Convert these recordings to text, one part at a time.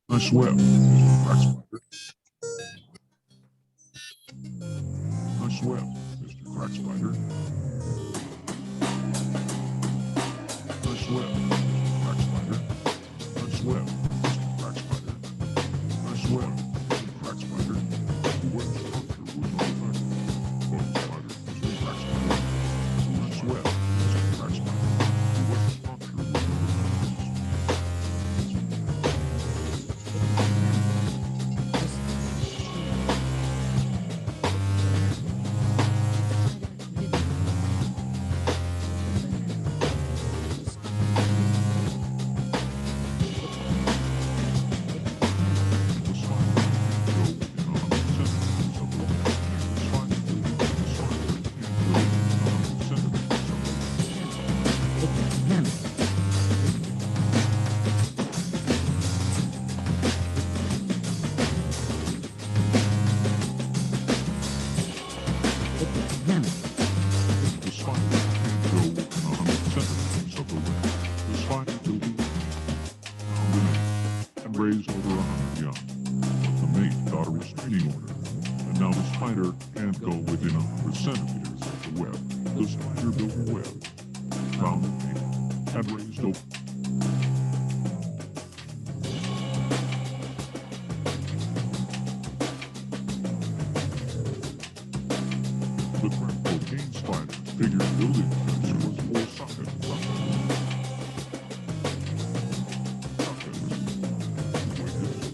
Nice web, Mr. Crack Spider. Nice web, Mr. Crack Spider. Nice web, Mr. Crack Spider. Nice web, Mr. Crack Spider. Nice web, Mr. Crack Spider. The web structure was not affected. Bug Spider, Mr. Crack Spider. Nice web, Mr. Crack Spider. The web structure was not affected. Raised over 100 young. The mate got a restraining order, and now the spider can't go within 100 centimeters of the web. The spider built a web, found the mate, and raised over. The crack cocaine spider figured building this was full socket.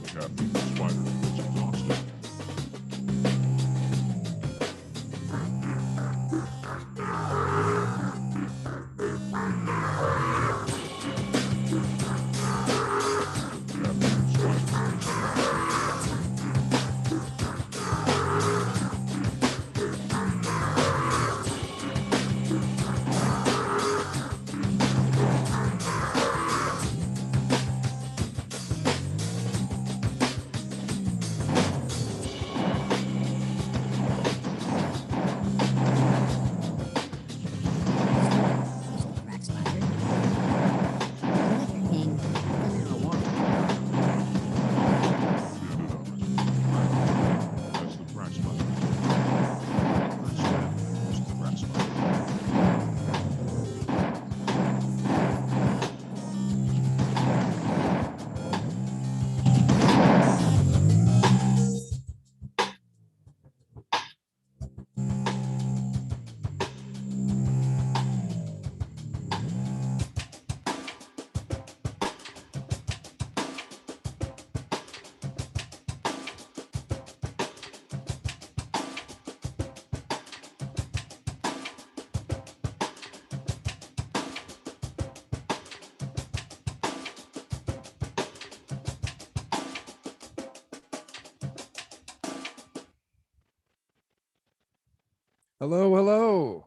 Captain Spider was exhausted. Hello, hello.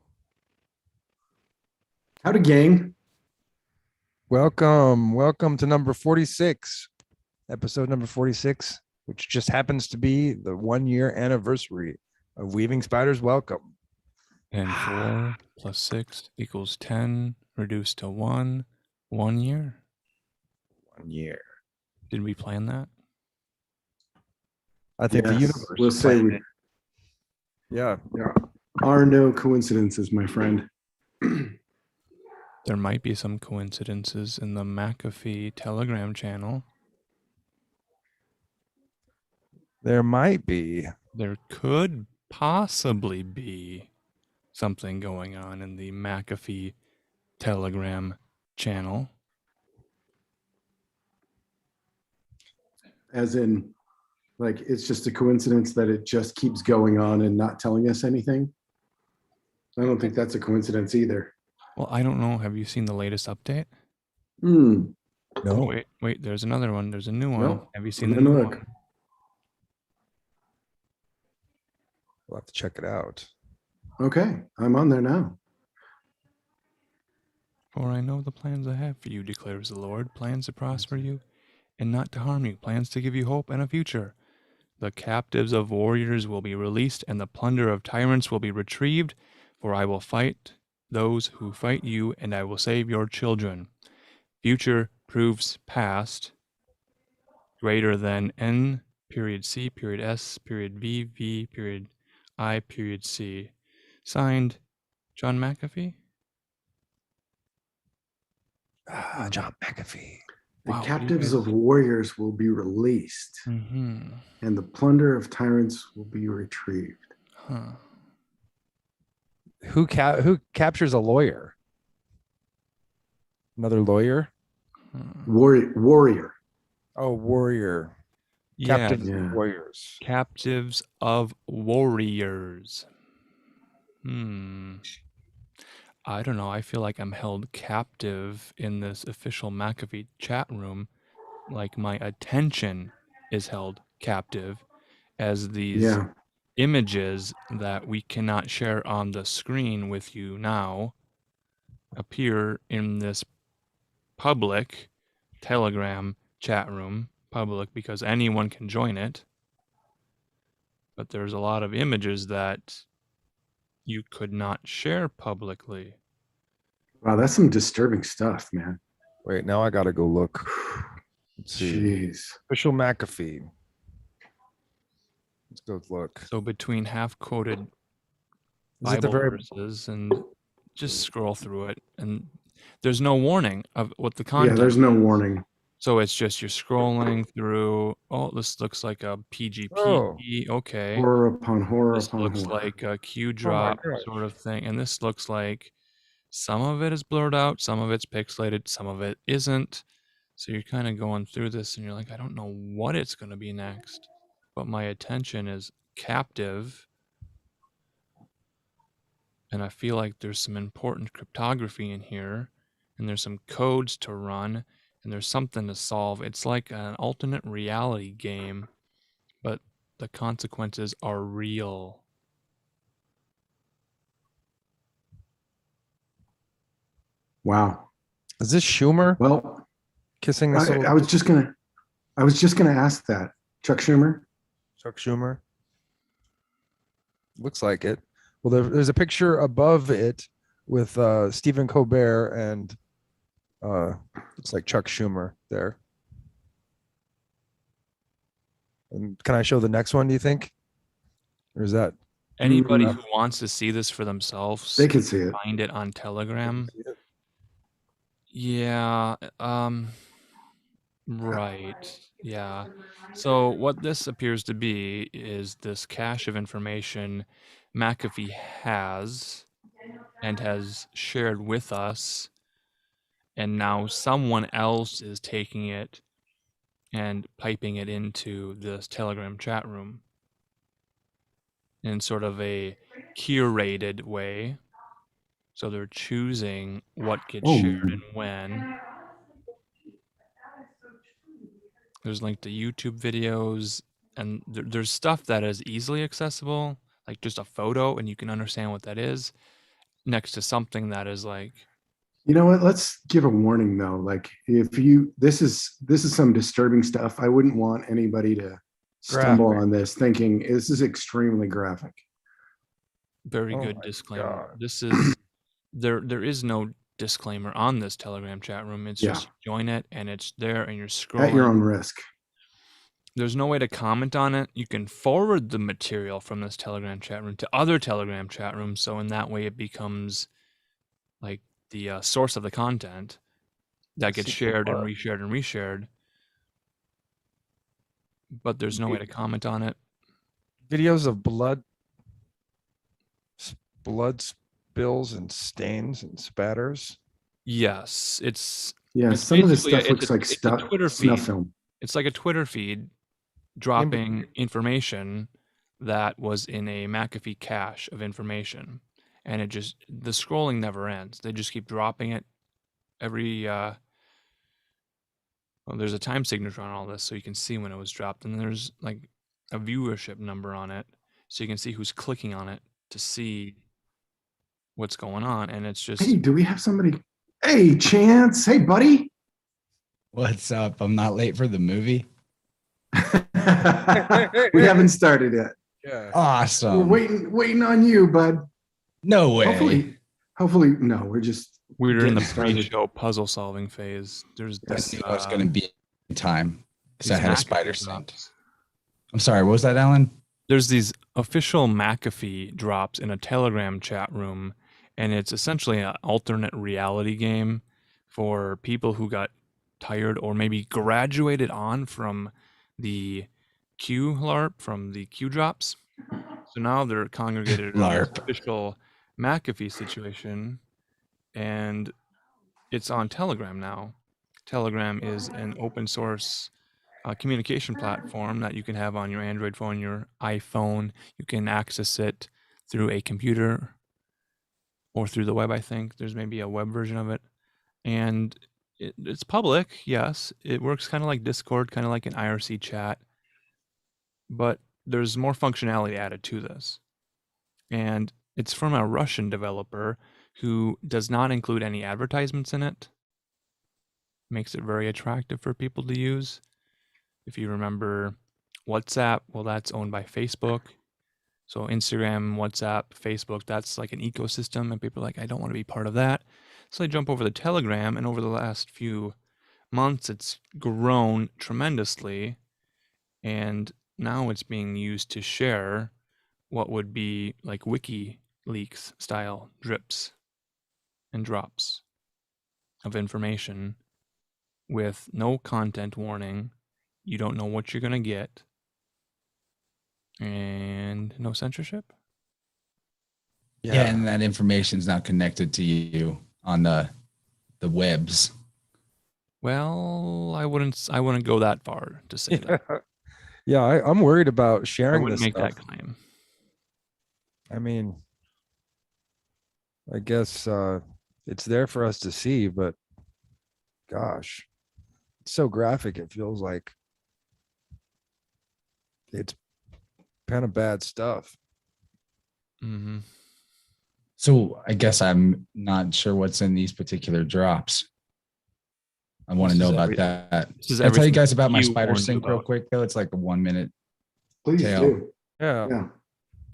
Howdy, gang. Welcome to number 46, episode number 46, which just happens to be the 1 year anniversary of Weaving Spiders Welcome. And 4 plus 6 equals 10, reduced to 1, 1 year. 1 year. Did we plan that? I think the Yes, universe. we'll say planned we, it. Yeah. there are no coincidences, my friend. There might be some coincidences in the McAfee Telegram channel. There might be. There could possibly be something going on in the McAfee Telegram channel. As in, like, it's just a coincidence that it just keeps going on and not telling us anything. I don't think that's a coincidence either. Well, I don't know. Have you seen the latest update? No. Oh, wait, there's another one. There's a new one. Nope. Have you seen I'm the gonna new look. one? We'll have to check it out. Okay, I'm on there now. For I know the plans I have for you, declares the Lord, plans to prosper you and not to harm you, plans to give you hope and a future. The captives of warriors will be released, and the plunder of tyrants will be retrieved, for I will fight those who fight you, and I will save your children. Future proves past. greater than N period C period S period V period I period C. Signed, John McAfee. John McAfee. The Wow, what do you captives guys- of warriors will be released, Mhm. and the plunder of tyrants will be retrieved. Huh. Who captures a lawyer? Another lawyer? Warrior. Oh, warrior. Yeah, Captives Yeah. of warriors. captives of warriors. I don't know. I feel like I'm held captive in this official McAfee chat room. Like my attention is held captive as these Yeah. images that we cannot share on the screen with you now appear in this public Telegram chat room. Public because anyone can join it. But there's a lot of images that you could not share publicly. Wow, that's some disturbing stuff, man. Wait, now I gotta go look. Let's see. Jeez. Official McAfee. Let's go look. So between half-quoted Is it the Bible very verses and just scroll through it, and there's no warning of what the Yeah, content. there's no warning. So it's just you're scrolling through. Oh, this looks like a PGP. Oh. Okay. Horror upon horror This upon looks horror. like a Q drop gosh. sort of thing, and this looks like some of it is blurred out, some of it's pixelated, some of it isn't. So you're kind of going through this, and you're like, I don't know what it's going to be next, but my attention is captive, and I feel like there's some important cryptography in here, and there's some codes to run, and there's something to solve. It's like an alternate reality game, but the consequences are real. Wow. is this Schumer Well, kissing this I was just gonna ask that. Chuck Schumer. Chuck Schumer? Looks like it. Well, there's a picture above it with Stephen Colbert and looks like Chuck Schumer there. And can I show the next one, do you think? Or is that Anybody Mm. who wants to see this for themselves, They can see it. find it on Telegram. Yeah, right. Yeah. So what this appears to be is this cache of information McAfee has and has shared with us, and now someone else is taking it and piping it into this Telegram chat room in sort of a curated way. So they're choosing what gets Oh. shared and when. There's linked to YouTube videos, and there's stuff that is easily accessible, like just a photo, and you can understand what that is, next to something that is like, You know what? Let's give a warning though. Like if this is some disturbing stuff. I wouldn't want anybody to stumble Graphic. on this thinking this is extremely graphic. very Oh good my disclaimer. God. This is there is no disclaimer on this Telegram chat room. It's Yeah. just you join it and it's there and you're At scrolling. your own risk. There's no way to comment on it. You can forward the material from this Telegram chat room to other Telegram chat rooms. So in that way, it becomes like the source of the content that gets Secret shared and part. reshared and reshared. But there's no way to comment on it. Videos of blood spills and stains and spatters? Yes, it's Yeah, It's some of this basically stuff looks like it's a stuff Twitter snuff feed. film. It's like a Twitter feed dropping information that was in a McAfee cache of information, and the scrolling never ends. They just keep dropping it every. Well, there's a time signature on all this, so you can see when it was dropped, and there's like a viewership number on it, so you can see who's clicking on it to see what's going on, and it's just Hey, do we have somebody? Hey, Chance. Hey, buddy. What's up? I'm not late for the movie. We haven't started yet. Yeah. We're Awesome. waiting on you, bud. No way. Hopefully, no. We're just we're in the getting started. pre-show puzzle solving phase. There's I this. knew I was going to be in time. So I these had a McAfee spider scent. drops. I'm sorry, what was that, Alan? There's these official McAfee drops in a Telegram chat room, and it's essentially an alternate reality game for people who got tired or maybe graduated on from the Q LARP, from the Q drops. So now they're congregated around this LARP. official McAfee situation, and it's on Telegram now. Telegram is an open source communication platform that you can have on your Android phone, your iPhone. You can access it through a computer or through the web, I think. There's maybe a web version of it. And it's public, yes. It works kind of like Discord, kind of like an IRC chat. But there's more functionality added to this. And it's from a Russian developer who does not include any advertisements in it. Makes it very attractive for people to use. If you remember WhatsApp, well, that's owned by Facebook. So Instagram, WhatsApp, Facebook, that's like an ecosystem, and people are like, I don't want to be part of that. So they jump over to Telegram, and over the last few months, it's grown tremendously, and now it's being used to share what would be like WikiLeaks style drips and drops of information with no content warning. You don't know what you're going to get, and no censorship. Yeah, and that information is not connected to you on the webs. Well, I wouldn't go that far to say that. Yeah, I'm worried about I sharing wouldn't this make stuff. that claim. I mean, I guess it's there for us to see, but gosh, it's so graphic. It feels like it's kind of bad stuff. Mm-hmm. So I guess I'm not sure what's in these particular drops. I want to This know is about everything. that. This is Can I tell you everything guys about my you spider warned you sync real about. quick though? It's like a 1 minute. Please Tail. do. Yeah. Yeah.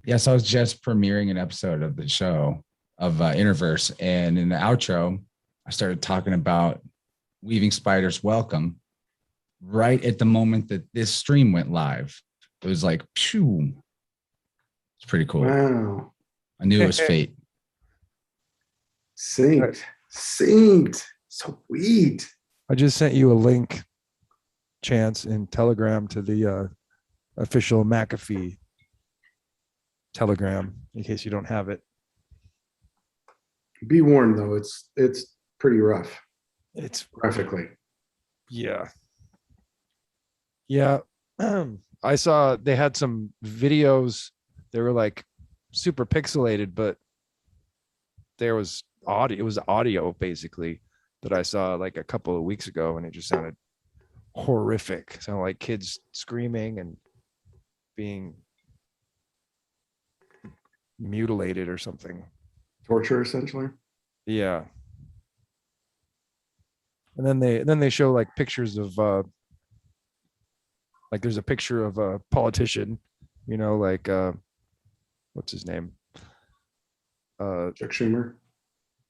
Yeah, so I was just premiering an episode of the show of Interverse, and in the outro, I started talking about Weaving Spiders Welcome. Right at the moment that this stream went live, it was like, phew. It's pretty cool. Wow. I knew it was fate. Synced. Synced. Sweet. I just sent you a link, Chance, in Telegram to the official McAfee Telegram, in case you don't have it. Be warned though, it's pretty rough It's graphically. yeah. I saw they had some videos. They were like super pixelated, but there was audio. It was audio basically that I saw like a couple of weeks ago, and it just sounded horrific. Sounded like kids screaming and being mutilated or something. Torture essentially. Yeah. And then they show like pictures of like there's a picture of a politician, you know, like what's his name? Chuck Schumer.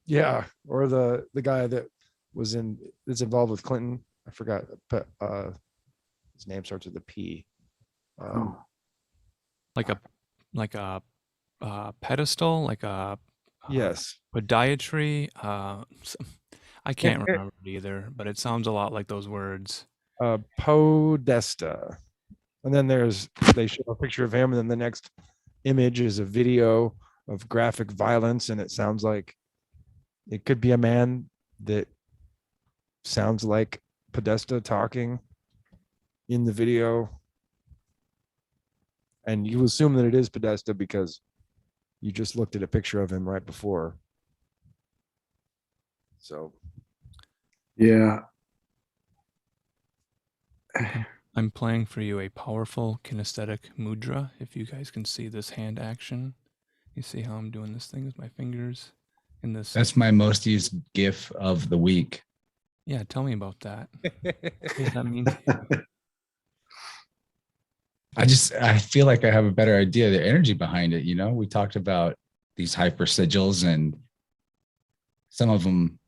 Yeah, or the guy that that's involved with Clinton. I forgot, but his name starts with a P. Like a pedestal, like a Yes. podiatry. I can't remember it either, but it sounds a lot like those words. Podesta. And then they show a picture of him, and then the next image is a video of graphic violence, and it sounds like it could be a man that sounds like Podesta talking in the video. And you assume that it is Podesta because you just looked at a picture of him right before. So Yeah. I'm playing for you a powerful kinesthetic mudra. If you guys can see this hand action, you see how I'm doing this thing with my fingers in this. That's my most used GIF of the week. Yeah, tell me about that. What does that mean to you? I feel like I have a better idea of the energy behind it. You know, we talked about these hyper sigils, and some of them,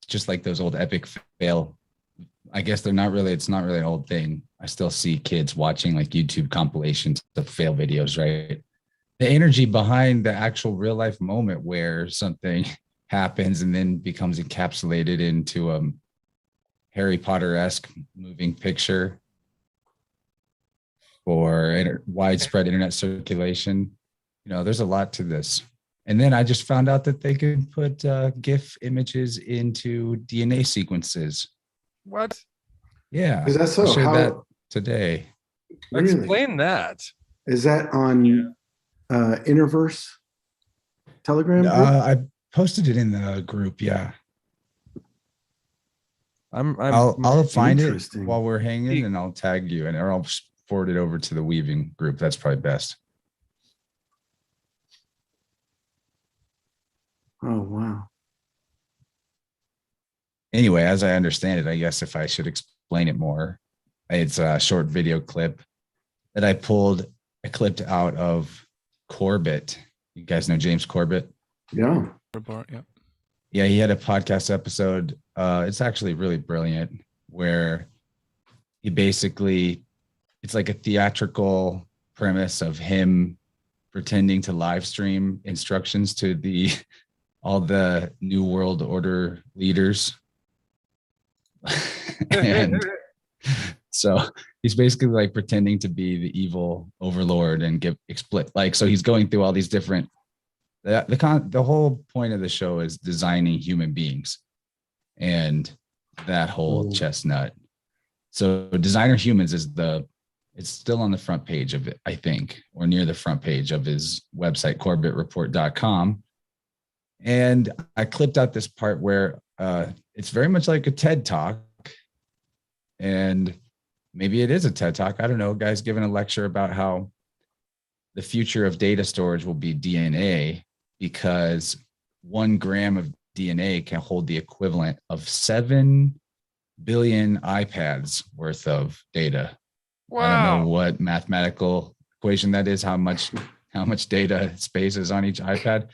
just like those old epic fail I guess they're not really, it's not really an old thing. I still see kids watching like YouTube compilations of fail videos, right? The energy behind the actual real life moment where something happens and then becomes encapsulated into a Harry Potter-esque moving picture for widespread internet circulation. You know, there's a lot to this. And then I just found out that they can put GIF images into DNA sequences. What? Yeah. Is that so? I shared How- that today. Really? Explain that. Is that on Interverse Telegram group? I posted it in the group. Yeah. I'll find it Interesting. while we're hanging and I'll tag you and or I'll forward it over to the weaving group. That's probably best. Oh, wow. Anyway, as I understand it, I guess if I should explain it more, it's a short video clip that I clipped out of Corbett. You guys know James Corbett? Yeah. Report, yep. Yeah, he had a podcast episode. It's actually really brilliant where he basically, it's like a theatrical premise of him pretending to live stream instructions to all the New World Order leaders. And so he's basically like pretending to be the evil overlord and so he's going through all these different the whole point of the show is designing human beings and that whole chestnut. So designer humans it's still on the front page of it, I think, or near the front page of his website, corbettreport.com. And I clipped out this part where it's very much like a TED talk. And maybe it is a TED talk. I don't know. Guy's giving a lecture about how the future of data storage will be DNA because 1 gram of DNA can hold the equivalent of 7 billion iPads worth of data. Wow. I don't know what mathematical equation that is, how much data space is on each iPad,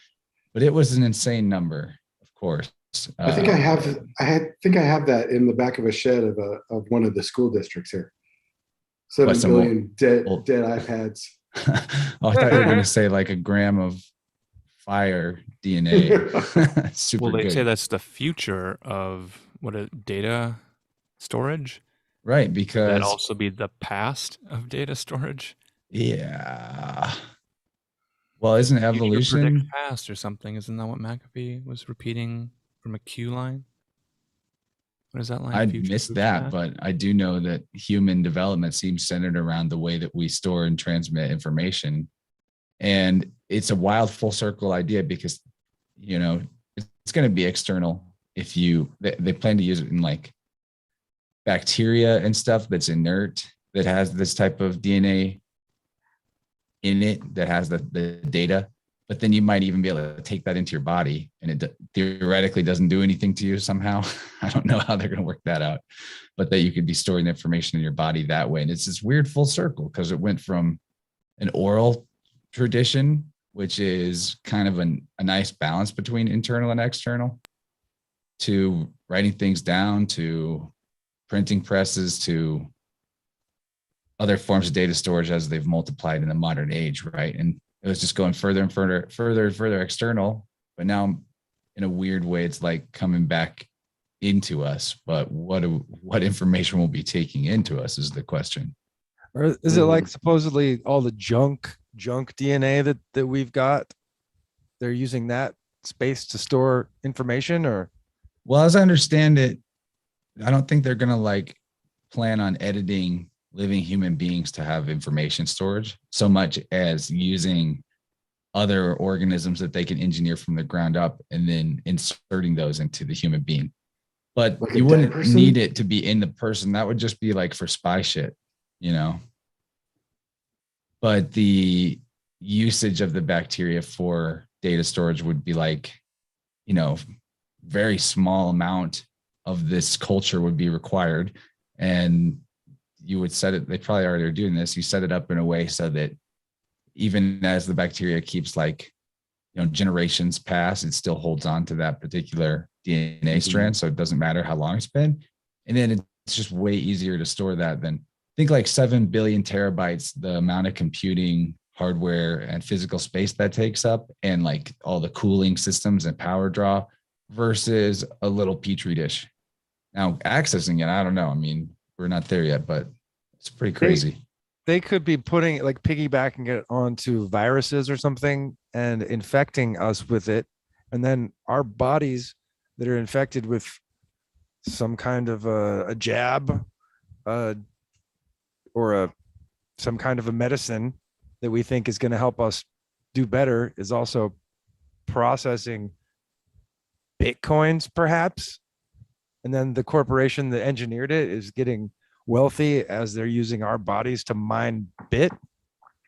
but it was an insane number, of course. I think I have that in the back of a shed of one of the school districts here. 7 billion dead iPads. Oh, I thought you were going to say like a gram of fire DNA. Super Well, they good. say that's the future of data storage. Right, Could because that also be the past of data storage? yeah. Well, isn't Future evolution predicts past or something? Isn't that what McAfee was repeating from a Q line? What is that line? I Future missed proofs that, past? but I do know that human development seems centered around the way that we store and transmit information. And it's a wild full circle idea because, you know, it's going to be external. If they plan to use it in like bacteria and stuff that's inert, that has this type of DNA in it, that has the data. But then you might even be able to take that into your body and it theoretically doesn't do anything to you somehow. I don't know how they're going to work that out, but that you could be storing the information in your body that way. And it's this weird full circle because it went from an oral tradition, which is kind of a nice balance between internal and external, to writing things down, to printing presses, to other forms of data storage as they've multiplied in the modern age, right? And it was just going further and further external. But now, in a weird way, it's like coming back into us. But what information we'll be taking into us is the question. Or is it like supposedly all the junk DNA that we've got? They're using that space to store information, or? Well, as I understand it, I don't think they're gonna like plan on editing living human beings to have information storage so much as using other organisms that they can engineer from the ground up and then inserting those into the human being. But Like you a dead wouldn't person? need it to be in the person. That would just be like for spy shit, you know? But the usage of the bacteria for data storage would be like, you know, very small amount of this culture would be required. And you would set it, they probably already are doing this. You set it up in a way so that even as the bacteria keeps like, you know, generations pass, it still holds on to that particular DNA strand. So it doesn't matter how long it's been. And then it it's just way easier to store that than think like 7 billion terabytes, the amount of computing hardware and physical space that takes up, and like all the cooling systems and power draw versus a little petri dish. Now accessing it, I don't know. I mean, we're not there yet, but it's pretty crazy. They could be putting like piggybacking it onto viruses or something and infecting us with it. And then our bodies that are infected with some kind of a jab or some kind of a medicine that we think is going to help us do better is also processing bitcoins perhaps, and then the corporation that engineered it is getting wealthy as they're using our bodies to mine bit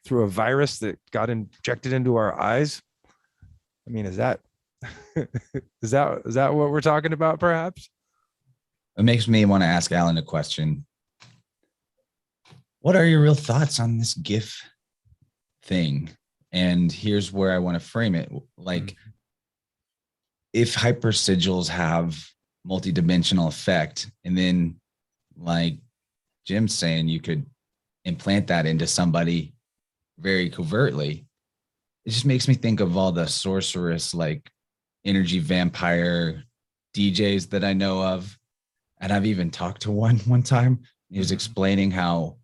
through a virus that got injected into our eyes. I mean, is that is that what we're talking about perhaps? It makes me want to ask Alan a question. What are your real thoughts on this GIF thing? And here's where I want to frame it. Like, if hypersigils have multidimensional effect, and then like Jim's saying, you could implant that into somebody very covertly, it just makes me think of all the sorceress, like energy vampire DJs that I know of. And I've even talked to one time. He was explaining how,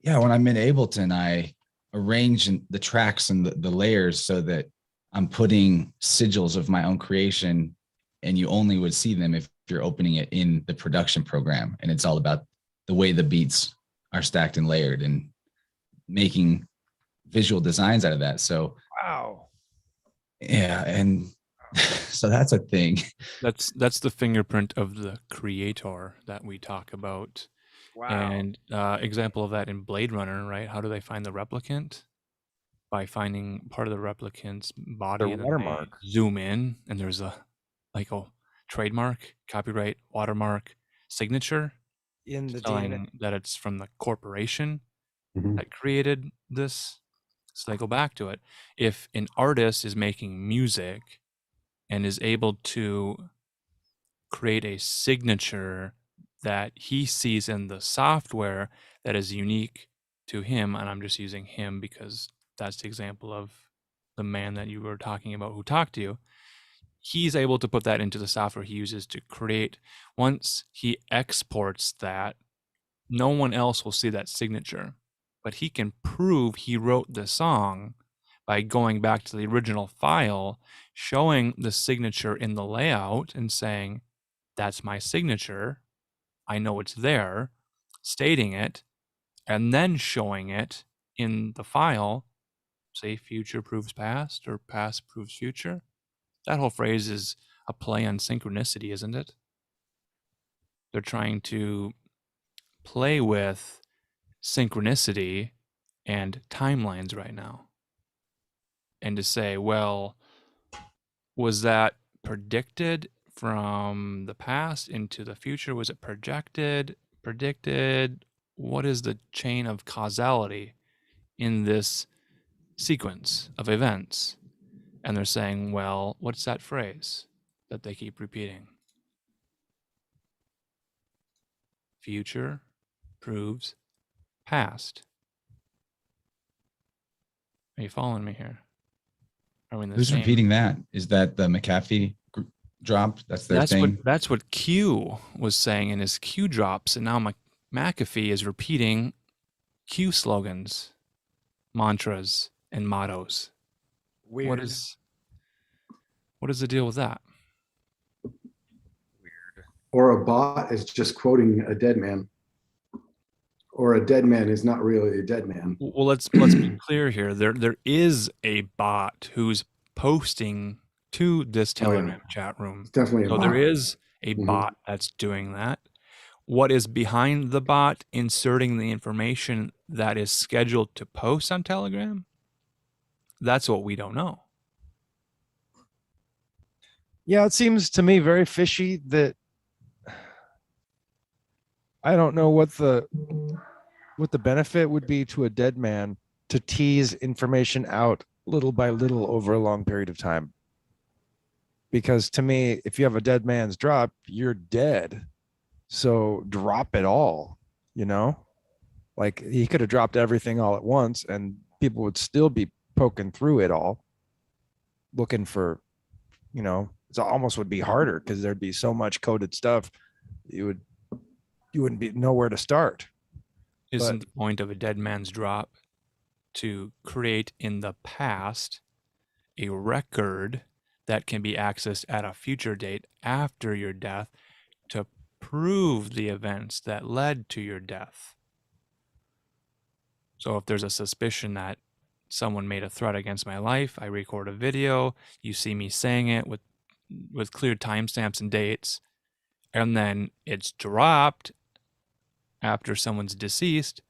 yeah, when I'm in Ableton, I arrange the tracks and the layers so that I'm putting sigils of my own creation, and you only would see them if you're opening it in the production program. And it's all about the way the beats are stacked and layered and making visual designs out of that. So, Wow. yeah. And so that's a thing. That's the fingerprint of the creator that we talk about. Wow. And example of that in Blade Runner, right? How do they find the replicant? By finding part of the replicant's body, Their and then watermark. they zoom in, and there's a trademark, copyright, watermark, signature, In the DNA. telling that it's from the corporation Mhm. that created this. So they go back to it. If an artist is making music and is able to create a signature that he sees in the software that is unique to him, and I'm just using him because that's the example of the man that you were talking about who talked to you, he's able to put that into the software he uses to create. Once he exports that, no one else will see that signature, but he can prove he wrote the song by going back to the original file, showing the signature in the layout and saying, that's my signature. I know it's there, stating it, and then showing it in the file, say future proves past or past proves future. That whole phrase is a play on synchronicity, isn't it? They're trying to play with synchronicity and timelines right now. And to say, well, was that predicted from the past into the future? Was it projected, predicted? What is the chain of causality in this sequence of events? And they're saying, well, what's that phrase that they keep repeating? Future proves past. Are you following me here? Are we in the Who's same? repeating that? Is that the McAfee drop? That's their thing. That's what Q was saying in his Q drops, and now McAfee is repeating Q slogans, mantras, and mottos. Weird. What is the deal with that? Or a bot is just quoting a dead man. Or a dead man is not really a dead man. Well, let's be clear here. There is a bot who's posting to this Telegram chat room. It's definitely a So bot. there is a Mhm. bot that's doing that. What is behind the bot inserting the information that is scheduled to post on Telegram? That's what we don't know. Yeah, it seems to me very fishy that I don't know what the benefit would be to a dead man to tease information out little by little over a long period of time. Because to me, if you have a dead man's drop, you're dead. So drop it all, you know? Like he could have dropped everything all at once and people would still be poking through it all looking for, it almost would be harder because there'd be so much coded stuff. You wouldn't be nowhere to start. Isn't the point of a dead man's drop to create in the past a record that can be accessed at a future date after your death to prove the events that led to your death? So if there's a suspicion that someone made a threat against my life, I record a video, you see me saying it with clear timestamps and dates, and then it's dropped after someone's deceased,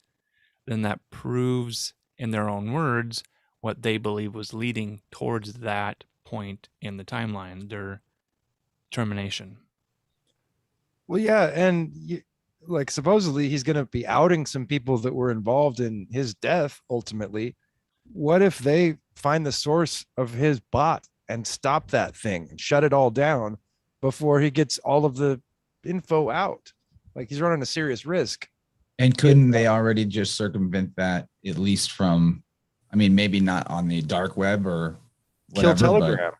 then that proves in their own words what they believe was leading towards that point in the timeline, their termination. Well, yeah, and like supposedly he's going to be outing some people that were involved in his death ultimately. What if they find the source of his bot and stop that thing and shut it all down before he gets all of the info out? Like he's running a serious risk. And couldn't they already just circumvent that, at least from, I mean, maybe not on the dark web or whatever, Kill Telegram.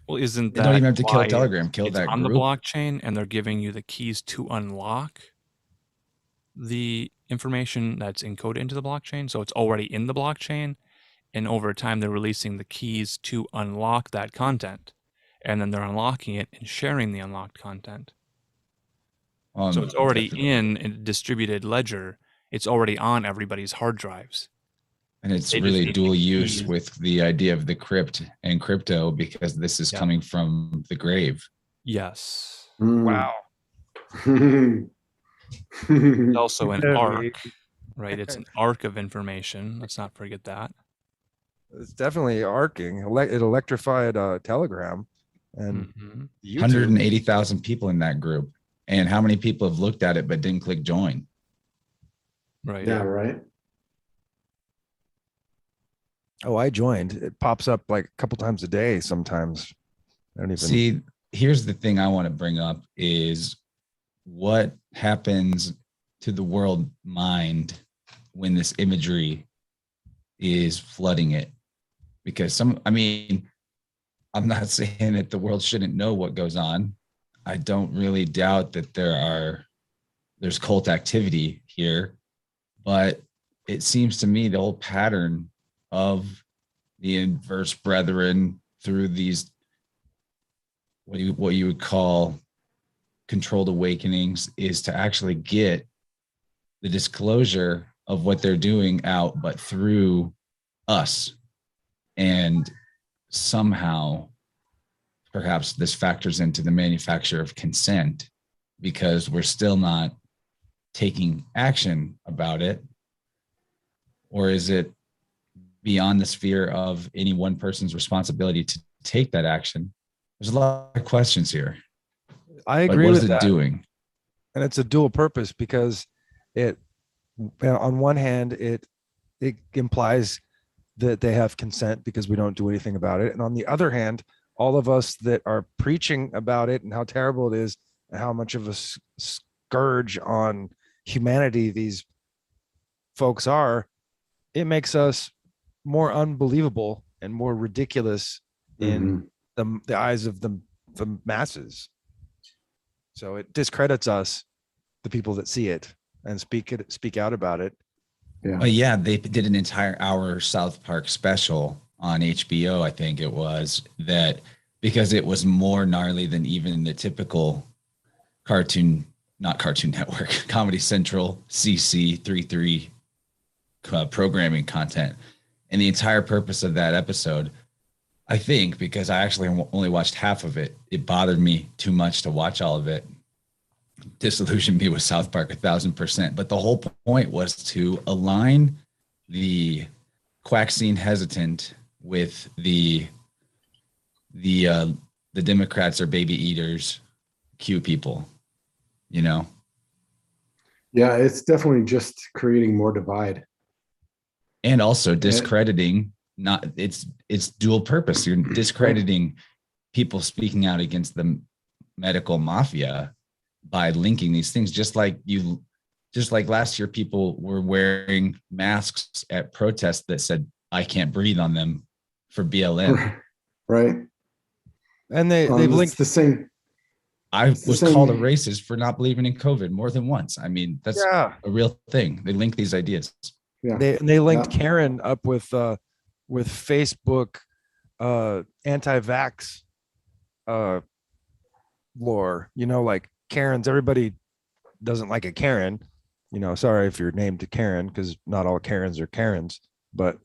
Well, isn't they that don't even have to kill why Telegram, kill it's that on the group. blockchain, and they're giving you the keys to unlock the information that's encoded into the blockchain? So it's already in the blockchain, and over time they're releasing the keys to unlock that content, and then they're unlocking it and sharing the unlocked content. So it's already Definitely. in a distributed ledger. It's already on everybody's hard drives. And it's They just really need dual the use keys. with the idea of the crypt and crypto, because this is Yeah. coming from the grave. Yes. Wow. It's also an Yeah, arc, right? It's an arc of information. Let's not forget that. It's definitely arcing. It electrified Telegram and Mhm. YouTube. 180,000 people in that group. And how many people have looked at it but didn't click join? Right. Yeah, right. Oh, I joined. It pops up like a couple times a day sometimes. I don't even See, here's the thing I want to bring up is what happens to the world mind when this imagery is flooding it. Because I'm not saying that the world shouldn't know what goes on. I don't really doubt that there's cult activity here, but it seems to me the whole pattern of the inverse brethren through these what you would call controlled awakenings is to actually get the disclosure of what they're doing out, but through us. And somehow perhaps this factors into the manufacture of consent, because we're still not taking action about it. Or is it beyond the sphere of any one person's responsibility to take that action? There's a lot of questions here. I But agree what with is it that. doing? And it's a dual purpose because it, on one hand, it implies that they have consent because we don't do anything about it. And on the other hand, all of us that are preaching about it and how terrible it is and how much of a scourge on humanity these folks are, it makes us more unbelievable and more ridiculous in the eyes of the masses. So it discredits us, the people that see it and speak out about it. Yeah. Yeah, they did an entire hour South Park special on HBO, I think it was, that because it was more gnarly than even the typical not Cartoon Network, Comedy Central, CC33 programming content. And the entire purpose of that episode, I think, because I actually only watched half of it, it bothered me too much to watch all of it. Disillusioned me with South Park 1,000%. But the whole point was to align the quack scene hesitant with the Democrats are baby eaters, Q people, you know? Yeah, it's definitely just creating more divide. And also discrediting, it's dual purpose. You're discrediting people speaking out against the medical mafia, by linking these things, just like last year, people were wearing masks at protests that said, I can't breathe on them for BLM. Right. And they've It's linked. the same. I It's the was called a same. racist for not believing in COVID more than once. I mean, that's Yeah. a real thing. They link these ideas. Yeah. They linked Yeah. Karen up with Facebook anti-vax lore. You know, like Karens, everybody doesn't like a Karen. You know, sorry if you're named Karen, because not all Karens are Karens. But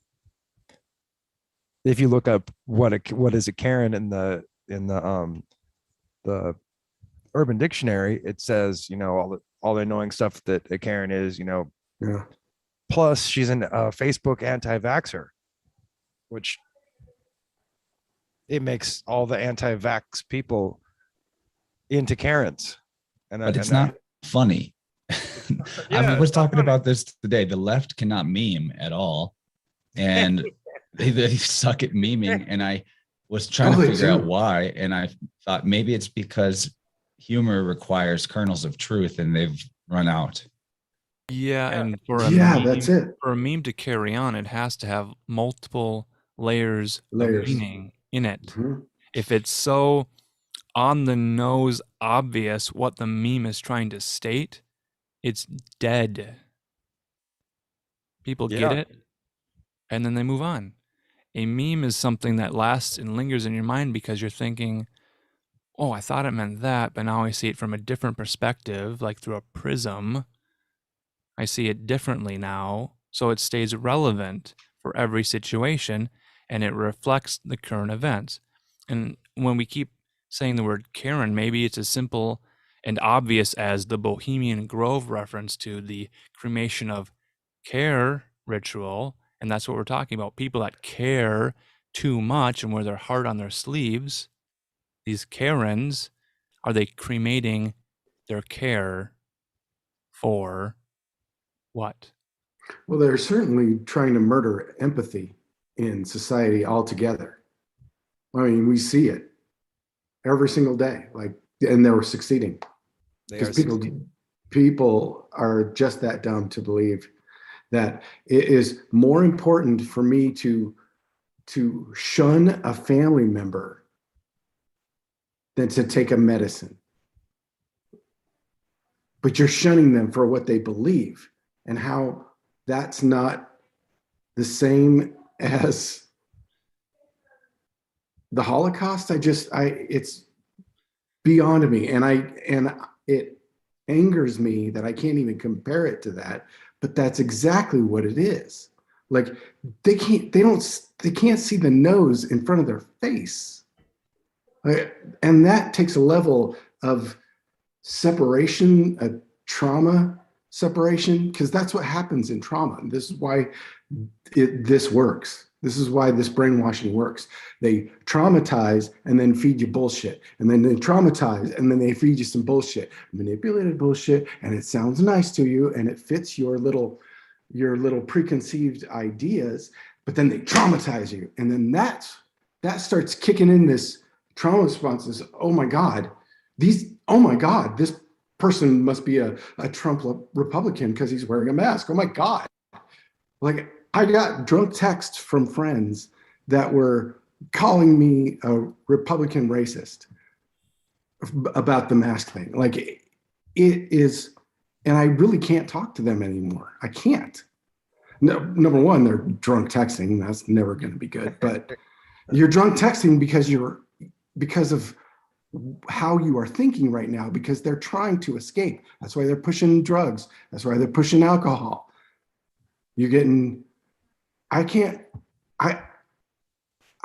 if you look up what is a Karen in the the Urban Dictionary, it says, you know, all the annoying stuff that a Karen is, you know. Yeah. Plus, she's a Facebook anti-vaxxer, which it makes all the anti-vax people into Karens. But it's not funny. I was talking about this today. The left cannot meme at all, and they suck at memeing. And I was trying to figure out why, and I thought maybe it's because humor requires kernels of truth, and they've run out. Yeah, and for that's it. For a meme to carry on, it has to have multiple layers. Of meaning in it. Mm-hmm. If it's so on the nose obvious what the meme is trying to state, it's dead. People get it, and then they move on. A meme is something that lasts and lingers in your mind because you're thinking, oh, I thought it meant that, but now I see it from a different perspective, like through a prism. I see it differently now, so it stays relevant for every situation, and it reflects the current events. And when we keep saying the word Karen, maybe it's as simple and obvious as the Bohemian Grove reference to the cremation of care ritual, and that's what we're talking about. People that care too much and wear their heart on their sleeves, these Karens, are they cremating their care for what? Well, they're certainly trying to murder empathy in society altogether. I mean, we see it every single day, like, and they're succeeding because people are just that dumb to believe that it is more important for me to shun a family member than to take a medicine. But you're shunning them for what they believe, and how that's not the same as the Holocaust. It's beyond me. And it angers me that I can't even compare it to that, but that's exactly what it is. Like, they can't see the nose in front of their face. And that takes a level of separation, a trauma separation, because that's what happens in trauma. This is why this works. This is why this brainwashing works. They traumatize and then feed you bullshit. And then they traumatize and then they feed you some bullshit, manipulated bullshit, and it sounds nice to you and it fits your little preconceived ideas, but then they traumatize you. And then that starts kicking in this trauma responses. Oh my God, this person must be a Trump Republican because he's wearing a mask. Oh my God. Like, I got drunk texts from friends that were calling me a Republican racist about the mask thing. Like, it is, and I really can't talk to them anymore. I can't. No, number one, they're drunk texting. That's never going to be good. But you're drunk texting because of how you are thinking right now, because they're trying to escape. That's why they're pushing drugs. That's why they're pushing alcohol. I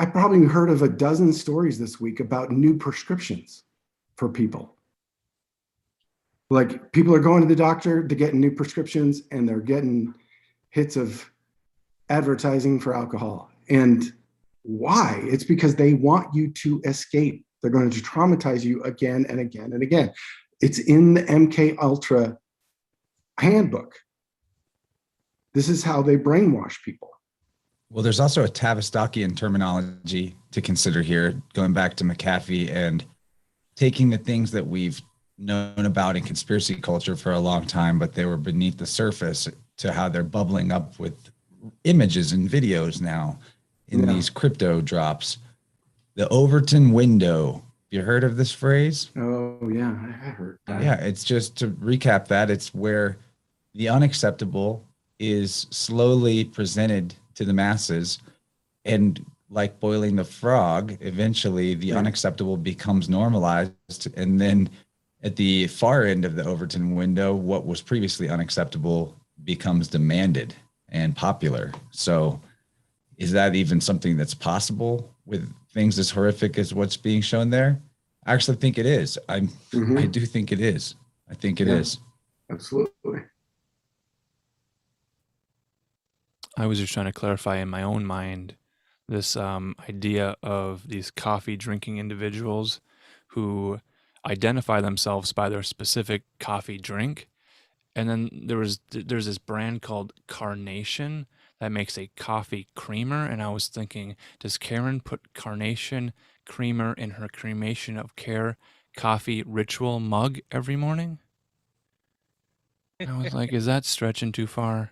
probably heard of a dozen stories this week about new prescriptions for people. Like, people are going to the doctor to get new prescriptions and they're getting hits of advertising for alcohol. And why? It's because they want you to escape. They're going to traumatize you again and again and again. It's in the MK Ultra handbook. This is how they brainwash people. Well, there's also a Tavistokian terminology to consider here, going back to McAfee and taking the things that we've known about in conspiracy culture for a long time, but they were beneath the surface to how they're bubbling up with images and videos now in Yeah. these crypto drops. The Overton window. You heard of this phrase? Oh yeah, I heard that. Yeah, it's just to recap that, it's where the unacceptable is slowly presented to the masses, and like boiling the frog, eventually the Right. unacceptable becomes normalized, and then at the far end of the Overton window, what was previously unacceptable becomes demanded and popular. So is that even something that's possible with things as horrific as what's being shown there? I actually think it is. I Mhm. do think it is. I think it Yeah. is. Absolutely. I was just trying to clarify in my own mind this idea of these coffee drinking individuals who identify themselves by their specific coffee drink. And then there's this brand called Carnation that makes a coffee creamer. And I was thinking, does Karen put Carnation creamer in her cremation of care coffee ritual mug every morning? I was like, is that stretching too far?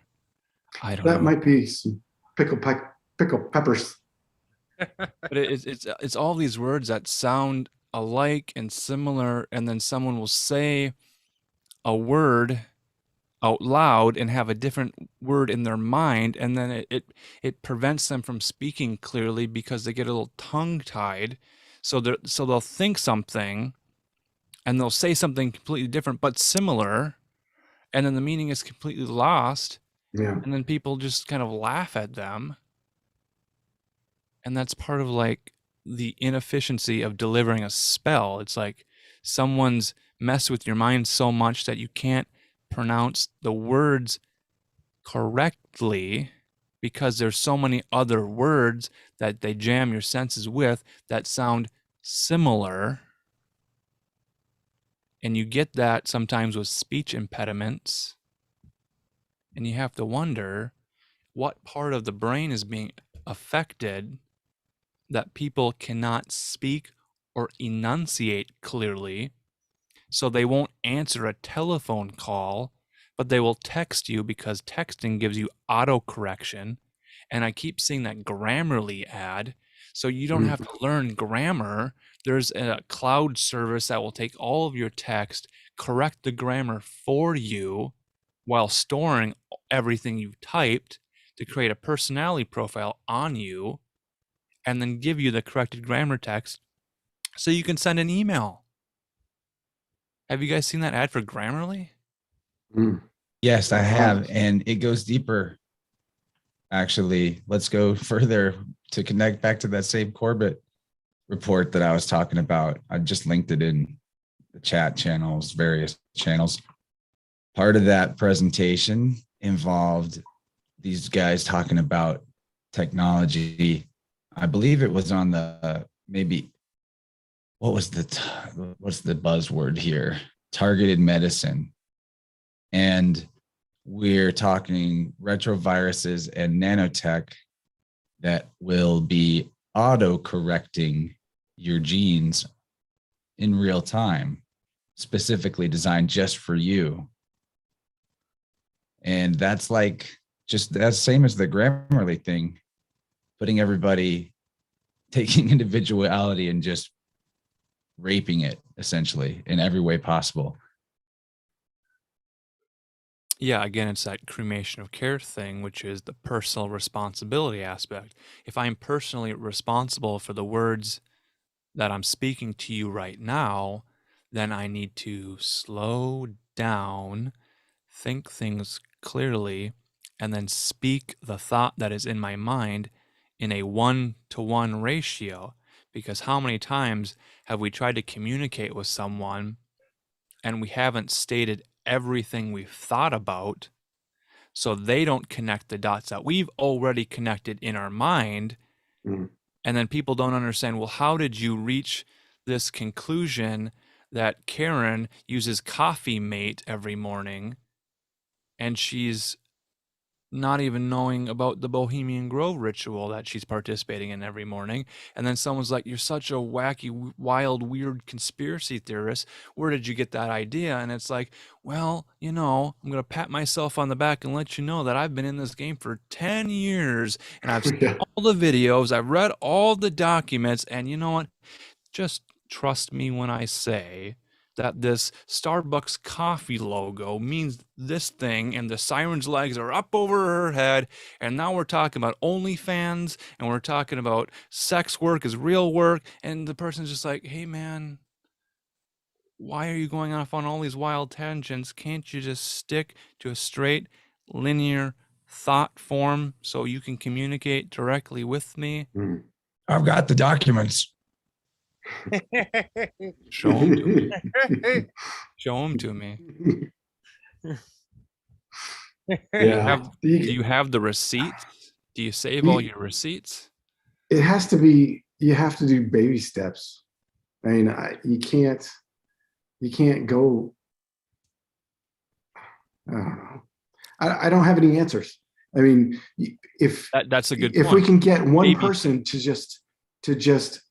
I don't That know. might be some pickle peppers. But it's all these words that sound alike and similar, and then someone will say a word out loud and have a different word in their mind, and then it prevents them from speaking clearly because they get a little tongue tied. So they'll think something and they'll say something completely different but similar, and then the meaning is completely lost, Yeah. and then people just kind of laugh at them. And that's part of like the inefficiency of delivering a spell. It's like someone's messed with your mind so much that you can't pronounce the words correctly because there's so many other words that they jam your senses with that sound similar. And you get that sometimes with speech impediments. And you have to wonder what part of the brain is being affected that people cannot speak or enunciate clearly. So they won't answer a telephone call, but they will text you because texting gives you autocorrection. And I keep seeing that Grammarly ad. So you don't have to learn grammar. There's a cloud service that will take all of your text, correct the grammar for you while storing everything you've typed to create a personality profile on you, and then give you the corrected grammar text so you can send an email. Have you guys seen that ad for Grammarly? Mm. Yes, I have. And it goes deeper. Actually, let's go further to connect back to that same Corbett report that I was talking about. I just linked it in the chat channels, various channels. Part of that presentation involved these guys talking about technology. I believe it was on the maybe what's the buzzword here? Targeted medicine. And we're talking retroviruses and nanotech that will be auto correcting your genes in real time, specifically designed just for you. And that's like just that's same as the Grammarly thing, putting everybody, taking individuality and just raping it essentially in every way possible. Yeah, again, it's that cremation of care thing, which is the personal responsibility aspect. If I'm personally responsible for the words that I'm speaking to you right now, then I need to slow down, think things clearly, and then speak the thought that is in my mind in a 1-to-1 ratio. Because how many times have we tried to communicate with someone and we haven't stated everything we've thought about, so they don't connect the dots that we've already connected in our mind? Mm. And then people don't understand, well, how did you reach this conclusion that Karen uses Coffee Mate every morning and she's not even knowing about the Bohemian Grove ritual that she's participating in every morning. And then someone's like, "You're such a wacky, wild, weird conspiracy theorist. Where did you get that idea?" And it's like, well, I'm going to pat myself on the back and let you know that I've been in this game for 10 years and I've seen Yeah. all the videos, I've read all the documents, and you know what? Just trust me when I say that this Starbucks coffee logo means this thing, and the siren's legs are up over her head, and now we're talking about OnlyFans, and we're talking about sex work is real work, and the person's just like, "Hey man, why are you going off on all these wild tangents? Can't you just stick to a straight, linear thought form so you can communicate directly with me?" Mm. I've got the documents. Show them to me. Show them to me. Yeah. Do you have the receipts? Do you save all your receipts? It has to be, you have to do baby steps. I mean, you can't go, I don't know. I don't have any answers. I mean, if That's a good if point. we can get one Baby person to just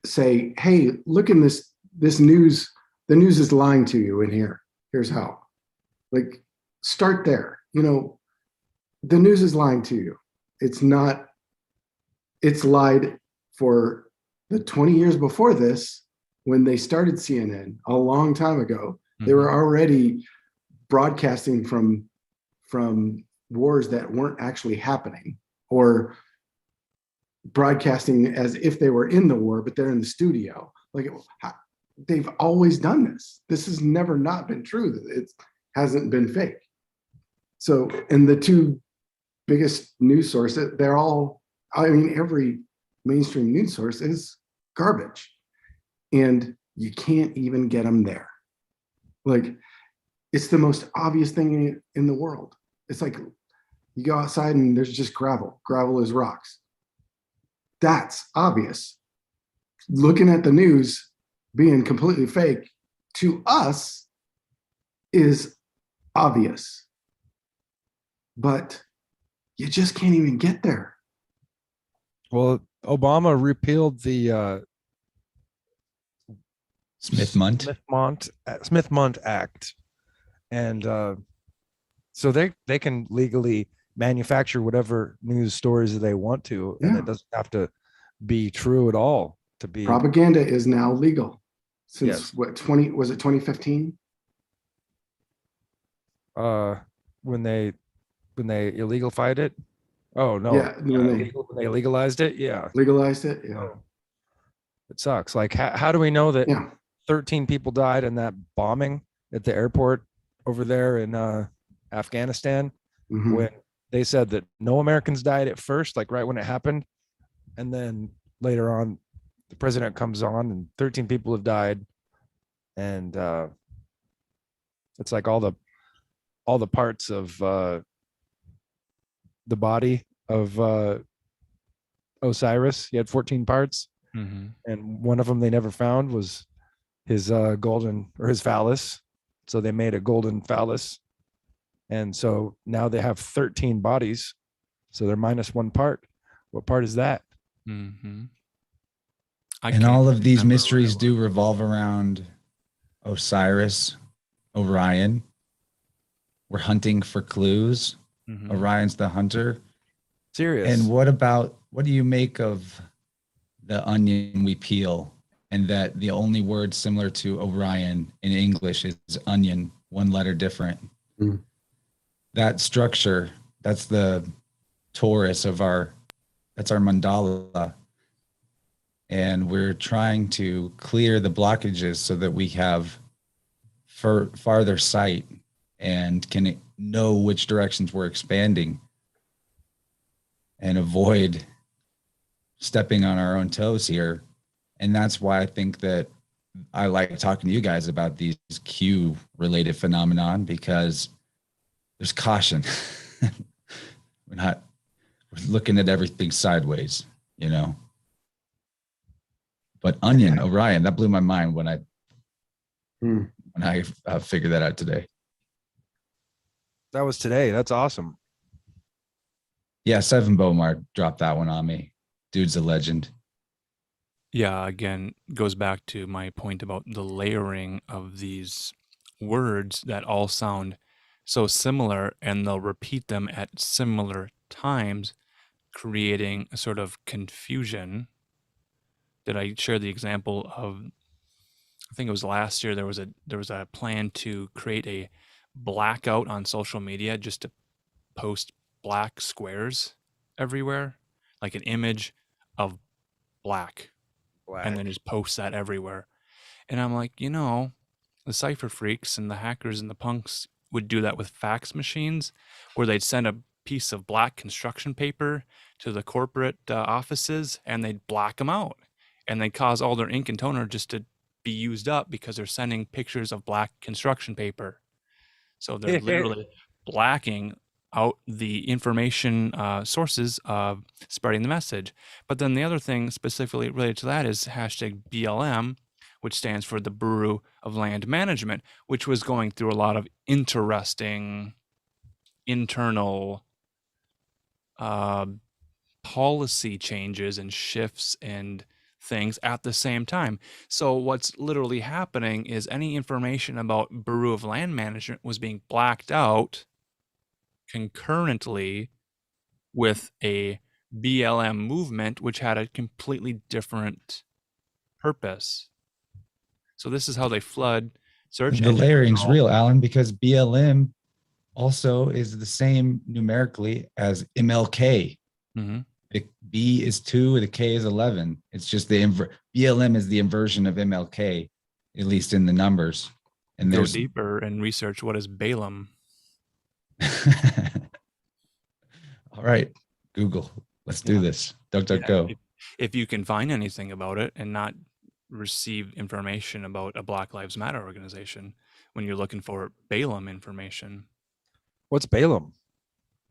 say, "Hey, look in this news. The news is lying to you in here. Here's how." Like, start there. The news is lying to you. It's not. It's lied for the 20 years before this, when they started CNN a long time ago. They were already broadcasting from wars that weren't actually happening, or broadcasting as if they were in the war, but they're in the studio. Like, they've always done this. This has never not been true. It hasn't been fake. So, and the two biggest news sources, they're all, I mean, every mainstream news source is garbage, and you can't even get them there. Like, it's the most obvious thing in the world. It's like, you go outside and there's just gravel. Gravel is rocks. That's obvious. Looking at the news being completely fake, to us, is obvious. But you just can't even get there. Well, Obama repealed the Smith-Munt. Smith-Munt Act, and so they can legally manufacture whatever news stories that they want to, and Yeah. it doesn't have to be true at all to be. Propaganda is now legal since Yes. what, 2015? When they illegalified it. Oh no. Yeah, when They legalized it. Yeah. legalized it. Yeah. Oh, it sucks. Like, how do we know that Yeah. 13 people died in that bombing at the airport over there in Afghanistan, Mhm. when they said that no Americans died at first, like right when it happened, and then later on the president comes on and 13 people have died, and it's like all the parts of the body of Osiris. He had 14 parts, and one of them they never found was his golden, or his phallus. So they made a golden phallus, and so now they have 13 bodies, so they're minus one part. What part is that? And all of these mysteries do revolve around Osiris, Orion. We're hunting for clues. Orion's the hunter. Serious. And what do you make of the onion we peel, and that the only word similar to Orion in English is onion, one letter different? Mm. That structure, that's the torus that's our mandala. And we're trying to clear the blockages so that we have farther sight and can know which directions we're expanding, and avoid stepping on our own toes here. And that's why I think that I like talking to you guys about these Q related phenomenon, because there's caution. We're looking at everything sideways, But onion, Orion, that blew my mind when I figured that out today. That was today. That's awesome. Yeah, Seven Bomar dropped that one on me. Dude's a legend. Yeah, again, goes back to my point about the layering of these words that all sound so similar, and they'll repeat them at similar times, creating a sort of confusion. Did I share the example of, I think it was last year, there was a plan to create a blackout on social media just to post black squares everywhere, like an image of black, and then just post that everywhere. And I'm like, the cipher freaks and the hackers and the punks would do that with fax machines, where they'd send a piece of black construction paper to the corporate offices, and they'd black them out, and they'd cause all their ink and toner just to be used up because they're sending pictures of black construction paper. So they're literally blacking out the information sources of spreading the message. But then the other thing specifically related to that is hashtag BLM, which stands for the Bureau of Land Management, which was going through a lot of interesting internal policy changes and shifts and things at the same time. So what's literally happening is any information about Bureau of Land Management was being blacked out concurrently with a BLM movement, which had a completely different purpose. So this is how they flood search The engine layering's results. real, Alan, because BLM also is the same numerically as MLK. Mm-hmm. The B is 2, the K is 11. It's just the BLM is the inversion of MLK, at least in the numbers. And Go there's deeper and research what is Balaam. all right, Google. Let's do this. DuckDuckGo. Yeah, if you can find anything about it and not receive information about a Black Lives Matter organization when you're looking for Balaam information. What's Balaam?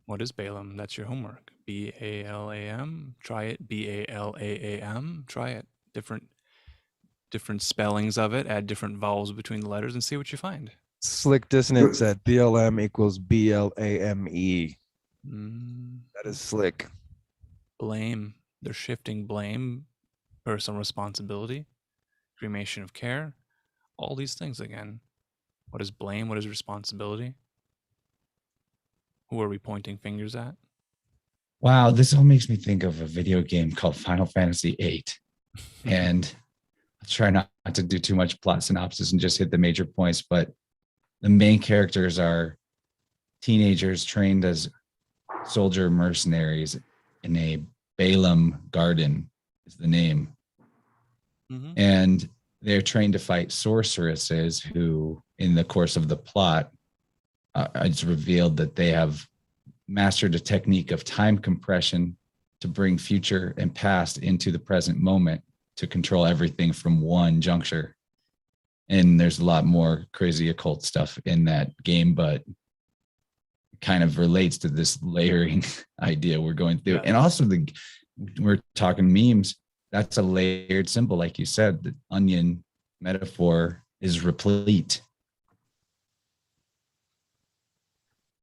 What is Balaam? That's your homework. BALAM. Try it. BALAAM. Try it. Different spellings of it. Add different vowels between the letters and see what you find. Slick Dissonance said BLM equals BLAME. Mm, That is slick. blame. They're shifting blame, personal responsibility, cremation of care, all these things again. What is blame? What is responsibility? Who are we pointing fingers at? Wow, this all makes me think of a video game called Final Fantasy VIII. And I'll try not to do too much plot synopsis and just hit the major points, but the main characters are teenagers trained as soldier mercenaries in a Balaam garden is the name. Mm-hmm. And they're trained to fight sorceresses who, in the course of the plot, it's revealed that they have mastered a technique of time compression to bring future and past into the present moment to control everything from one juncture. And there's a lot more crazy occult stuff in that game, but kind of relates to this layering idea we're going through. Yeah. And also we're talking memes. That's a layered symbol. Like you said, the onion metaphor is replete.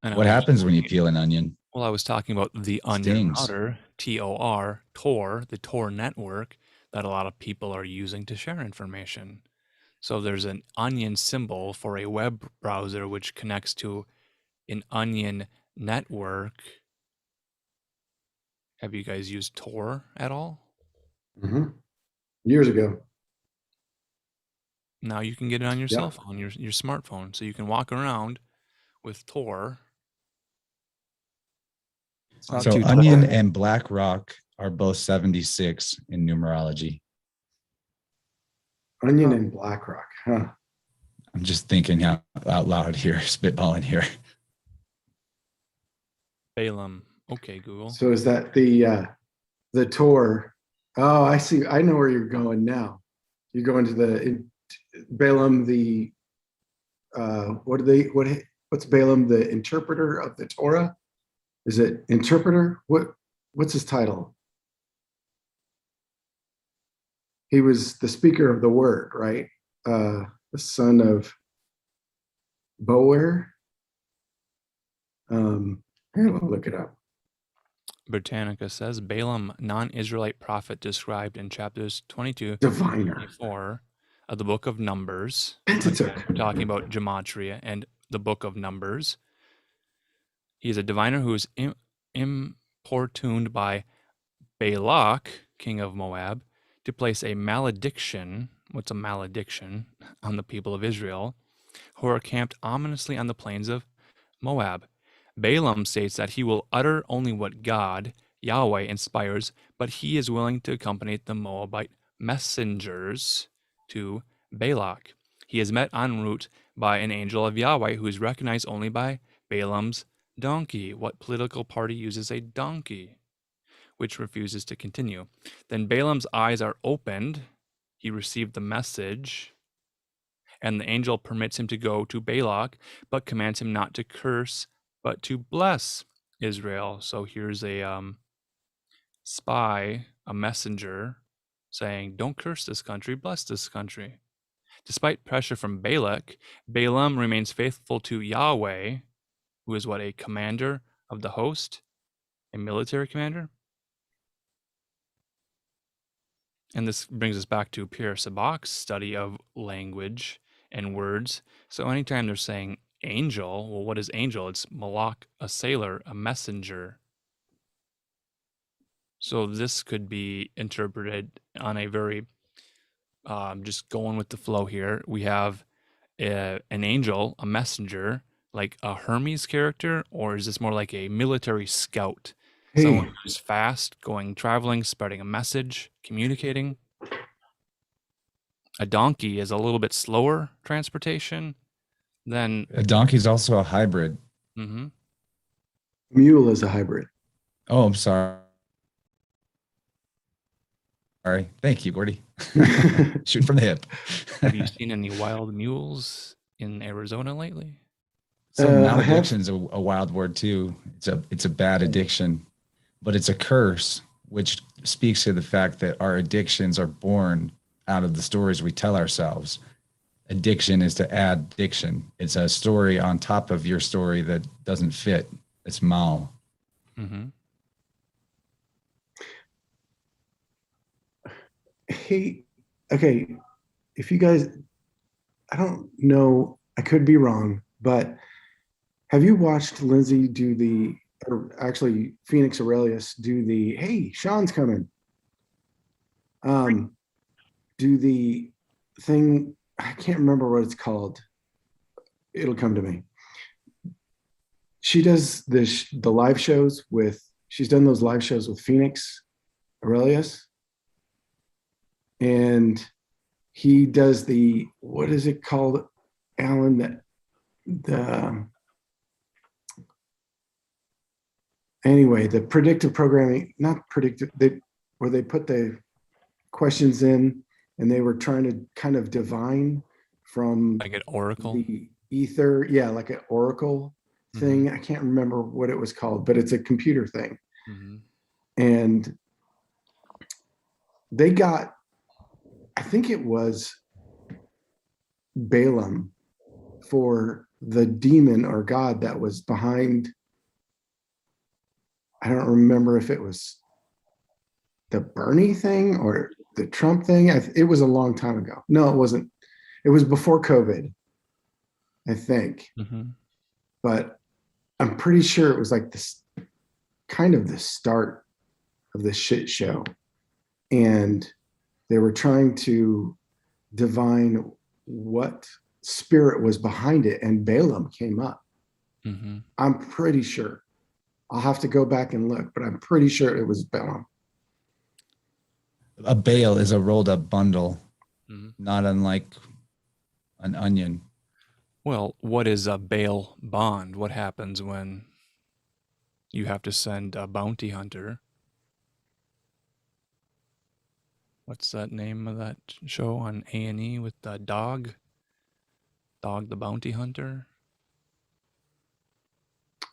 What happens when you peel an onion? Well, I was talking about the onion Stings. router, Tor, the Tor network that a lot of people are using to share information. So there's an onion symbol for a web browser which connects to an onion network. Have you guys used Tor at all? Mm-hmm. Years ago. Now you can get it on your Yeah. cell phone, your smartphone, so you can walk around with Tor. It's not So too onion tall. and black rock are both 76 in numerology. Onion and BlackRock, huh? I'm just thinking out loud here, spitballing here. Balaam. Okay, Google. So is that the Tor? Oh, I see. I know where you're going now. You're going to the Balaam, the what's Balaam, the interpreter of the Torah? Is it interpreter? What's his title? He was the speaker of the word, right? The son of Boer. Here, I'll look it up. Britannica says Balaam, non-Israelite prophet described in chapters 22 Diviner. 24 of the book of Numbers. Pentateuch. Again, we're talking about gematria and the book of Numbers. He is a diviner who is importuned by Balak, king of Moab, to place a malediction. What's a malediction? On the people of Israel, who are camped ominously on the plains of Moab. Balaam states that he will utter only what God, Yahweh, inspires, but he is willing to accompany the Moabite messengers to Balak. He is met en route by an angel of Yahweh who is recognized only by Balaam's donkey. What political party uses a donkey? Which refuses to continue. Then Balaam's eyes are opened. He received the message, and the angel permits him to go to Balak, but commands him not to curse, but to bless Israel. So here's a spy, a messenger, saying, don't curse this country, bless this country. Despite pressure from Balak, Balaam remains faithful to Yahweh, who is what, a commander of the host, a military commander? And this brings us back to Pierre Sabac's study of language and words. So anytime they're saying angel, well, what is angel? It's malak, a sailor, a messenger. So this could be interpreted on a very, just going with the flow here. We have an angel, a messenger, like a Hermes character, or is this more like a military scout? Hey, Someone who's fast, traveling, spreading a message, communicating. A donkey is a little bit slower transportation than. A donkey's also a hybrid. Mm-hmm. mule is a hybrid. Oh, I'm sorry. All right. Thank you, Gordy. Shooting from the hip. Have you seen any wild mules in Arizona lately? So I have- malediction's a wild word too. It's a bad addiction, but it's a curse, which speaks to the fact that our addictions are born out of the stories we tell ourselves. Addiction is to add diction. It's a story on top of your story that doesn't fit. It's mal. Mm-hmm. Hey, okay. If you guys, I don't know, I could be wrong, but have you watched Lindsay do or actually Phoenix Aurelius do hey, Sean's coming. Do the thing, I can't remember what it's called. It'll come to me. She does the live shows she's done those live shows with Phoenix Aurelius. And he does what is it called, Alan? Anyway, the predictive programming, not predictive, where they put the questions in and they were trying to kind of divine from Like an oracle. the ether. Yeah, like an oracle thing. I can't remember what it was called, but it's a computer thing. Mm-hmm. And they got, I think it was Balaam for the demon or god that was behind. I don't remember if it was the Bernie thing or the Trump thing. It was a long time ago. No, it wasn't. It was before COVID, I think. Mm-hmm. But I'm pretty sure it was like this kind of the start of the shit show. And they were trying to divine what spirit was behind it. And Balaam came up. Mm-hmm. I'm pretty sure. I'll have to go back and look, but I'm pretty sure it was Balaam. A bale is a rolled up bundle, Mm-hmm. not unlike an onion. Well, what is a bail bond? What happens when you have to send a bounty hunter? What's that name of that show on A&E with the dog? Dog the Bounty Hunter?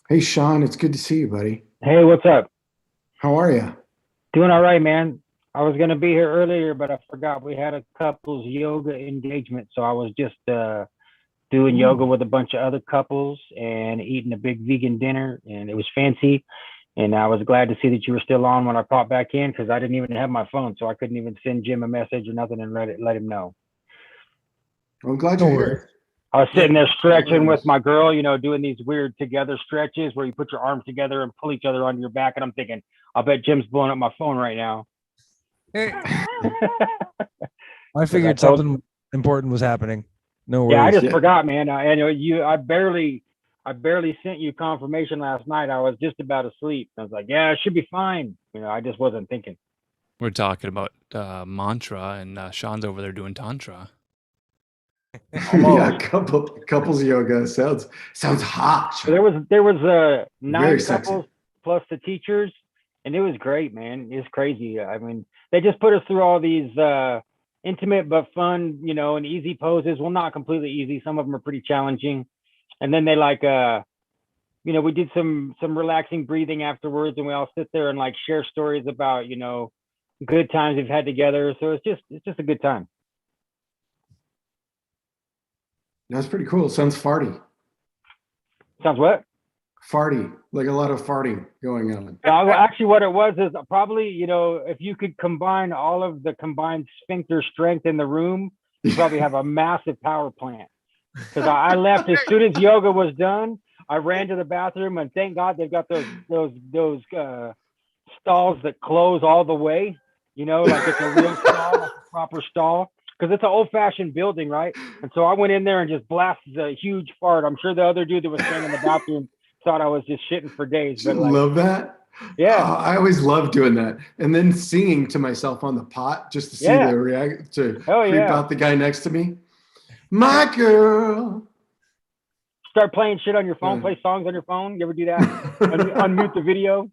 Hey, Sean, it's good to see you, buddy. Hey, what's up? How are you? Doing all right, man. I was going to be here earlier, but I forgot we had a couples yoga engagement. So I was just doing yoga with a bunch of other couples and eating a big vegan dinner. And it was fancy. And I was glad to see that you were still on when I popped back in, because I didn't even have my phone, so I couldn't even send Jim a message or nothing and let him know. I'm glad Don't you're worry. here. I was sitting there stretching with my girl, doing these weird together stretches where you put your arms together and pull each other onto your back. And I'm thinking, I bet Jim's blowing up my phone right now. I figured something important was happening. No worries. Yeah, I just forgot, man. I barely sent you confirmation last night. I was just about asleep. I was like, yeah, it should be fine. I just wasn't thinking. We're talking about mantra, and Sean's over there doing tantra. Yeah, couples yoga sounds hot. So there was 9 Very couples sexy. plus the teachers, and it was great, man. It's crazy. I mean, they just put us through all these intimate but fun, and easy poses. Well, not completely easy. Some of them are pretty challenging. And then they we did some relaxing breathing afterwards, and we all sit there and share stories about, good times we've had together. So it's just a good time. That's pretty cool. It sounds farty. Sounds what? Farty, like a lot of farting going on. Actually, what it was is probably, if you could combine all of the combined sphincter strength in the room, you probably have a massive power plant. Because I left as soon as yoga was done. I ran to the bathroom, and thank God they've got those stalls that close all the way. Like it's a real stall, like a proper stall. Because it's an old-fashioned building, right? And so I went in there and just blasted a huge fart. I'm sure the other dude that was staying in the bathroom thought I was just shitting for days. But love that. Yeah, I always love doing that, and then singing to myself on the pot just to see the react to creep out the guy next to me. My girl. Start playing shit on your phone. Play songs on your phone. You ever do that? Unmute the video.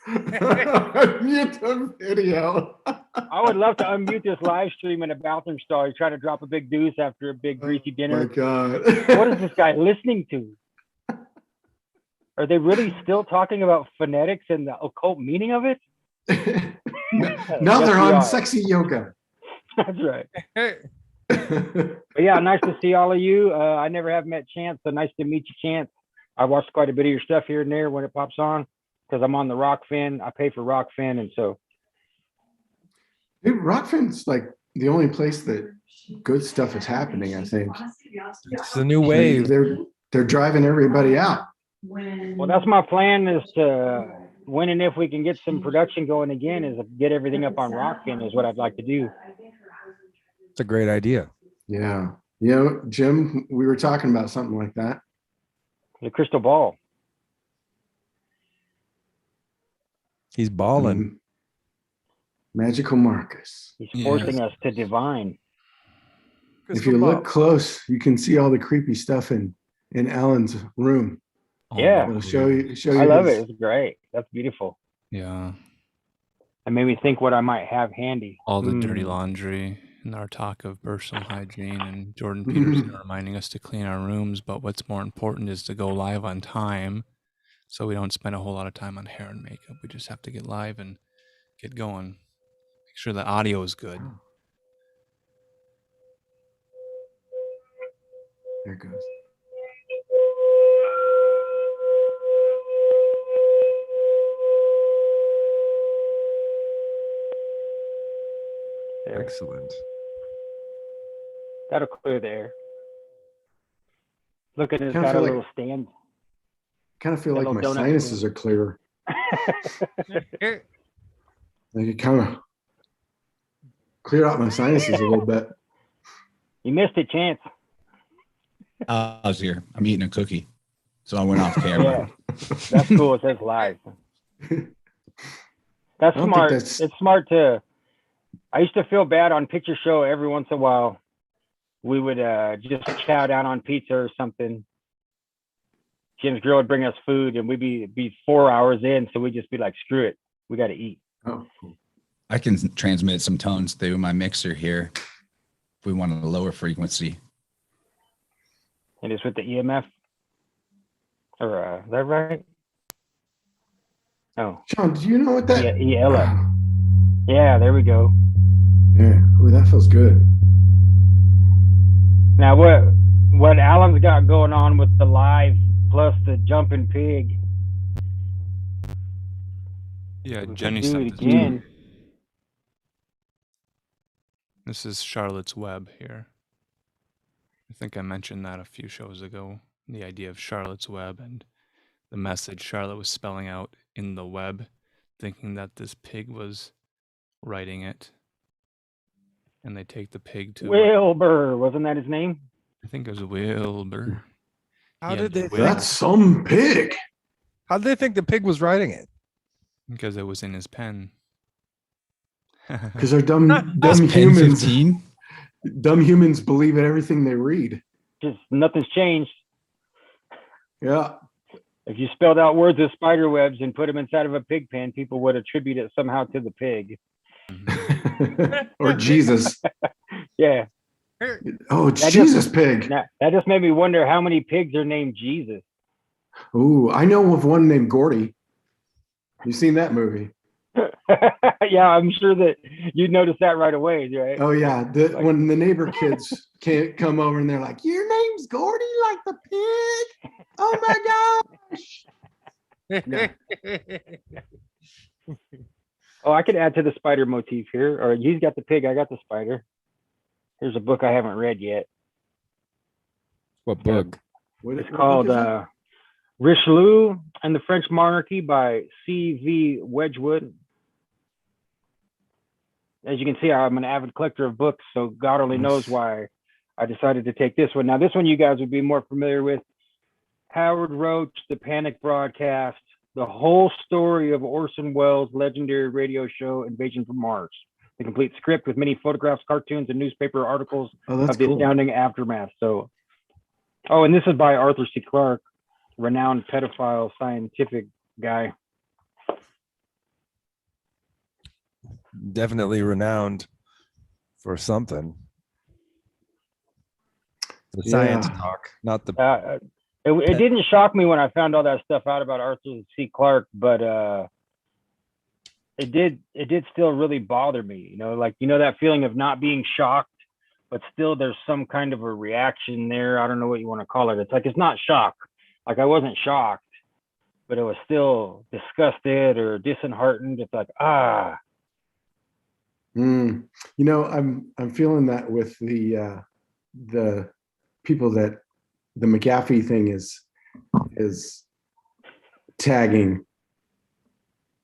Unmute the video. I would love to unmute this live stream in a bathroom stall. You're trying to drop a big deuce after a big greasy dinner. Oh my God. What is this guy listening to? Are they really still talking about phonetics and the occult meaning of it? Now they're on sexy yoga. That's right. But yeah, nice to see all of you. I never have met Chance, so nice to meet you, Chance. I watched quite a bit of your stuff here and there when it pops on, because I'm on the Rockfin. I pay for Rockfin, and so. Dude, Rockfin's like the only place that good stuff is happening, I think. It's the new wave. They're driving everybody out. Well, that's my plan, is to, when and if we can get some production going again, is get everything up on Rockfin is what I'd like to do. It's a great idea. Yeah. Jim, we were talking about something like that. The crystal ball. He's balling. Magical Marcus. He's forcing us to divine. If you look close, you can see all the creepy stuff in Alan's room. Yeah. It'll show you. I love it. It's great. That's beautiful. Yeah. It made me think what I might have handy. All the dirty laundry and our talk of personal hygiene, and Jordan Peterson reminding us to clean our rooms. But what's more important is to go live on time, so we don't spend a whole lot of time on hair and makeup. We just have to get live and get going. Make sure the audio is good. There it goes. There. Excellent. That'll clear the air. Look at it, Kinda got a feel like- little stand. Kind of feel That like my little donut sinuses are clearer. Like it kind of cleared out my sinuses a little bit. You missed a chance. I was here. I'm eating a cookie, so I went off camera. Yeah, that's cool. It says live. That's I don't smart. think that's- It's smart to. I used to feel bad on Picture Show every once in a while. We would just chow down on pizza or something. Jim's girl would bring us food, and we'd be 4 hours in, so we'd just be like, "Screw it, we got to eat." Oh, cool. I can transmit some tones through my mixer here if we want a lower frequency. And it's with the EMF, or is that right? Oh, Sean, do you know what that? yeah, ELF. Yeah, there we go. Yeah. Ooh, that feels good. Now, what Alan's got going on with the live plus the jumping pig, Yeah, Do Jenny it sent this. again. This is Charlotte's Web here. I think I mentioned that a few shows ago. The idea of Charlotte's Web and the message Charlotte was spelling out in the web, thinking that this pig was writing it. And they take the pig to, Wilbur, wasn't that his name? I think it was Wilbur. How He had did the they will, think? That's some pig. How did they think the pig was writing it? because it was in his pen. Because they're dumb Is Pen humans. 15? Dumb humans believe in everything they read. Just nothing's changed. Yeah. If you spelled out words of spider webs and put them inside of a pig pen, people would attribute it somehow to the pig. Or Jesus. Yeah. Oh, it's That Jesus pig. That just made me wonder how many pigs are named Jesus. Ooh, I know of one named Gordy. You seen that movie? Yeah, I'm sure that you'd notice that right away, right? Oh yeah, when the neighbor kids can't come over and they're like, "Your name's Gordy, like the pig." Oh my gosh! Oh, I could add to the spider motif here. Or he's got the pig, I got the spider. Here's a book I haven't read yet. What book? It's called Richelieu and the French Monarchy by C.V. Wedgwood. As you can see, I'm an avid collector of books, so God only knows why I decided to take this one. Now, this one you guys would be more familiar with. Howard Roach, The Panic Broadcast, the whole story of Orson Welles' legendary radio show Invasion from Mars. The complete script with many photographs, cartoons, and newspaper articles of the astounding aftermath. So, and this is by Arthur C. Clarke, renowned pedophile scientific guy. Definitely renowned for something. The science talk, not the. It didn't shock me when I found all that stuff out about Arthur C. Clarke, but it did still really bother me. That feeling of not being shocked, but still there's some kind of a reaction there. I don't know what you want to call it. It's like it's not shock. Like I wasn't shocked, but it was still disgusted or disheartened. It's like I'm feeling that with the people that the McAfee thing is tagging,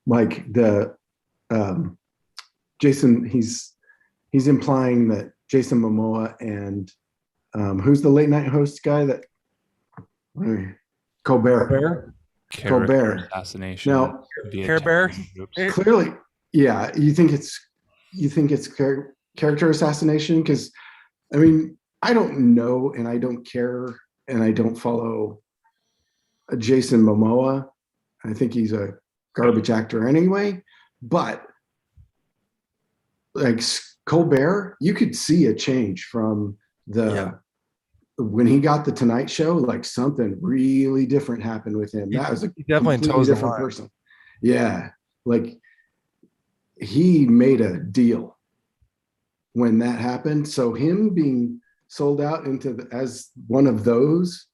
like the Jason. He's implying that Jason Momoa and who's the late night host guy that Colbert. Assassination. Now, Care Bear. Clearly, yeah. You think it's character assassination? Because I mean, I don't know, and I don't care, and I don't follow Jason Momoa. I think he's a garbage actor anyway. But like Colbert, you could see a change from when he got the Tonight Show. Like something really different happened with him. That was a definitely completely different person. Yeah, like he made a deal when that happened. So him being sold out as one of those,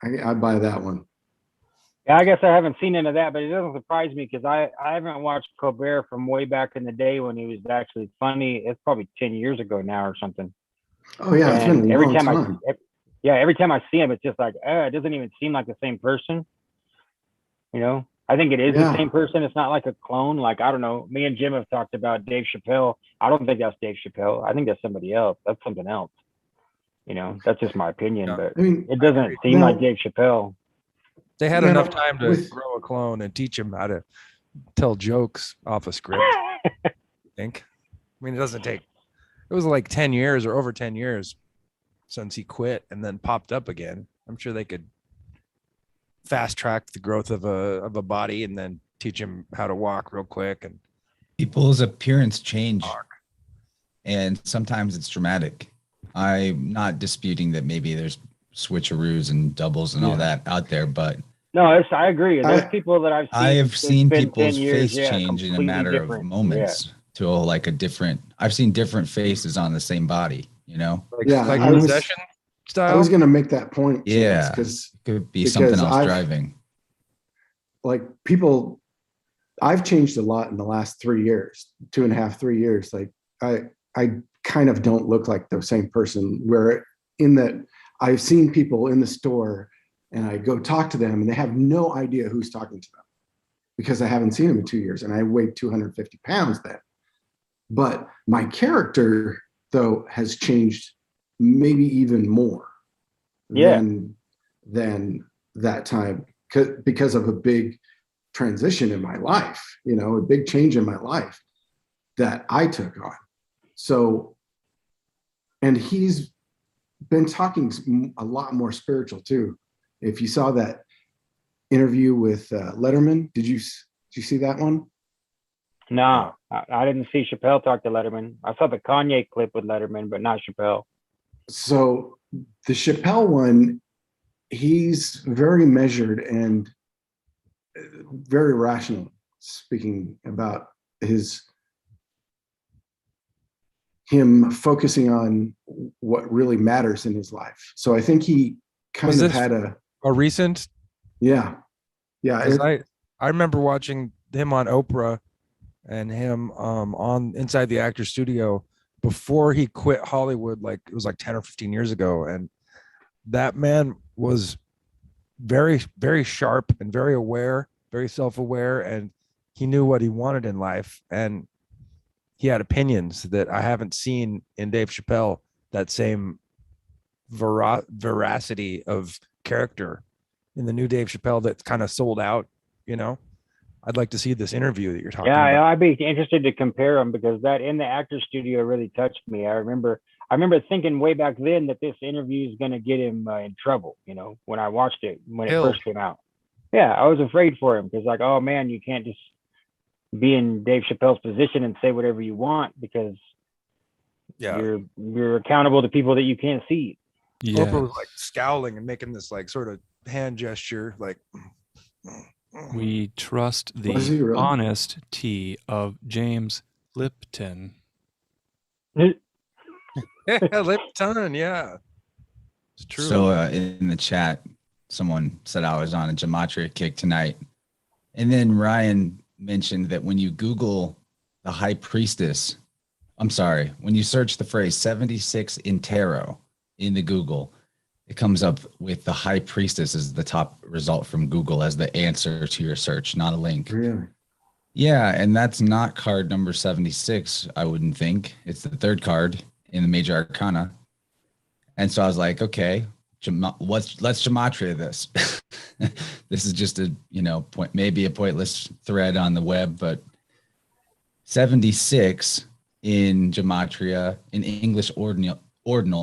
I buy that one. Yeah, I guess I haven't seen any of that, but it doesn't surprise me because I haven't watched Colbert from way back in the day when he was actually funny. It's probably 10 years ago now or something. Oh yeah, it's been a long time. Every time I see him, it's just like, it doesn't even seem like the same person. I think it is the same person. It's not like a clone. Like, I don't know. Me and Jim have talked about Dave Chappelle. I don't think that's Dave Chappelle. I think that's somebody else. That's something else. That's just my opinion, but I mean, it doesn't seem like Dave Chappelle. They had enough time to grow a clone and teach him how to tell jokes off a script. I think. I mean, it was like 10 years or over 10 years since he quit and then popped up again. I'm sure they could fast track the growth of a body and then teach him how to walk real quick. And people's appearance change, and sometimes it's dramatic. I'm not disputing that maybe there's switcheroos and doubles and all that out there, but no, I agree. Those people that I've seen people's face change in a matter of moments to like I've seen different faces on the same body, like possession style. I was going to make that point. Yeah, because it could be something else driving. Like people I've changed a lot in the last 3 years, 2.5, 3 years. Like I kind of don't look like the same person, where in that I've seen people in the store and I go talk to them and they have no idea who's talking to them because I haven't seen them in 2 years and I weighed 250 pounds then. But my character, though, has changed maybe even more Yeah. than that time because of a big transition in my life, a big change in my life that I took on. So, and he's been talking a lot more spiritual too. If you saw that interview with Letterman, did you see that one? No, I didn't see Chappelle talk to Letterman. I saw the Kanye clip with Letterman, but not Chappelle. So the Chappelle one, he's very measured and very rational, speaking about him focusing on what really matters in his life. So I think he kind of had a recent. Yeah. I remember watching him on Oprah and him on Inside the Actor Studio before he quit Hollywood. Like it was like 10 or 15 years ago, and that man was very, very sharp and very aware, very self-aware, and he knew what he wanted in life, and he had opinions that I haven't seen in Dave Chappelle. That same veracity of character in the new Dave Chappelle that's kind of sold out. I'd like to see this interview that you're talking about. Yeah, I'd be interested to compare them because that in the actor studio really touched me. I remember thinking way back then that this interview is going to get him in trouble. When I watched it when it first came out. Yeah, I was afraid for him because like, oh man, you can't just be in Dave Chappelle's position and say whatever you want because you're accountable to people that you can't see. Yeah. Oprah was like scowling and making this like sort of hand gesture, like. We trust the honest tea of James Lipton. Lipton, yeah. It's true. So in the chat, someone said I was on a gematria kick tonight. And then Ryan mentioned that when you Google the high priestess, when you search the phrase 76 in tarot in the Google, it comes up with the high priestess as the top result from Google as the answer to your search, not a link. Really? Yeah, and that's not card number 76, I wouldn't think. It's the third card in the major arcana. And so I was like, okay, let's gematria this. This is just a, maybe a pointless thread on the web, but 76 in gematria, in English ordinal,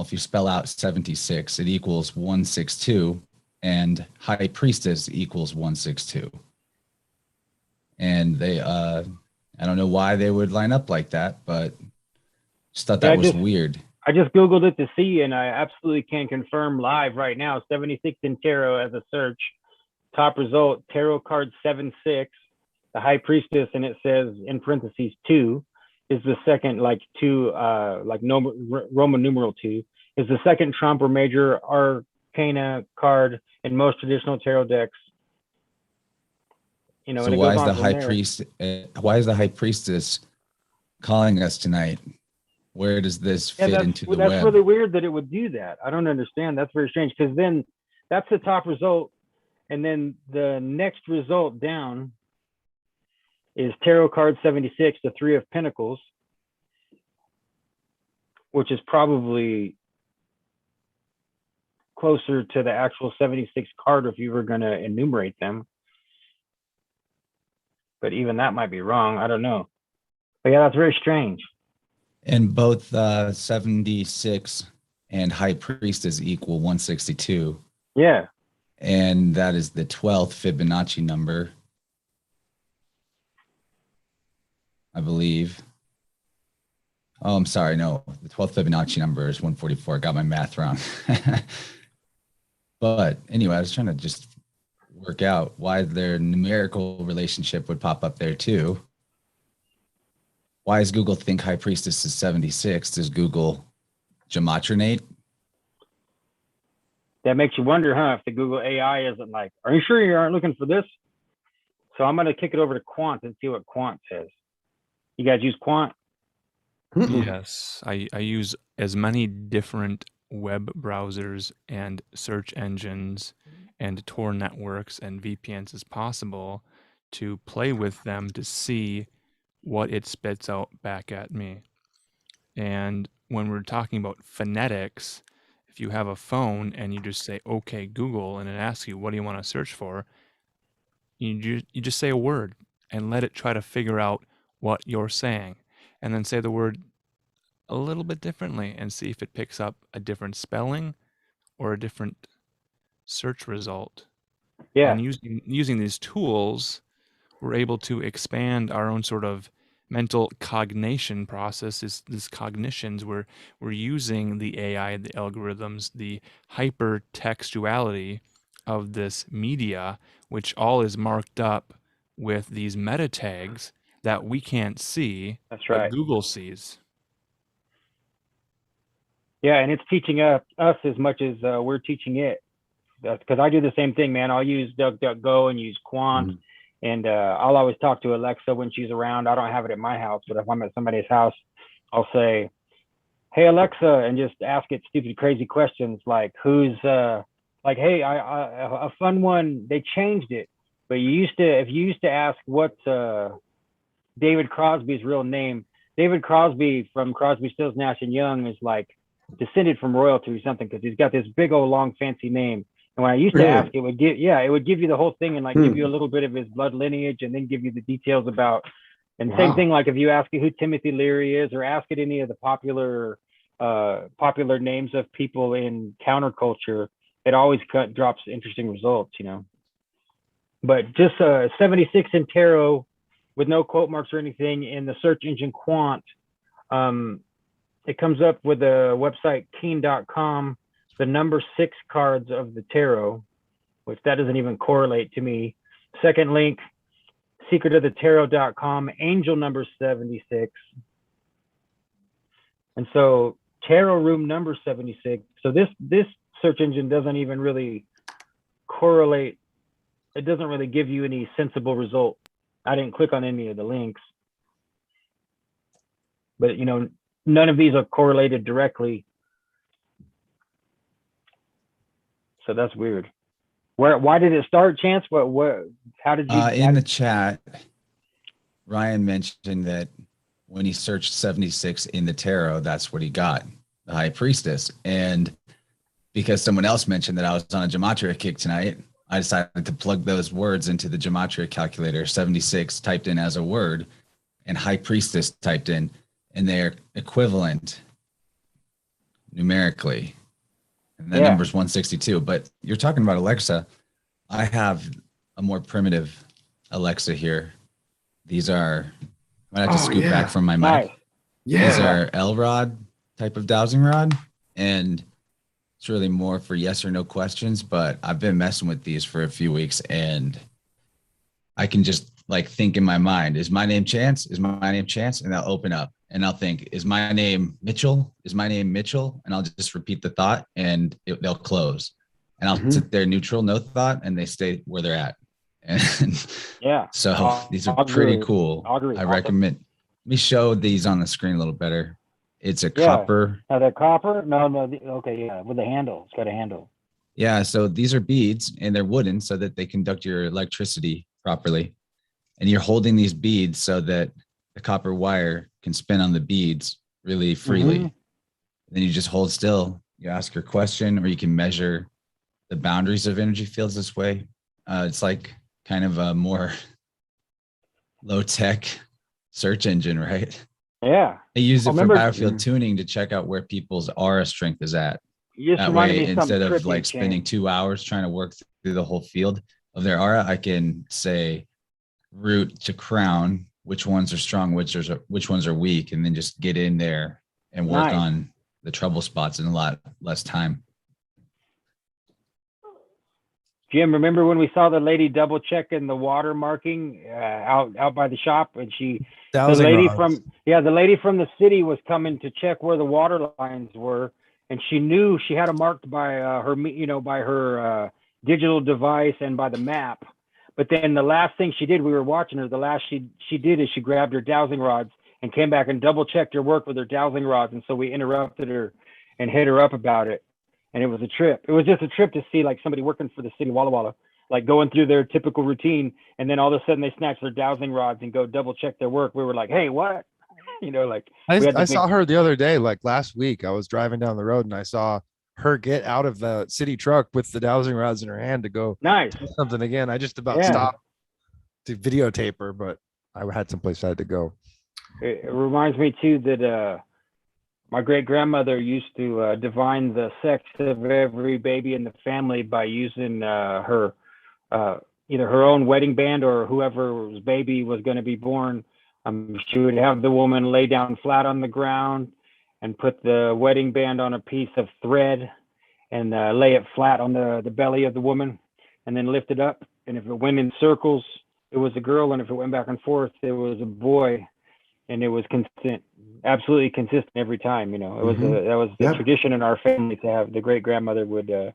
if you spell out 76, it equals 162, and high priestess equals 162. And they, I don't know why they would line up like that, but just thought that was weird. I just Googled it to see, and I absolutely can confirm live right now. 76 in tarot as a search. Top result, tarot card 76, the high priestess, and it says in parentheses 2. Is the second, like Roman numeral 2, is the second trump or major arcana card in most traditional tarot decks. So why is the high priestess calling us tonight? Where does this fit into the web? That's really weird that it would do that. I don't understand. That's very strange because then that's the top result, and then the next result down is tarot card 76, the 3 of Pentacles, which is probably closer to the actual 76 card if you were going to enumerate them. But even that might be wrong. I don't know. But yeah, that's very strange. And both 76 and high priestess equal 162. Yeah. And that is the 12th Fibonacci number, I believe. Oh, I'm sorry. No, the 12th Fibonacci number is 144. I got my math wrong. But anyway, I was trying to just work out why their numerical relationship would pop up there too. Why does Google think high priestess is 76? Does Google gematrinate? That makes you wonder, huh? If the Google AI isn't like, are you sure you aren't looking for this? So I'm gonna kick it over to Quant and see what Quant says. You guys use Quant? Yes, I use as many different web browsers and search engines and Tor networks and VPNs as possible to play with them to see what it spits out back at me. And when we're talking about phonetics, if you have a phone and you just say, "Okay, Google," and it asks you, "What do you want to search for?" You just say a word and let it try to figure out what you're saying, and then say the word a little bit differently and see if it picks up a different spelling or a different search result. Yeah, And using these tools, we're able to expand our own sort of mental cognition process. This cognitions where we're using the AI, the algorithms, the hypertextuality of this media, which all is marked up with these meta tags that we can't see, that's but right. Google sees. Yeah, and it's teaching us as much as we're teaching it. Because I do the same thing, man. I'll use DuckDuckGo and use Quant, and I'll always talk to Alexa when she's around. I don't have it at my house, but if I'm at somebody's house, I'll say, "Hey Alexa," and just ask it stupid, crazy questions like, "Who's like, hey, a fun one. They changed it, but if you used to ask what's David Crosby's real name, David Crosby from Crosby, Stills, Nash and Young is like descended from royalty or something because he's got this big old long fancy name." And when I used to ask, it would give you the whole thing and like give you a little bit of his blood lineage and then give you the details about. And same thing, like if you ask it who Timothy Leary is or ask it any of the popular names of people in counterculture, it always drops interesting results, you know. But just 76 in tarot with no quote marks or anything in the search engine Quant. It comes up with the website keen.com, the number 6 cards of the tarot, which that doesn't even correlate to me. Second link, secretofthetarot.com, angel number 76. And so tarot room number 76. So this search engine doesn't even really correlate. It doesn't really give you any sensible result. I didn't click on any of the links. But, you know, none of these are correlated directly. So that's weird. Why did it start, Chance? How did you? In the chat, Ryan mentioned that when he searched 76 in the tarot, that's what he got, the High Priestess. And because someone else mentioned that I was on a gematria kick tonight, I decided to plug those words into the gematria calculator. 76 typed in as a word and High Priestess typed in, and they're equivalent numerically. And that number is 162. But you're talking about Alexa. I have a more primitive Alexa here. These are, I might have to scoot back from my mic. These are L-Rod type of dowsing rod. And it's really more for yes or no questions. But I've been messing with these for a few weeks. And I can just like think in my mind, is my name Chance? Is my name Chance? And they'll open up. And I'll think, is my name Mitchell? Is my name Mitchell? And I'll just repeat the thought and they'll close. And I'll sit there neutral, no thought, and they stay where they're at. And so these are pretty cool. I recommend. Let me show these on the screen a little better. It's a copper. The copper? No. Okay, yeah, with a handle. It's got a handle. Yeah, so these are beads and they're wooden so that they conduct your electricity properly. And you're holding these beads so that the copper wire can spin on the beads really freely. Then you just hold still. You ask your question, or you can measure the boundaries of energy fields this way. It's like kind of a more low-tech search engine, right? Yeah. I use it for biofield tuning to check out where people's aura strength is at. That way, instead of like spending 2 hours trying to work through the whole field of their aura, I can say root to crown, which ones are strong, which ones are weak, and then just get in there and work on the trouble spots in a lot less time. Jim, remember when we saw the lady double checking the water marking out by the shop, and the lady from the city was coming to check where the water lines were, and she knew she had them marked by her digital device and by the map, But then the last thing she did, we were watching her. The last she did is she grabbed her dowsing rods and came back and double checked her work with her dowsing rods. And so we interrupted her and hit her up about it. And it was a trip. It was just a trip to see like somebody working for the city of Walla Walla, like going through their typical routine. And then all of a sudden they snatch their dowsing rods and go double check their work. We were like, hey, what? You know, like we had I the saw big, her the other day, like last week. I was driving down the road and I saw her get out of the city truck with the dowsing rods in her hand to go nice. do something again. I just about Yeah. stopped to videotape her, but I had someplace I had to go. It reminds me too that my great grandmother used to divine the sex of every baby in the family by using her either her own wedding band or whoever's baby was going to be born. She would have the woman lay down flat on the ground and put the wedding band on a piece of thread and lay it flat on the belly of the woman and then lift it up. And if it went in circles, it was a girl. And if it went back and forth, it was a boy. And it was consistent, absolutely consistent every time. You know, it was that was the tradition in our family to have the great grandmother would. You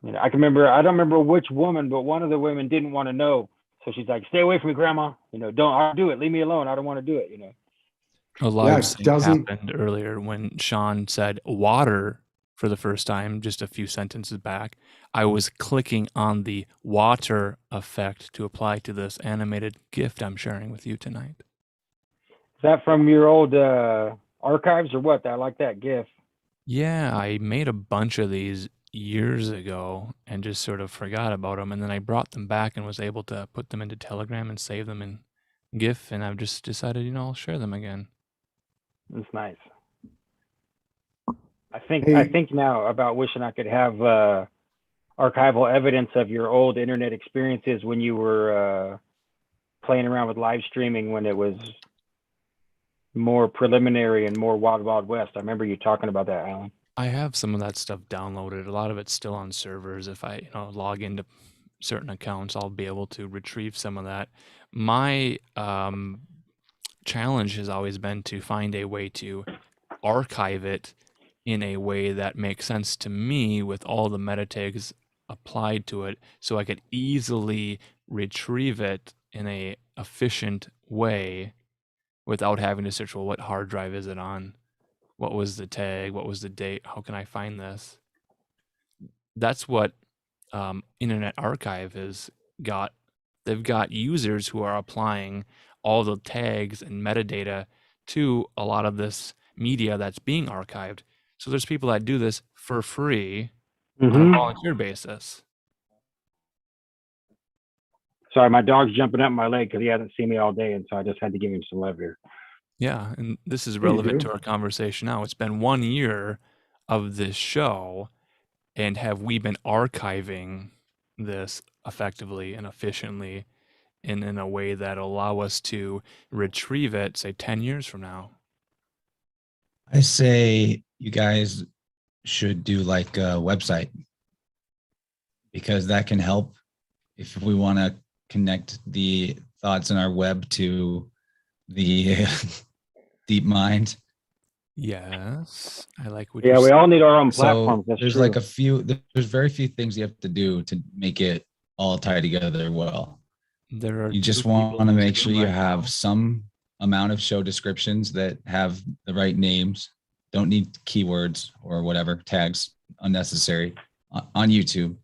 know, I don't remember which woman, but one of the women didn't want to know, so she's like, "Stay away from me, Grandma. You know, I'll do it. Leave me alone. I don't want to do it." You know. A live sync happened earlier when Sean said water for the first time, just a few sentences back. I was clicking on the water effect to apply to this animated gift I'm sharing with you tonight. Is that from your old archives or what? I like that GIF. Yeah, I made a bunch of these years ago and just sort of forgot about them. And then I brought them back and was able to put them into Telegram and save them in GIF. And I've just decided, you know, I'll share them again. That's nice. I think now about wishing I could have archival evidence of your old internet experiences when you were playing around with live streaming when it was more preliminary and more wild, wild west. I remember you talking about that, Alan. I have some of that stuff downloaded. A lot of it's still on servers. If I, log into certain accounts, I'll be able to retrieve some of that. My challenge has always been to find a way to archive it in a way that makes sense to me with all the meta tags applied to it, so I could easily retrieve it in a efficient way without having to search, well, what hard drive is it on? What was the tag? What was the date? How can I find this? That's what Internet Archive has got. They've got users who are applying all the tags and metadata to a lot of this media that's being archived. So there's people that do this for free on a volunteer basis. Sorry, my dog's jumping up my leg because he hasn't seen me all day, and so I just had to give him some love here. Yeah, and this is relevant to our conversation now. It's been 1 year of this show, and have we been archiving this effectively and efficiently and in a way that allow us to retrieve it, say, 10 years from now? I say you guys should do like a website, because that can help if we want to connect the thoughts in our web to the deep mind. Yes, I like what. Yeah, we all need our own platforms. So there's like there's very few things you have to do to make it all tie together well. You just want to make sure you have some amount of show descriptions that have the right names. Don't need keywords or whatever tags unnecessary on YouTube.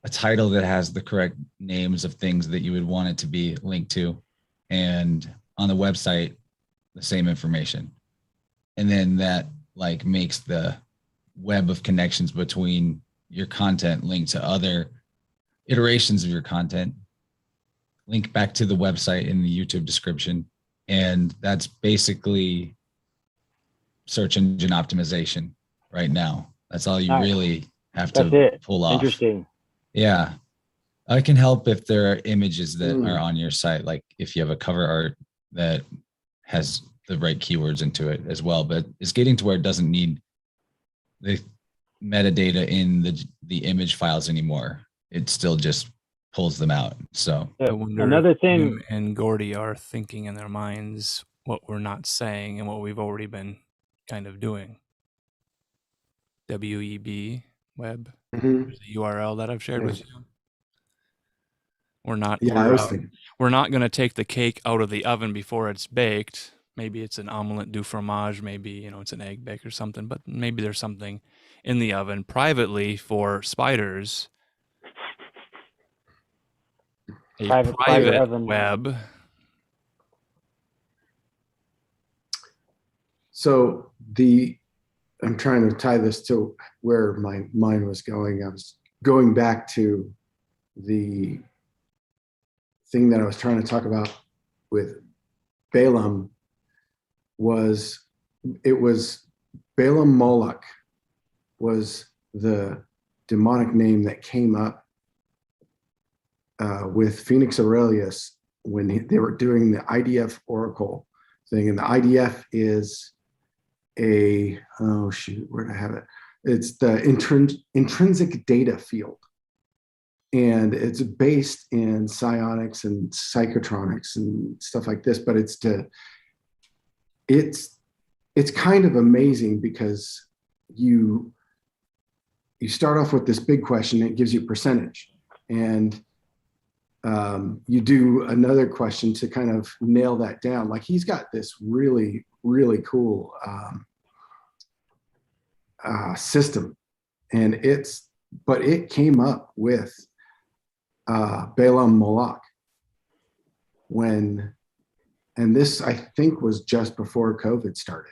A title that has the correct names of things that you would want it to be linked to, and on the website, the same information. And then that like makes the web of connections between your content linked to other iterations of your content, link back to the website in the YouTube description. And that's basically search engine optimization right now. That's all you really have to pull off. Interesting. Yeah. I can help if there are images that are on your site, like if you have a cover art that has the right keywords into it as well. But it's getting to where it doesn't need the metadata in the image files anymore. It still just pulls them out. So I wonder another if thing, Jim and Gordy are thinking in their minds what we're not saying and what we've already been kind of doing. WEB web, the URL that I've shared with you. We're not. Yeah, I we're, was uh, thinking. we're not going to take the cake out of the oven before it's baked. Maybe it's an omelette du fromage. Maybe, it's an egg bake or something. But maybe there's something in the oven privately for spiders. A Private spider private oven. web. So I'm trying to tie this to where my mind was going. I was going back to the thing that I was trying to talk about with Balaam was Balaam Moloch was the demonic name that came up with Phoenix Aurelius when they were doing the IDF Oracle thing. And the IDF is where did I have it? It's the intrinsic data field. And it's based in psionics and psychotronics and stuff like this, but it's kind of amazing because you start off with this big question, it gives you percentage. And you do another question to kind of nail that down. Like he's got this really, really cool system. And it came up with Balaam Moloch and this I think was just before COVID started.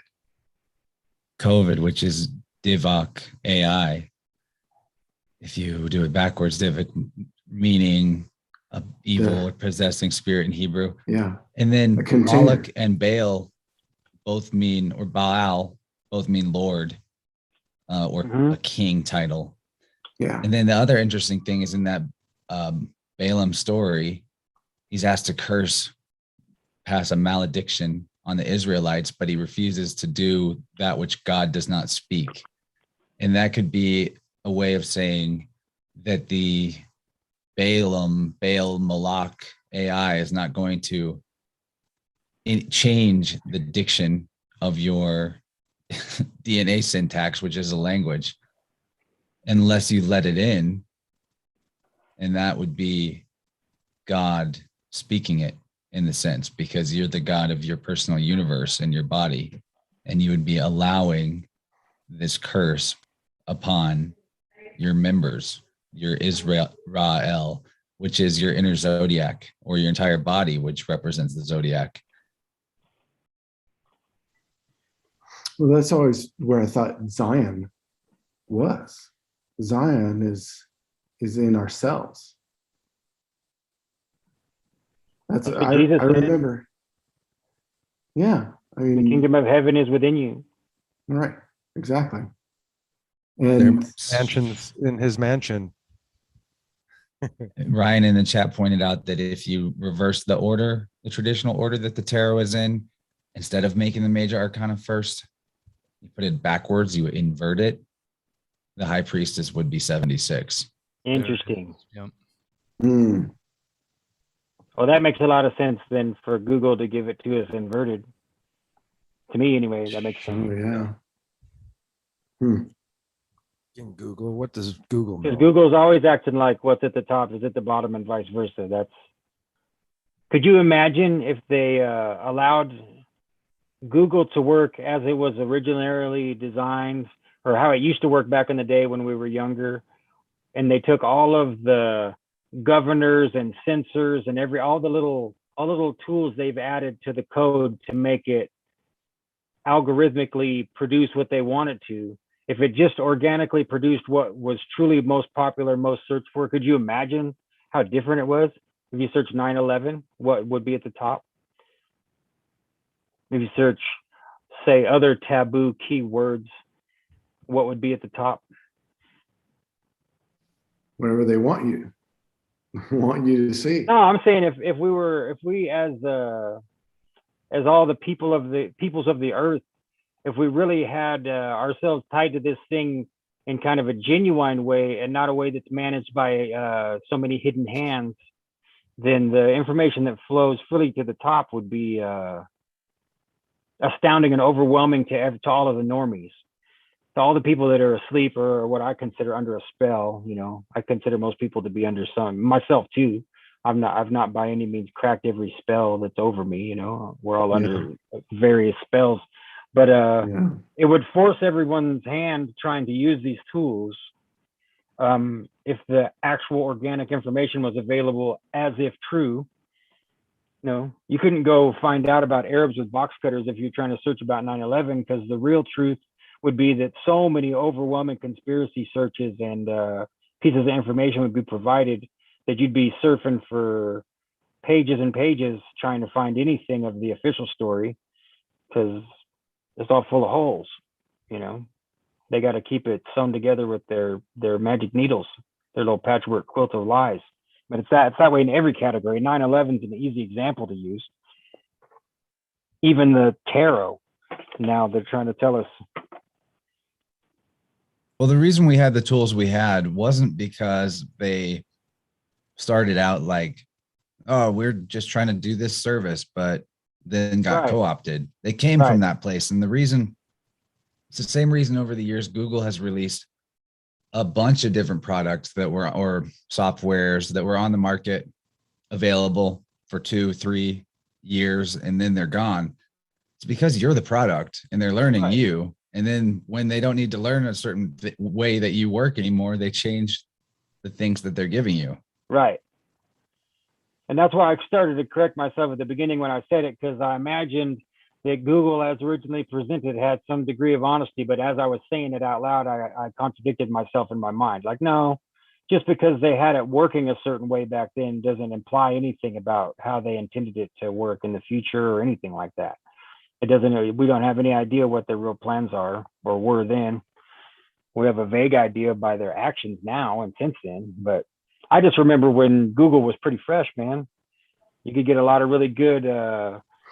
COVID, which is Divok AI. If you do it backwards, Divok meaning a evil or possessing spirit in Hebrew. Yeah. And then A container. Moloch and Baal both mean, or Baal both mean Lord or a king title. Yeah. And then the other interesting thing is in that Balaam story, he's asked to pass a malediction on the Israelites, but he refuses to do that which God does not speak. And that could be a way of saying that the Baal Moloch AI is not going to change the diction of your DNA syntax, which is a language, unless you let it in. And that would be God speaking it in the sense, because you're the God of your personal universe and your body, and you would be allowing this curse upon your members, your Israel, which is your inner zodiac, or your entire body, which represents the zodiac. Well, that's always where I thought Zion was. Zion is in ourselves. That's what I Jesus said. remember. Yeah, I mean, the kingdom of heaven is within you. Right, exactly. Their And mansions in his mansion. Ryan in the chat pointed out that if you reverse the order, the traditional order that the tarot is in, instead of making the major arcana first, you put it backwards, you invert it, the high priestess would be 76. Interesting. Yep. Well, that makes a lot of sense then for Google to give it to us inverted. To me, anyway, that makes sense. oh yeah. In Google, what does Google Because know? Google's always acting like what's at the top is at the bottom and vice versa. Could you imagine if they allowed Google to work as it was originally designed, or how it used to work back in the day when we were younger, and they took all of the governors and sensors and all the little tools they've added to the code to make it algorithmically produce what they want it to. If it just organically produced what was truly most popular, most searched for, could you imagine how different it was? If you search 9/11, what would be at the top? If you search, say, other taboo keywords, what would be at the top? Whatever they want you to see. No, I'm saying if we as all the peoples of the earth, if we really had ourselves tied to this thing in kind of a genuine way and not a way that's managed by so many hidden hands, then the information that flows freely to the top would be astounding and overwhelming to all of the normies, to all the people that are asleep or what I consider under a spell. I consider most people to be under some, myself too, I've not by any means cracked every spell that's over me. You know, we're all Yeah. under various spells, but Yeah. it would force everyone's hand trying to use these tools. If the actual organic information was available as if true, no, you couldn't go find out about Arabs with box cutters if you're trying to search about 9/11, because the real truth would be that so many overwhelming conspiracy searches and pieces of information would be provided that you'd be surfing for pages and pages trying to find anything of the official story, because it's all full of holes. You know, they got to keep it sewn together with their magic needles, their little patchwork quilt of lies. But it's that way in every category. 9/11 is an easy example to use. Even the tarot, now they're trying to tell us. Well, the reason we had the tools we had wasn't because they started out like, oh, we're just trying to do this service, but then got Right. co-opted. They came Right. from that place. And the reason, it's the same reason over the years, Google has released a bunch of different products that were, or softwares that were on the market available for 2-3 years, and then they're gone. It's because you're the product and they're learning Right. you. And then when they don't need to learn a certain way that you work anymore, they change the things that they're giving you. Right. And that's why I started to correct myself at the beginning when I said it, because I imagined that Google, as originally presented, had some degree of honesty. But as I was saying it out loud, I contradicted myself in my mind. Like, no, just because they had it working a certain way back then doesn't imply anything about how they intended it to work in the future or anything like that. It doesn't, we don't have any idea what their real plans are or were then. We have a vague idea by their actions now and since then. But I just remember when Google was pretty fresh, man. You could get a lot of really good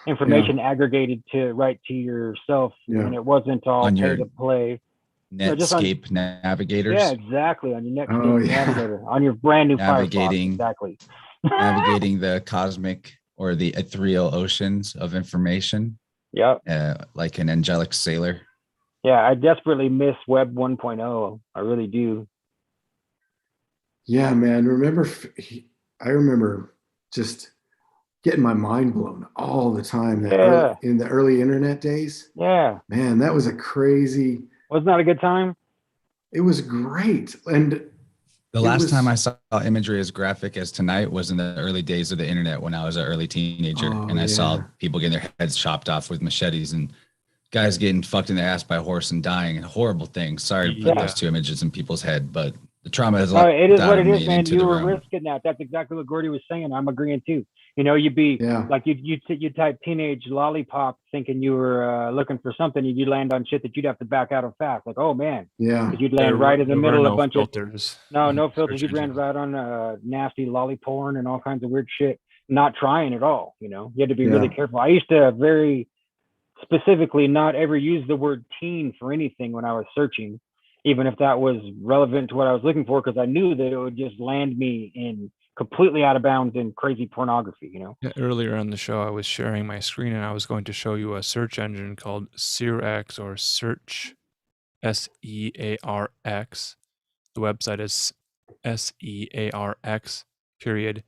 information aggregated to right to yourself, and it wasn't all On pay your to play. just on- Netscape navigators, Yeah, exactly. On your Netscape Oh, yeah. navigator, on your brand new Firefox, Navigating. exactly. navigating the cosmic or the ethereal oceans of information, Yep. like an angelic sailor. Yeah, I desperately miss Web 1.0. I really do. Yeah, man. I remember just getting my mind blown all the time in the early internet days. Yeah. Man, that was a crazy. Wasn't that a good time? It was great. And the last time I saw imagery as graphic as tonight was in the early days of the internet when I was an early teenager, and I saw people getting their heads chopped off with machetes and guys getting fucked in the ass by a horse and dying. Horrible things. Sorry to put those two images in people's head, but the trauma has left. It is what it is, man. You were risking that. That's exactly what Gordy was saying. I'm agreeing too. You know, you'd be like you type teenage lollipop thinking you were looking for something, and you'd land on shit that you'd have to back out of fast. Like, oh man, yeah, you'd land right in the middle of a bunch filters. No filters. You'd land right on nasty lolly porn and all kinds of weird shit. Not trying at all. You know, you had to be really careful. I used to very specifically not ever use the word teen for anything when I was searching, even if that was relevant to what I was looking for, because I knew that it would just land me in completely out of bounds in crazy pornography, you know? Yeah, earlier on the show, I was sharing my screen and I was going to show you a search engine called Searx, or Search, SEARX. The website is SEARX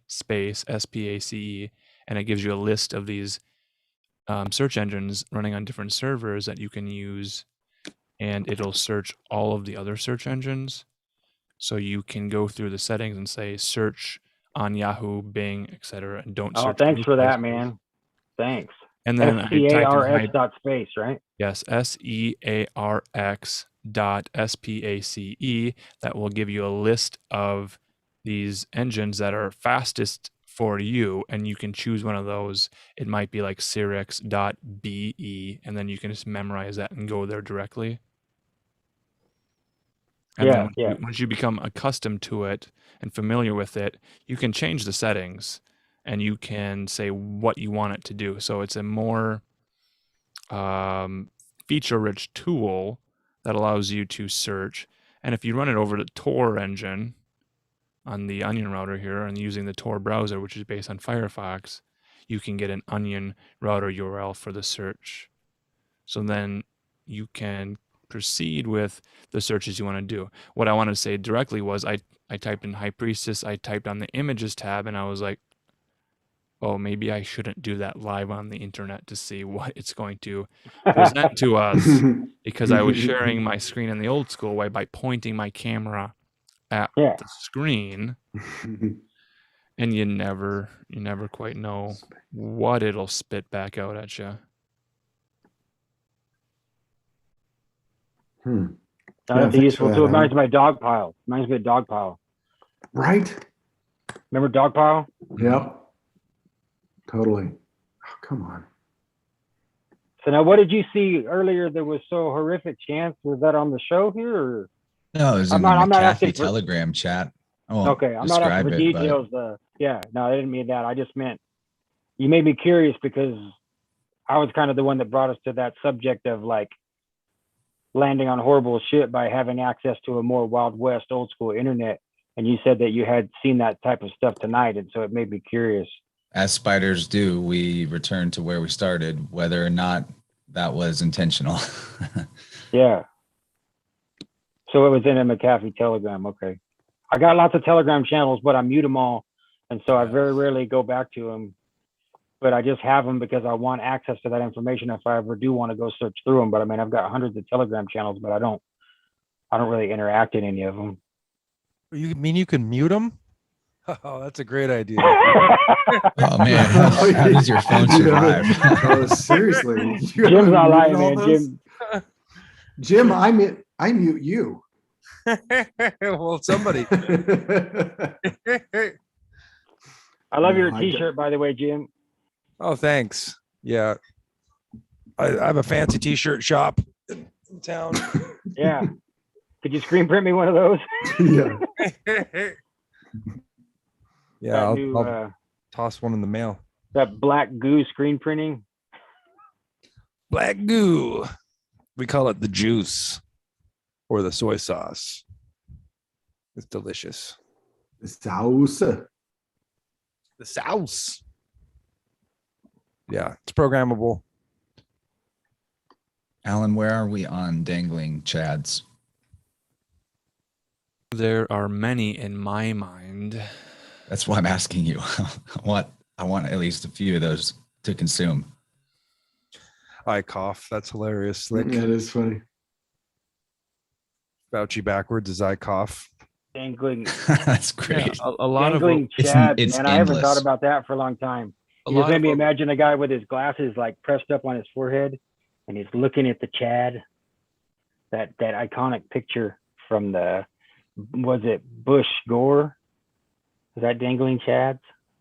space SPACE, and it gives you a list of these search engines running on different servers that you can use, and it'll search all of the other search engines. So you can go through the settings and say search on Yahoo, Bing, etc., and don't search. Oh, thanks for that, man. Thanks. And then SEARX dot space, right? Yes, SEARX dot SPACE. That will give you a list of these engines that are fastest for you, and you can choose one of those. It might be like Searx.be, and then you can just memorize that and go there directly. And then once you become accustomed to it and familiar with it, you can change the settings and you can say what you want it to do. So it's a more feature-rich tool that allows you to search. And if you run it over the Tor engine on the Onion router here and using the Tor browser, which is based on Firefox, you can get an Onion router URL for the search. So then you can proceed with the searches you want to do. What I wanted to say directly was I typed in High Priestess, I typed on the Images tab, and I was like, oh, maybe I shouldn't do that live on the internet to see what it's going to present to us, because I was sharing my screen in the old school way by pointing my camera at Yeah. the screen, and you never quite know what it'll spit back out at you. Yeah, That's a thanks for useful that, tool. It Alan. reminds me of dog pile. Reminds me of dog pile. Right? Remember dog pile? Yep. Totally. Oh, come on. So now, what did you see earlier that was so horrific? Chance, was that on the show here? Or? No, it was I'm in not the asking McAfee for- Telegram chat. I won't Okay, I'm not asking describe for it, but details. Yeah, no, I didn't mean that. I just meant you made me curious because I was kind of the one that brought us to that subject of like landing on horrible shit by having access to a more Wild West, old school internet. And you said that you had seen that type of stuff tonight, and so it made me curious. as spiders do, we return to where we started, whether or not that was intentional. Yeah. So it was in a McAfee Telegram. Okay. I got lots of Telegram channels, but I mute them all. And so I very rarely go back to them. But I just have them because I want access to that information if I ever do want to go search through them. But I mean, I've got hundreds of Telegram channels, but I don't really interact in any of them. You mean you can mute them? Oh, that's a great idea. Oh man, how does your phone survive? Oh, seriously. Jim's not lying, all man. those? Jim, I mute you. Well, somebody. I love No, your I T-shirt, by the way, Jim. Oh, thanks. Yeah. I have a fancy t-shirt shop in town. Yeah. Could you screen print me one of those? Yeah. Yeah, That new, I'll toss one in the mail. that black goo screen printing. Black goo. We call it the juice or the soy sauce. It's delicious. The sauce. The sauce. Yeah, it's programmable. Alan, where are we on dangling chads? There are many in my mind. That's why I'm asking you. I want at least a few of those to consume. I cough. That's hilarious. Slick. That is funny. Fauci backwards as I cough. Dangling, That's great. A lot of dangling it's Chad, it's man. I haven't endless. thought about that for a long time. a You just lot made of me what- imagine a guy with his glasses like pressed up on his forehead, and he's looking at the Chad. That iconic picture from was it Bush Gore? Was that dangling Chads?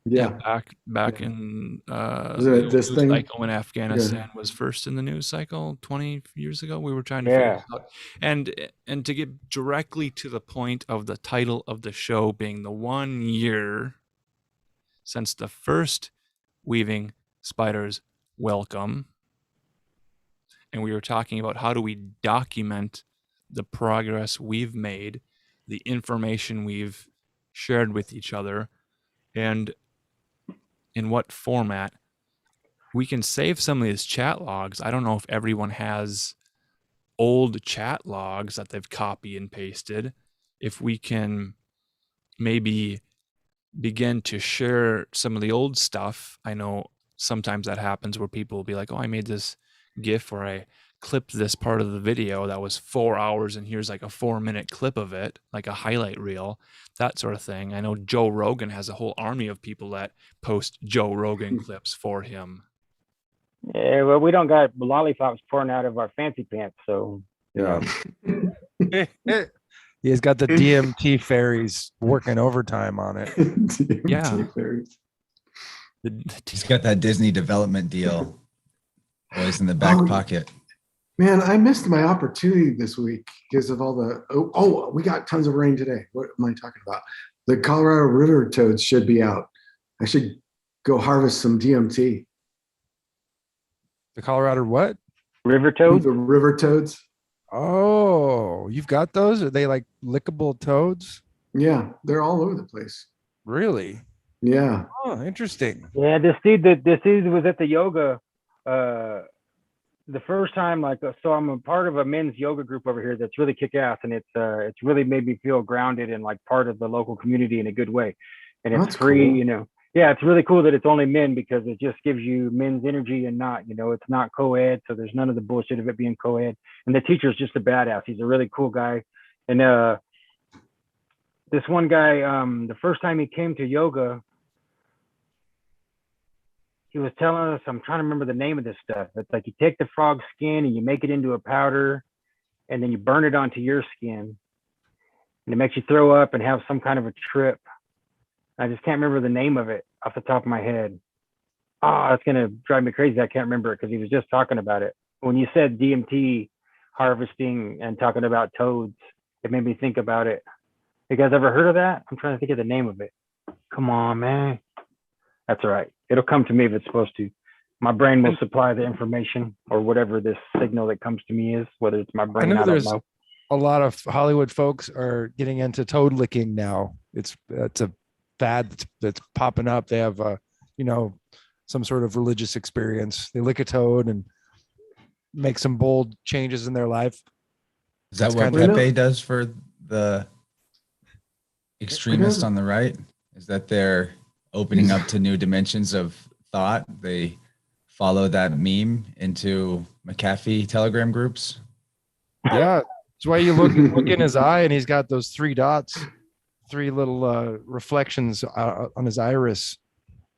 Yeah. back in Was the it this news thing? cycle when Afghanistan was first in the news cycle 20 years ago. We were trying to figure this out. And to get directly to the point of the title of the show being the 1 year since the first Weaving Spiders Welcome. And we were talking about how do we document the progress we've made, the information we've shared with each other, and in what format. We can save some of these chat logs. I don't know if everyone has old chat logs that they've copy and pasted. If we can maybe begin to share some of the old stuff. I know sometimes that happens where people will be like, oh, I made this GIF or I clipped this part of the video that was 4 hours and here's like a 4-minute clip of it, like a highlight reel, that sort of thing. I know Joe Rogan has a whole army of people that post Joe Rogan clips for him. Yeah, well, we don't got lollipops pouring out of our fancy pants, so Yeah. He's got the DMT fairies working overtime on it. Yeah. He's got that Disney development deal always in the back pocket. Man, I missed my opportunity this week because of all the we got tons of rain today. What am I talking about? The Colorado River toads should be out. I should go harvest some DMT. The Colorado what? river toads. The river toads. Oh, you've got those? Are they like lickable toads? Yeah, they're all over the place. Really? Yeah. Oh, interesting. Yeah, this dude was at the yoga the first time, like, so I'm a part of a men's yoga group over here that's really kick-ass, and it's really made me feel grounded and like part of the local community in a good way. And it's That's free, cool. you know. Yeah, it's really cool that it's only men because it just gives you men's energy and not, it's not co-ed. So there's none of the bullshit of it being co-ed. And the teacher's just a badass. He's a really cool guy. And this one guy, the first time he came to yoga, he was telling us, I'm trying to remember the name of this stuff. It's like you take the frog skin and you make it into a powder and then you burn it onto your skin. And it makes you throw up and have some kind of a trip. I just can't remember the name of it off the top of my head. Oh, it's going to drive me crazy. I can't remember it because he was just talking about it. When you said DMT harvesting and talking about toads, it made me think about it. You guys ever heard of that? I'm trying to think of the name of it. Come on, man. That's all right. It'll come to me if it's supposed to. My brain will supply the information or whatever this signal that comes to me is, whether it's my brain, I don't know. A lot of Hollywood folks are getting into toad licking now. It's a fad that's popping up. They have some sort of religious experience. They lick a toad and make some bold changes in their life. Is that what Pepe does for the extremists on the right? Is that they're opening up to new dimensions of thought? They follow that meme into McAfee Telegram groups? Yeah. That's why you look in his eye and he's got those 3 dots, 3 little reflections on his iris.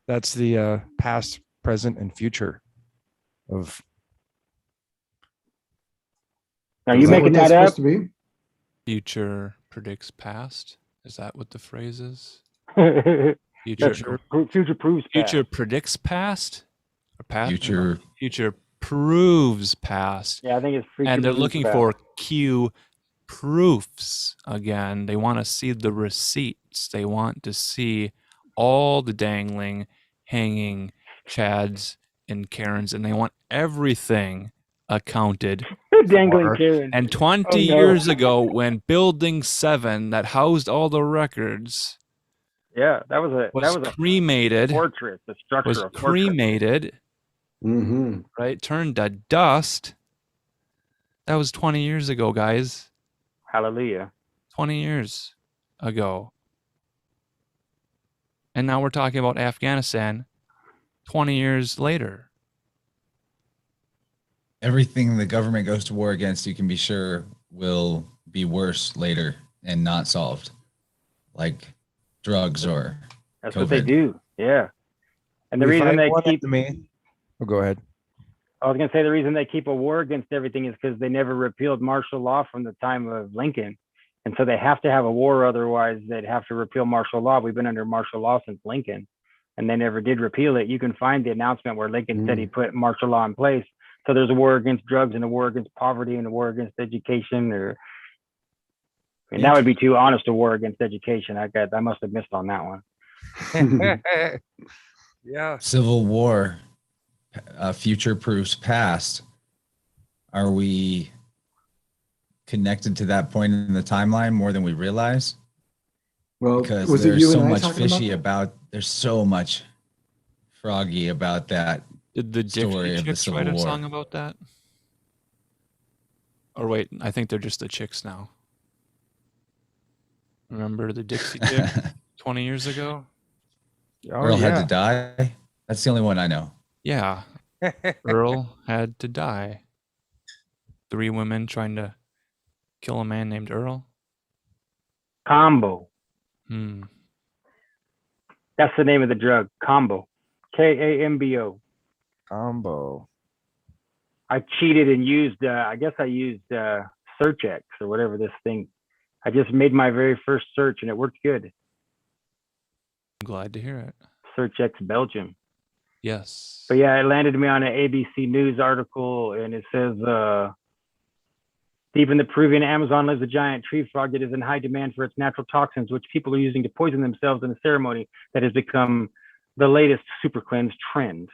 That's the past, present, and future of. Are you making that up? To be? Future predicts past. Is that what the phrase is? Future proves past. Future predicts past, or past. Future proves past. Yeah, I think it's future. And they're looking for Q proofs again. They want to see the receipts. They want to see all the dangling, hanging Chads and Karens, and they want everything accounted dangling for. Karen. And 20 years ago, when Building 7 that housed all the records, that was cremated. A fortress, the structure was of cremated, right? Turned to dust. That was 20 years ago, guys. Hallelujah. 20 years ago. And now we're talking about Afghanistan 20 years later. Everything the government goes to war against, you can be sure will be worse later and not solved. Like drugs or That's COVID. What they do. Yeah. And the reason they keep go ahead. I was going to say the reason they keep a war against everything is because they never repealed martial law from the time of Lincoln. And so they have to have a war. Otherwise, they'd have to repeal martial law. We've been under martial law since Lincoln, and they never did repeal it. You can find the announcement where Lincoln said he put martial law in place. So there's a war against drugs and a war against poverty and a war against education. That would be too honest, a war against education. I must have missed on that one. Yeah. Civil War, future proofs past. Are we connected to that point in the timeline more than we realize? Well, because there's so much fishy about there's so much froggy about that. Did the story of the Chicks Civil write a War. song about that? Or wait, I think they're just the Chicks now. Remember the Dixie Chick 20 years ago? Earl had to die. That's the only one I know. Yeah. Earl had to die. 3 women trying to kill a man named Earl. Combo. That's the name of the drug. Combo. Kambo. Combo. I cheated and used, I used SearchX or whatever this thing. I just made my very first search and it worked good. I'm glad to hear it. SearchX Belgium. Yes. But yeah, it landed me on an ABC News article and it says, deep in the Peruvian Amazon lives a giant tree frog that is in high demand for its natural toxins, which people are using to poison themselves in a ceremony that has become the latest super cleanse trend.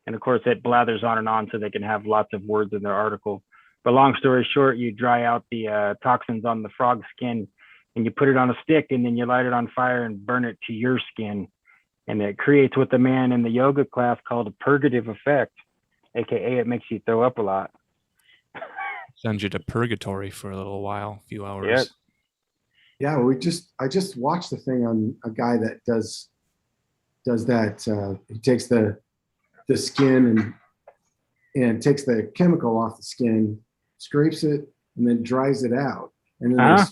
And of course, it blathers on and on so they can have lots of words in their article. But long story short, you dry out the toxins on the frog skin and you put it on a stick and then you light it on fire and burn it to your skin. And it creates what the man in the yoga class called a purgative effect, AKA it makes you throw up a lot. Sends you to purgatory for a little while, a few hours. Yep. Yeah, I just watched the thing on a guy that does does that. He takes the skin and takes the chemical off the skin, scrapes it, and then dries it out, and then they Uh-huh.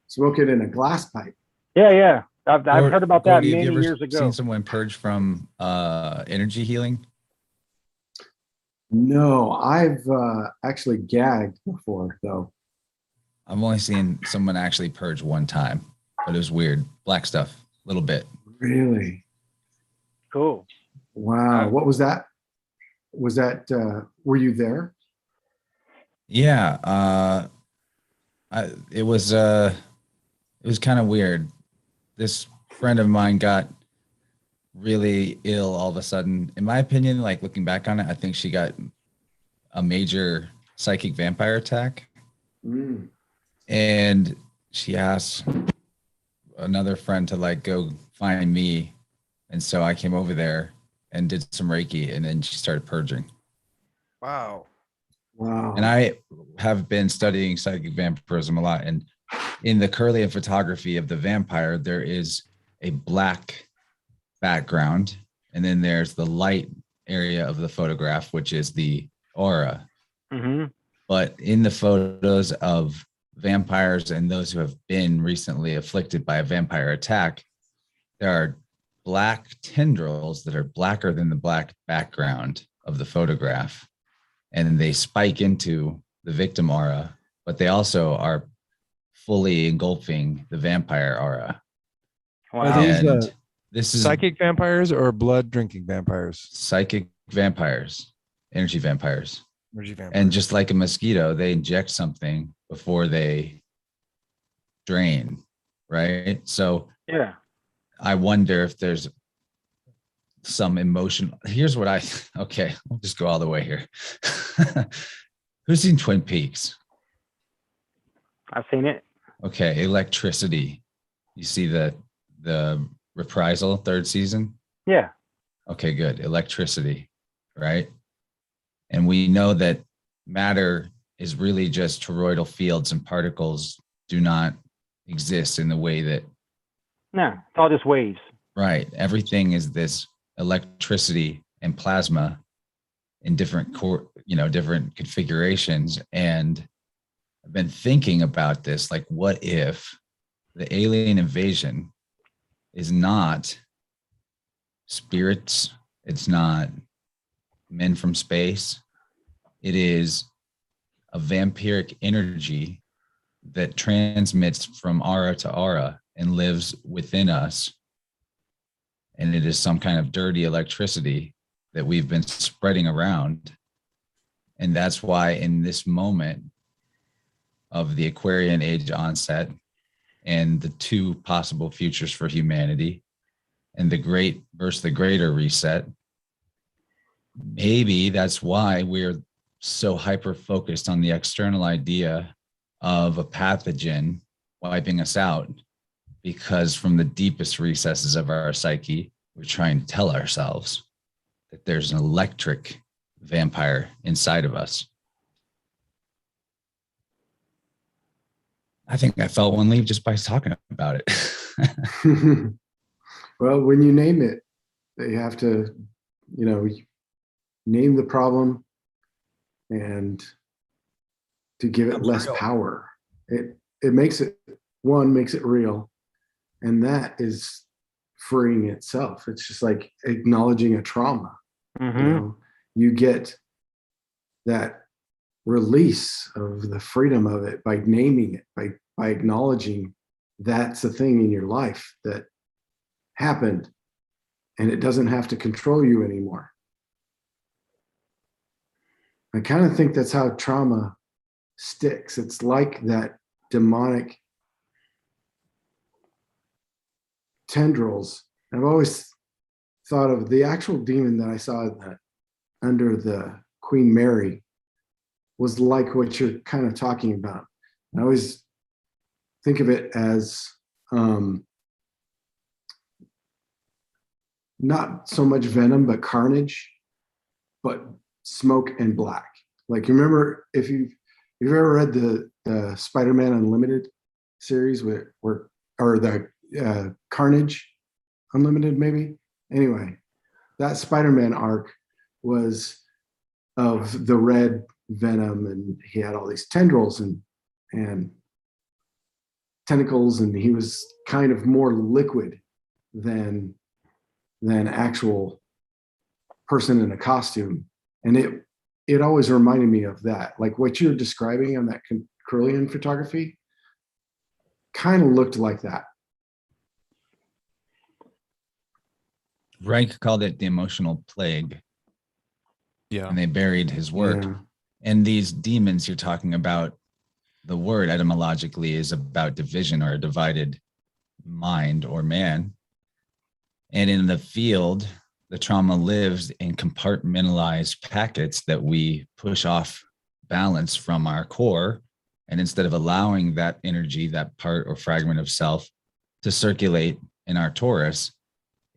smoke it in a glass pipe. Yeah. I've heard about that Gordy, have many you ever years ago. seen someone purge from energy healing? No, I've actually gagged before though. I've only seen someone actually purge one time, but it was weird. Black stuff, a little bit. Really? Cool. Wow. What was that? Was that were you there? Yeah, it was kind of weird. This friend of mine got really ill all of a sudden. In my opinion, like looking back on it, I think she got a major psychic vampire attack. Mm. And she asked another friend to like go find me. And so I came over there and did some Reiki, and then she started purging. Wow. Wow. And I have been studying psychic vampirism a lot. And in the Kirlian photography of the vampire, there is a black background, and then there's the light area of the photograph, which is the aura. Mm-hmm. But in the photos of vampires and those who have been recently afflicted by a vampire attack, there are black tendrils that are blacker than the black background of the photograph. And they spike into the victim aura, but they also are fully engulfing the vampire aura. Wow. Are these And this is psychic vampires or blood drinking vampires? psychic vampires, energy vampires. Energy vampires. And just like a mosquito, they inject something before they drain, right? So Yeah. I wonder if there's some emotion. Here's what okay, we'll just go all the way here. Who's seen Twin Peaks? I've seen it. Okay, electricity. You see the reprisal, third season? Yeah. Okay, good. Electricity, right? And we know that matter is really just toroidal fields, and particles do not exist in the way that. No, it's all just waves. Right. Everything is this electricity and plasma in different different configurations. And I've been thinking about this, like, what if the alien invasion is not spirits? It's not men from space. It is a vampiric energy that transmits from aura to aura and lives within us. And it is some kind of dirty electricity that we've been spreading around. And that's why in this moment of the Aquarian age onset and the two possible futures for humanity and the great versus the greater reset, maybe that's why we're so hyper focused on the external idea of a pathogen wiping us out, because from the deepest recesses of our psyche, we're trying to tell ourselves that there's an electric vampire inside of us. I think I felt one leave just by talking about it. Well, when you name it, you have to, name the problem and to give it less power. It makes it real, and that is freeing itself. It's just like acknowledging a trauma. Mm-hmm. You get that release of the freedom of it by naming it, by acknowledging that's a thing in your life that happened, and it doesn't have to control you anymore. I kind of think that's how trauma sticks. It's like that demonic tendrils. I've always thought of the actual demon that I saw under the Queen Mary was like what you're kind of talking about. I always think of it as not so much venom, but carnage, but smoke and black. Like, you remember, if you've ever read the Spider-Man Unlimited series or the Carnage Unlimited, maybe, Anyway, that Spider-Man arc was of the red venom, and he had all these tendrils and tentacles, and he was kind of more liquid than actual person in a costume. And it always reminded me of that. Like what you're describing on that Curlian photography kind of looked like that. Reich called it the emotional plague, Yeah. and they buried his work. Yeah. And these demons you're talking about, the word etymologically is about division or a divided mind or man. And in the field, the trauma lives in compartmentalized packets that we push off balance from our core. And instead of allowing that energy, that part or fragment of self to circulate in our torus,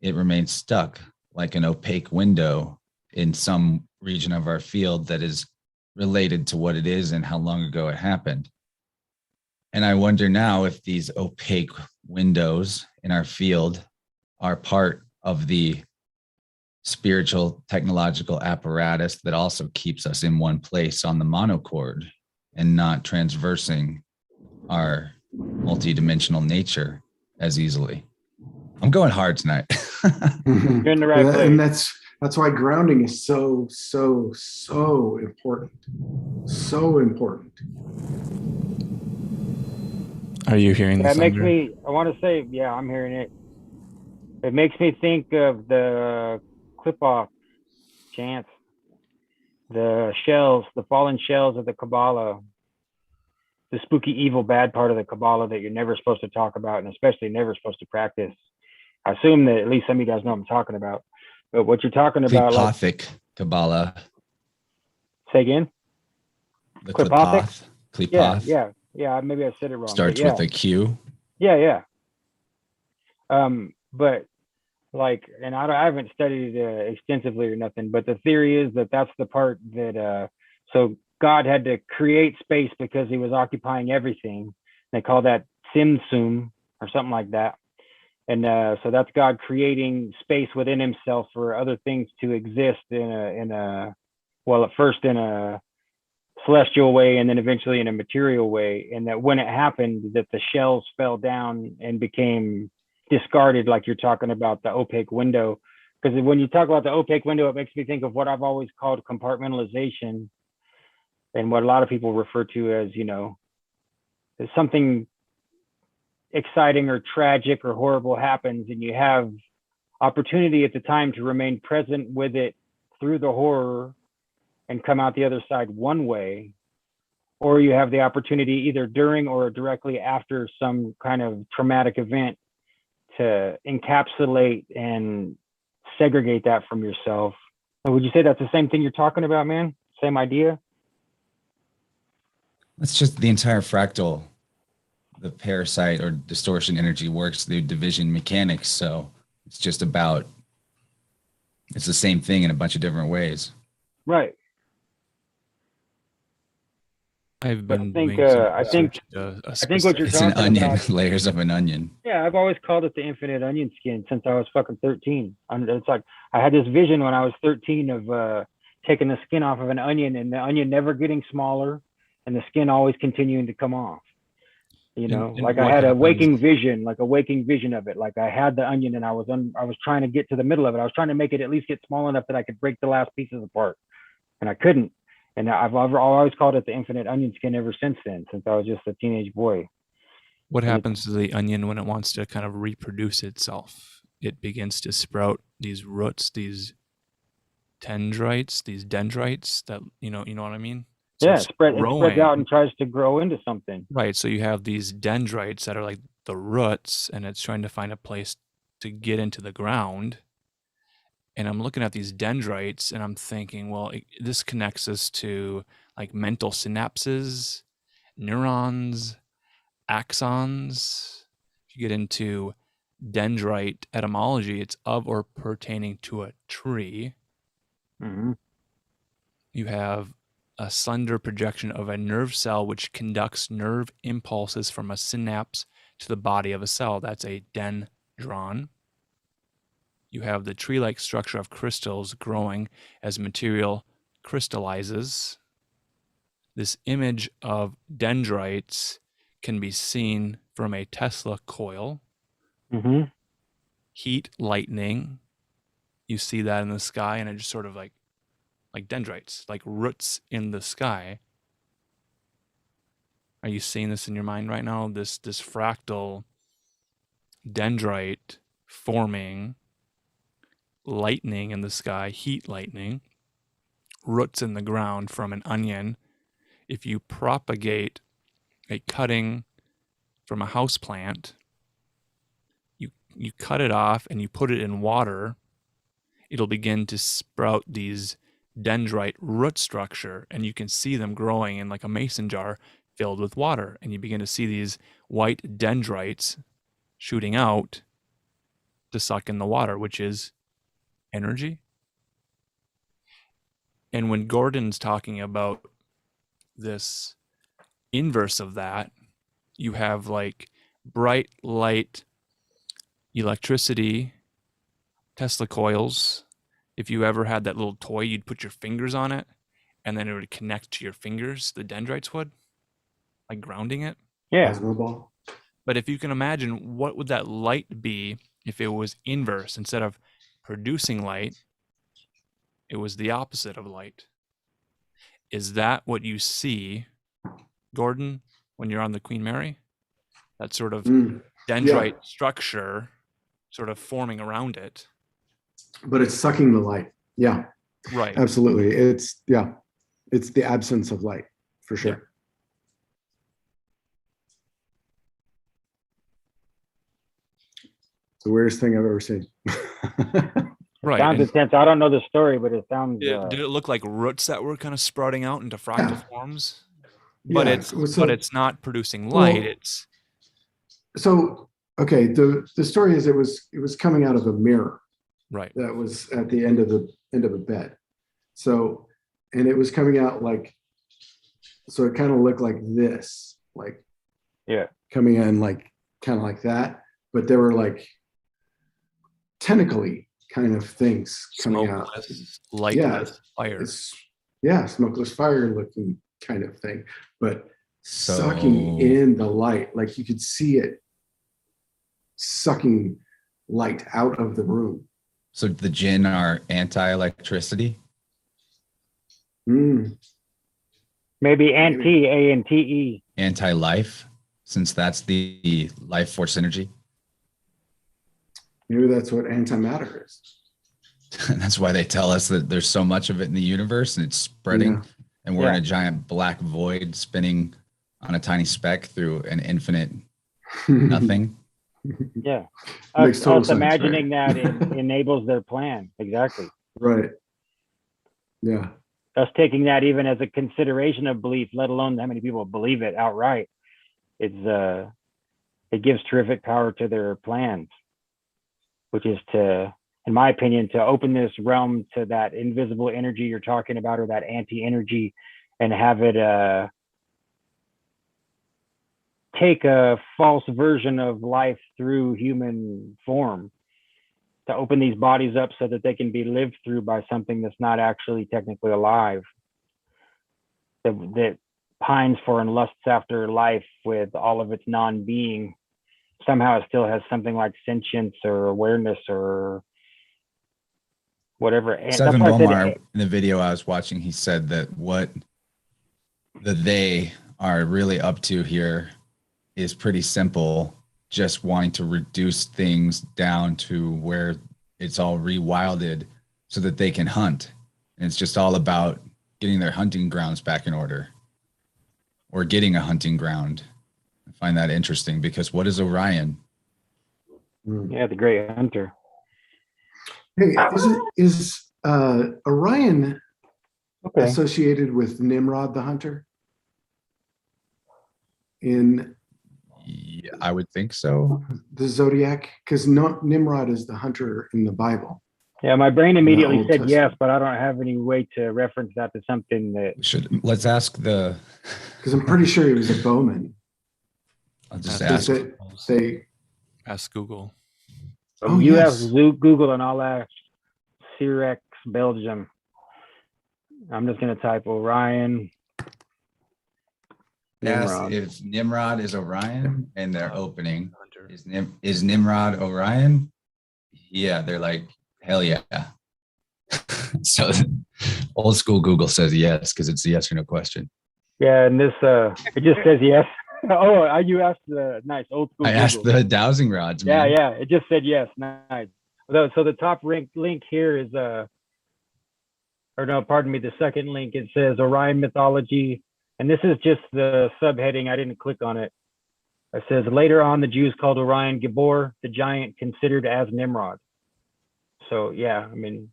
it remains stuck like an opaque window in some region of our field that is related to what it is and how long ago it happened. And I wonder now if these opaque windows in our field are part of the spiritual technological apparatus that also keeps us in one place on the monochord and not transversing our multidimensional nature as easily. I'm going hard tonight. You're in the right place. And that's why grounding is so important. So important. Are you hearing the That makes thunder? me, I want to say, yeah, I'm hearing it. It makes me think of the clip-off chants, the shells, the fallen shells of the Kabbalah, the spooky, evil, bad part of the Kabbalah that you're never supposed to talk about, and especially never supposed to practice. I assume that at least some of you guys know what I'm talking about. But what you're talking about, like, Klipothic Kabbalah. say again? The Klipothic? Klipoth. Klipoth. Yeah. Maybe I said it wrong. Starts but yeah. with a Q. Yeah. But like, and I haven't studied extensively or nothing, but the theory is that that's the part that, so God had to create space because he was occupying everything. They call that Simsum or something like that. And so that's God creating space within himself for other things to exist in a well, at first in a celestial way and then eventually in a material way. And that when it happened, that the shells fell down and became discarded, like you're talking about the opaque window. Because when you talk about the opaque window, it makes me think of what I've always called compartmentalization, and what a lot of people refer to as, as something exciting or tragic or horrible happens, and you have opportunity at the time to remain present with it through the horror and come out the other side one way, or you have the opportunity either during or directly after some kind of traumatic event to encapsulate and segregate that from yourself. And would you say that's the same thing you're talking about, man? Same idea? That's just the entire fractal. The parasite or distortion energy works through division mechanics. So it's just about, it's the same thing in a bunch of different ways. Right. I've But been I think, doing some I think, research into a I think what you're It's an talking onion, about, layers of an onion. yeah, I've always called it the infinite onion skin since I was fucking 13. It's like I had this vision when I was 13 of taking the skin off of an onion and the onion never getting smaller and the skin always continuing to come off. And Like I what had a waking happens- vision, like a waking vision of it. Like I had the onion and I was trying to get to the middle of it. I was trying to make it at least get small enough that I could break the last pieces apart, and I couldn't. And I've always called it the infinite onion skin ever since then, since I was just a teenage boy. What happens to the onion when it wants to kind of reproduce itself? It begins to sprout these roots, these dendrites that, you know what I mean? So Yeah, it's it spreads growing. out and tries to grow into something. Right. So you have these dendrites that are like the roots, and it's trying to find a place to get into the ground. And I'm looking at these dendrites and I'm thinking, well, this connects us to like mental synapses, neurons, axons. If you get into dendrite etymology, it's of or pertaining to a tree. Mm-hmm. You have a slender projection of a nerve cell which conducts nerve impulses from a synapse to the body of a cell. That's a dendron. you have the tree-like structure of crystals growing as material crystallizes. This image of dendrites can be seen from a Tesla coil. Mm-hmm. Heat, lightning, you see that in the sky, and it just sort of like dendrites, like roots in the sky. Are you seeing this in your mind right now? This fractal dendrite forming, lightning in the sky, heat lightning, roots in the ground from an onion. If you propagate a cutting from a house plant, you cut it off and you put it in water, it'll begin to sprout these dendrite root structure, and you can see them growing in like a mason jar filled with water, and you begin to see these white dendrites shooting out to suck in the water, which is energy. And when Gordon's talking about this inverse of that, you have like bright light electricity, Tesla coils. If you ever had that little toy, you'd put your fingers on it and then it would connect to your fingers, the dendrites would, like grounding it. Yeah. Plasma ball. But if you can imagine, what would that light be if it was inverse? Instead of producing light, it was the opposite of light. Is that what you see, Gordon, when you're on the Queen Mary? That sort of dendrite structure sort of forming around it. But it's sucking the light. Yeah, Right. absolutely. It's the absence of light for sure. Yeah. It's the weirdest thing I've ever seen. Right. Sounds And intense. I don't know the story, but it sounds. did it look like roots that were kind of sprouting out into fractal Yeah. forms? But Yeah, but it's not producing light. Well, It's so okay. The story is it was coming out of a mirror right. that was at the end of a bed. So, and it was coming out like, so it kind of looked like this, like coming in like kind of like that, but there were like tentacly kind of things coming out. Smokeless, lightless fire. It's smokeless fire looking kind of thing, but So- sucking in the light, like you could see it sucking light out of the room. So the jinn are anti-electricity? Mm. Maybe anti A-N-T-E. Anti-life, since that's the life force energy? Maybe that's what antimatter is. That's why they tell us that there's so much of it in the universe and it's spreading, Yeah. and we're in Yeah. a giant black void spinning on a tiny speck through an infinite Hmm. nothing. Yeah. Makes Us, total us sense, imagining that enables their plan. Exactly. Right. Yeah. Us taking that even as a consideration of belief, let alone how many people believe it outright. It gives terrific power to their plans, which is to, in my opinion, to open this realm to that invisible energy you're talking about, or that anti-energy, and have it take a false version of life through human form, to open these bodies up so that they can be lived through by something that's not actually technically alive, that pines for and lusts after life with all of its non-being. Somehow it still has something like sentience or awareness or whatever. And Seven that's why I Bomar, said, in the video I was watching, he said that what they are really up to here is pretty simple, just wanting to reduce things down to where it's all rewilded so that they can hunt. And it's just all about getting their hunting grounds back in order, or getting a hunting ground. I find that interesting, because what is Orion? Mm. yeah, the great hunter. Hey, is Orion Okay. associated with Nimrod the hunter? In Yeah, I would think so. the Zodiac? Because Nimrod is the hunter in the Bible. Yeah, my brain immediately Old said yes, Testament. but I don't have any way to reference that to something that. Let's ask the. Because I'm pretty sure he was a bowman. I'll just Ask ask. They Google. say Ask Google. Oh, US, yes. Google, and all that. Sirex, Belgium. I'm just gonna type Orion. Yes, Nimrod. if Nimrod is Orion and they're opening, Hunter. is Nimrod Orion? Yeah, they're like, hell yeah. So old school Google says yes because it's a yes or no question. Yeah, and this it just says yes. Oh, you asked the nice old school. I Google. asked the dowsing rods, Yeah, man. yeah. It just said yes. Nice. So the top link here is or no, pardon me. The second link, it says Orion mythology, and this is just the subheading. I didn't click on it. It says later on the Jews called Orion Gibor, the giant considered as Nimrod. So yeah, I mean.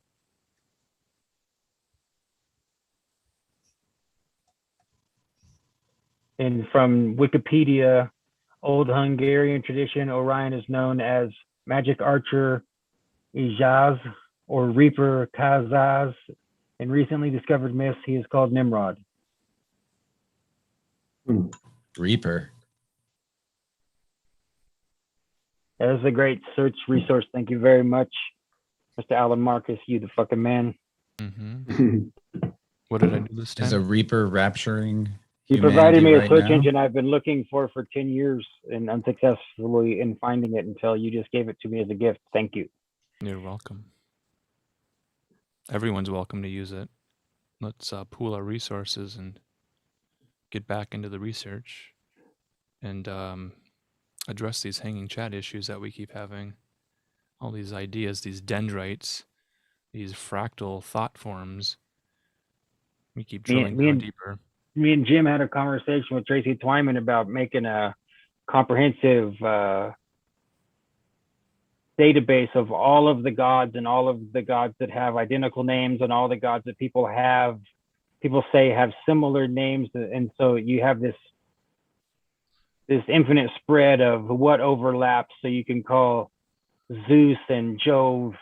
And from Wikipedia, Old Hungarian tradition, Orion is known as magic archer Ijaz or reaper Kazaz. In recently discovered myths, he is called Nimrod. Reaper. That is a great search resource. Thank you very much, Mr. Alan Marcus. You the fucking man. What did I do this time? Is a Reaper rapturing You provided humanity me a right search now? engine I've been looking for 10 years and unsuccessfully in finding it until you just gave it to me as a gift. Thank you. You're welcome. Everyone's welcome to use it. Let's pool our resources and get back into the research and address these hanging chat issues that we keep having. All these ideas, these dendrites, these fractal thought forms. We keep drilling down deeper. Me and Jim had a conversation with Tracy Twyman about making a comprehensive database of all of the gods and all of the gods that have identical names and all the gods that people say have similar names. And so you have this infinite spread of what overlaps. So you can call Zeus and Jove,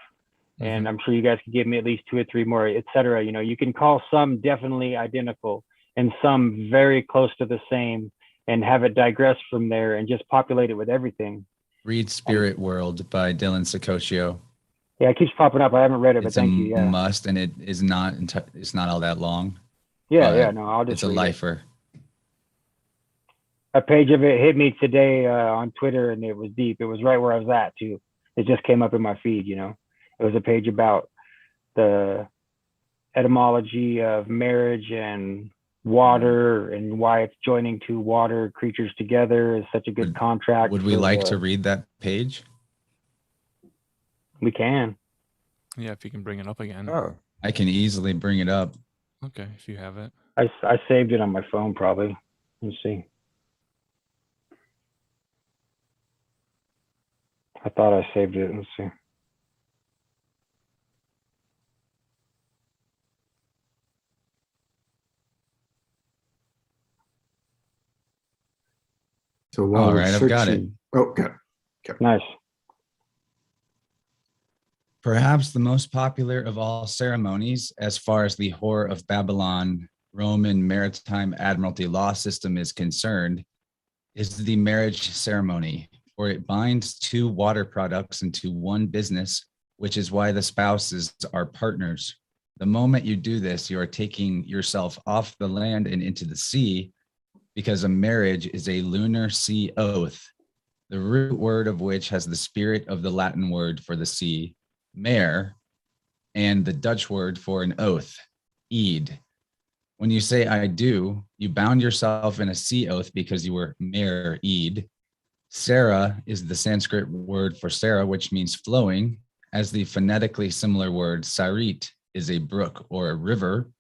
and I'm sure you guys could give me at least 2 or 3 more, etc. You know, you can call some definitely identical and some very close to the same and have it digress from there and just populate it with everything. Read Spirit World by Dylan Secoccio. Yeah, it keeps popping up. I haven't read it, but It's thank you. a Yeah. must, and it is not. It's not all that long. Yeah. No, I'll just. It's a read lifer. A page of it hit me today on Twitter, and it was deep. It was right where I was at too. It just came up in my feed. You know, it was a page about the etymology of marriage and water and why it's joining 2 water creatures together is such a good contract. Would we like to read that page? We can. Yeah, if you can bring it up again. Oh, I can easily bring it up. Okay, if you have it. I saved it on my phone probably. Let's see. I thought I saved it. Let's see. So while All we're right, I've got it. searching- Oh, got it. Nice. Perhaps the most popular of all ceremonies, as far as the Whore of Babylon Roman maritime admiralty law system is concerned, is the marriage ceremony, for it binds 2 water products into one business, which is why the spouses are partners. The moment you do this, you are taking yourself off the land and into the sea, because a marriage is a lunar sea oath, the root word of which has the spirit of the Latin word for the sea, mare, and the Dutch word for an oath, eed. When you say I do, you bound yourself in a sea oath because you were mare eed. Sarah is the Sanskrit word for Sarah, which means flowing, as the phonetically similar word sarit is a brook or a river.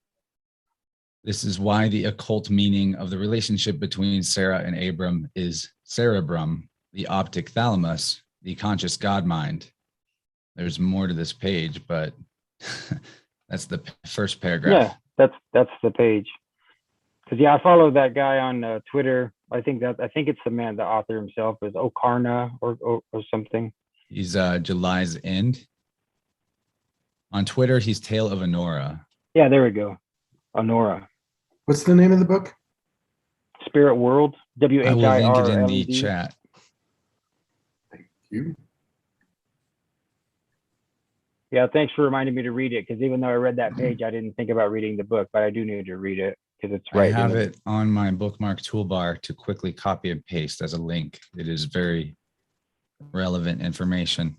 This is why the occult meaning of the relationship between Sarah and Abram is cerebrum, the optic thalamus, the conscious God mind. There's more to this page, but that's the first paragraph. Yeah, that's the page. Because I follow that guy on Twitter. I think it's the man, the author himself is Okarna or something. He's July's End. On Twitter, he's Tale of Honora. Yeah, there we go. Honora. What's the name of the book? Spirit World. WHIRLED. I will link it in the chat. Thank you. Yeah, thanks for reminding me to read it, because even though I read that page, I didn't think about reading the book, but I do need to read it because it's I right. have it on my bookmark toolbar to quickly copy and paste as a link. It is very relevant information.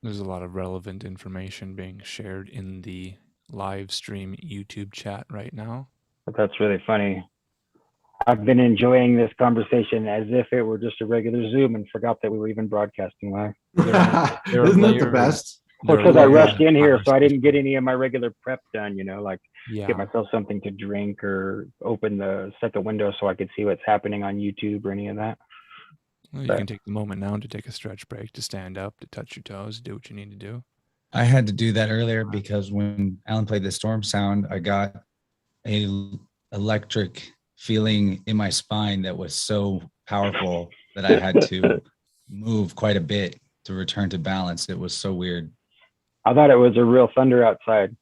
There's a lot of relevant information being shared in the live stream YouTube chat right now. But that's really funny. I've been enjoying this conversation as if it were just a regular Zoom and forgot that we were even broadcasting live. Isn't that the best? Well, because I rushed in here, so I didn't get any of my regular prep done, like Yeah. get myself something to drink or set the window so I could see what's happening on YouTube or any of that. Well, you can take the moment now to take a stretch break, to stand up, to touch your toes, do what you need to do. I had to do that earlier because when Alan played the storm sound, I got a electric feeling in my spine that was so powerful that I had to move quite a bit to return to balance. It was so weird. I thought it was a real thunder outside.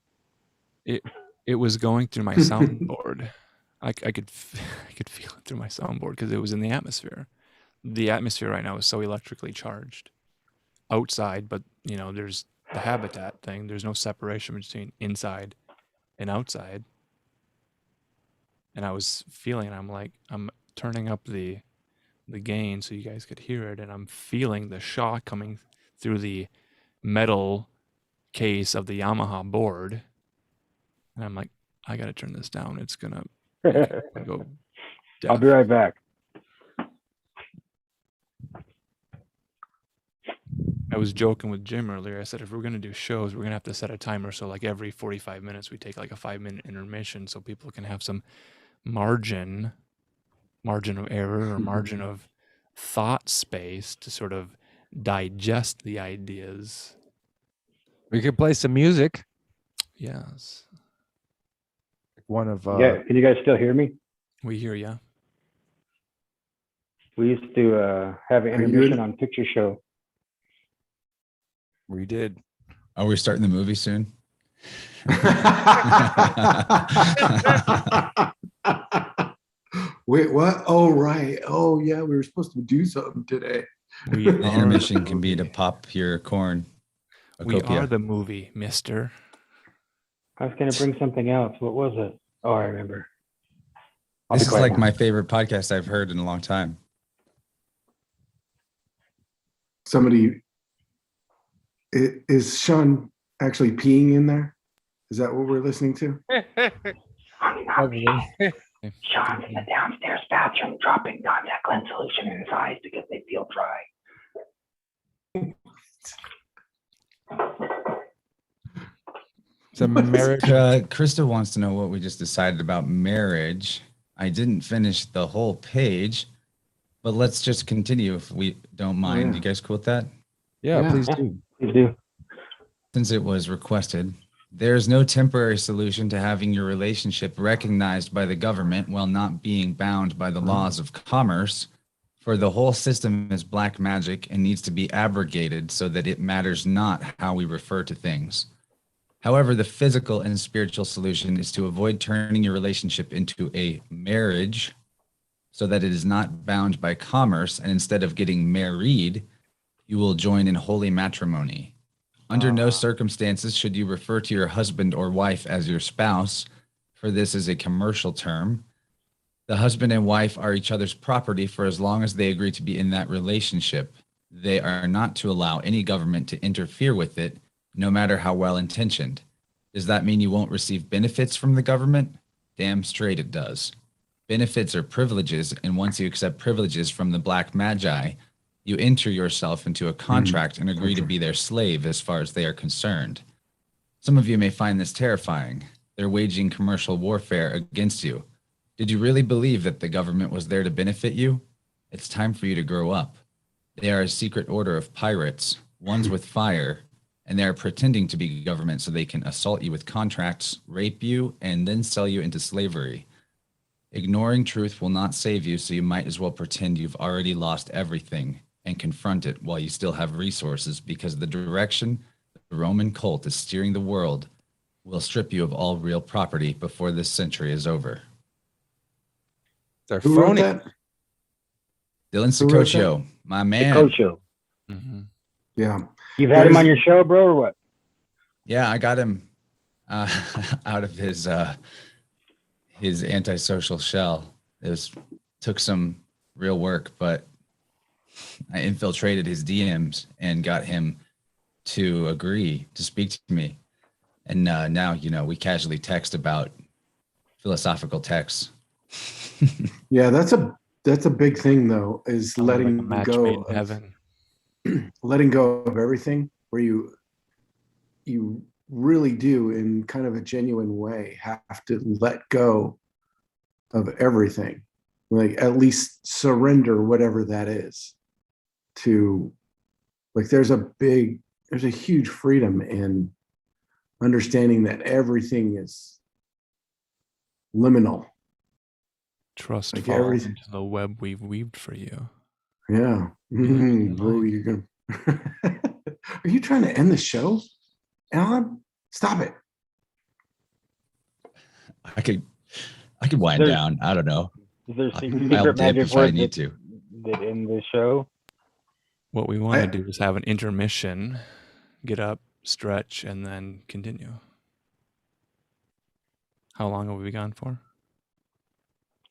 It was going through my soundboard. I could feel it through my soundboard because it was in the atmosphere. The atmosphere right now is so electrically charged outside, but there's the habitat thing. There's no separation between inside and outside. And I was feeling, I'm turning up the gain so you guys could hear it, and I'm feeling the shock coming through the metal case of the Yamaha board. And I'm like, I gotta turn this down. It's gonna go deaf. I'll be right back. I was joking with Jim earlier. I said, if we're going to do shows, we're going to have to set a timer. So like every 45 minutes, we take like a 5-minute intermission so people can have some margin of error or margin of thought space to sort of digest the ideas. We could play some music. Yes. One of Yeah, can you guys still hear me? We hear ya. We used to have an intermission on Picture Show. we did. Are we starting the movie soon? Wait, what? Oh, right. Oh, yeah. We were supposed to do something today. The intermission can be to pop your corn. We are the movie, mister. I was going to bring something else. What was it? Oh, I remember. This is like my favorite podcast I've heard in a long time. Somebody, is Sean actually peeing in there? Is that what we're listening to? Sean's in the downstairs bathroom dropping contact lens solution in his eyes because they feel dry. Some marriage. Krista wants to know what we just decided about marriage. I didn't finish the whole page, but let's just continue if we don't mind. Yeah. You guys cool with that? Yeah, please do. Please do. Since it was requested, there is no temporary solution to having your relationship recognized by the government while not being bound by the laws of commerce, for the whole system is black magic and needs to be abrogated so that it matters not how we refer to things. However, the physical and spiritual solution is to avoid turning your relationship into a marriage so that it is not bound by commerce, and instead of getting married, you will join in holy matrimony. Under no circumstances should you refer to your husband or wife as your spouse, for this is a commercial term. The husband and wife are each other's property for as long as they agree to be in that relationship. They are not to allow any government to interfere with it, no matter how well intentioned. Does that mean you won't receive benefits from the government? Damn straight it does. Benefits are privileges, and once you accept privileges from the black magi, you enter yourself into a contract and agree to be their slave as far as they are concerned. Some of you may find this terrifying. They're waging commercial warfare against you. Did you really believe that the government was there to benefit you? It's time for you to grow up. They are a secret order of pirates, ones with fire, and they are pretending to be government so they can assault you with contracts, rape you, and then sell you into slavery. Ignoring truth will not save you, so you might as well pretend you've already lost everything and confront it while you still have resources, because the direction the Roman cult is steering the world will strip you of all real property before this century is over. They're Who wrote phony. that? Dylan Who wrote that? Sicoccio, my The man. coach show. Mm-hmm. Yeah. You've had him There's- on your show, bro, or what? Yeah, I got him out of his antisocial shell. Took some real work, but I infiltrated his DMs and got him to agree to speak to me. And now, we casually text about philosophical texts. Yeah, that's a big thing though, is Sounds like a letting match go made in of heaven. letting go of everything, where you really do, in kind of a genuine way, have to let go of everything. Like, at least surrender whatever that is to, like, there's a huge freedom in understanding that everything is liminal. Trust Like fall everything. into the web we've weaved for you. Yeah. Mhm. Bro, Like- you're gonna are you trying to end the show, Alan? Stop it. I could wind There's- down. I don't know. Is there I'll secret dip magic if I words need to. that in the show? What we want I- to do is have an intermission, get up, stretch, and then continue. How long have we gone for?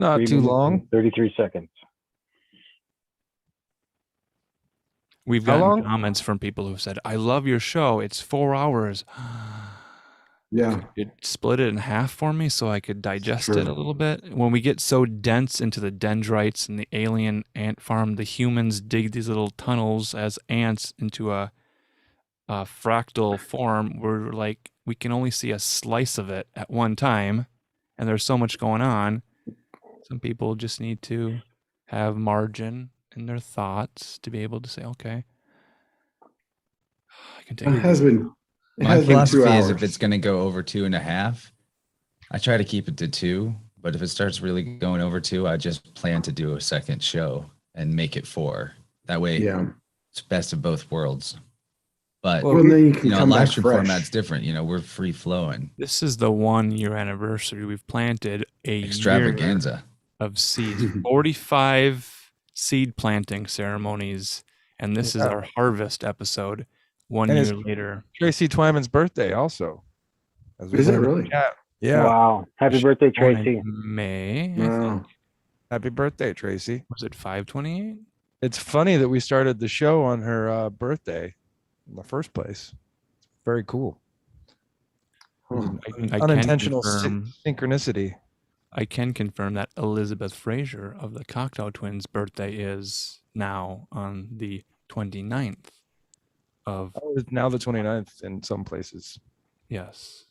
Not 3 too minutes long. and 33 seconds. We've How gotten long? comments from people who said, "I love your show. It's 4 hours." Yeah. Could you split it in half for me so I could digest it Sure. a little bit? When we get so dense into the dendrites and the alien ant farm, the humans dig these little tunnels as ants into a fractal form. We're like, we can only see a slice of it at one time, and there's so much going on. Some people just need to have margin in their thoughts to be able to say, okay, I can take It it. has been it My has been 2 philosophy hours. is if it's going to go over 2.5, I try to keep it to 2. But if it starts really going over 2, I just plan to do a second show and make it 4. That way, Yeah. it's best of both worlds. But Well, then you can a come live back stream fresh. format's different. We're free flowing. This is the 1 year anniversary. We've planted a year Extravaganza. of seeds, 45 seed planting ceremonies, and this is Yeah. our harvest episode. 1 And year it's- later. Tracy Twyman's birthday also. As we Is it learned in the really? chat. Yeah. Wow. Happy birthday, Born in Tracy. May, I Wow. think. Happy birthday, Tracy. Was it 5/28? It's funny that we started the show on her birthday in the first place. Very cool. Huh. I can Unintentional confirm. synchronicity. I can confirm that Elizabeth Fraser of the Cocteau Twins' birthday is now on the 29th of, Oh, it's now the 29th in some places. yes.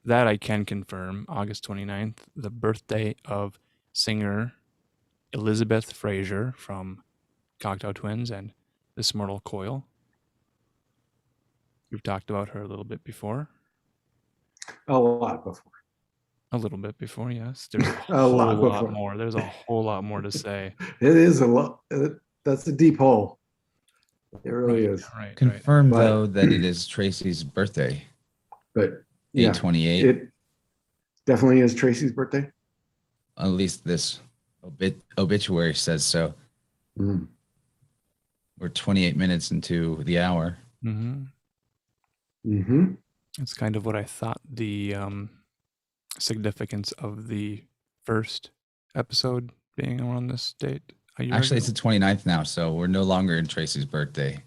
That I can confirm, August 29th, the birthday of singer Elizabeth Fraser from Cocteau Twins and This Mortal Coil. We've talked about her a little bit before. A lot before. A little bit before, yes. There's a A whole lot lot before. more. There's a whole lot more to say. It is a lot. That's a deep hole. It really is. Right. Confirmed, But- though, that it is Tracy's birthday. But yeah, 8/28. it definitely is Tracy's birthday. At least this obituary says so. Mm. We're 28 minutes into the hour. Mm-hmm. Mm-hmm. It's kind of what I thought the significance of the first episode being around this date. A year Actually, ago. it's the 29th now, so we're no longer in Tracy's birthday.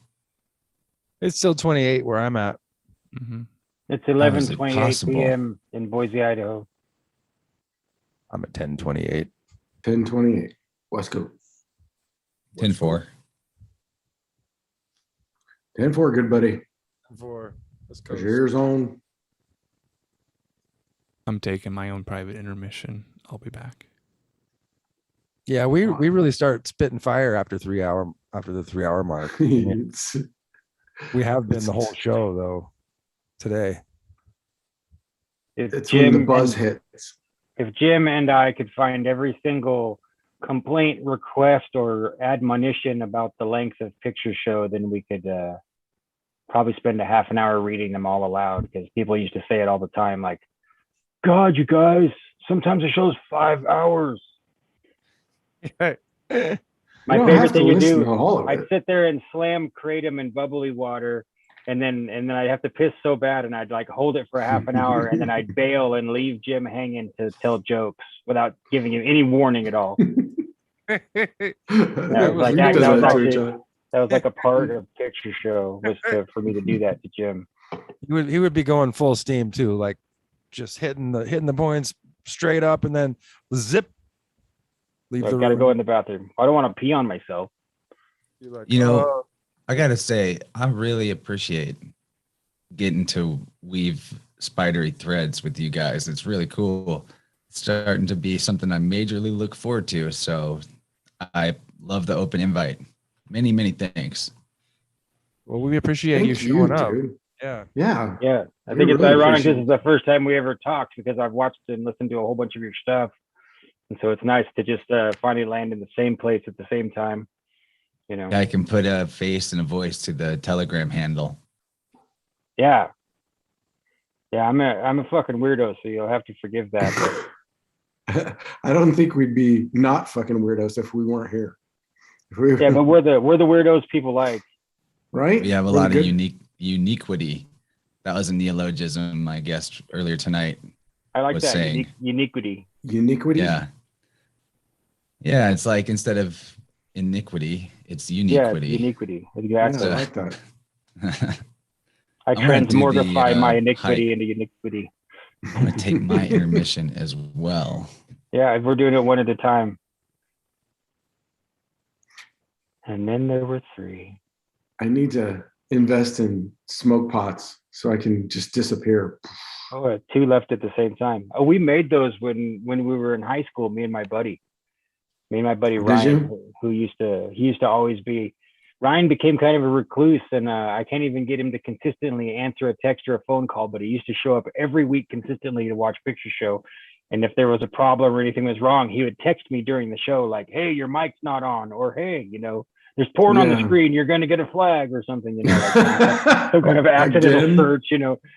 It's still 28 where I'm at. Mhm. It's is it 11:28 possible? p.m. in Boise, Idaho. I'm at 10:28. 10:28. West Coast. 10-4. 10-4, good buddy. For let's Put your ears on. I'm taking my own private intermission. I'll be back. Yeah, we really start spitting fire after the 3 hour mark. It's- We have been the whole show though today. If it's when the Jim buzz and- hits. if Jim and I could find every single complaint, request, or admonition about the length of picture show, then we could probably spend a half an hour reading them all aloud, because people used to say it all the time, like, God, you guys, sometimes the show's 5 hours. You My don't favorite have to thing to listen do, to all of I'd it. sit there and slam kratom in bubbly water, and then I'd have to piss so bad, and I'd like hold it for a half an hour, and then I'd bail and leave Jim hanging to tell jokes without giving him any warning at all. That was like You've done that too, actually John. that was like a part of picture show was for me to do that to Jim. He would be going full steam too, like just hitting the points straight up and then zip. Leave So the I gotta room. go in the bathroom. I don't want to pee on myself. You're like, You know, "Oh." I gotta say, I really appreciate getting to weave spidery threads with you guys. It's really cool. It's starting to be something I majorly look forward to. So I love the open invite. Many, many thanks. Well, we appreciate you Thank showing you, up. dude. Yeah. Yeah. Yeah, I We think it's really ironic. This appreciate is the first time we ever talked because I've watched and listened to a whole bunch of your stuff, and so it's nice to just finally land in the same place at the same time. You know. I can put a face and a voice to the Telegram handle. Yeah. Yeah, I'm a fucking weirdo, so you'll have to forgive that. But I don't think we'd be not fucking weirdos if we weren't here. If we, yeah, but we're the weirdos people like. right? We have a We're lot the of good- uniquity. That was a neologism I guessed earlier tonight. I like Was that saying. uniquity. uniquity. Yeah. Yeah, it's like instead of iniquity, it's Yeah, it's uniquity. uniquity. Yeah, Exactly. I like that. I I'm gonna do the, transmortify my iniquity hike. into uniquity. I'm gonna take my intermission as well. Yeah, we're doing it one at a time. And then there were three. I need to invest in smoke pots so I can just disappear. Oh, two left at the same time. Oh, we made those when we were in high school. Me and my buddy Did Ryan, you? who used to always be. Ryan became kind of a recluse, and I can't even get him to consistently answer a text or a phone call. But he used to show up every week consistently to watch Picture Show. And if there was a problem or anything was wrong, he would text me during the show, like, "Hey, your mic's not on," or "Hey, there's porn on the Yeah. screen. You're going to get a flag or something, like some kind of accidental Again? search,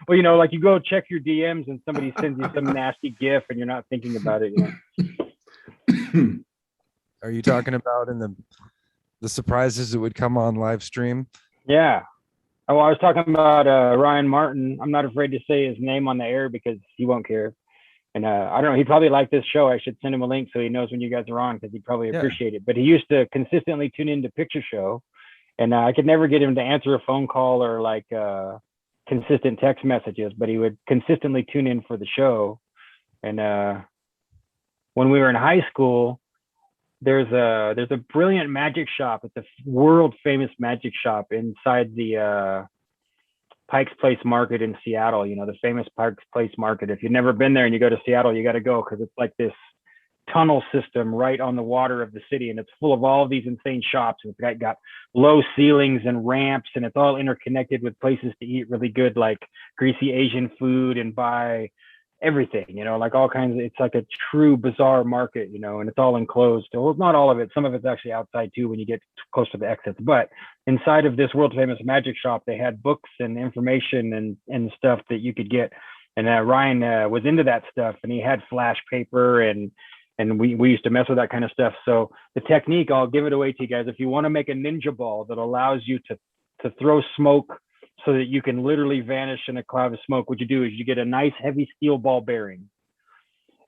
Well, like you go check your DMs and somebody sends you some nasty GIF and you're not thinking about it, Are you talking about in the surprises that would come on live stream? Yeah. Oh, I was talking about Ryan Martin. I'm not afraid to say his name on the air because he won't care. And I don't know, he'd probably like this show. I should send him a link so he knows when you guys are on because he'd probably Yeah. appreciate it. But he used to consistently tune into Picture Show, and I could never get him to answer a phone call or like consistent text messages, but he would consistently tune in for the show. And when we were in high school, there's a brilliant magic shop. It's a world famous magic shop inside the Pike's Place Market in Seattle, the famous Pike's Place Market. If you've never been there and you go to Seattle, you got to go because it's like this tunnel system right on the water of the city, and it's full of all of these insane shops. And it's got low ceilings and ramps, and it's all interconnected with places to eat really good, like greasy Asian food and buy everything, like all kinds of, it's like a true bizarre market, and it's all enclosed. Well, not all of it. Some of it's actually outside too when you get close to the exits. But inside of this world famous magic shop, they had books and information and stuff that you could get. And Ryan was into that stuff, and he had flash paper and we used to mess with that kind of stuff. So the technique, I'll give it away to you guys. If you want to make a ninja ball that allows you to throw smoke so that you can literally vanish in a cloud of smoke, what you do is you get a nice heavy steel ball bearing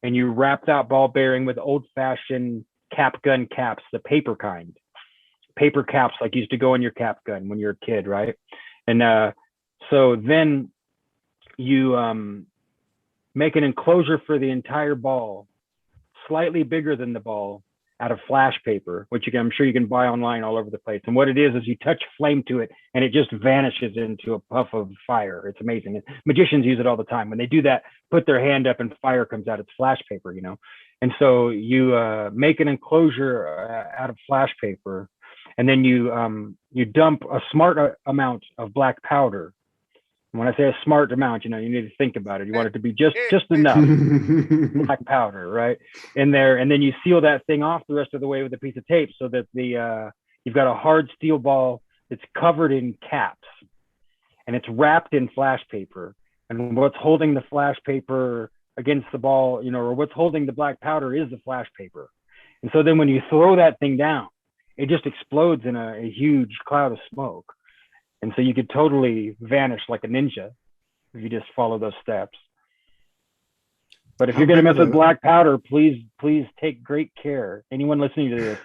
and you wrap that ball bearing with old fashioned cap gun caps, the paper kind, paper caps like used to go in your cap gun when you're a kid, right? And so then you make an enclosure for the entire ball, slightly bigger than the ball, out of flash paper, which I'm sure you can buy online all over the place. And what it is you touch flame to it and it just vanishes into a puff of fire. It's amazing. Magicians use it all the time. When they do that, put their hand up and fire comes out. It's flash paper, And so you make an enclosure out of flash paper, and then you dump a smart amount of black powder. And when I say a smart amount, you need to think about it. You want it to be just enough black powder, right, in there, and then you seal that thing off the rest of the way with a piece of tape so that you've got a hard steel ball that's covered in caps, and it's wrapped in flash paper. And what's holding the flash paper against the ball, or what's holding the black powder is the flash paper. And so then when you throw that thing down, it just explodes in a huge cloud of smoke. And so you could totally vanish like a ninja if you just follow those steps. But if How you're going to big mess of with a- black powder, please take great care. Anyone listening to this,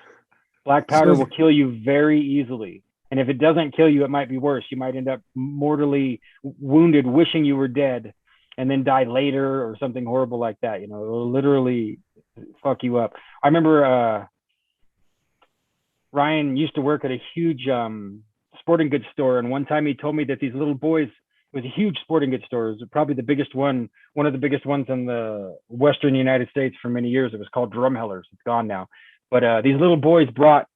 black powder So- will kill you very easily. And if it doesn't kill you, it might be worse. You might end up mortally wounded, wishing you were dead, and then die later or something horrible like that. You know, it'll literally fuck you up. I remember Ryan used to work at a huge sporting goods store, and one time he told me that these little boys, it was a huge sporting goods store. It was probably the biggest one of the biggest ones in the Western United States for many years. It was called Drumhellers. It's gone now. But these little boys brought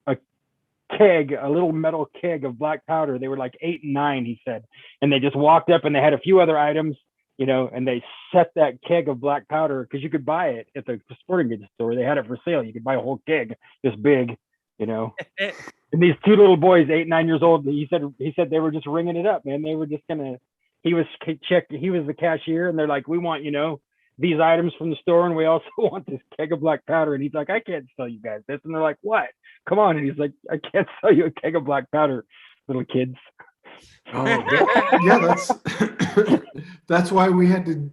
a little metal keg of black powder. They were like 8 and 9, he said. And they just walked up and they had a few other items, you know, and they set that keg of black powder because you could buy it at the sporting goods store. They had it for sale. You could buy a whole keg this big, you know. And these 2 little boys, 8, 9 years old, he said they were just ringing it up, man. They were just he was the cashier, and they're like, we want, you know, these items from the store, and we also want this keg of black powder. And he's like, I can't sell you guys this. And they're like, what? Come on. And he's like, I can't sell you a keg of black powder, little kids. That's why we had to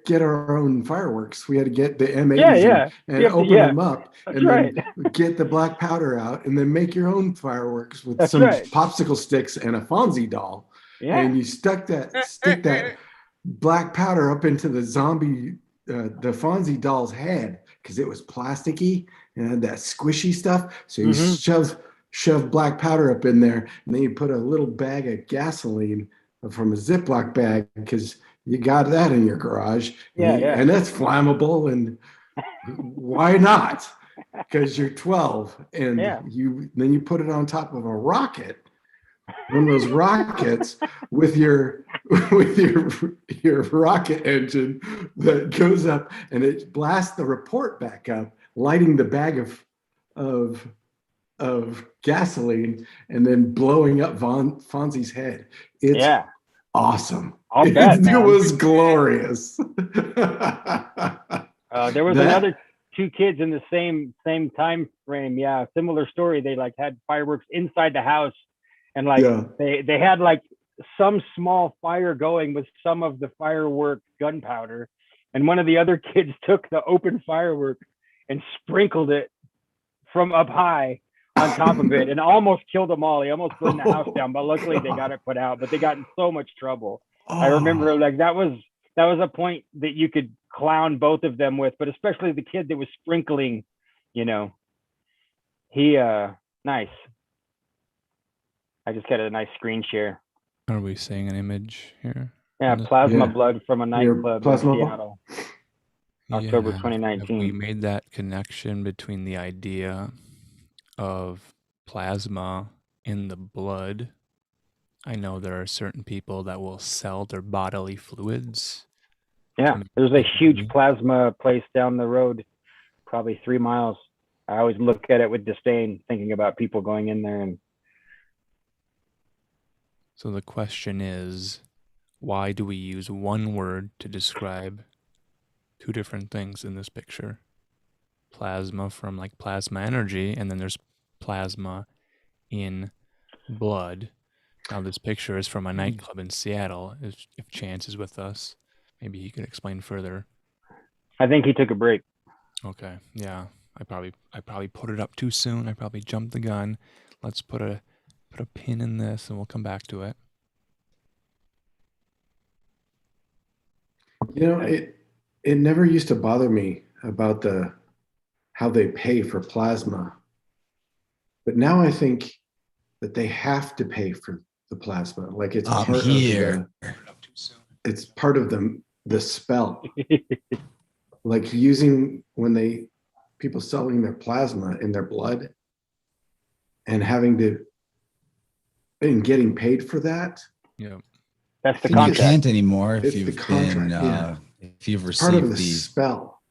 get our own fireworks. We had to get the M80s Yeah. and You have to- open yeah. them up, That's and right. then get the black powder out, and then make your own fireworks with That's some right. popsicle sticks and a Fonzie doll. Yeah. And you stick that black powder up into the Fonzie doll's head, because it was plasticky and had that squishy stuff. So you shove black powder up in there, and then you put a little bag of gasoline from a Ziploc bag, because you got that in your garage. And that's flammable, and why not? Because you're 12, and then you put it on top of a rocket, one of those rockets with your rocket engine that goes up, and it blasts the report back up, lighting the bag of gasoline, and then blowing up Fonzie's head. It's awesome. I'll bet, man. It was glorious. There was another 2 kids in the same time frame. Yeah, similar story. They like had fireworks inside the house, and like they had like some small fire going with some of the firework gunpowder, and one of the other kids took the open firework and sprinkled it from up high on top of it, and almost killed them all. He almost burned the house down, but luckily they got it put out. But they got in so much trouble. I remember like that was a point that you could clown both of them with, but especially the kid that was sprinkling, you know. He nice. I just got a nice screen share. Are we seeing an image here? Yeah, plasma blood from a nightclub in Seattle. October Have 2019. we made that connection between the idea of plasma in the blood? I know there are certain people that will sell their bodily fluids. Yeah, there's a huge plasma place down the road, probably 3 miles. I always look at it with disdain, thinking about people going in there. And so the question is, why do we use one word to describe 2 different things in this picture? Plasma from like plasma energy, and then there's plasma in blood. Now this picture is from a nightclub in Seattle. If Chance is with us, maybe he could explain further. I think he took a break. Okay, yeah. I probably put it up too soon. I probably jumped the gun. Let's put a pin in this, and we'll come back to it. You know, it never used to bother me about how they pay for plasma, but now I think that they have to pay for the plasma. Like it's part of the spell. Like when people selling their plasma in their blood and getting paid for that. Yeah. That's the You contract. can't anymore It's the contract, if you've Part of received the the spell.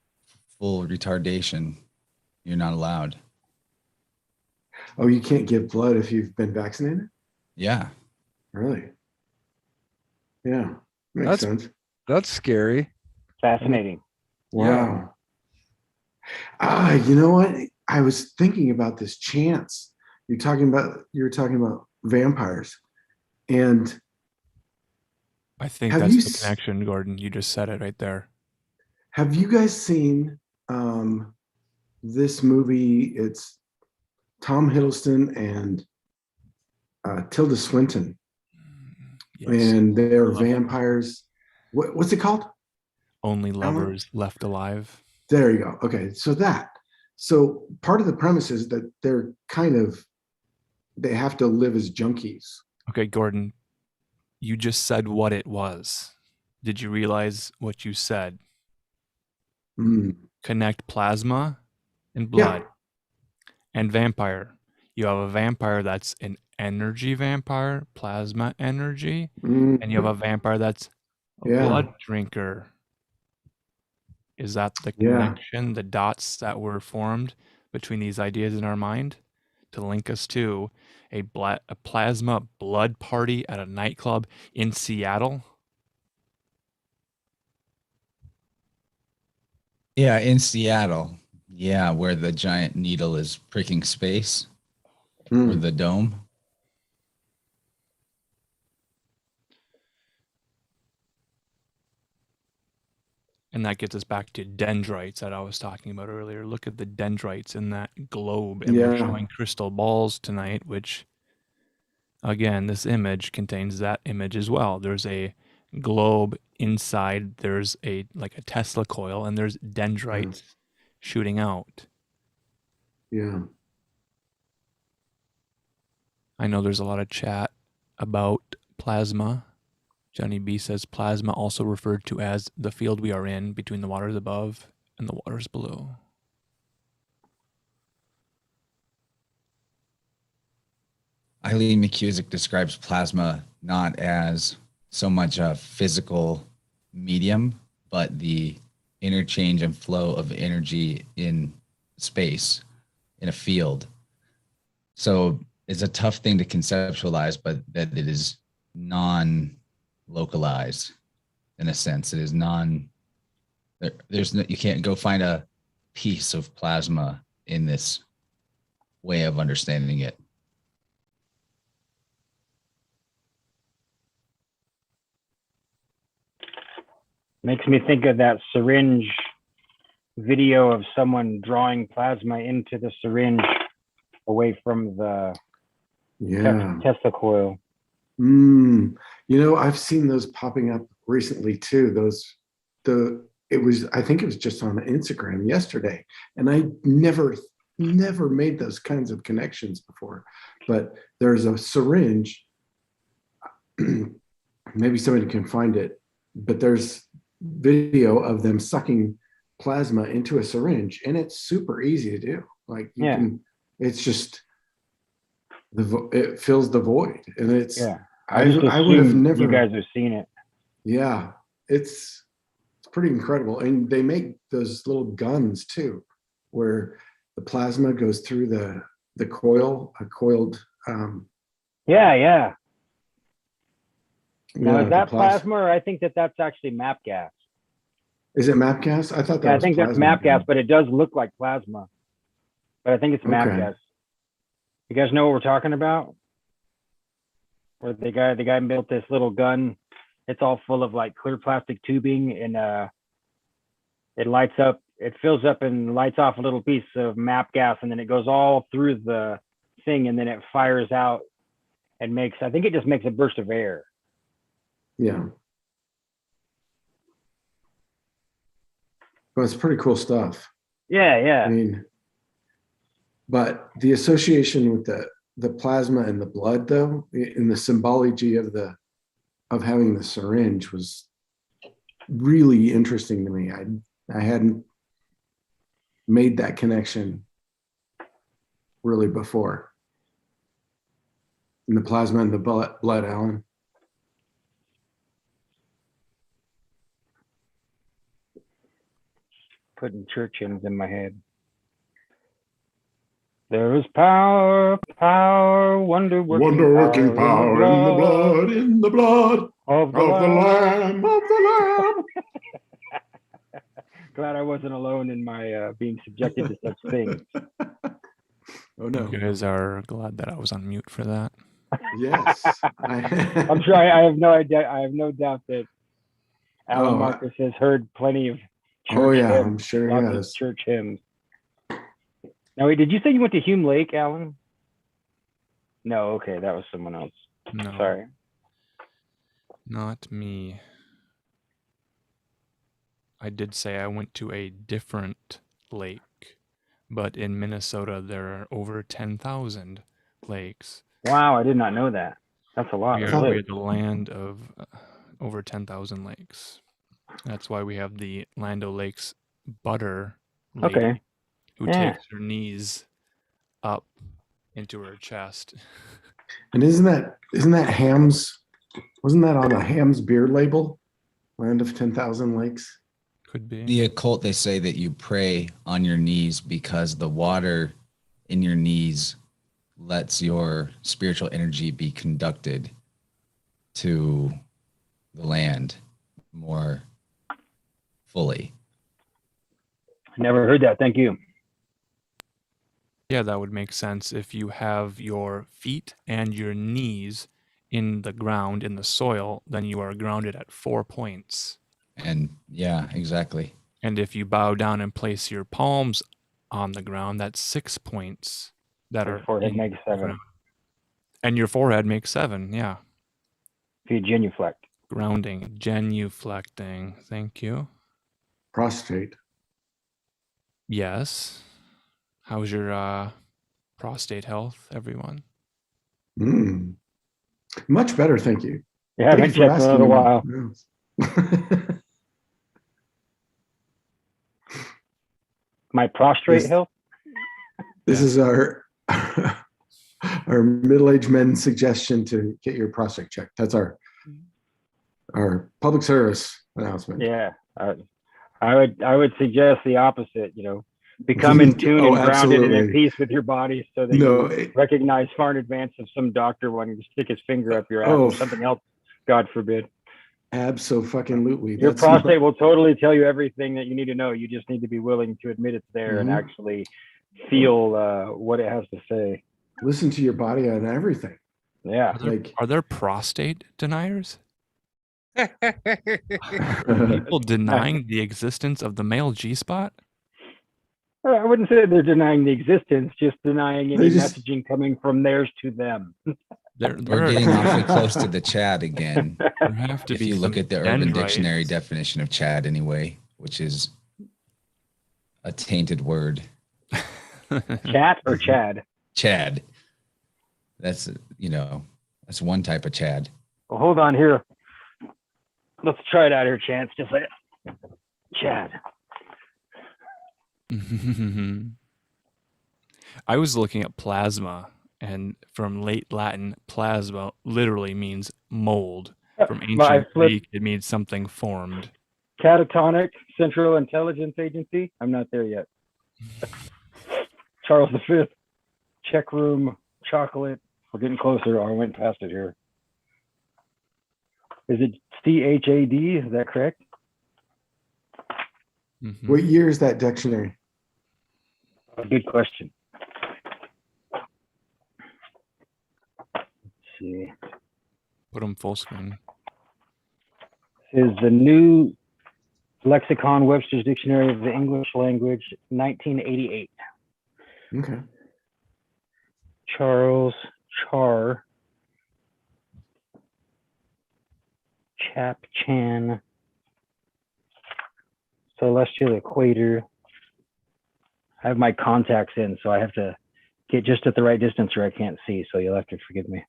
full retardation, you're not allowed. Oh, you can't give blood if you've been vaccinated? Yeah. Really? Yeah. Makes sense. That's scary. Fascinating. Wow. You know what? I was thinking about this chance. You're talking about vampires, and I think have that's you the connection, Gordon. You just said it right there. have you guys seen this movie? It's Tom Hiddleston and Tilda Swinton, Yes. and they're Love it. vampires. What's it called? Only Alan? lovers left alive. There you go. Okay, so part of the premise is that they have to live as junkies. Okay, Gordon, you just said what it was. Did you realize what you said? Mm. Connect plasma and blood and vampire. You have a vampire that's an energy vampire, plasma energy, Mm. and you have a vampire that's a Yeah. blood drinker. Is that the Yeah. connection, the dots that were formed between these ideas in our mind to link us to a plasma blood party at a nightclub in Seattle? Yeah, in Seattle. Yeah, where the giant needle is pricking space or Mm. the dome. And that gets us back to dendrites that I was talking about earlier. Look at the dendrites in that globe. And we're Yeah. showing crystal balls tonight, which, again, this image contains that image as well. There's a globe inside, there's a Tesla coil, and there's dendrites shooting out. Yeah. I know there's a lot of chat about plasma. Johnny B says plasma also referred to as the field we are in between the waters above and the waters below. Eileen McCusick describes plasma not as so much a physical medium, but the interchange and flow of energy in space, in a field. So it's a tough thing to conceptualize, but that it is non-localized in a sense. It is you can't go find a piece of plasma in this way of understanding it. Makes me think of that syringe video of someone drawing plasma into the syringe away from the Tesla coil. I've seen those popping up recently too. I think it was just on Instagram yesterday, and I never made those kinds of connections before. But there's a syringe. Maybe somebody can find it, but there's video of them sucking plasma into a syringe, and it's super easy to do. Like you can, it's just it fills the void, and it's. Yeah, I would have never. You guys have seen it. Yeah, it's pretty incredible, and they make those little guns too, where the plasma goes through the coiled. Yeah. Now, is that plasma, plasma, or I think that's actually MAP gas? Is it MAP gas? I thought that Yeah, was I think that's plasma. MAP gas, but it does look like plasma. But I think it's MAP Okay. gas. You guys know what we're talking about? Where the guy built this little gun. It's all full of like clear plastic tubing, and it lights up. It fills up and lights off a little piece of MAP gas, and then it goes all through the thing, and then it fires out and I think it just makes a burst of air. Yeah. Well, it's pretty cool stuff. Yeah. I mean, but the association with the plasma and the blood, though, in the symbology of having the syringe was really interesting to me. I hadn't made that connection really before. And the plasma and the blood, Alan. Putting church hymns in my head. There is power, wonder-working power in the blood of the Lamb. Glad I wasn't alone in my being subjected to such things. Oh no. You guys are glad that I was on mute for that. Yes. I'm sure I have no idea. I have no doubt that Alan Oh, Marcus has heard plenty of church Oh yeah, hymns, I'm sure he lots of has. church hymns. Now, wait, did you say you went to Hume Lake, Alan? No, okay, that was someone else. No, Sorry. not me. I did say I went to a different lake, but in Minnesota there are over 10,000 lakes. Wow, I did not know that. That's a lot. We of are lakes. the land of over 10,000 lakes. That's why we have the Land O'Lakes butter lady Okay. who Yeah. takes her knees up into her chest. And isn't that Ham's? Wasn't that on the Ham's beer label? Land of 10,000 Lakes. Could be. The occult, they say that you pray on your knees because the water in your knees lets your spiritual energy be conducted to the land more fully. Never heard that. Thank you. Yeah, that would make sense if you have your feet and your knees in the ground, in the soil, then you are grounded at 4 points. And yeah, exactly. And if you bow down and place your palms on the ground, that's 6 points that Your are forehead in makes the 7. ground. And your forehead makes 7, yeah. If you genuflect. Grounding, genuflecting. Thank you. Prostrate. Yes. How's your prostate health, everyone? Much better, thank you. You haven't Thank you for checked in a little while. asking. My prostrate This- health? This Yeah. is our middle-aged men suggestion to get your prostate checked. That's our public service announcement. Yeah. I would suggest the opposite, become in tune Oh, and grounded and at absolutely. peace with your body so that No, you recognize far in advance of some doctor wanting to stick his finger up your ass Oh. or something else, God forbid. Abso-fucking-lutely. Your That's prostate will totally tell you everything that you need to know. You just need to be willing to admit it's there and Mhm. actually feel what it has to say. Listen to your body on everything. Yeah. Are there prostate deniers? People denying the existence of the male G-spot? I wouldn't say they're denying the existence, just denying any They just- messaging coming from theirs to them. There We're are- getting awfully close to the Chad again. There have to If be you look some at the Urban dendrites. Dictionary definition of Chad anyway, which is a tainted word. Chat or Chad? Chad. That's, that's one type of Chad. Well, hold on here. Let's try it out here, Chance. Just like Chad. I was looking at plasma, and from late Latin, plasma literally means mold. From I ancient flipped Greek, it means something formed. Catatonic Central Intelligence Agency. I'm not there yet. Charles V. Check room. Chocolate. We're getting closer. I went past it here. Is it CHAD? Is that correct? Mhm. What year is that dictionary? A good question. Let's see. Put them full screen. This is the new Lexicon Webster's Dictionary of the English Language, 1988. Okay. Charles Char Chap Chan Celestial Equator. I have my contacts in, so I have to get just at the right distance or I can't see, so you'll have to forgive me.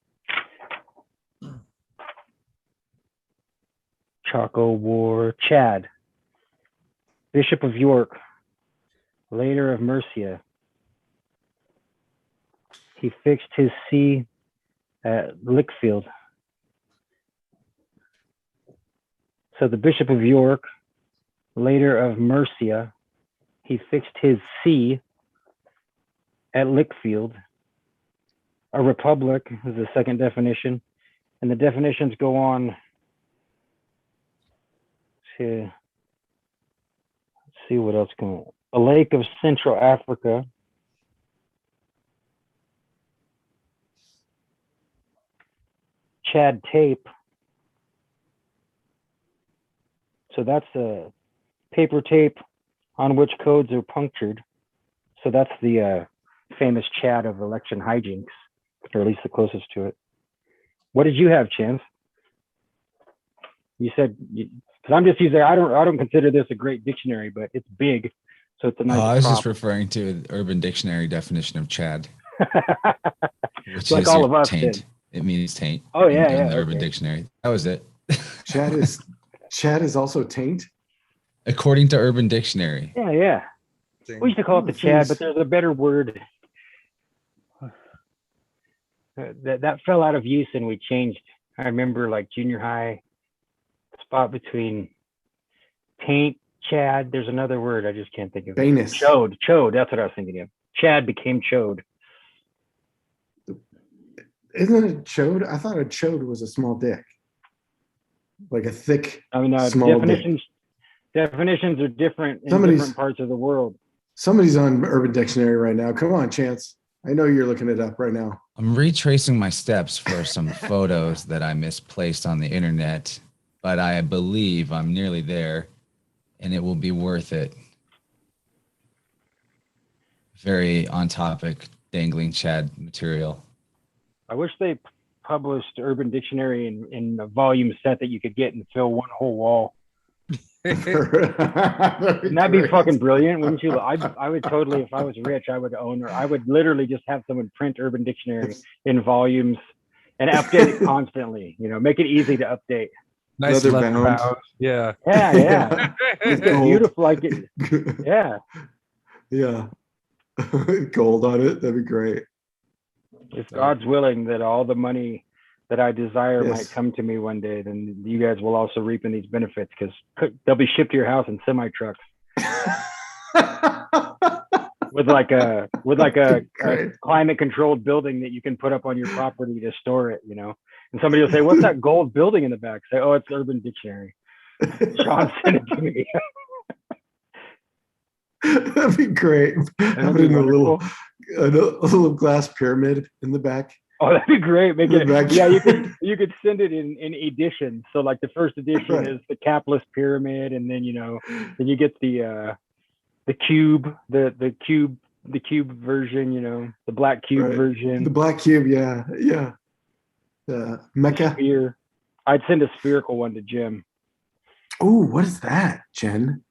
Chaco War Chad. Bishop of York. Later of Mercia. He fixed his see at Lickfield. So the Bishop of York, later of Mercia, he fixed his see at Lickfield. A republic is the second definition. And the definitions go on to, let's see what else can, a lake of Central Africa. Chad tape. So that's a paper tape on which codes are punctured. So that's the famous Chad of election hijinks, or at least the closest to it. What did you have, Chance? You said, because I'm just using. I don't consider this a great dictionary, but it's big, so it's a nice. I was just prop. referring to the Urban Dictionary definition of Chad, which Like is all your of us taint. then. It means taint. Oh, yeah, in yeah, the Urban okay. Dictionary. That was it. Chad is also taint. According to Urban Dictionary. Yeah, yeah. We used to call it the Chad, but there's a better word. That fell out of use and we changed. I remember like junior high, spot between taint, Chad. There's another word I just can't think of. Banus. Chode. That's what I was thinking of. Chad became chode. Isn't it chode? I thought a chode was a small dick, like a thick. I mean, small definitions are different in Somebody's- different parts of the world. Somebody's on Urban Dictionary right now. Come on, Chance. I know you're looking it up right now. I'm retracing my steps for some photos that I misplaced on the internet, but I believe I'm nearly there and it will be worth it. Very on topic, dangling Chad material. I wish they published Urban Dictionary in a volume set that you could get and fill one whole wall. Wouldn't that be fucking brilliant? Wouldn't you? I would totally, if I was rich, I would own, or I would literally just have someone print Urban Dictionary in volumes and update it constantly. You know, make it easy to update. Nice Leather leather bound. bound. Yeah. Yeah. It's Gold. beautiful. Like it. Yeah. Yeah. Gold on it. That'd be great. If God's willing that all the money that I desire Yes. might come to me one day, then you guys will also reap in these benefits because they'll be shipped to your house in semi trucks with like a Great. climate controlled building that you can put up on your property to store it, you know. And somebody will say, "What's that gold building in the back?" Say, "Oh, it's Urban Dictionary." Sean sent it to me. That'd be great. Have it in a little glass pyramid in the back. Oh, that'd be great. Make it. Back- Yeah, you could send it in editions. So like the first edition Right. is the capless pyramid, and then then you get the cube, the cube version, the black cube Right. version. The black cube, yeah. Mecca. Sphere. I'd send a spherical one to Jim. Oh, what is that, Jen?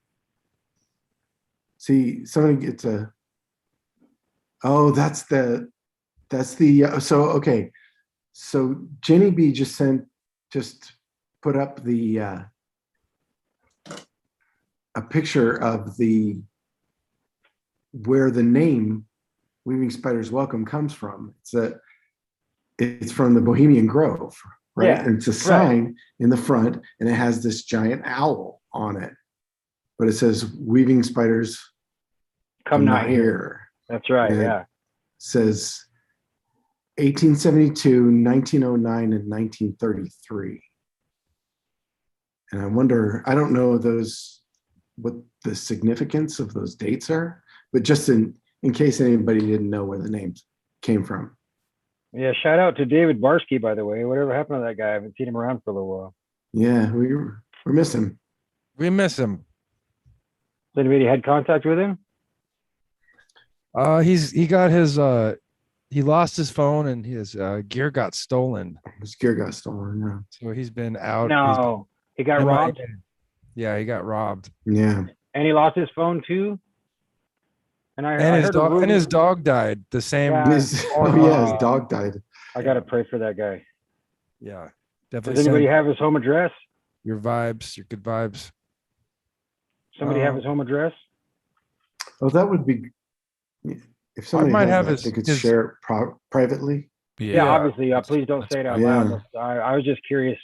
See, somebody gets a. Oh, that's the. So okay, so Jenny B just put up the a picture of where the name Weaving Spiders Welcome comes from. It's from the Bohemian Grove, right? Yeah, and it's a sign in the front, and it has this giant owl on it, but it says Weaving Spiders Come not here. That's right. And Yeah. It says 1872, 1909, and 1933. And I wonder, I don't know what the significance of those dates are, but just in case anybody didn't know where the names came from. Yeah. Shout out to David Barsky, by the way. Whatever happened to that guy? I haven't seen him around for a little while. Yeah, we miss him. We miss him. Has anybody had contact with him? He got his he lost his phone and his gear got stolen. His gear got stolen. So he's been out. No, he got robbed. Yeah, he got robbed. Yeah. And he lost his phone too. And his dog died the same. Yeah. His dog died. I gotta pray for that guy. Yeah, Does definitely. anybody have his home address? Your vibes, your good vibes. Somebody have his home address? Oh, that would be. If somebody might has have that, they could his- share it privately. Yeah, obviously. Please don't say it out loud. I was just curious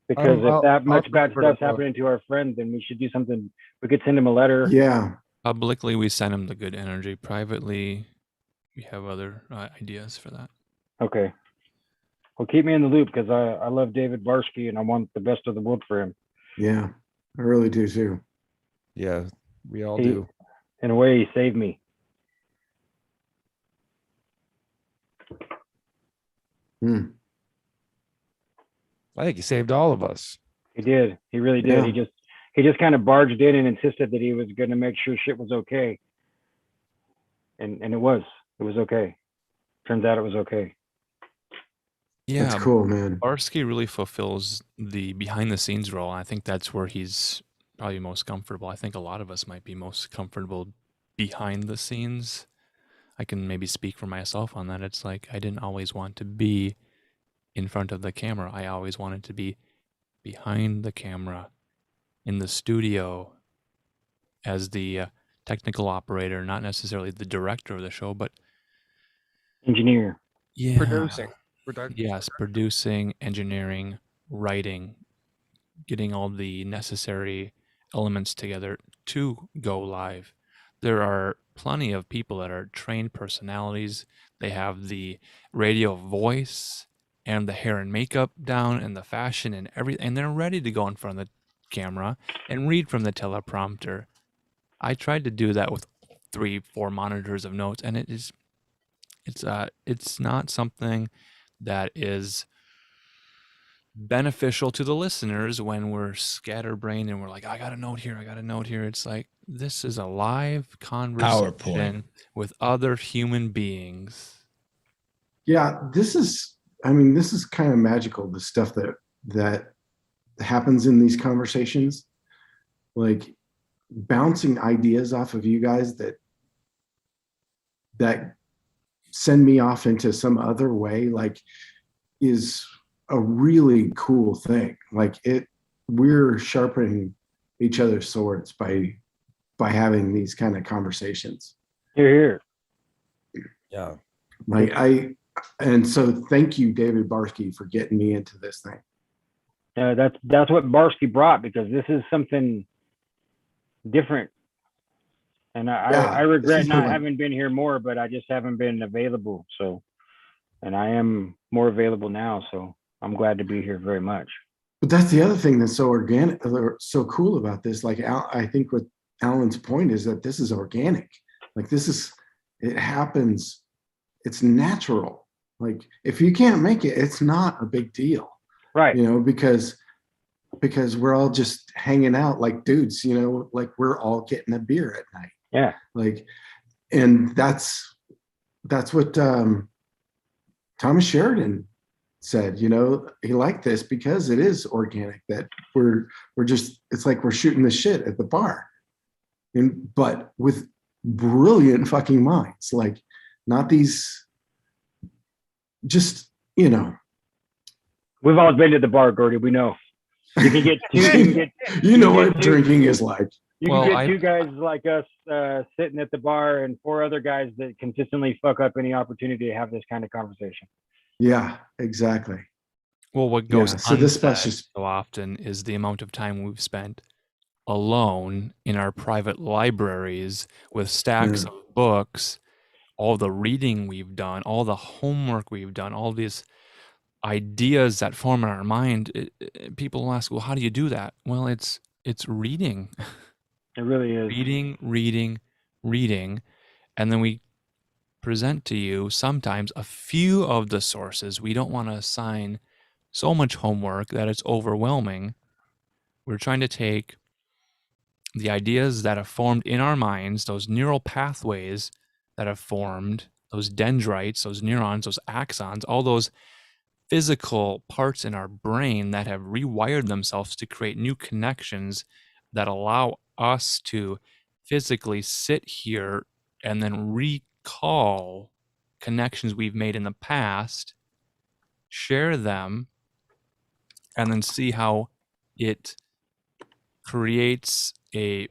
because if that much bad stuff's happening to our friend, then we should do something. We could send him a letter. Yeah. Publicly, we send him the good energy. Privately, we have other ideas for that. Okay. Well, keep me in the loop because I love David Barsky and I want the best of the world for him. Yeah, I really do too. Yeah, we all do. In a way, he saved me. I think he saved all of us. He did. He really did. Yeah. He just kind of barged in and insisted that he was going to make sure shit was okay. And it was okay. Turns out it was okay. That's Yeah, cool, man. Barsky really fulfills the behind the scenes role. I think that's where he's probably most comfortable. I think a lot of us might be most comfortable behind the scenes. I can maybe speak for myself on that. It's like I didn't always want to be in front of the camera. I always wanted to be behind the camera in the studio as the technical operator, not necessarily the director of the show, but Engineer. yeah, Producing. yes, producing, engineering, writing, getting all the necessary elements together to go live. There are plenty of people that are trained personalities. They have the radio voice and the hair and makeup down and the fashion and everything, and they're ready to go in front of the camera and read from the teleprompter. I tried to do that with 3, 4 monitors of notes, and it's not something that is beneficial to the listeners when we're scatterbrained and we're like, I got a note here, I got a note here. It's like this is a live conversation PowerPoint. with other human beings. Yeah, this is, I mean, this is kind of magical, the stuff that happens in these conversations. Like bouncing ideas off of you guys that send me off into some other way, like, is a really cool thing. Like we're sharpening each other's swords by having these kind of conversations. Here. Yeah. Like and so thank you, David Barsky, for getting me into this thing. That's what Barsky brought, because this is something different. And I regret not having been here more, but I just haven't been available. So, and I am more available now. So I'm glad to be here very much. But that's the other thing that's so organic, or so cool about this. Like I think what Alan's point is that this is organic. Like it happens. It's natural. Like if you can't make it, it's not a big deal. Right. You know, because we're all just hanging out like dudes, you know, like we're all getting a beer at night. Yeah. Like, and that's what Thomas Sheridan said, you know, he liked this because it is organic, that we're just, it's like we're shooting the shit at the bar, but with brilliant fucking minds, like not these, just, you know. We've all been to the bar, Gordy. We know. You can get two. You know what drinking is like. You can get two guys like us sitting at the bar and 4 other guys that consistently fuck up any opportunity to have this kind of conversation. Yeah, exactly. Well, what goes so this so often is the amount of time we've spent alone in our private libraries with stacks of books, all the reading we've done, all the homework we've done, all these ideas that form in our mind. People ask, well, how do you do that? Well, it's reading. It really is. Reading. And then we present to you sometimes a few of the sources. We don't want to assign so much homework that it's overwhelming. We're trying to take the ideas that have formed in our minds, those neural pathways that have formed, those dendrites, those neurons, those axons, all those physical parts in our brain that have rewired themselves to create new connections that allow us to physically sit here and then recall connections we've made in the past, share them, and then see how it creates a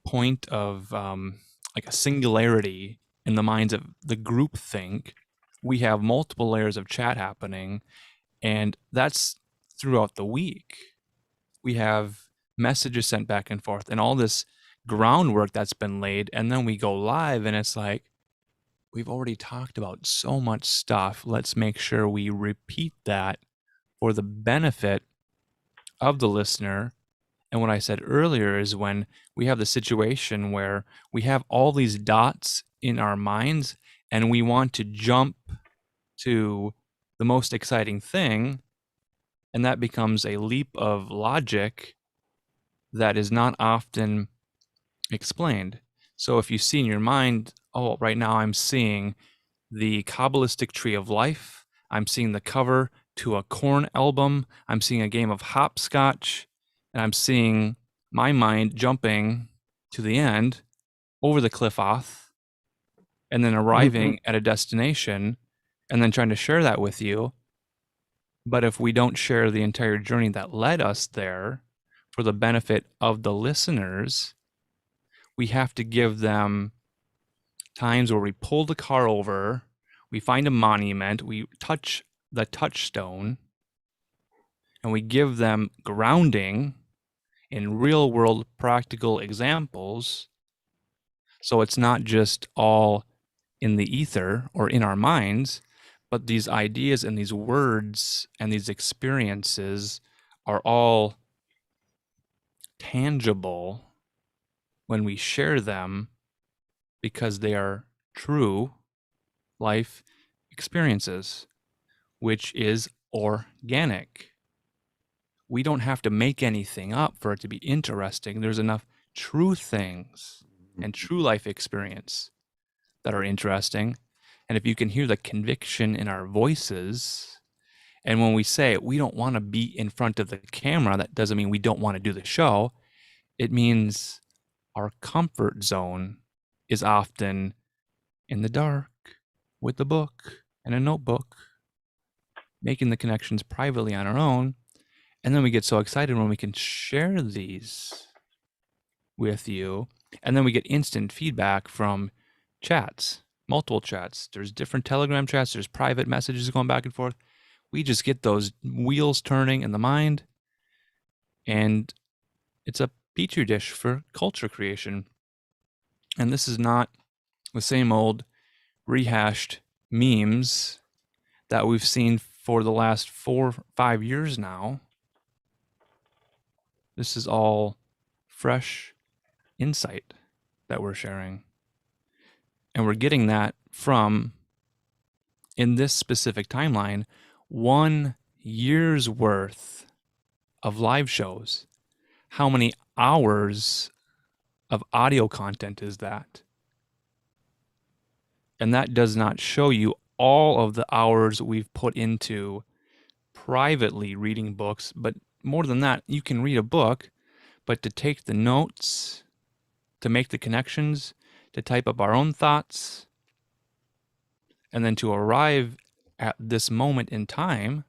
point of like a singularity in the minds of the group think. We have multiple layers of chat happening, and that's throughout the week. We have messages sent back and forth and all this groundwork that's been laid, and then we go live and it's like, we've already talked about so much stuff. Let's make sure we repeat that for the benefit of the listener. And what I said earlier is when we have the situation where we have all these dots in our minds and we want to jump to the most exciting thing, And that becomes a leap of logic that is not often explained. So if you see in your mind, oh, right now I'm seeing the Kabbalistic tree of life, I'm seeing the cover to a Korn album, I'm seeing a game of hopscotch, and I'm seeing my mind jumping to the end over the cliff off, and then arriving at a destination, and then trying to share that with you. But if we don't share the entire journey that led us there for the benefit of the listeners, we have to give them times where we pull the car over, we find a monument, we touch the touchstone, and we give them grounding in real world practical examples. So it's not just all in the ether or in our minds, but these ideas and these words and these experiences are all tangible when we share them because they are true life experiences, which is organic. We don't have to make anything up for it to be interesting. There's enough true things and true life experience that are interesting. And if you can hear the conviction in our voices, and when we say we don't want to be in front of the camera, that doesn't mean we don't want to do the show. It means our comfort zone is often in the dark with a book and a notebook, making the connections privately on our own. And then we get so excited when we can share these with you. And then we get instant feedback from chats, multiple chats. There's different Telegram chats, there's private messages going back and forth. We just get those wheels turning in the mind. And it's a petri dish for culture creation. And this is not the same old rehashed memes that we've seen for the last 4 or 5 years now. This is all fresh insight that we're sharing. And we're getting that from, in this specific timeline, 1 year's worth of live shows. How many hours of audio content is that? And that does not show you all of the hours we've put into privately reading books. But more than that, you can read a book, but to take the notes, to make the connections, to type up our own thoughts, and then to arrive at this moment in time,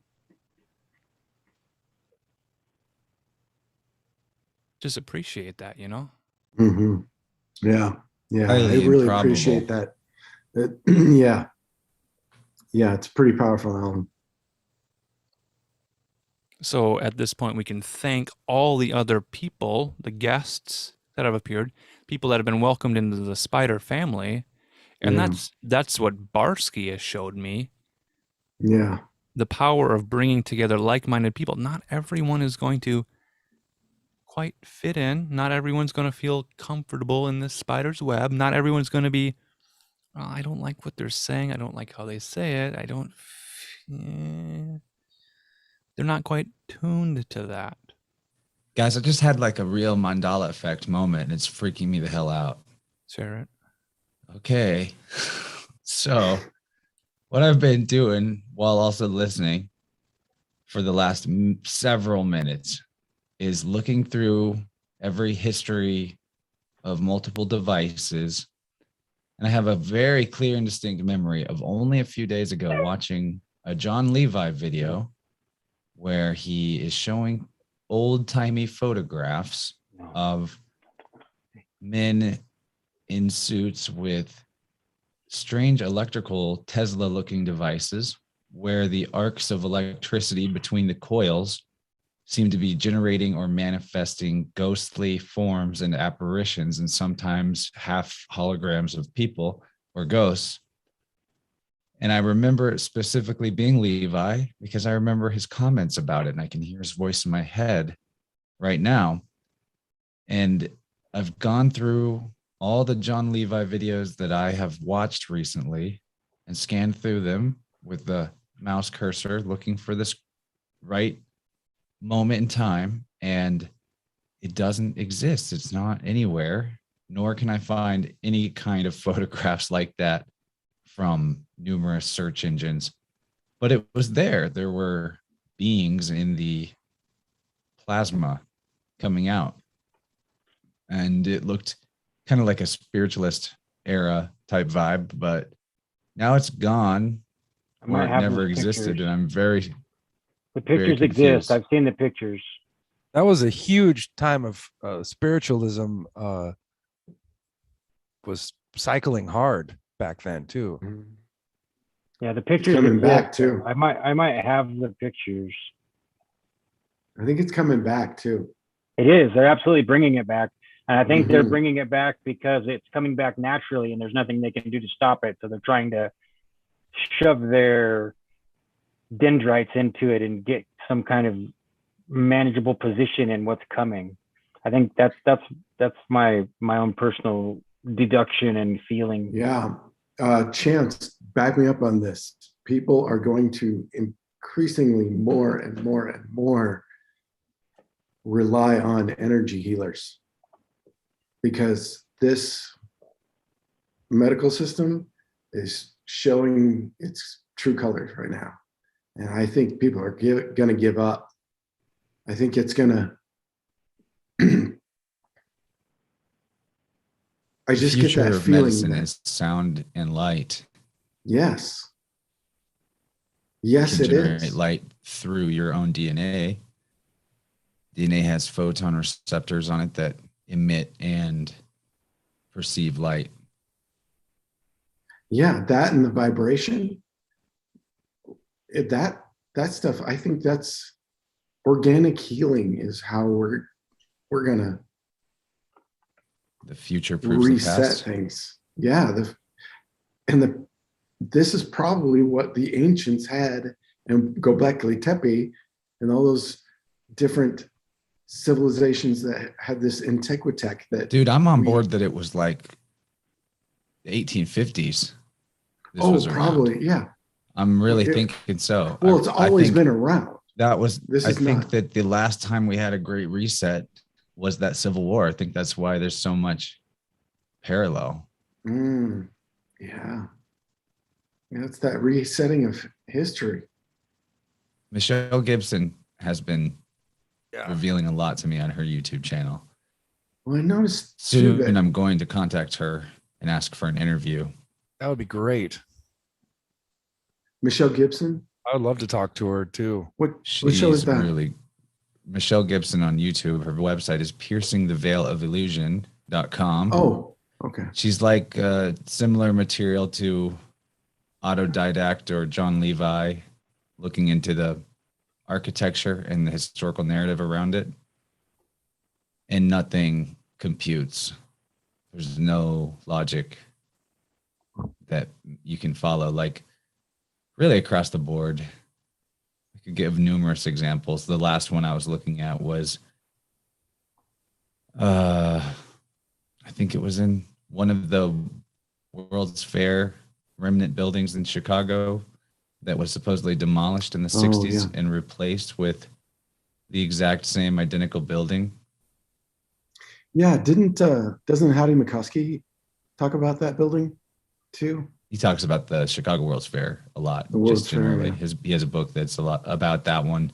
just appreciate that, you know? Mm-hmm. Yeah. Yeah. I Highly really improbable. appreciate that. Yeah. Yeah. It's pretty powerful, Alan. So at this point, we can thank all the other people, the guests that have appeared, people that have been welcomed into the Spider family. And Yeah. that's what Barsky has showed me. Yeah. The power of bringing together like-minded people. Not everyone is going to quite fit in. Not everyone's going to feel comfortable in this spider's web. Not everyone's going to be, oh, I don't like what they're saying. I don't like how they say it. They're not quite tuned to that. Guys, I just had like a real Mandela effect moment, and it's freaking me the hell out. Share it. Okay. So what I've been doing while also listening for the last several minutes is looking through every history of multiple devices. And I have a very clear and distinct memory of only a few days ago watching a John Levi video where he is showing old-timey photographs of men in suits with strange electrical Tesla-looking devices where the arcs of electricity between the coils seem to be generating or manifesting ghostly forms and apparitions, and sometimes half holograms of people or ghosts. And I remember specifically being Levi because I remember his comments about it, and I can hear his voice in my head right now. And I've gone through all the John Levi videos that I have watched recently and scanned through them with the mouse cursor looking for this right moment in time, and it doesn't exist. It's not anywhere, nor can I find any kind of photographs like that from numerous search engines. But it was there. There were beings in the plasma coming out, and it looked kind of like a spiritualist era type vibe, but now it's gone, I or might it have never those existed, pictures. and I'm very, The very pictures exist. confused. I've seen the pictures. That was a huge time of spiritualism. Was cycling hard back then too. Yeah, the pictures coming exist. back, too. I might have the pictures. I think it's coming back too. It is. They're absolutely bringing it back. And I think they're Mhm. bringing it back because it's coming back naturally and there's nothing they can do to stop it. So they're trying to shove their dendrites into it and get some kind of manageable position in what's coming. I think that's my own personal deduction and feeling. Yeah. Chance, back me up on this. People are going to increasingly more and more and more rely on energy healers because this medical system is showing its true colors right now. And I think people are going to give up. I think it's going to, I The just get future that of feeling medicine that, is sound and light. yes. You Yes, can it generate is. light through your own DNA. DNA has photon receptors on it that emit and perceive light. Yeah, that and the vibration, that stuff, I think that's organic healing is how we're gonna The future proves the reset past. things. Yeah, this is probably what the ancients had, and Göbekli Tepe and all those different civilizations that had this antiquitech that Dude, I'm on we, board that it was like the 1850s. This oh, was around. probably, yeah. I'm really It- thinking so. well, it's I always think been around. that was, This I is think not. that the last time we had a great reset was that Civil War. I think that's why there's so much parallel. Yeah. Yeah, it's that resetting of history. Michelle Gibson has been Yeah. revealing a lot to me on her YouTube channel. Well, I noticed too Soon that I'm going to contact her and ask for an interview. That would be great. Michelle Gibson, I would love to talk to her too. what show She's is that? really, Michelle Gibson on YouTube. Her website is piercingtheveilofillusion.com. Oh, okay. She's like similar material to Autodidact or John Levi, looking into the architecture and the historical narrative around it. And nothing computes. There's no logic that you can follow, like really across the board. I could give numerous examples. The last one I was looking at was, I think it was in one of the World's Fair remnant buildings in Chicago that was supposedly demolished in the 60s yeah. and replaced with the exact same identical building. Yeah, doesn't Howdy McCuskey talk about that building too? He talks about the Chicago World's Fair a lot, The World's just generally. Fair, yeah. He has a book that's a lot about that one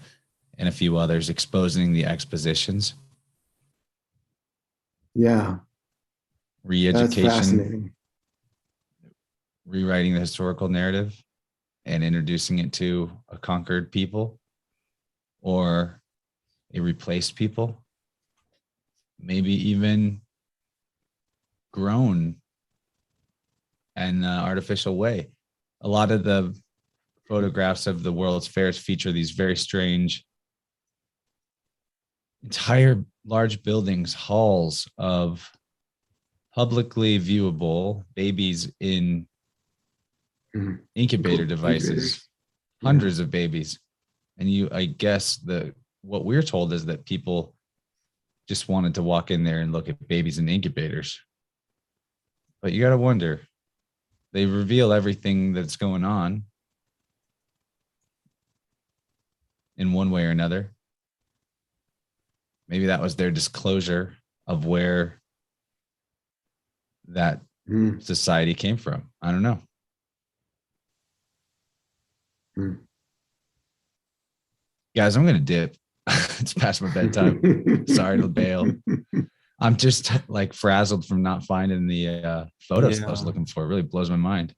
and a few others, exposing the expositions, Yeah, that's re-education, fascinating. rewriting the historical narrative and introducing it to a conquered people or a replaced people, maybe even grown in an artificial way. A lot of the photographs of the World's Fairs feature these very strange, entire large buildings, halls of publicly viewable babies in Mhm. incubator Cool. devices, Incubators. hundreds of babies. And I guess what we're told is that people just wanted to walk in there and look at babies in incubators. But you got to wonder, they reveal everything that's going on in one way or another. maybe that was their disclosure of where that Mm, society came from. I don't know. mm. Guys, I'm going to dip. It's past my bedtime. Sorry to bail. I'm just like frazzled from not finding the photos I was Yeah. looking for. It really blows my mind.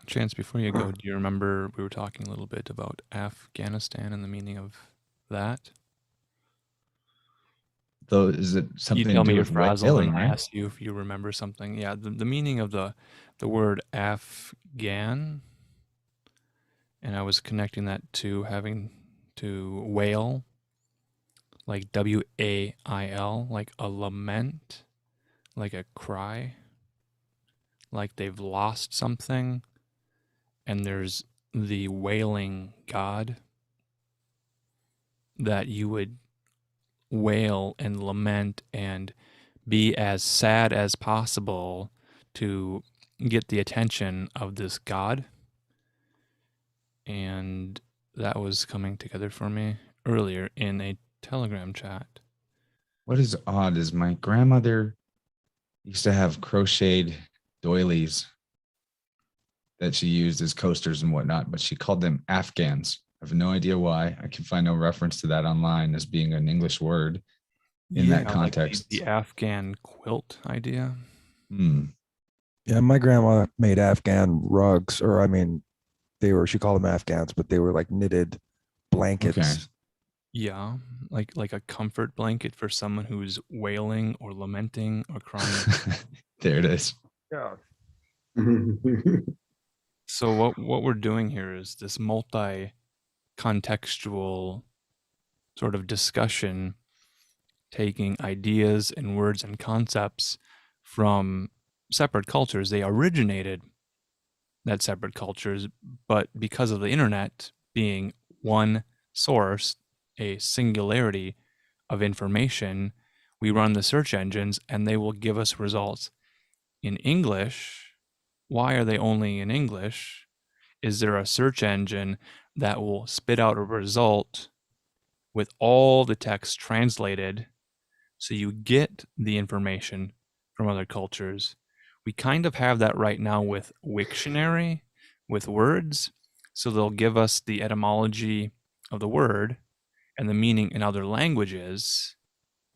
Chance, before you go, do you remember we were talking a little bit about Afghanistan and the meaning of that? Though, is it You something to tell me do you're with frazzled, and whaling, I right? asked you if you remember something. Yeah, the meaning of the word Afghan, and I was connecting that to having to wail, like WAIL, like a lament, like a cry, like they've lost something, and there's the wailing God that you would wail and lament and be as sad as possible to get the attention of this God. And that was coming together for me earlier in a Telegram chat. What is odd is my grandmother used to have crocheted doilies that she used as coasters and whatnot, but she called them Afghans. I have no idea why. I can find no reference to that online as being an English word in that Like context. the Afghan quilt idea. Hmm. Yeah, my grandma made Afghan rugs, or I mean, she called them Afghans, but they were like knitted blankets. Okay. Yeah, like a comfort blanket for someone who's wailing or lamenting or crying. There it is. Yeah. So what we're doing here is this multi-contextual sort of discussion, taking ideas and words and concepts from separate cultures. They originated at separate cultures, but because of the internet being one source, a singularity of information, we run the search engines and they will give us results in English. Why are they only in English? Is there a search engine that will spit out a result with all the text translated so you get the information from other cultures? We kind of have that right now with Wiktionary, with words. So they'll give us the etymology of the word and the meaning in other languages.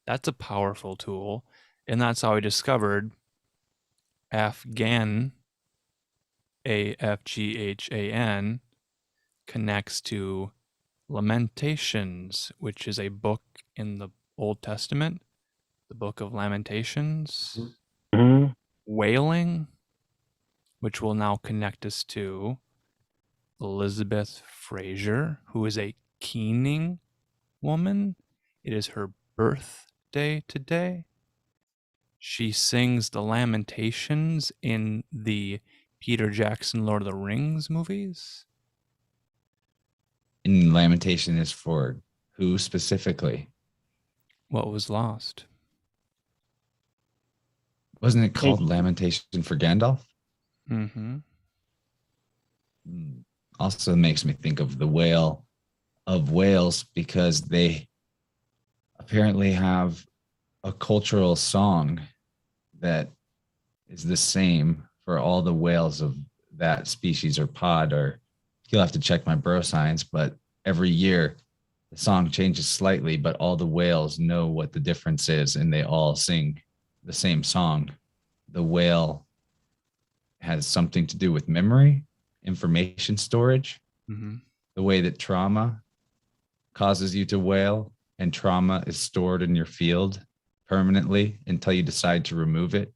That's a powerful tool. And that's how I discovered Afghan, Afghan, connects to Lamentations, which is a book in the Old Testament, the book of Lamentations. Mhm. Wailing, which will now connect us to Elizabeth Fraser, who is a keening woman. It is her birthday today. She sings the Lamentations in the Peter Jackson Lord of the Rings movies. And lamentation is for who specifically? What was lost? Wasn't it called Hey. Lamentation for Gandalf? Mm-hmm. Also makes me think of the Whale of Wales because they apparently have a cultural song that is the same for all the whales of that species or pod, or you'll have to check my bro science, but every year the song changes slightly, but all the whales know what the difference is and they all sing the same song. The whale has something to do with memory, information storage, Mm-hmm. the way that trauma causes you to wail, and trauma is stored in your field permanently until you decide to remove it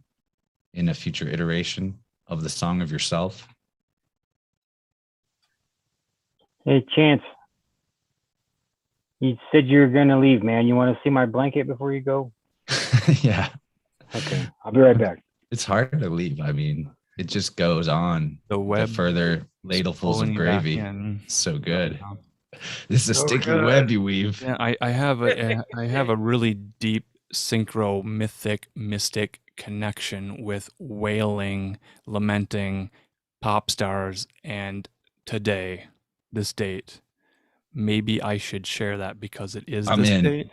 in a future iteration of the song of yourself. Hey, Chance, you said you're gonna leave, man. You want to see my blanket before you go? Yeah. Okay, I'll be right back. It's hard to leave. I mean, it just goes on. The web further is ladlefuls pulling of you back gravy. in. So good. Yeah. This is a So sticky good. web you weave. Yeah, I have a really deep synchro mythic mystic connection with wailing, lamenting pop stars, and today, this date. Maybe I should share that because it is I'm this in. date.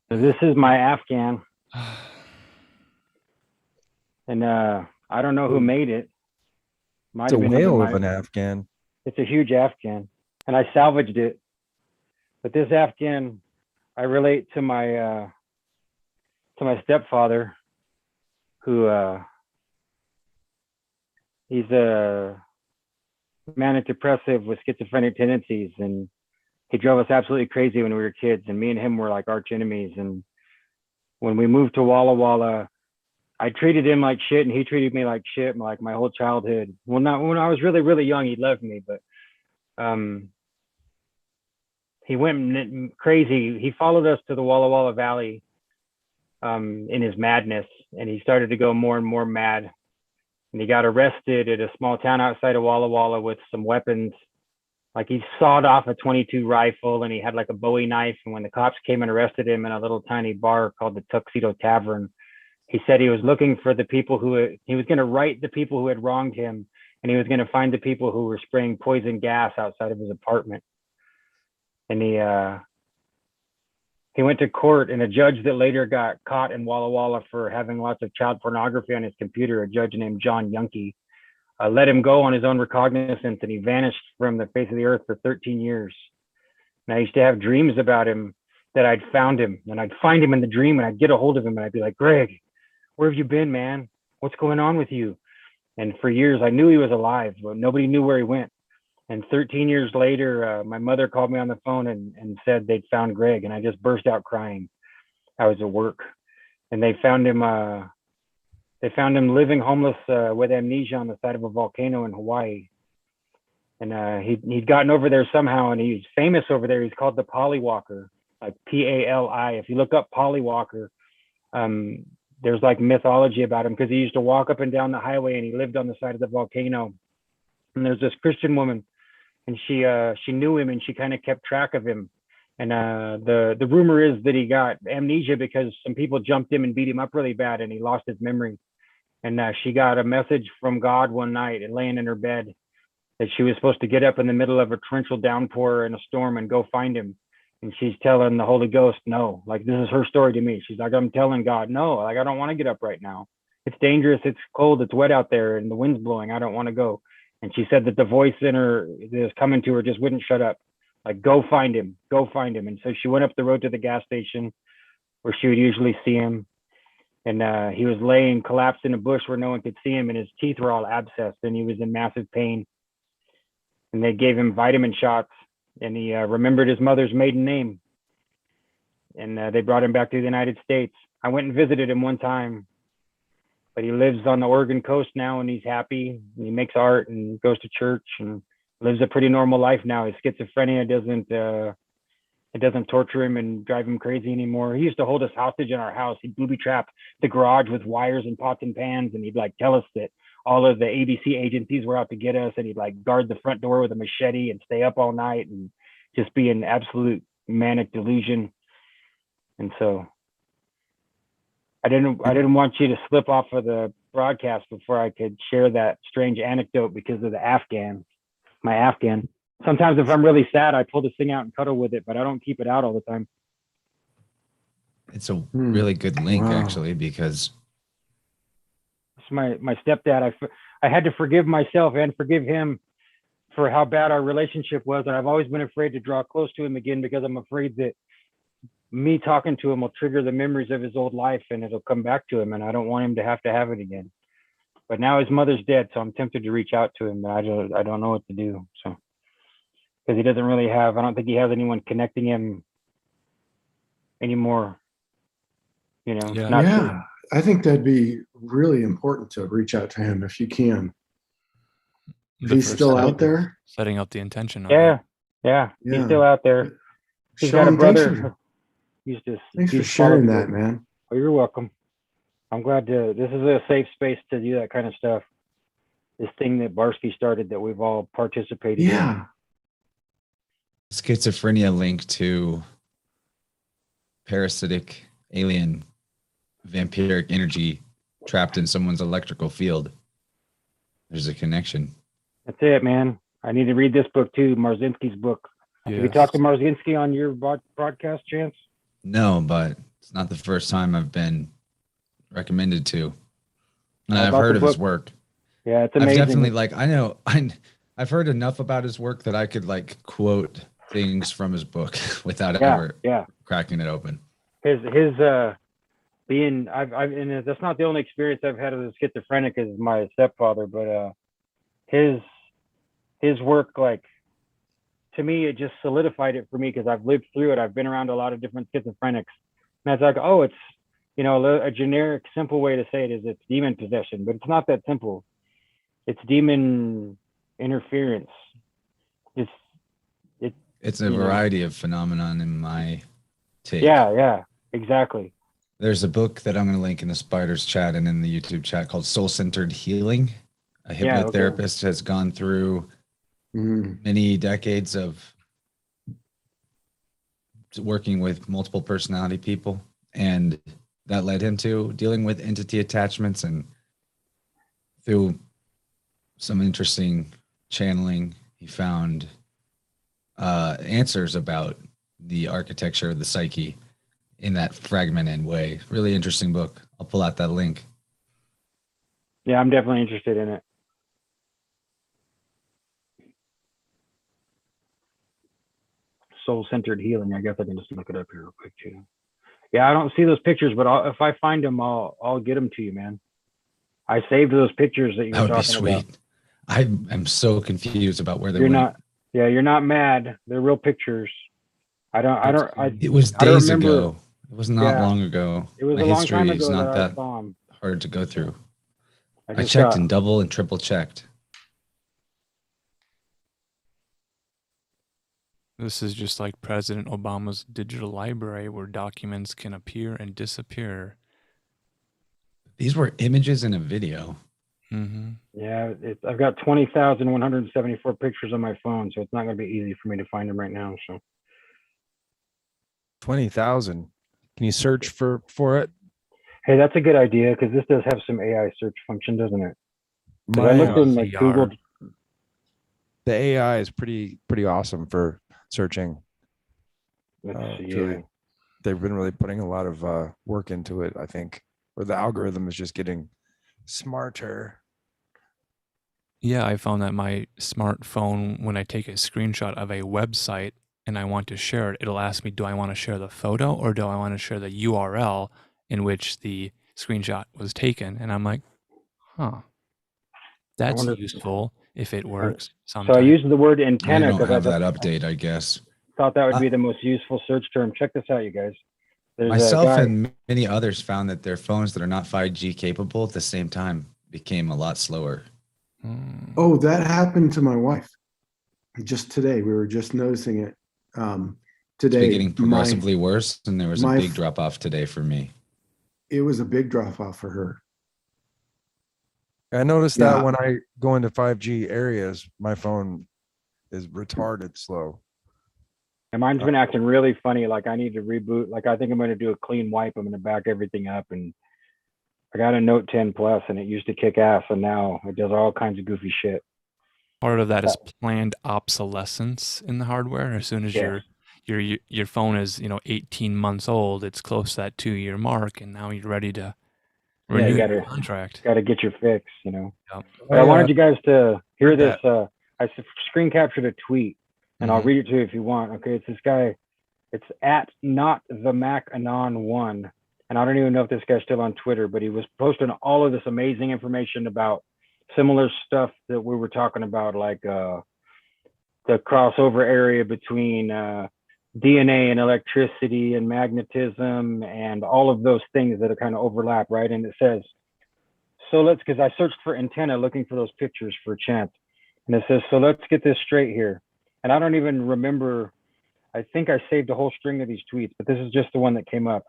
So this is my Afghan, and I don't know who made it. Might It's a have been whale my, of an Afghan. It's a huge Afghan, and I salvaged it. But this Afghan, I relate to my stepfather, who he's a manic depressive with schizophrenic tendencies, and he drove us absolutely crazy when we were kids. And me and him were like arch enemies. And when we moved to Walla Walla, I treated him like shit, and he treated me like shit, like my whole childhood. Well, not when I was really, really young, he loved me, but he went crazy. He followed us to the Walla Walla Valley in his madness, and he started to go more and more mad. And he got arrested at a small town outside of Walla Walla with some weapons. Like he sawed off a 22 rifle, and he had like a Bowie knife. And when the cops came and arrested him in a little tiny bar called the Tuxedo Tavern, he said he was looking for the people he was going to right the people who had wronged him, and he was going to find the people who were spraying poison gas outside of his apartment. And he went to court, and a judge that later got caught in Walla Walla for having lots of child pornography on his computer, a judge named John Yunke, let him go on his own recognizance, and he vanished from the face of the earth for 13 years. And I used to have dreams about him, that I'd found him, and I'd find him in the dream, and I'd get a hold of him, and I'd be like, Greg, where have you been, man? What's going on with you? And for years, I knew he was alive, but nobody knew where he went. And 13 years later, my mother called me on the phone and said they'd found Greg, and I just burst out crying. I was at work, and they found him living homeless with amnesia on the side of a volcano in Hawaii. And he'd gotten over there somehow, and he's famous over there. He's called the Polywalker, like P-A-L-I. If you look up Polywalker, there's like mythology about him, because he used to walk up and down the highway, and he lived on the side of the volcano. And there's this Christian woman, and she knew him, and she kind of kept track of him. And the rumor is that he got amnesia because some people jumped him and beat him up really bad, and he lost his memory. And she got a message from God one night, and laying in her bed, that she was supposed to get up in the middle of a torrential downpour and a storm and go find him. And she's telling the Holy Ghost, no, like this is her story to me. She's like, I'm telling God, no, like I don't want to get up right now. It's dangerous. It's cold. It's wet out there, and the wind's blowing. I don't want to go. And she said that the voice in her that was coming to her just wouldn't shut up. Like, go find him, go find him. And so she went up the road to the gas station where she would usually see him. And he was laying collapsed in a bush where no one could see him, and his teeth were all abscessed, and he was in massive pain. And they gave him vitamin shots, and he remembered his mother's maiden name. And they brought him back to the United States. I went and visited him one time, but he lives on the Oregon coast now, and he's happy. And he makes art and goes to church and lives a pretty normal life now. His schizophrenia doesn't torture him and drive him crazy anymore. He used to hold us hostage in our house. He'd booby trap the garage with wires and pots and pans, and he'd like tell us that all of the ABC agencies were out to get us, and he'd like guard the front door with a machete and stay up all night and just be in absolute manic delusion. And so I didn't want you to slip off of the broadcast before I could share that strange anecdote because of my Afghan. Sometimes if I'm really sad, I pull this thing out and cuddle with it, but I don't keep it out all the time. It's a really good link, Wow. actually, because It's my stepdad. I had to forgive myself and forgive him for how bad our relationship was. And I've always been afraid to draw close to him again, because I'm afraid that me talking to him will trigger the memories of his old life, and it'll come back to him. And I don't want him to have it again. But now his mother's dead, so I'm tempted to reach out to him, but I don't know what to do. So, because he doesn't really I don't think he has anyone connecting him anymore. You know, Yeah. not Yeah, sure. I think that'd be really important to reach out to him if you can. If The he's first still step out is there. setting up the intention of Yeah, it. yeah, Yeah. he's still out there. He's got a Sean, thanks brother. for, He's just thanks for he's sharing followed that, man. Oh, you're welcome. I'm glad this is a safe space to do that kind of stuff. This thing that Barsky started that we've all participated in. Yeah. schizophrenia linked to parasitic alien vampiric energy trapped in someone's electrical field. There's a connection. That's it, man. I need to read this book too, Marzinski's book. Have you Yes. talked to Marzinski on your broadcast, Chance? No, but It's not the first time I've been recommended to. And How I've about heard the of his book? work. Yeah, it's I've amazing. definitely I've heard enough about his work that I could like quote things from his book without ever cracking it open. His being I've and that's not the only experience I've had as a schizophrenic as my stepfather, but his work, like, to me, it just solidified it for me because I've lived through it. I've been around a lot of different schizophrenics, and it's like, oh, it's, you know, a generic, simple way to say it is it's demon possession, but it's not that simple. It's demon interference. It's a variety of phenomenon in my take. Yeah, exactly. There's a book that I'm going to link in the Spiders chat and in the YouTube chat called Soul Centered Healing. A hypnotherapist has gone through many decades of working with multiple personality people, and that led him to dealing with entity attachments, and through some interesting channeling, he found answers about the architecture of the psyche in that fragmented way. Really interesting book. I'll pull out that link. Yeah, I'm definitely interested in it. Soul-centered healing. I guess I can just look it up here real quick too. Yeah, I don't see those pictures, but if I find them, I'll get them to you, man. I saved those pictures that you were talking about. I am so confused about where they went. You're not mad. They're real pictures. It was days ago. It was not long ago. It was my a long time history ago is not that I that saw them. hard to go through. I checked and double and triple checked. This is just like President Obama's digital library where documents can appear and disappear. These were images in a video. Mm-hmm. Yeah, I've got 20,174 pictures on my phone, so it's not going to be easy for me to find them right now. So 20,000. Can you search for it? Hey, that's a good idea because this does have some AI search function, doesn't it? I looked in like Google. The AI is pretty awesome for searching. They've been really putting a lot of work into it, I think, or the algorithm is just getting smarter. Yeah, I found that my smartphone, when I take a screenshot of a website and I want to share it, it'll ask me, do I want to share the photo or do I want to share the URL in which the screenshot was taken? And I'm like, that's useful if it works. So I used the word antenna because I don't have that update, I guess. Thought that would be the most useful search term. Check this out, you guys. Myself and many others found that their phones that are not 5G capable at the same time became a lot slower. Oh, that happened to my wife just today. We were just noticing it today. It's getting progressively worse, and there was a big drop off today for me. It was a big drop off for her. I noticed that when I go into 5G areas, my phone is retarded slow. And mine's been acting really funny. Like I need to reboot. Like I think I'm going to do a clean wipe. I'm going to back everything up. And I got a Note 10 Plus and it used to kick ass. And now it does all kinds of goofy shit. Part of that is planned obsolescence in the hardware. As soon as your phone is 18 months old, it's close to that 2-year mark. And now you're ready to renew your contract. Got to get your fix, Yep. But I wanted you guys to hear this. I screen captured a tweet. And I'll read it to you if you want. Okay, it's this guy. It's at not the Mac Anon 1. And I don't even know if this guy's still on Twitter, but he was posting all of this amazing information about similar stuff that we were talking about, like the crossover area between DNA and electricity and magnetism and all of those things that are kind of overlap, right? And it says, because I searched for antenna looking for those pictures for a chance. And it says, so let's get this straight here. And I don't even remember, I think I saved a whole string of these tweets, but this is just the one that came up.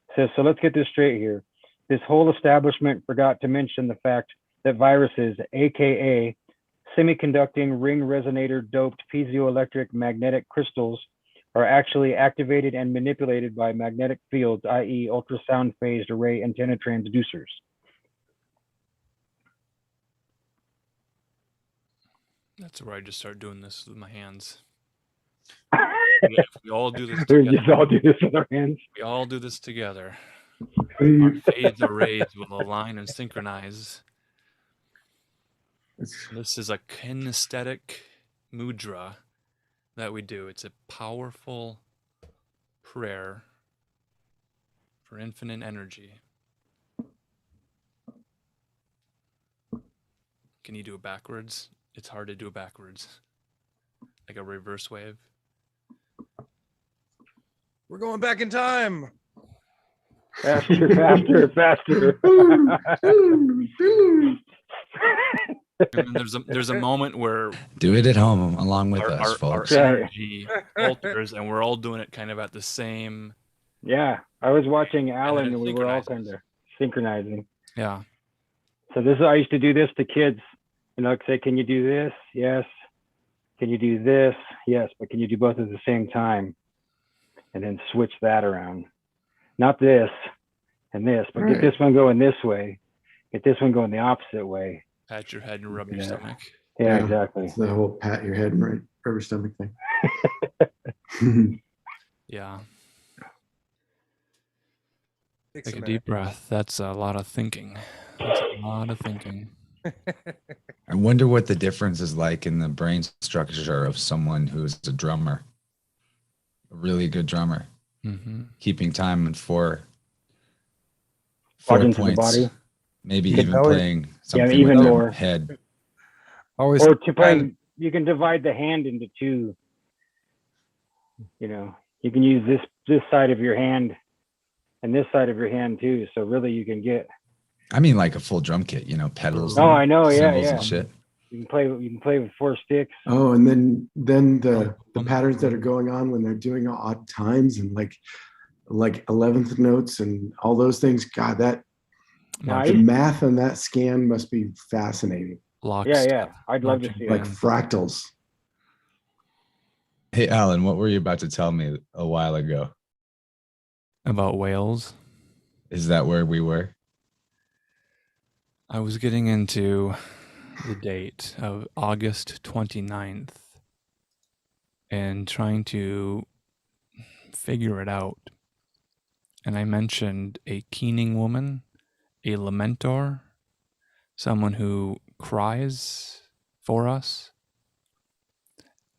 It says, so let's get this straight here. This whole establishment forgot to mention the fact that viruses, AKA semiconducting ring resonator doped piezoelectric magnetic crystals, are actually activated and manipulated by magnetic fields, i.e. ultrasound phased array antenna transducers. That's where I just start doing this with my hands. If we all do this We together, just all do this with our hands. we all do this together. What do you- Our phase arrays will align and synchronize. it's- This is a kinesthetic mudra that we do. It's a powerful prayer for infinite energy. Can you do it backwards? It's hard to do it backwards. Like a reverse wave. We're going back in time. Faster, faster, faster. And then there's a moment where Do it at home along with us, our folks. energy alters, and we're all doing it kind of at the same. Yeah, I was watching Alan, it and we were all synchronizes. kind of synchronizing. Yeah. So I used to do this to kids. You know, like say, can you do this? Yes. Can you do this? Yes. But can you do both at the same time? And then switch that around. Not this and this, but Right. get this one going this way. Get this one going the opposite way. Pat your head and rub your Yeah. stomach. Yeah, Yeah. exactly. It's the whole pat your head and rub your stomach thing. Yeah. Takes Take a minute. deep breath. That's a lot of thinking. That's a lot of thinking. I wonder what the difference is like in the brain structure of someone who's a drummer, a really good drummer, Mm-hmm. keeping time in four Quadrants of the points, body. maybe You can even always- playing something even with more. their head. Always Or to play, you can divide the hand into two. You know, you can use this side of your hand and this side of your hand too. So really, you can get. I mean, like a full drum kit, you know, pedals. Oh, and I know. Yeah, cymbals yeah. and shit. You can play with 4 sticks. Oh, and then the patterns that are going on when they're doing odd times and like 11th notes and all those things. God, that Nice. the math on that scan must be fascinating. Yeah. I'd love to see Like that. fractals. Hey, Alan, what were you about to tell me a while ago? About whales. Is that where we were? I was getting into the date of August 29th and trying to figure it out. And I mentioned a keening woman, a lamentor, someone who cries for us.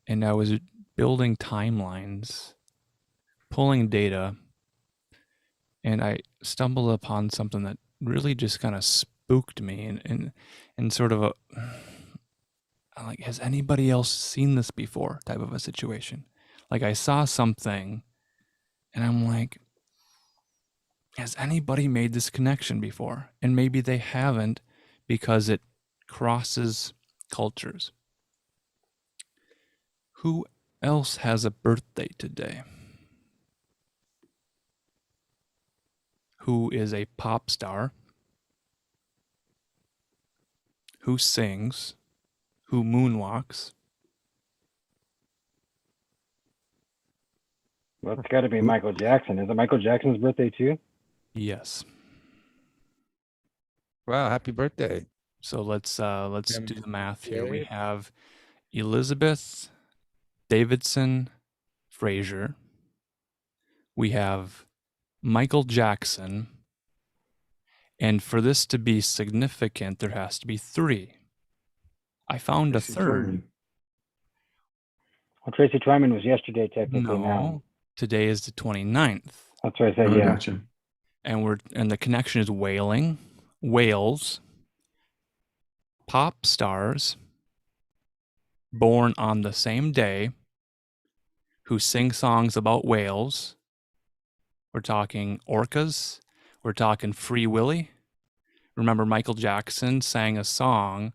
And I was building timelines, pulling data, and I stumbled upon something that really just kind of spooked me and sort of I'm like, has anybody else seen this before type of a situation? Like I saw something and I'm like, has anybody made this connection before? And maybe they haven't because it crosses cultures. Who else has a birthday today? Who is a pop star? Who sings? Who moonwalks? Well, it's got to be Michael Jackson. Is it Michael Jackson's birthday too? Yes. Wow, happy birthday. So let's do the math here. We Period. have Elizabeth Davidson Frazier. We have Michael Jackson. And for this to be significant, there has to be 3. I found a third. Well, Tracy Twyman was yesterday, technically. Now No, today is the 29th. that's what I said. Oh, Yeah. gotcha. And the connection is whaling, whales, pop stars born on the same day who sing songs about whales. We're talking orcas. We're talking Free Willy. Remember, Michael Jackson sang a song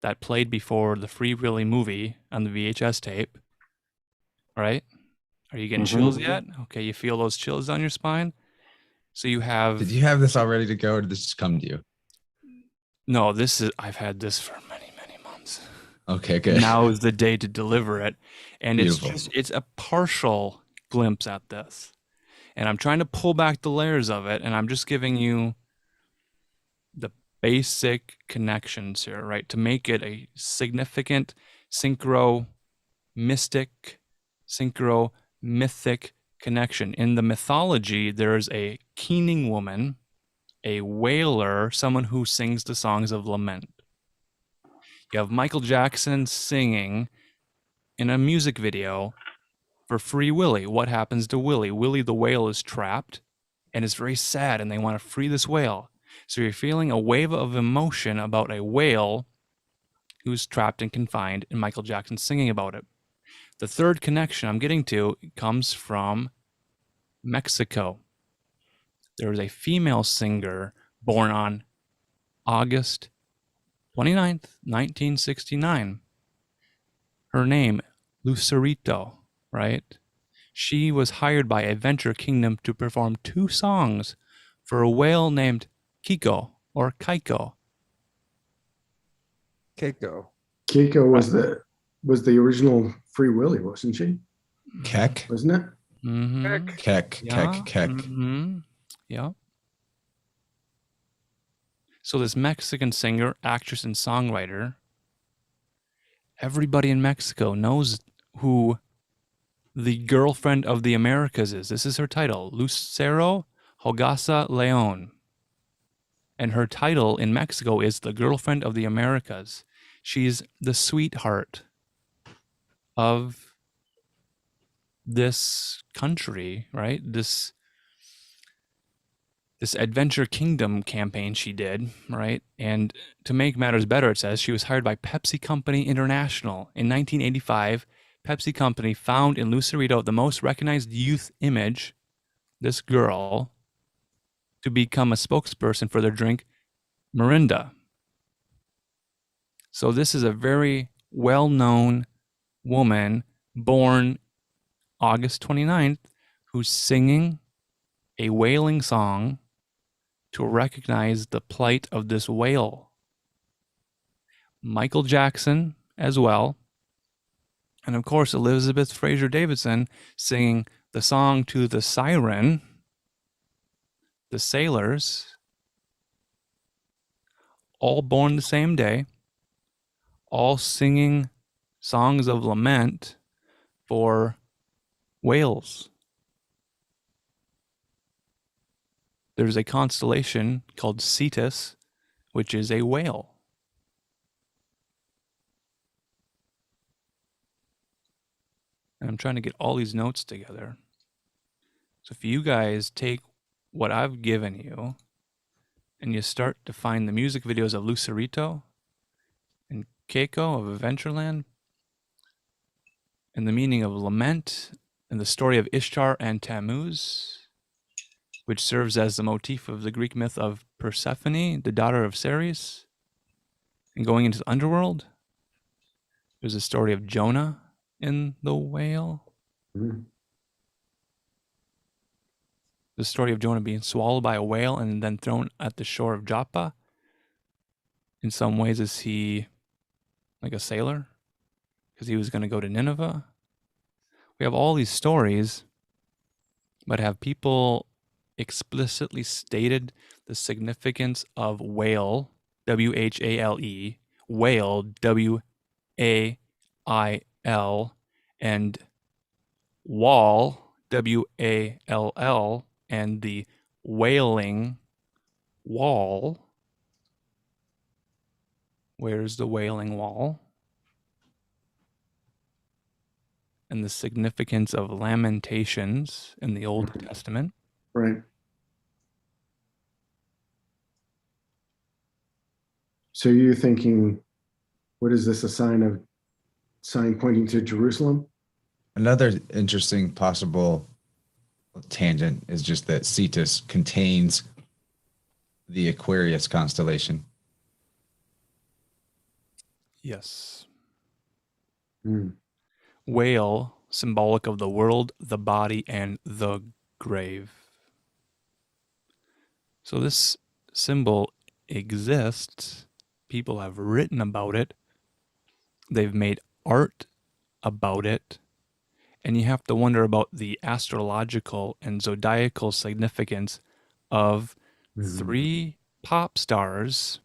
that played before the Free Willy movie on the VHS tape. Right? Are you getting chills yet? Okay, you feel those chills on your spine? So you have... Did you have this all ready to go, or did this just come to you? No, I've had this for many, many months. Okay, good. Now is the day to deliver it. And Beautiful. it's a partial glimpse at this. And I'm trying to pull back the layers of it, and I'm just giving you the basic connections here, right? To make it a significant synchro mystic synchro mythic connection. In the mythology, there's a keening woman, a wailer, someone who sings the songs of lament. You have Michael Jackson singing in a music video for Free Willy. What happens to Willy? Willy the whale is trapped and is very sad, and they want to free this whale. So you're feeling a wave of emotion about a whale who's trapped and confined, and Michael Jackson singing about it. The third connection I'm getting to comes from Mexico. There was a female singer born on August 29th, 1969. Her name, Lucerito, right? She was hired by Adventure Kingdom to perform 2 songs for a whale named Kiko or Kaiko. Keiko. Keiko was the original Free Willy, wasn't she? Keck. Wasn't it? Mm-hmm. Keck. Yeah. Keck. Mm-hmm. Yeah. So this Mexican singer, actress, and songwriter, everybody in Mexico knows who the girlfriend of the Americas is. This is her title, Lucero Hogasa Leon. And her title in Mexico is the girlfriend of the Americas. She's the sweetheart of this country, right? This Adventure Kingdom campaign she did, right? And to make matters better, it says she was hired by Pepsi Company International. In 1985, Pepsi Company found in Lucerito the most recognized youth image, this girl, to become a spokesperson for their drink, Mirinda. So this is a very well-known woman born August 29th who's singing a wailing song to recognize the plight of this whale. Michael Jackson as well. And of course, Elizabeth Fraser Davidson singing the song to the siren, the sailors, all born the same day, all singing songs of lament for whales. There's a constellation called Cetus, which is a whale. And I'm trying to get all these notes together. So if you guys take what I've given you and you start to find the music videos of Lucerito and Keiko of Adventureland and the meaning of lament and the story of Ishtar and Tammuz, which serves as the motif of the Greek myth of Persephone, the daughter of Ceres, and going into the underworld, there's a story of Jonah in the whale. Mhm. The story of Jonah being swallowed by a whale and then thrown at the shore of Joppa. In some ways, is he like a sailor? Because he was going to go to Nineveh. We have all these stories, but have people explicitly stated the significance of whale, W-H-A-L-E, whale, W-A-I-L, and wall, W-A-L-L, and the wailing wall. Where's the wailing wall? And the significance of lamentations in the Old Testament. Right. So you're thinking, what is this, a sign pointing to Jerusalem? Another interesting possible tangent is just that Cetus contains the Aquarius constellation. Yes. Hmm. Whale, symbolic of the world, the body, and the grave. So this symbol exists. People have written about it. They've made art about it. And you have to wonder about the astrological and zodiacal significance of 3 pop stars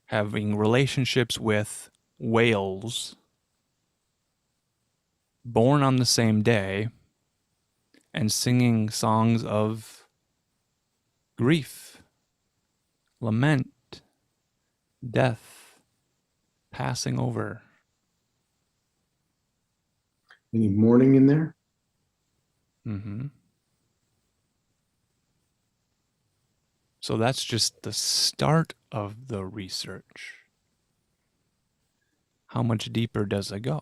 having relationships with whales born on the same day and singing songs of grief, lament, death, passing over. Any mourning in there? Mm-hmm. So that's just the start of the research. How much deeper does it go?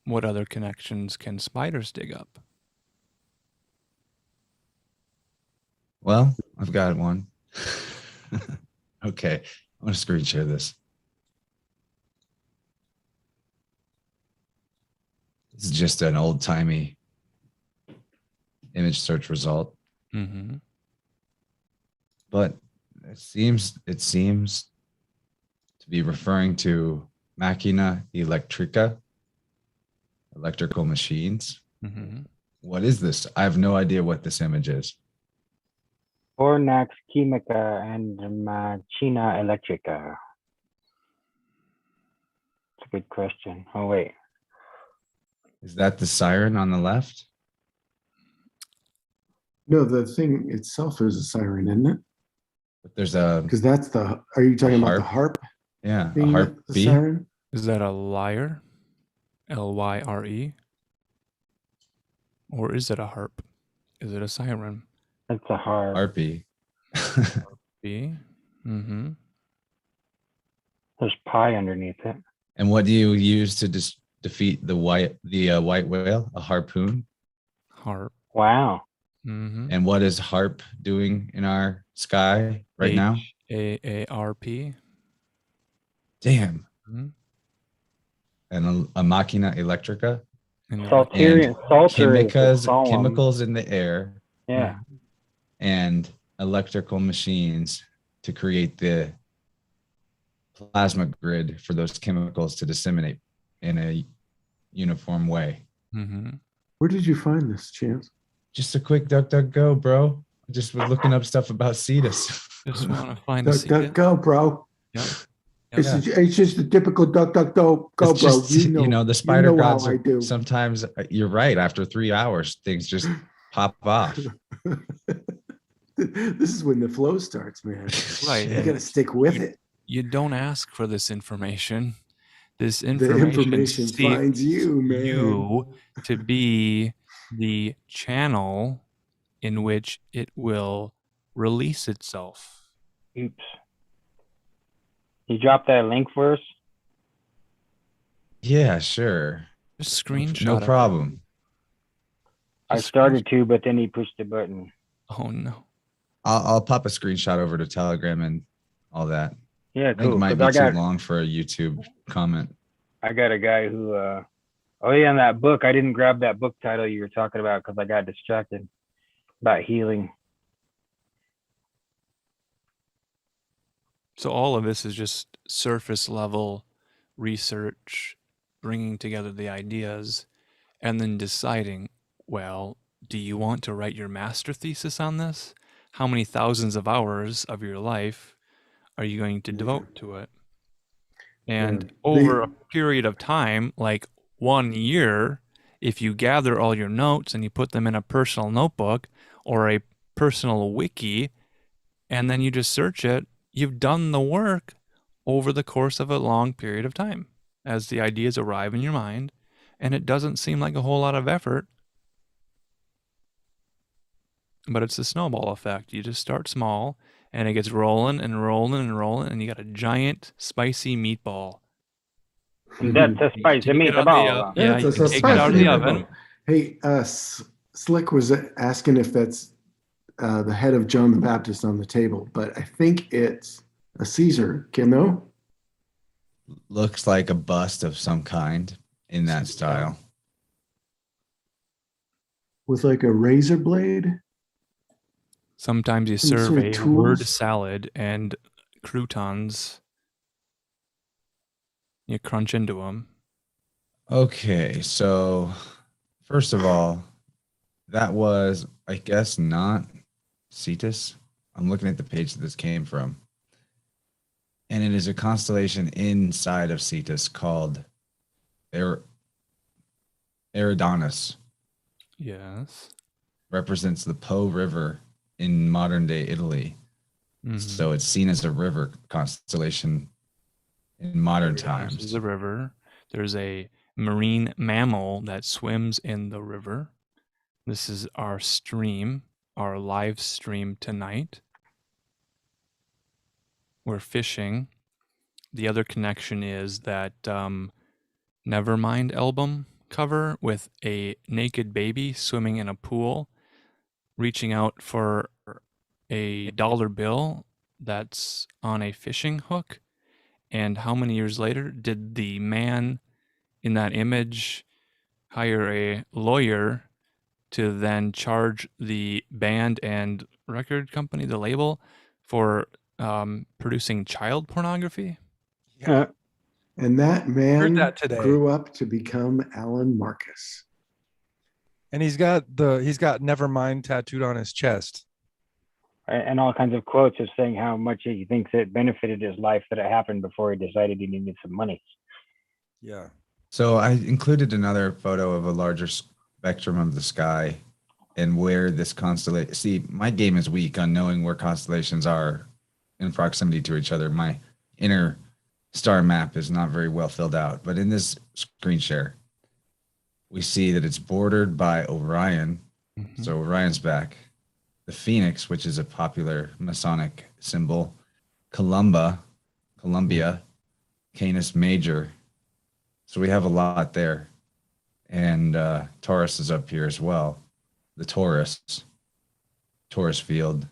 What other connections can spiders dig up? Well, I've got one. Okay, I'm gonna screen share this. This is just an old timey image search result, Mm-hmm. but it seems to be referring to machina electrica, electrical machines. Mm-hmm. What is this? I have no idea what this image is. Fornax Chimica and Machina Electrica. It's a good question. Oh, wait. Is that the siren on the left? No, the thing itself is a siren, isn't it? But there's a, Because that's the. Are you talking about the harp yeah, a being harp the B. siren? Is that a lyre? Lyre? Or is it a harp? Is it a siren? It's a harp. Harpy. B? Mm-hmm. There's pi underneath it. And what do you use to defeat the white whale? A harpoon. Harp. Wow. Mm-hmm. And what is harp doing in our sky right now? HAARP. Damn. Mm-hmm. And a machina electrica. And Salter is the solemn. Chemicals in the air, Yeah. and electrical machines to create the plasma grid for those chemicals to disseminate in a uniform way. Mm-hmm. Where did you find this, Chance? Just a quick DuckDuckGo, bro. Just was looking up stuff about Cetus. Just want to find Duck, duck, go, bro. Yep. It's just a typical duck, duck, go, It's bro. just, the spider you know gods how I are do. sometimes, you're right, after 3 hours, things just pop off. This is when the flow starts, man. Right. You got to stick with it. You don't ask for this information. This The information information seeks finds you, man. you to be the channel in which it will release itself. Oops. You drop that link for us? Yeah, sure. Just screenshot No it. problem. I Just started to, but then he pushed the button. Oh no. I'll pop a screenshot over to Telegram and all that. Yeah, I think cool. it might 'Cause be too long for a YouTube comment. I got a guy who, oh yeah, in that book, I didn't grab that book title you were talking about because I got distracted about healing. So all of this is just surface level research, bringing together the ideas, and then deciding, well, do you want to write your master thesis on this? How many thousands of hours of your life are you going to devote to it? And Yeah. over a period of time, like 1 year, if you gather all your notes and you put them in a personal notebook or a personal wiki, and then you just search it, you've done the work over the course of a long period of time as the ideas arrive in your mind. And it doesn't seem like a whole lot of effort, but it's the snowball effect. You just start small and it gets rolling and rolling and rolling, and you got a giant spicy meatball. And that's a spicy Take it out of the, meatball. yeah, That's you a can take it out of the spicy oven. meatball. Hey, Slick was asking if that's the head of John the Baptist on the table, but I think it's a Caesar. Kendo? Looks like a bust of some kind in that style. With like a razor blade? Sometimes you Some serve sort of a tools? word salad and croutons. You crunch into them. Okay, so first of all, that was, I guess, not Cetus. I'm looking at the page that this came from. And it is a constellation inside of Cetus called Eridanus. Yes. Represents the Po River in modern day Italy. Mhm. So it's seen as a river constellation in modern This times. is a river. There's a marine mammal that swims in the river. This is our stream, our live stream tonight. We're fishing. The other connection is that Nevermind album cover with a naked baby swimming in a pool, reaching out for a dollar bill that's on a fishing hook. And how many years later did the man in that image hire a lawyer to then charge the band and record company, the label, for producing child pornography? And that man that today. grew up to become Alan Marcus. And he's got Nevermind tattooed on his chest. And all kinds of quotes of saying how much he thinks it benefited his life that it happened before he decided he needed some money. Yeah. So I included another photo of a larger spectrum of the sky and where this constellation. See, my game is weak on knowing where constellations are in proximity to each other. My inner star map is not very well filled out, but in this screen share, we see that it's bordered by Orion. Mhm. So Orion's back. The Phoenix, which is a popular Masonic symbol, Columbia, Canis Major. So we have a lot there. And Taurus is up here as well. The Taurus field.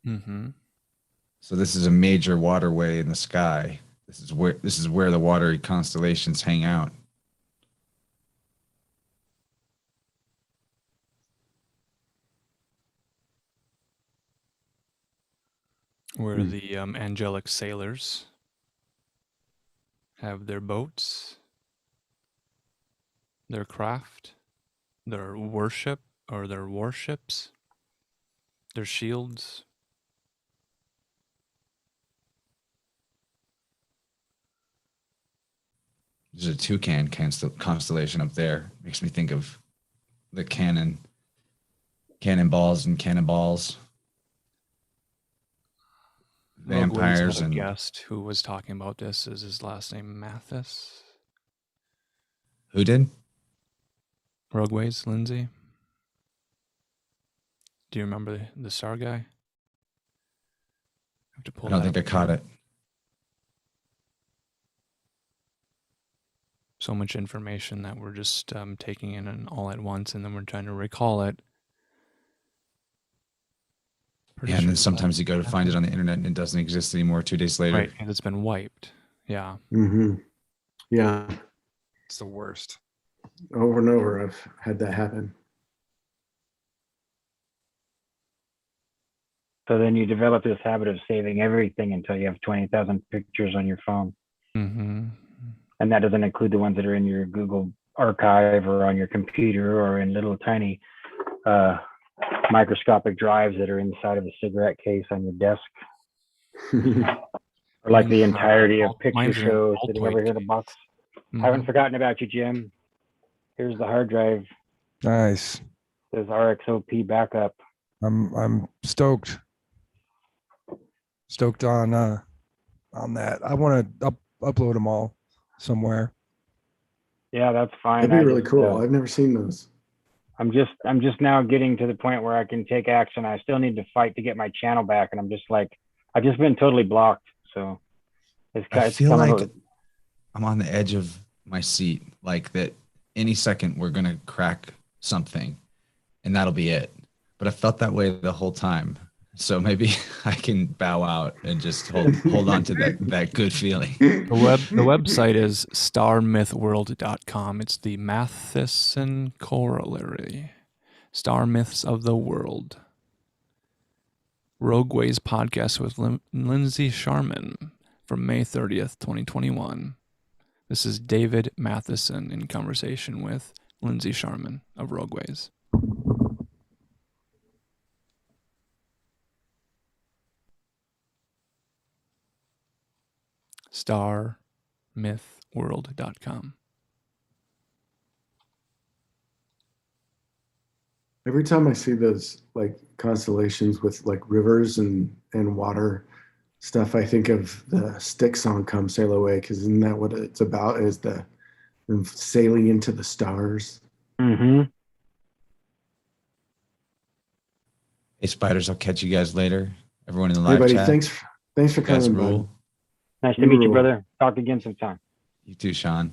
Mm-hmm. So this is a major waterway in the sky. This is where the watery constellations hang out. Where the angelic sailors have their boats, their craft, their worship or their warships, their shields. There's a toucan constellation up there. Makes me think of the cannonballs and cannonballs. Vampires had a and guest who was talking about this. Is his last name Mathis? who did? Rogueways, Lindsay. Do you remember the star guy? I have to pull I don't that think I up caught here. it. So much information that we're just taking in and all at once, and then we're trying to recall it. Yeah, and then sometimes you go to find it on the internet and it doesn't exist anymore 2 days later. Right, because it's been wiped. Yeah. Mm-hmm. Yeah. It's the worst. Over and over, I've had that happen. So then you develop this habit of saving everything until you have 20,000 pictures on your phone. Mm-hmm. And that doesn't include the ones that are in your Google archive or on your computer or in little tiny microscopic drives that are inside of a cigarette case on your desk. Or like the entirety of picture mine's in shows Altoid sitting over here in the box. Mhm. Haven't forgotten about you, Jim. Here's the hard drive. Nice. There's RXOP backup. I'm stoked. Stoked on that. I want to upload them all somewhere. Yeah, that's fine. That'd be really cool. I've never seen those. I'm just now getting to the point where I can take action. I still need to fight to get my channel back, and I'm just like, I've just been totally blocked. So I feel like I'm on the edge of my seat, like that any second we're gonna crack something, and that'll be it. But I felt that way the whole time. So maybe I can bow out and just hold on to that good feeling. The website is starmythworld.com. It's the Matheson corollary. Star Myths of the World. Rogueways podcast with Lindsay Sharman from May 30th, 2021. This is David Matheson in conversation with Lindsay Sharman of Rogueways. starmythworld.com. Every time I see those like constellations with like rivers and water stuff, I think of the Stick song "Come Sail Away," because isn't that what it's about? Is the them sailing into the stars? Mm-hmm. Hey, spiders, I'll catch you guys later. Everyone in the Hey, live buddy, chat. thanks for You guys coming, rule. bud. Nice to You meet you, rule. brother. Talk again sometime. You too, Sean.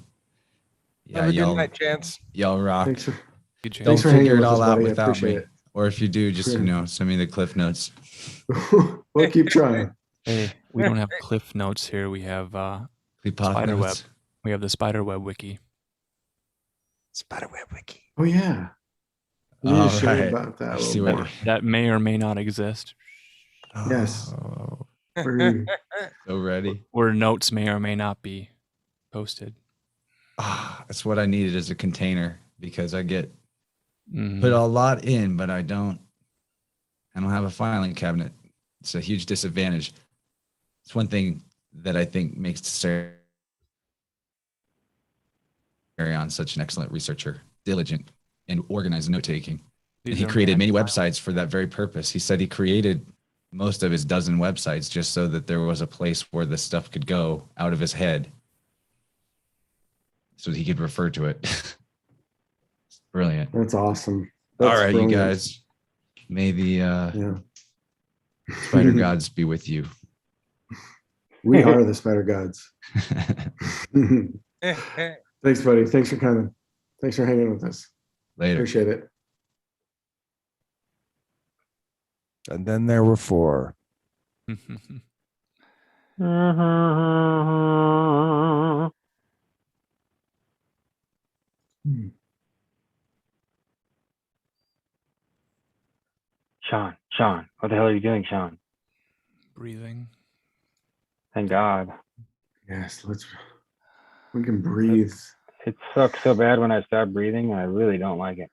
Yeah, Have a good y'all, night, Chance. y'all rock. Thanks for Good Chance. Don't thanks for hanging figure it with us, all out buddy. I without appreciate me. it. Or if you do, just send me the cliff notes. We'll keep trying. Hey, we don't have cliff notes here. We have Clepoth Spiderweb. notes. We have the Spiderweb wiki. Spiderweb wiki. Oh yeah, we need All to share right. about that I a see little what more. That may or may not exist. Yes. Oh, We're- so ready. Where notes may or may not be posted. That's what I needed as a container because I get Mhm. put a lot in, but I don't have a filing cabinet. It's a huge disadvantage. It's one thing that I think makes Sarah on such an excellent researcher, diligent and organized note taking. And he created many websites for that very purpose. He said he created most of his dozen websites just so that there was a place where the stuff could go out of his head so he could refer to it. Brilliant. That's awesome. All That's right, brilliant. you guys. May the Yeah. spider gods be with you. We are the spider gods. Thanks, buddy. Thanks for coming. Thanks for hanging with us. Later. Appreciate it. And then there were 4. Sean, what the hell are you doing, Sean? Breathing. Thank God. Yes, we can breathe. It sucks so bad when I stop breathing. I really don't like it.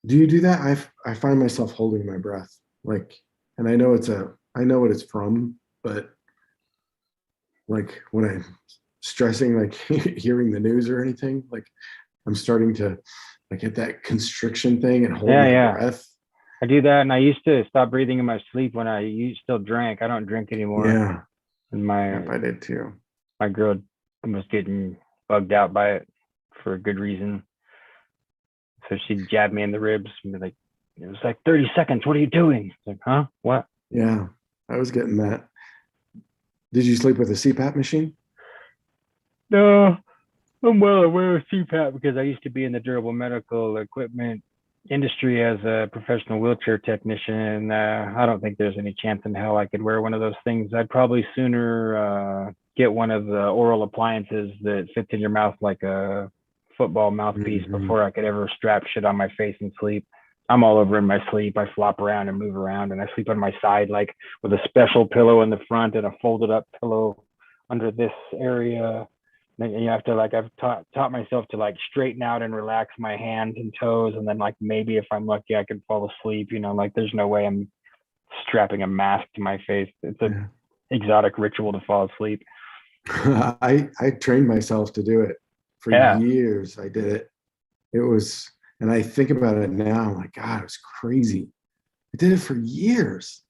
Do you do that? I find myself holding my breath, like, and I know what it's from, but like when I'm stressing, like hearing the news or anything, like I'm starting to like hit that constriction thing and hold my breath. I do that, and I used to stop breathing in my sleep when I still drank. I don't drink anymore. Yeah, and I did too. My girl was getting bugged out by it for a good reason. So she'd jab me in the ribs and be like, it was like 30 seconds. What are you doing? It's like, huh? What? Yeah, I was getting that. Did you sleep with a CPAP machine? No, I'm well aware of CPAP because I used to be in the durable medical equipment industry as a professional wheelchair technician. I don't think there's any chance in hell I could wear one of those things. I'd probably sooner get one of the oral appliances that fits in your mouth like a football mouthpiece before I could ever strap shit on my face and sleep. I'm all over in my sleep. I flop around and move around, and I sleep on my side, like with a special pillow in the front and a folded up pillow under this area. And you have to, like, I've taught myself to like straighten out and relax my hands and toes, and then like maybe if I'm lucky I could fall asleep. Like there's no way I'm strapping a mask to my face. It's an exotic ritual to fall asleep. I trained myself to do it for years. I did it. It was, and I think about it now, I'm like, God, it was crazy. I did it for years,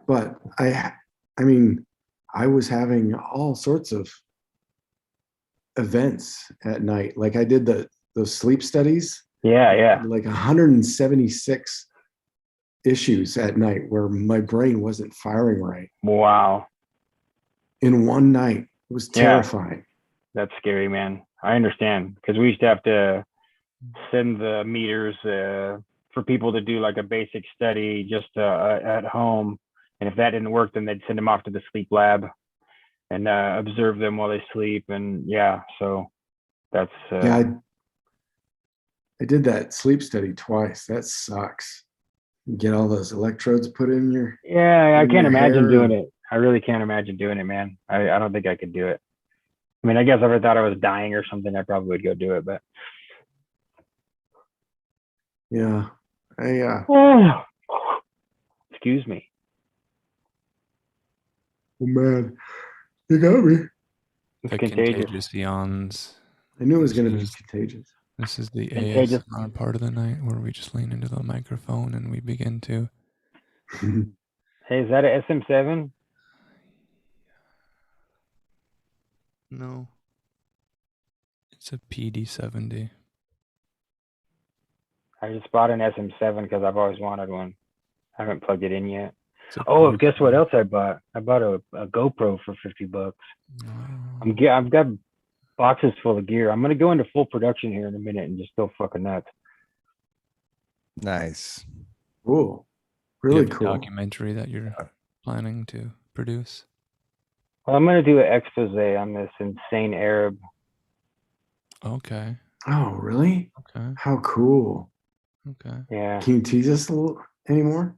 but I mean, I was having all sorts of events at night. Like I did those sleep studies. Yeah. Like 176 issues at night where my brain wasn't firing right. Wow. In one night. It was terrifying. That's scary, man. I understand, because we used to have to send the meters for people to do like a basic study just at home. And if that didn't work, then they'd send them off to the sleep lab and observe them while they sleep. And so that's I did that sleep study twice. That sucks. You get all those electrodes put in your I can't imagine doing it. I really can't imagine doing it, man. I don't think I could do it. I mean, I guess if I thought I was dying or something, I probably would go do it, but excuse me. Oh man, you got me. It's The contagious. contagious yawns. I knew it was This going to be is- contagious. This is the Contagious. ASMR part of the night where we just lean into the microphone and we begin to. Hey, is that a SM7? No. It's a PD70. I just bought an SM7 because I've always wanted one. I haven't plugged it in yet. It's a Oh, pretty guess what cool- else I bought? I bought a GoPro for $50. Oh. I've got boxes full of gear. I'm gonna go into full production here in a minute and just go fucking nuts. Nice. Cool. You Really have a cool. documentary that you're planning to produce. Well, I'm gonna do an expose on this insane Arab. Okay. Oh, really? Okay. How cool. Okay. Yeah, Can you tease us a little anymore?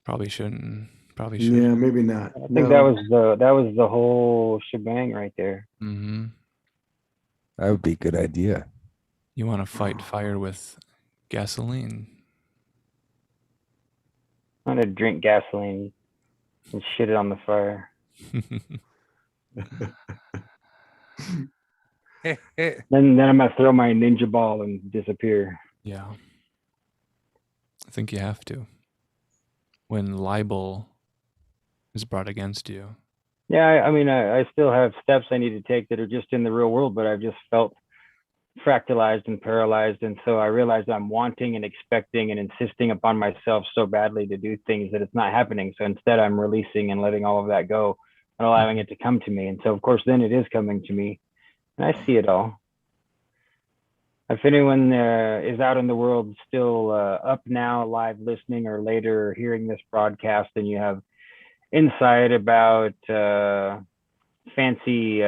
Probably shouldn't. Probably should. Yeah, maybe not. I think that was the whole shebang right there. Mm-hmm. That would be a good idea. You want to fight fire with gasoline. I'm gonna drink gasoline and shit it on the fire. Then I'm gonna throw my ninja ball and disappear. Yeah. I think you have to. When libel is brought against you. Yeah, I mean, I still have steps I need to take that are just in the real world, but I've just felt fractalized and paralyzed. And so I realized I'm wanting and expecting and insisting upon myself so badly to do things that it's not happening. So instead, I'm releasing and letting all of that go and allowing it to come to me. And so, of course, then it is coming to me. And I see it all. If anyone is out in the world still up now, live listening, or later hearing this broadcast, and you have insight about fancy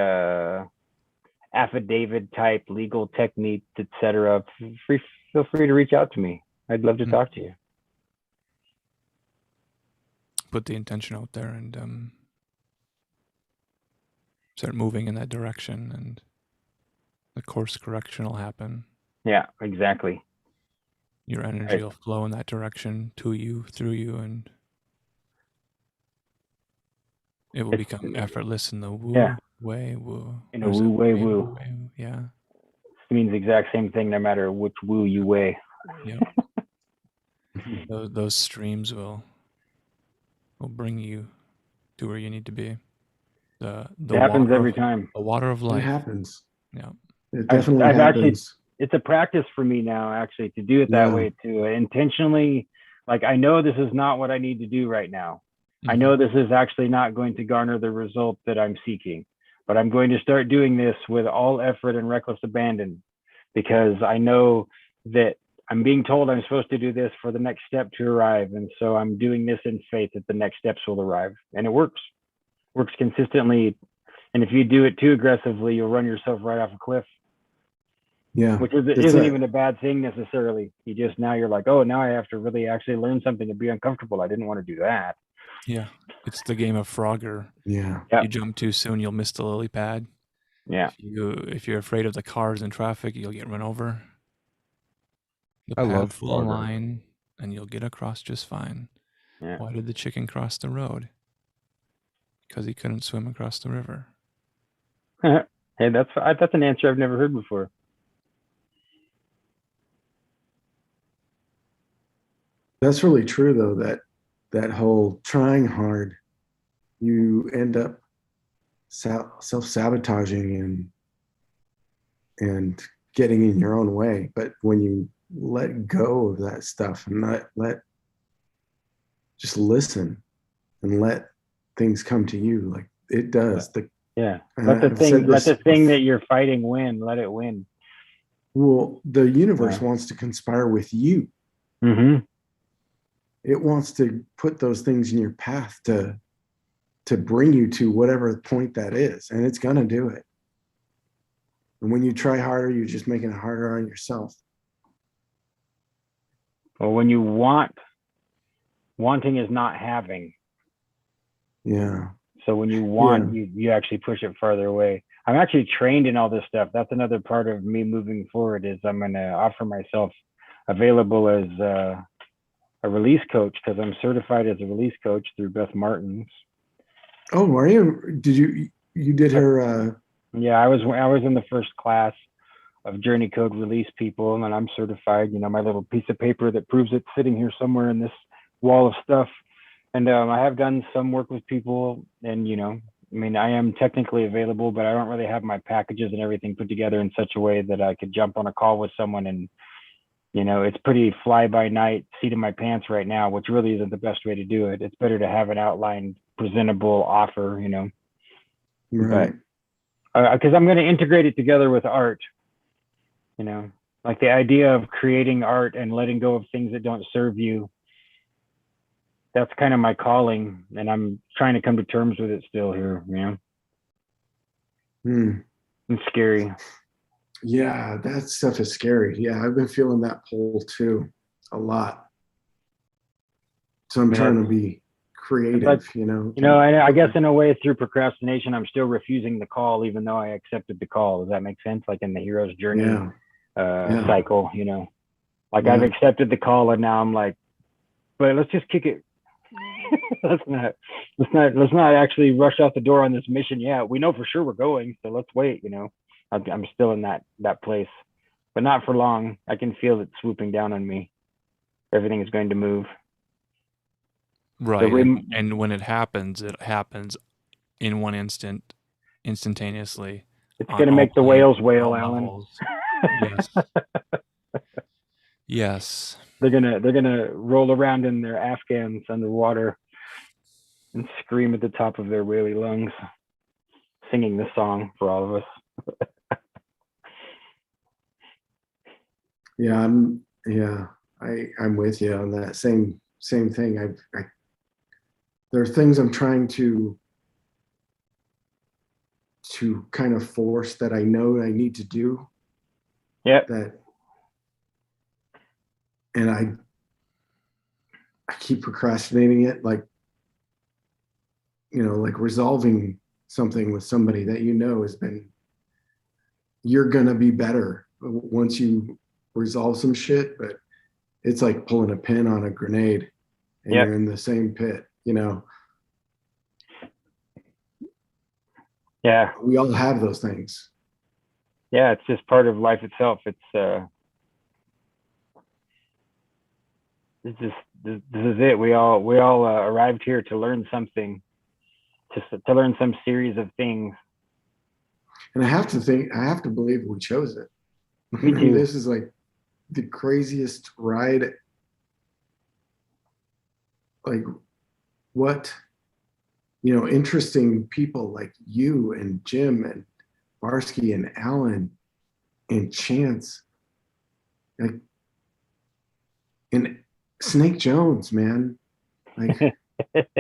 affidavit type legal techniques, etc., feel free to reach out to me. I'd love to talk to you. Put the intention out there and start moving in that direction, and the course correction will happen. Yeah, exactly. Your energy will flow in that direction to you, through you, and it will become effortless in the woo way woo. In a woo way woo. Yeah. It means the exact same thing no matter which woo you weigh. Yep. those streams will bring you to where you need to be. The It happens every of, time. The water of It life. happens. Yeah. It definitely I've happens. It's a practice for me now, actually, to do it that way, to intentionally, like, I know this is not what I need to do right now. I know this is actually not going to garner the result that I'm seeking, but I'm going to start doing this with all effort and reckless abandon, because I know that I'm being told I'm supposed to do this for the next step to arrive. And so I'm doing this in faith that the next steps will arrive. And it works consistently. And if you do it too aggressively, you'll run yourself right off a cliff. Yeah. Which isn't even a bad thing necessarily. Now you're like, oh, now I have to really actually learn something and be uncomfortable. I didn't want to do that. Yeah. It's the game of Frogger. Yeah. You jump too soon, you'll miss the lily pad. Yeah. If you're afraid of the cars and traffic, you'll get run over. The I love path will Frogger. align and you'll get across just fine. Yeah. Why did the chicken cross the road? Because he couldn't swim across the river. Hey, that's an answer I've never heard before. That's really true, though, that whole trying hard, you end up self-sabotaging and getting in your own way. But when you let go of that stuff and just listen and let things come to you, like it does. Let the thing that you're fighting win. Let it win. Well, the universe wants to conspire with you. Mm-hmm. It wants to put those things in your path to bring you to whatever point that is, and it's gonna do it. And when you try harder, you're just making it harder on yourself. Well, when you wanting is not having. Yeah. So when you want, you actually push it farther away. I'm actually trained in all this stuff. That's another part of me moving forward, is I'm going to offer myself available as a release coach, because I'm certified as a release coach through Beth Martins. Oh, are you? You did her Yeah, I was in the first class of Journey Code release people, and I'm certified. You know, my little piece of paper that proves it's sitting here somewhere in this wall of stuff. And I have done some work with people, and I mean, I am technically available, but I don't really have my packages and everything put together in such a way that I could jump on a call with someone. And it's pretty fly by night, seat in my pants right now, which really isn't the best way to do it. It's better to have an outlined, presentable offer, Right. but because I'm going to integrate it together with art, like the idea of creating art and letting go of things that don't serve you. That's kind of my calling, and I'm trying to come to terms with it still here. Hmm. It's scary. Yeah, that stuff is scary. Yeah, I've been feeling that pull too a lot. So I'm Yeah. trying to be creative, I guess in a way through procrastination, I'm still refusing the call, even though I accepted the call. Does that make sense? Like in the hero's journey Yeah. cycle, like Yeah. I've accepted the call, and now I'm like, but let's just kick it. let's not actually rush out the door on this mission yet. We know for sure we're going, so let's wait. I'm still in that place, but not for long. I can feel it swooping down on me. Everything is going to move. Right. And when it happens in one instant, instantaneously. It's going to make the whales wail, Alan. Yes. Yes. They're gonna roll around in their Afghans underwater and scream at the top of their whaley lungs, singing this song for all of us. Yeah, I'm with you on that same thing. There are things I'm trying to kind of force that I know I need to do. Yeah. And I keep procrastinating it, like resolving something with somebody that you're gonna be better once you resolve some shit, but it's like pulling a pin on a grenade and you're in the same pit, Yeah. We all have those things. Yeah, it's just part of life itself. This is it. We all arrived here to learn something, to learn some series of things. And I have to believe we chose it. Me too. This is like the craziest ride. Like what, interesting people like you and Jim and Barsky and Alan and Chance, like, and Snake Jones, man. Like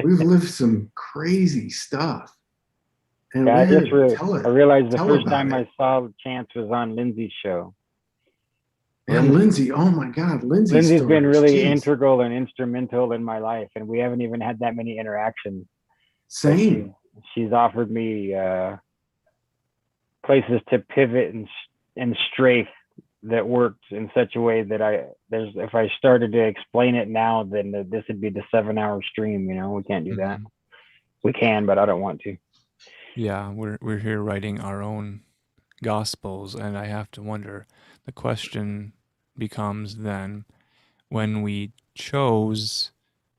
we've lived some crazy stuff. And I realized the first time I saw Chance was on Lindsay's show. And Lindsay, oh my God, Lindsay's been really integral and instrumental in my life, and we haven't even had that many interactions. Same. She's offered me places to pivot and strafe that worked in such a way that if I started to explain it now, then this would be the 7-hour stream. We can't do that. We can, but I don't want to. Yeah, we're here writing our own gospels, and I have to wonder. The question becomes then, when we chose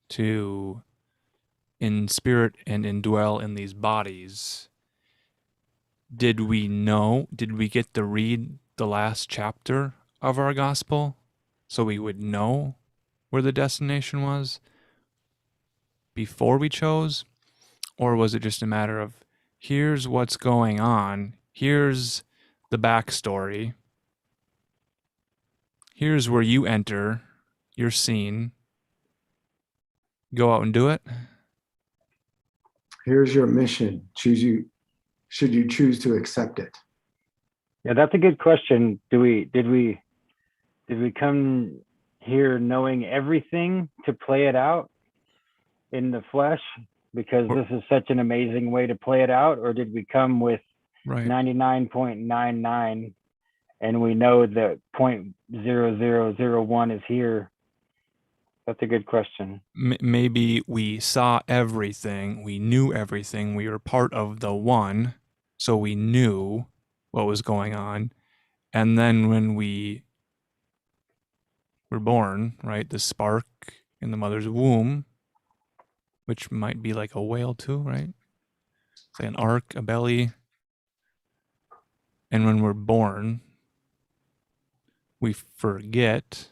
to in spirit and indwell in these bodies, did we get to read the last chapter of our gospel so we would know where the destination was before we chose? Or was it just a matter of, here's what's going on, here's the backstory, here's where you enter your scene, go out and do it? Here's your mission. Should you choose to accept it? Yeah, that's a good question. Did we come here knowing everything to play it out in the flesh because this is such an amazing way to play it out? Or did we come with 99.99 and we know that 0.0001 is here? That's a good question. Maybe we saw everything, we knew everything, we were part of the one, so we knew what was going on. And then when we were born, right, the spark in the mother's womb, which might be like a whale too, right? It's like an arc, a belly. And when we're born, we forget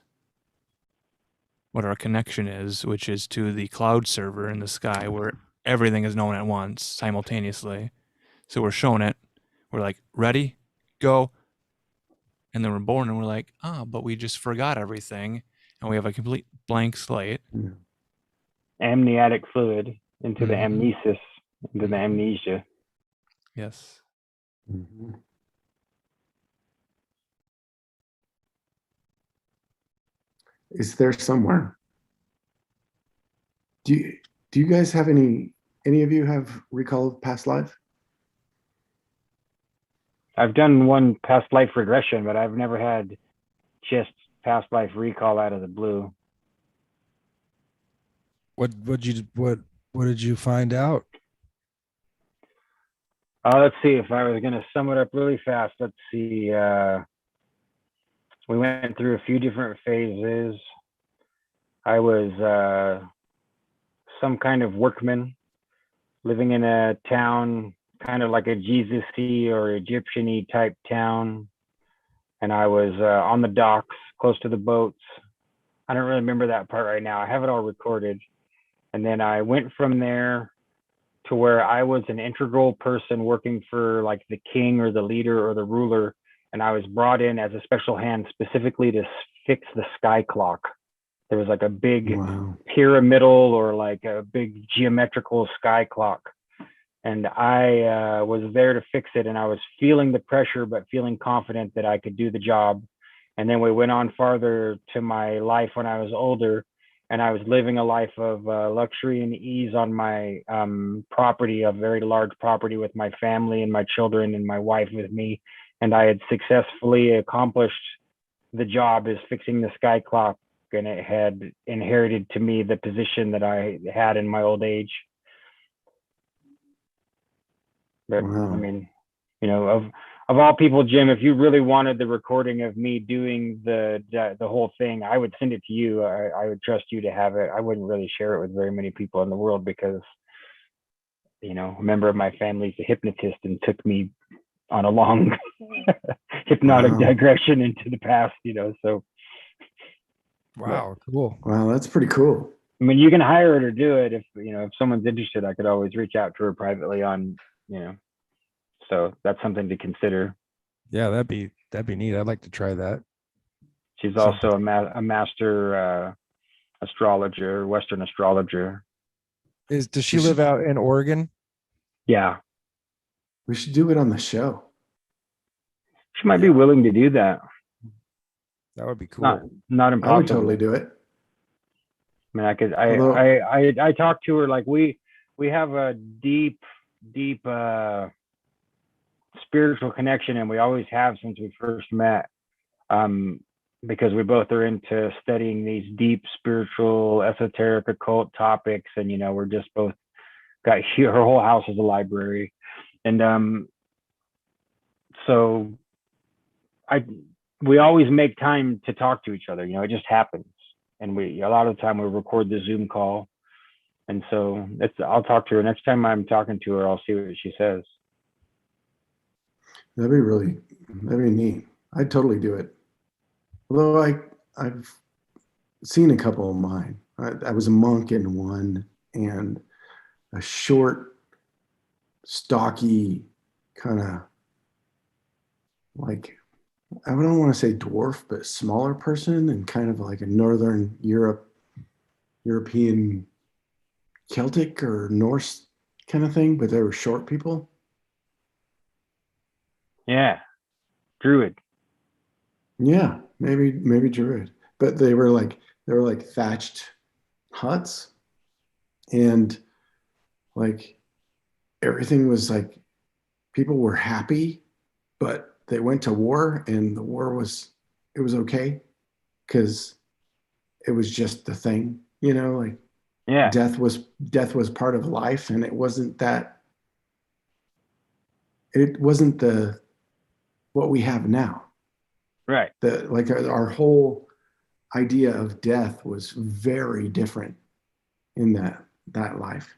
what our connection is, which is to the cloud server in the sky where everything is known at once simultaneously. So we're shown it. We're like, ready, go. And then we're born and we're like, but we just forgot everything. And we have a complete blank slate. Amniotic fluid into the Mhm. amnesis, into the amnesia. Yes. Mhm. Is there somewhere? Do you guys have any of you have recall of past life? I've done one past life regression, but I've never had just past life recall out of the blue. What did you find out? Let's see, if I was going to sum it up really fast, let's see. We went through a few different phases. I was some kind of workman living in a town, kind of like a Jesus-y or Egyptian-y type town. And I was on the docks, close to the boats. I don't really remember that part right now. I have it all recorded. And then I went from there to where I was an integral person working for like the king or the leader or the ruler. And I was brought in as a special hand specifically to fix the sky clock. There was like a big Wow. pyramidal or like a big geometrical sky clock. And I was there to fix it. And I was feeling the pressure, but feeling confident that I could do the job. And then we went on farther to my life when I was older, and I was living a life of luxury and ease on my property, a very large property with my family and my children and my wife with me. And I had successfully accomplished the job as fixing the sky clock, and it had inherited to me the position that I had in my old age. But Wow. I mean, you know, of all people, Jim, if you really wanted the recording of me doing the whole thing, I would send it to you. I would trust you to have it. I wouldn't really share it with very many people in the world because, you know, a member of my family is a hypnotist and took me on a long hypnotic Wow. digression into the past, you know. So, Wow, cool. Wow, that's pretty cool. I mean, you can hire her to do it if, you know, if someone's interested. I could always reach out to her privately on, you know. So that's something to consider. Yeah, that'd be neat. I'd like to try that. She's Sometime. also a master astrologer, Western astrologer. Does she We live should, out in Oregon? Yeah, we should do it on the show. she might be Yeah. willing to do that. That would be cool. Not I impossible. would totally do it. I mean, I could. Although- I talked to her, like we have a deep spiritual connection, and we always have since we first met. Because we both are into studying these deep spiritual, esoteric, occult topics, and you know, we're just both got her whole house is a library, and so we always make time to talk to each other. You know, it just happens, and a lot of the time we record the Zoom call, and so I'll talk to her next time I'm talking to her. I'll see what she says. That'd be neat. I'd totally do it. Although I've seen a couple of mine. I was a monk in one, and a short, stocky, kind of like, I don't want to say dwarf, but smaller person, and kind of like a Northern European Celtic or Norse kind of thing, but they were short people. Yeah, Druid. Yeah, maybe Druid, but they were like thatched huts, and like everything was like people were happy, but they went to war, and the war was okay because it was just the thing, you know, like Yeah, death was part of life, and it it wasn't what we have now. Right. Like our whole idea of death was very different in that life.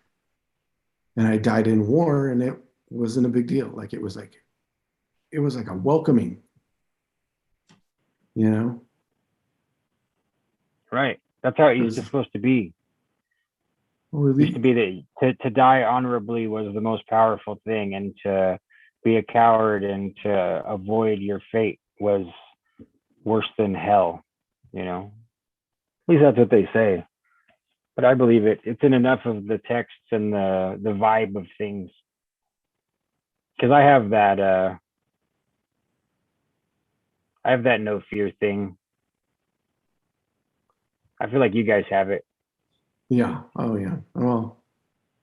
And I died in war, and it wasn't a big deal. Like it was like a welcoming, you know. Right. That's how it It used to was, supposed to be. well, It used to be that to die honorably was the most powerful thing, and to be a coward and to avoid your fate was worse than hell. You know, at least that's what they say. But I believe it. It's in enough of the texts and the vibe of things. Because I have that no fear thing. I feel like you guys have it. yeah. Oh yeah. Well,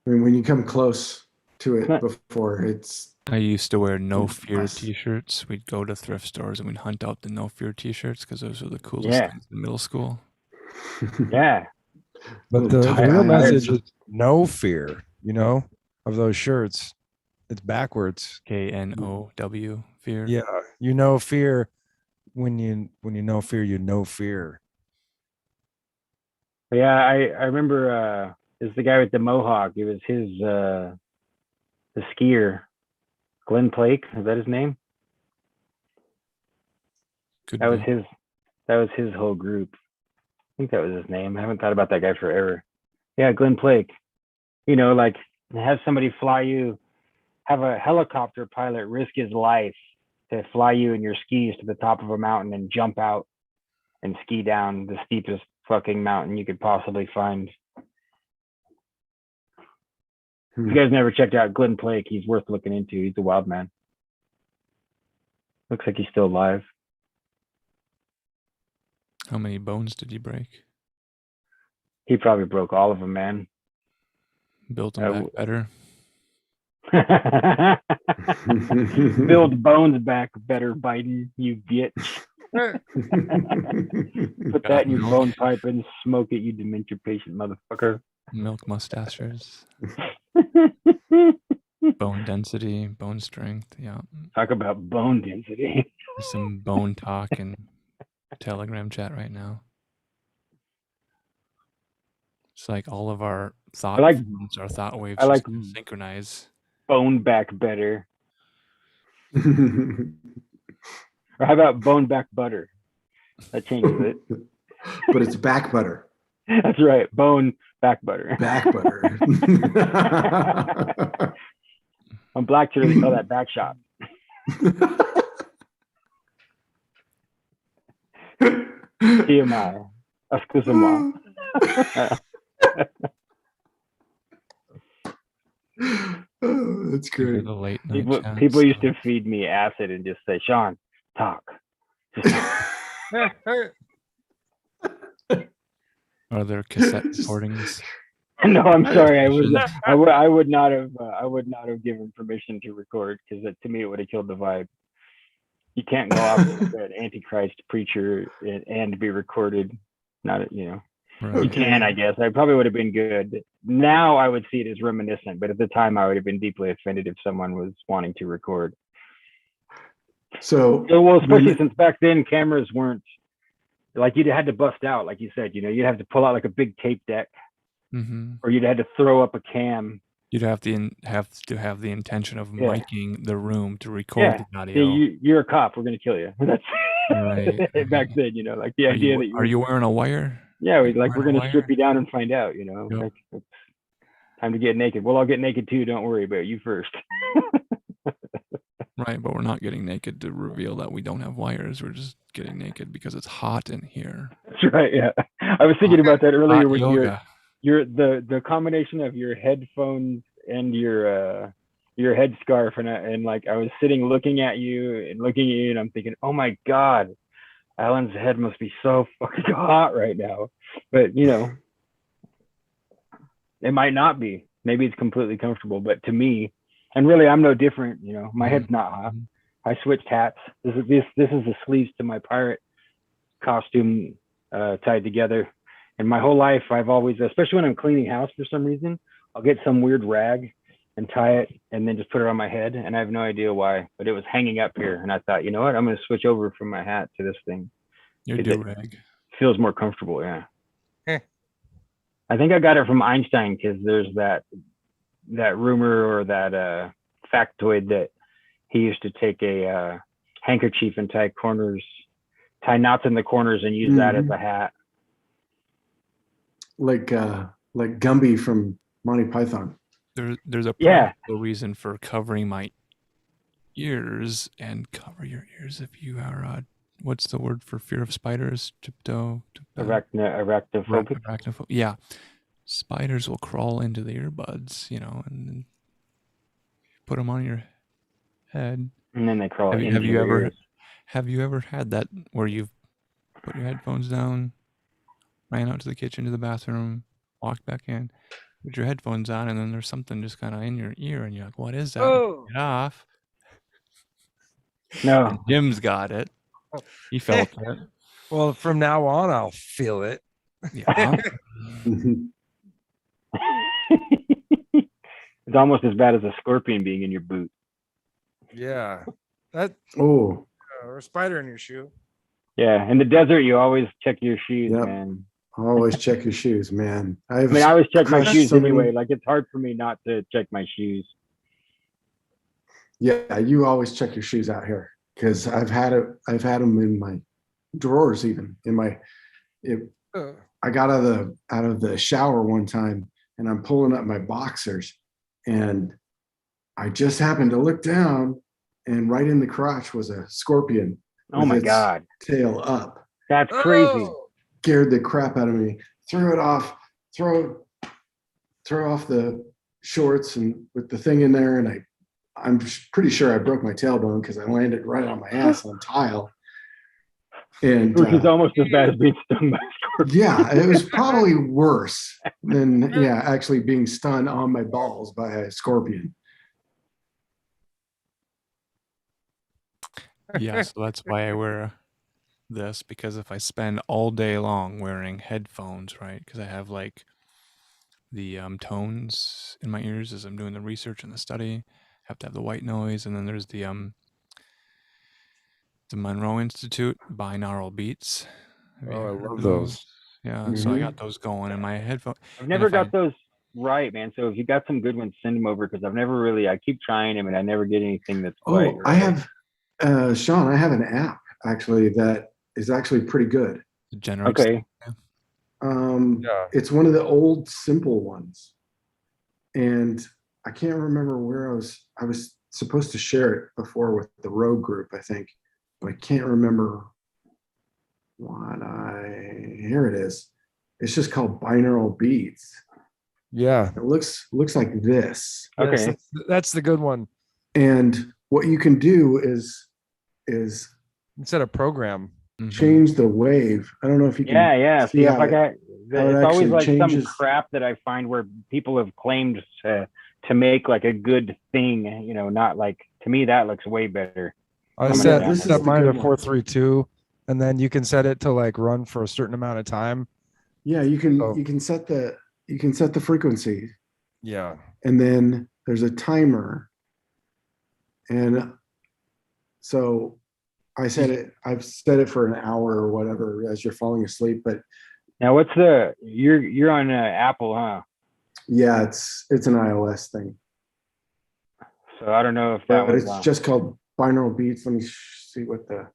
I mean, when you come close to it before, it's I used to wear no fear less. t-shirts. We'd go to thrift stores and we'd hunt out the no fear t-shirts because those were the coolest Yeah. things in middle school. Yeah. But the real message is no fear, you know, of those shirts. It's backwards. KNOW fear. Yeah. You know fear when you know fear, you know fear. Yeah, I remember it's the guy with the mohawk. It was his the skier, Glenn Plake. Is that his name? Could That be. was his whole group. I think that was his name. I haven't thought about that guy forever. Yeah, Glenn Plake. You know, like have somebody fly you, have a helicopter pilot risk his life to fly you in your skis to the top of a mountain and jump out and ski down the steepest fucking mountain you could possibly find. If you guys never checked out Glenn Plake, he's worth looking into. He's a wild man. Looks like he's still alive. How many bones did you break? He probably broke all of them, man. Built them back better. Build bones back better, Biden, you bitch. Put that in your bone pipe and smoke it, you dementia patient motherfucker. Milk mustaches. Bone density, bone strength. Yeah. Talk about bone density. There's some bone talk in Telegram chat right now. It's like all of our thought forms, our thought waves I like just synchronize. Bone back better. Or how about bone back butter? That changes it. But it's back butter. That's right. Bone back butter. Back butter. On Blackturtle, they call that back shot. TMI. Excuse-moi. Oh, that's great. The late night People used to feed me acid and just say, "Sean, talk." Just talk. Are there cassette recordings? No, I'm sorry. I would not have given permission to record, because to me it would have killed the vibe. You can't go off with an antichrist preacher and be recorded. Not, you know. Right. You can, I guess. I probably would have been good. Now I would see it as reminiscent, but at the time I would have been deeply offended if someone was wanting to record. So well, especially since back then cameras weren't, like, you'd had to bust out, like you said, you know, you'd have to pull out like a big tape deck, or you'd had to throw up a cam. You'd have to have the intention of miking the room to record the audio. You're a cop. We're gonna kill you. That's right. Back then, you know, like the idea that are you wearing a wire? Yeah, we're gonna strip you down and find out. You know, yep. Like, it's time to get naked. Well, I'll get naked too. Don't worry, but you first. Right, but we're not getting naked to reveal that we don't have wires. We're just getting naked because it's hot in here. That's right. Yeah, I was thinking about that earlier with yoga. the combination of your headphones and your headscarf, and like I was sitting looking at you, and I'm thinking, oh my God, Alan's head must be so fucking hot right now. But you know, it might not be. Maybe it's completely comfortable, but to me, and really I'm no different, you know, my head's not hot. I switched hats. This is the sleeves to my pirate costume tied together. And my whole life I've always, especially when I'm cleaning house for some reason, I'll get some weird rag and tie it and then just put it on my head. And I have no idea why, but it was hanging up here. And I thought, you know what? I'm going to switch over from my hat to this thing. Your It do-rag. feels more comfortable. Yeah. Heh. I think I got it from Einstein because there's that rumor or that factoid that he used to take a handkerchief and tie knots in the corners and use that as a hat. Like Gumby from Monty Python. There's a Yeah. practical reason for covering my ears, and cover your ears if you are what's the word for fear of spiders? Arachnophobic. Yeah. Spiders will crawl into the earbuds, you know, and then put them on your head. And then they crawl into Have you your ever ears. have you ever had that where you've put your headphones down, ran out to the kitchen to the bathroom, walked back in, put your headphones on, and then there's something just kind of in your ear, and you're like, "What is that?" Oh. Get off. No. And Jim's got it. He felt it. Well, from now on, I'll feel it. Yeah. It's almost as bad as a scorpion being in your boot. Yeah. That Oh, or a spider in your shoe. Yeah, in the desert, you always check your shoes, Yep. man. always check your shoes, man. I mean, I always check my crushed shoes so many- anyway. Like, it's hard for me not to check my shoes. Yeah, you always check your shoes out here because I've had them in my drawers, even in my. I got out of the shower one time, and I'm pulling up my boxers, and I just happened to look down, and right in the crotch was a scorpion. Oh with my its God. Tail up. That's crazy. Oh! Scared the crap out of me. Threw it off. Throw off the shorts and with the thing in there, and I'm pretty sure I broke my tailbone because I landed right on my ass on tile. And Which is almost as bad as being stung by a scorpion. yeah, it was probably worse than actually being stunned on my balls by a scorpion. Yeah, so that's why I wear this, because if I spend all day long wearing headphones, right? Because I have like the tones in my ears as I'm doing the research and the study. Have to have the white noise, and then there's the Monroe Institute binaural beats. Have you Oh, I heard love of those. Yeah, so I Mhm. got those going in my headphone. I've never if I- got those right, man. So if you got some good ones, send them over because I've never really, I keep trying them and I never get anything that's quite Oh, I have, Sean, I have an app actually that is actually pretty good. It generates. Okay. Yeah. It's one of the old simple ones. And I can't remember where I was supposed to share it before with the road group, I think, but I can't remember here it is. It's just called binaural beats. Yeah. It looks like this. Okay. Yes, that's the good one. And what you can do is Instead of program. Mhm. change the wave. I don't know if you can. Yeah. See, if how I it- got, how it it's always actually like changes. some crap that I find where people have claimed to make like a good thing, you know, not like, to me, that looks way better. I gonna set, down this. set This is the mine to good one. 432, and then you can set it to like run for a certain amount of time. Yeah, you can Oh. you can set the frequency, Yeah. and then there's a timer. And so I've set it for an hour or whatever as you're falling asleep. But Now, you're on Apple, huh? yeah, it's an iOS thing. So I don't know if that But was, it's just called binaural beats. Let me see what the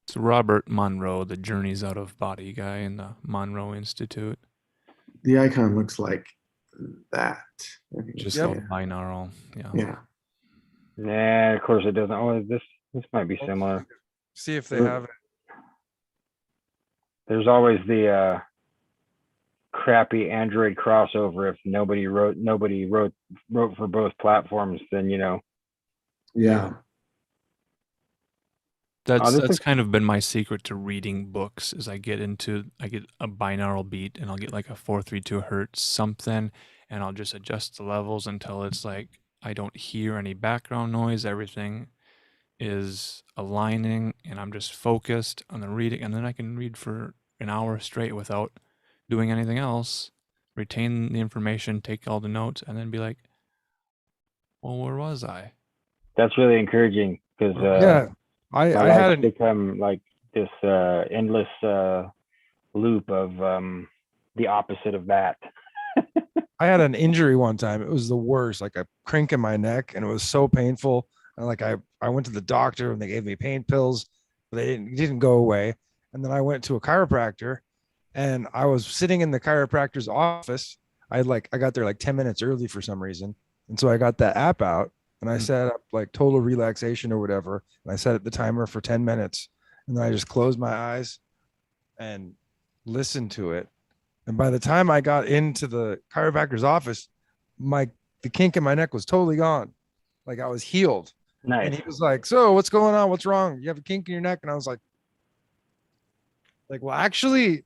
It's Robert Monroe, the Journeys Out of Body guy in the Monroe Institute. icon looks like that. If you can Just see called it. binaural. Yeah. Yeah. yeah, of course it doesn't. Oh, this might be similar. See if they have it. There's always the crappy Android crossover. If nobody wrote for both platforms, then you know. Yeah. That's this that's is- kind of been my secret to reading books is I get a binaural beat and I'll get like a 432 hertz something, and I'll just adjust the levels until it's like I don't hear any background noise. Everything is aligning and I'm just focused on the reading, and then I can read for an hour straight without doing anything else, retain the information, take all the notes, and then be like, Well, where was I? That's really encouraging because Yeah, my I had life's an become like this endless loop of the opposite of that. I had an injury one time. It was the worst, like a crink in my neck, and it was so painful. And like I went to the doctor and they gave me pain pills, but it didn't go away. And then I went to a chiropractor, and I was sitting in the chiropractor's office. I got there like 10 minutes early for some reason, and so I got that app out and I set up like total relaxation or whatever, and I set the timer for 10 minutes, and then I just closed my eyes and listened to it. And by the time I got into the chiropractor's office, the kink in my neck was totally gone. Like I was healed. Nice. And he was like, "So what's going on? What's wrong? You have a kink in your neck?" And I was like, well, actually,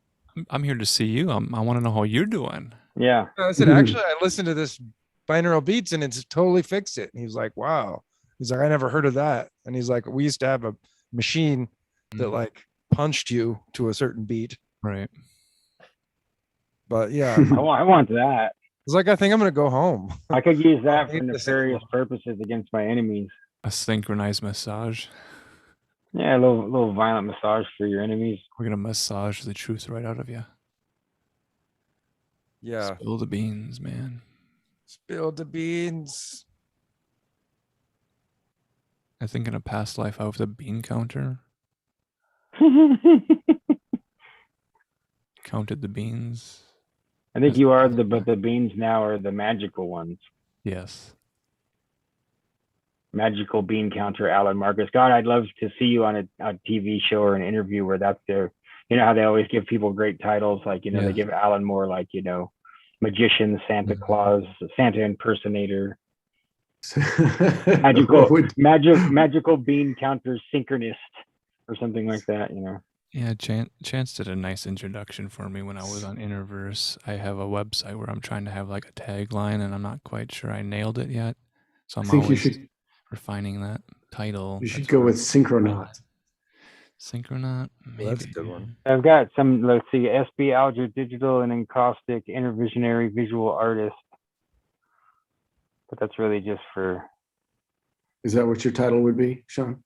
I'm here to see you. I want to know how you're doing. Yeah. I said, actually, I listened to this binaural beats and it's totally fixed it. And he was like, wow. He's like, I never heard of that. And he's like, we used to have a machine that like punched you to a certain beat. Right. But yeah, I want that. it's like, I think I'm going to go home. I could use that for hate this nefarious anymore. purposes against my enemies. A synchronized massage. Yeah, a little violent massage for your enemies. We're gonna massage the truth right out of you. Yeah. Spill the beans, man. Spill the beans. I think in a past life I was a bean counter. Counted the beans. I think you are but the beans now are the magical ones. Yes. Magical bean counter, Alan Marcus. God, I'd love to see you on a TV show or an interview where that's their, you know how they always give people great titles, like, you know, they give Alan more like, you know, magician, Santa Claus, Santa impersonator, magical bean counter synchronist or something like that, you know. Yeah, Chance did a nice introduction for me when I was on Interverse. I have a website where I'm trying to have like a tagline, and I'm not quite sure I nailed it yet. So I'm always refining that title. You should go with Synchronaut. Synchronaut? Maybe. Well, that's a good one. I've got some, let's see, SB Alger Digital and Encaustic Intervisionary Visual Artist. But that's really just for... Is that what your title would be, Sean?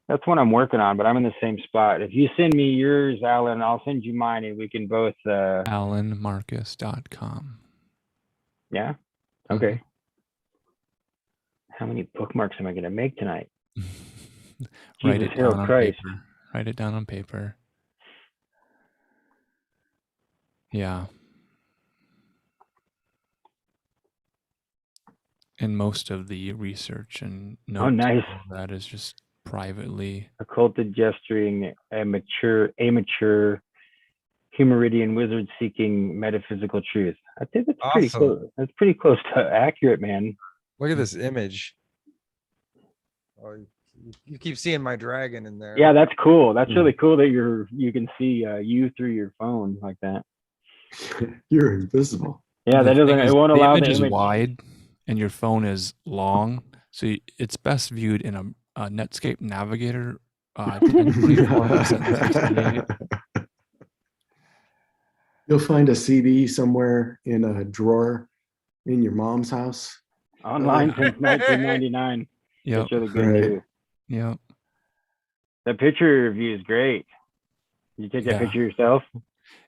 That's what I'm working on, but I'm in the same spot. If you send me yours, Alan, I'll send you mine, and we can both... AlanMarcus.com. Yeah? Okay. How many bookmarks am I going to make tonight? Write it down on paper. Write it down on paper. Yeah. And most of the research and notes that is just privately. Occulted gesturing, amateur, Humoridian wizard seeking metaphysical truth. I think that's pretty close. That's pretty close to accurate, man. Look at this image. Oh, you keep seeing my dragon in there. Yeah, that's cool. That's really cool that you can see you through your phone like that. You're invisible. Yeah, that doesn't. It won't allow the image is wide, and your phone is long, so it's best viewed in a Netscape Navigator. 24%. You'll find a CD somewhere in a drawer in your mom's house. Online since 1999. Yeah, that's really good too. Yeah, the picture review is great. You take that picture yourself?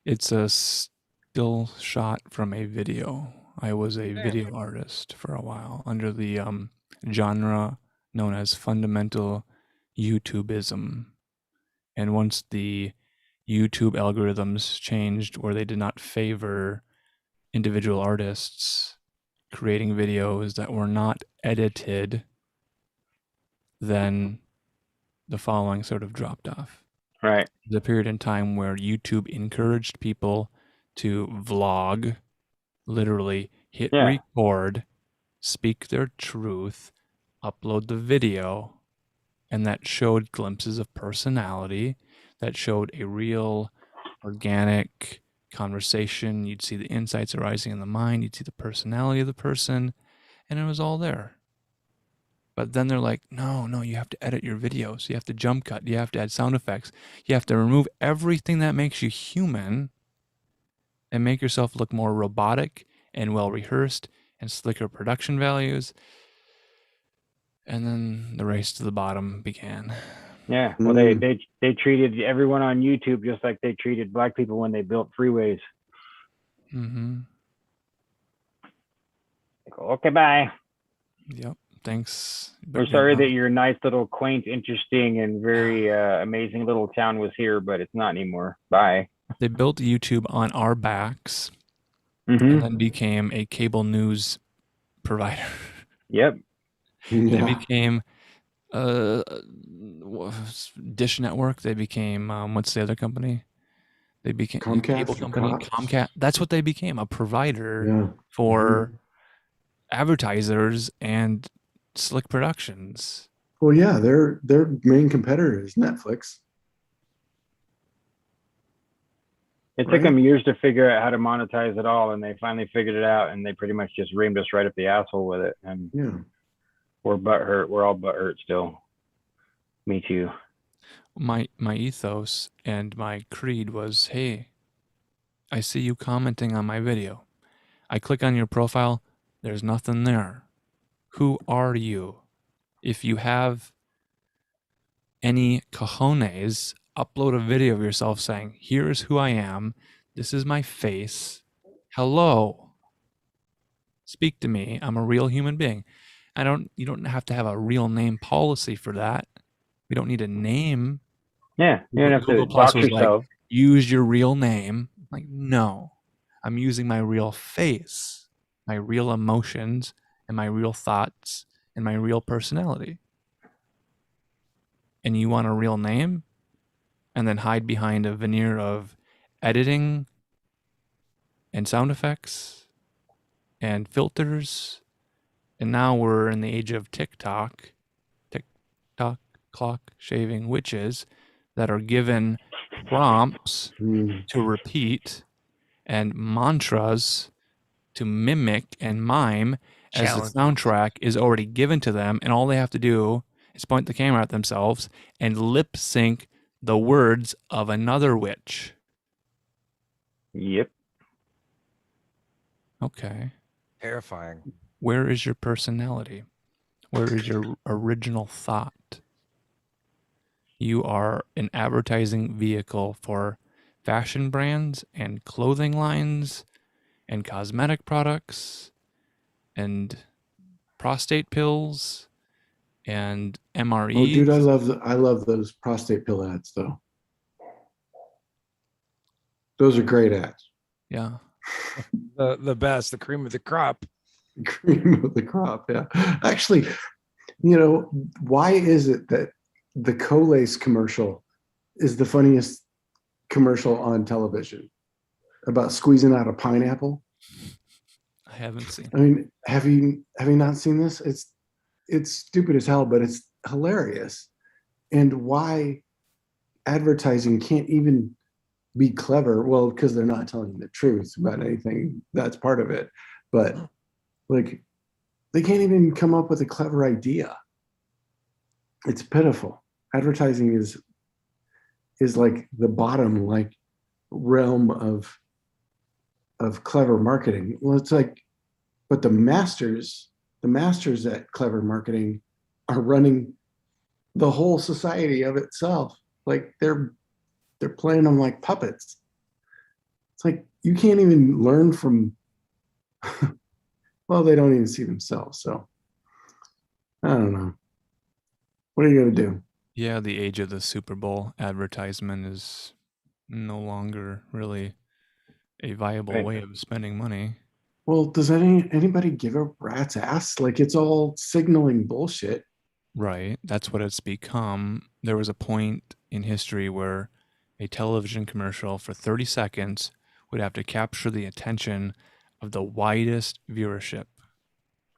It's a still shot from a video. I was a video artist for a while under the genre known as fundamental YouTubeism. And once the YouTube algorithms changed where they did not favor individual artists creating videos that were not edited, then the following sort of dropped off. Right. There's a period in time where YouTube encouraged people to vlog, literally hit record, speak their truth, upload the video, and that showed glimpses of personality, that showed a real organic conversation. You'd see the insights arising in the mind, you'd see the personality of the person, and it was all there. But then they're like, no, you have to edit your videos. You have to jump cut. You have to add sound effects. You have to remove everything that makes you human and make yourself look more robotic and well-rehearsed and slicker production values. And then the race to the bottom began. Yeah. Well, they treated everyone on YouTube just like they treated black people when they built freeways. Mm-hmm. Okay, bye. Yep. Thanks. We're sorry that your nice little quaint, interesting, and very amazing little town was here, but it's not anymore. Bye. They built YouTube on our backs Mm-hmm. and then became a cable news provider. Yep. They Yeah. became Dish Network. They became what's the other company? They became Comcast cable or company. Cox? Comcast. That's what they became, a provider Yeah. for advertisers and Slick Productions. Well, yeah, their main competitor is Netflix. It took Right. them years to figure out how to monetize it all, and they finally figured it out, and they pretty much just reamed us right up the asshole with it. And Yeah. we're butthurt. We're all butthurt still. Me too. My ethos and my creed was, hey, I see you commenting on my video. I click on your profile, there's nothing there. Who are you? If you have any cojones, upload a video of yourself saying, here's who I am, this is my face, hello. Speak to me. I'm a real human being. You don't have to have a real name policy for that. We don't need a name. Yeah, you don't have Google to Plus dox was like, yourself. use your real name. Like, no, I'm using my real face, my real emotions, and my real thoughts, and my real personality. And you want a real name? And then hide behind a veneer of editing and sound effects and filters. And now we're in the age of TikTok, clock shaving witches that are given prompts to repeat and mantras to mimic and mime as the soundtrack is already given to them, and all they have to do is point the camera at themselves and lip sync the words of another witch. Yep. Okay. Terrifying. Where is your personality? Where is your original thought? You are an advertising vehicle for fashion brands and clothing lines and cosmetic products and prostate pills and MREs. Oh, dude, I love those prostate pill ads though. Those are great ads. Yeah. The best, the cream of the crop. Cream of the crop. Yeah. Actually, why is it that the Colace commercial is the funniest commercial on television about squeezing out a pineapple? I haven't seen. I mean, have you not seen this? It's stupid as hell, but it's hilarious. And why advertising can't even be clever? Well, because they're not telling the truth about anything. That's part of it. But like, they can't even come up with a clever idea. It's pitiful. Advertising is like the bottom like realm of clever marketing. Well, it's like, but the masters at clever marketing are running the whole society of itself. Like they're playing them like puppets. It's like you can't even learn from well, they don't even see themselves. So I don't know. What are you gonna do? Yeah, the age of the Super Bowl advertisement is no longer really a viable way of spending money. Well, does anybody give a rat's ass? Like it's all signaling bullshit. Right. That's what it's become. There was a point in history where a television commercial for 30 seconds would have to capture the attention of the widest viewership.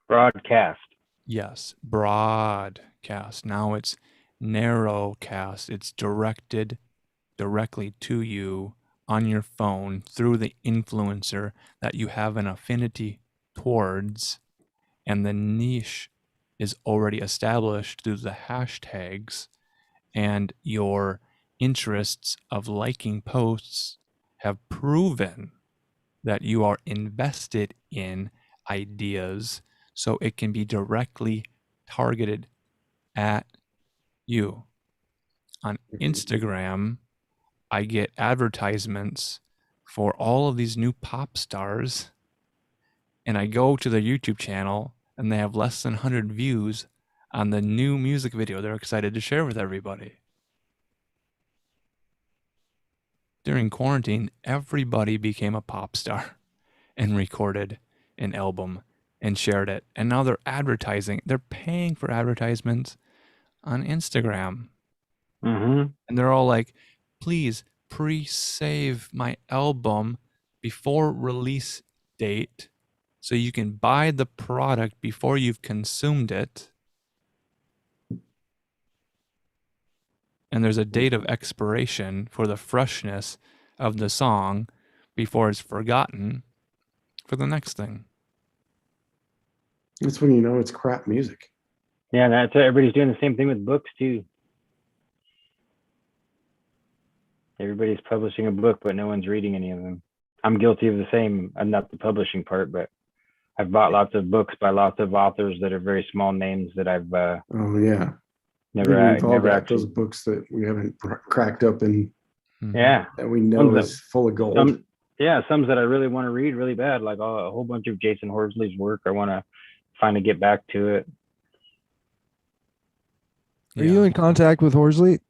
Broadcast. Yes, broadcast. Now it's narrowcast. It's directed directly to you on your phone through the influencer that you have an affinity towards, and the niche is already established through the hashtags, and your interests of liking posts have proven that you are invested in ideas, so it can be directly targeted at you. On Instagram, I get advertisements for all of these new pop stars, and I go to their YouTube channel and they have less than 100 views on the new music video they're excited to share with everybody. During quarantine, everybody became a pop star and recorded an album and shared it. And now they're advertising. They're paying for advertisements on Instagram. Mm-hmm. And they're all like, please pre-save my album before release date so you can buy the product before you've consumed it. And there's a date of expiration for the freshness of the song before it's forgotten for the next thing. That's when you know it's crap music. Yeah, that's everybody's doing the same thing with books too. Everybody's publishing a book, but no one's reading any of them. I'm guilty of the same. I'm not the publishing part, but I've bought lots of books by lots of authors that are very small names that I've Oh yeah. never Those actually. books that we haven't cracked up and Yeah, that we know Some is full of gold. some that I really want to read really bad, like a whole bunch of Jason Horsley's work. I want to finally get back to it. Are you in contact with Horsley?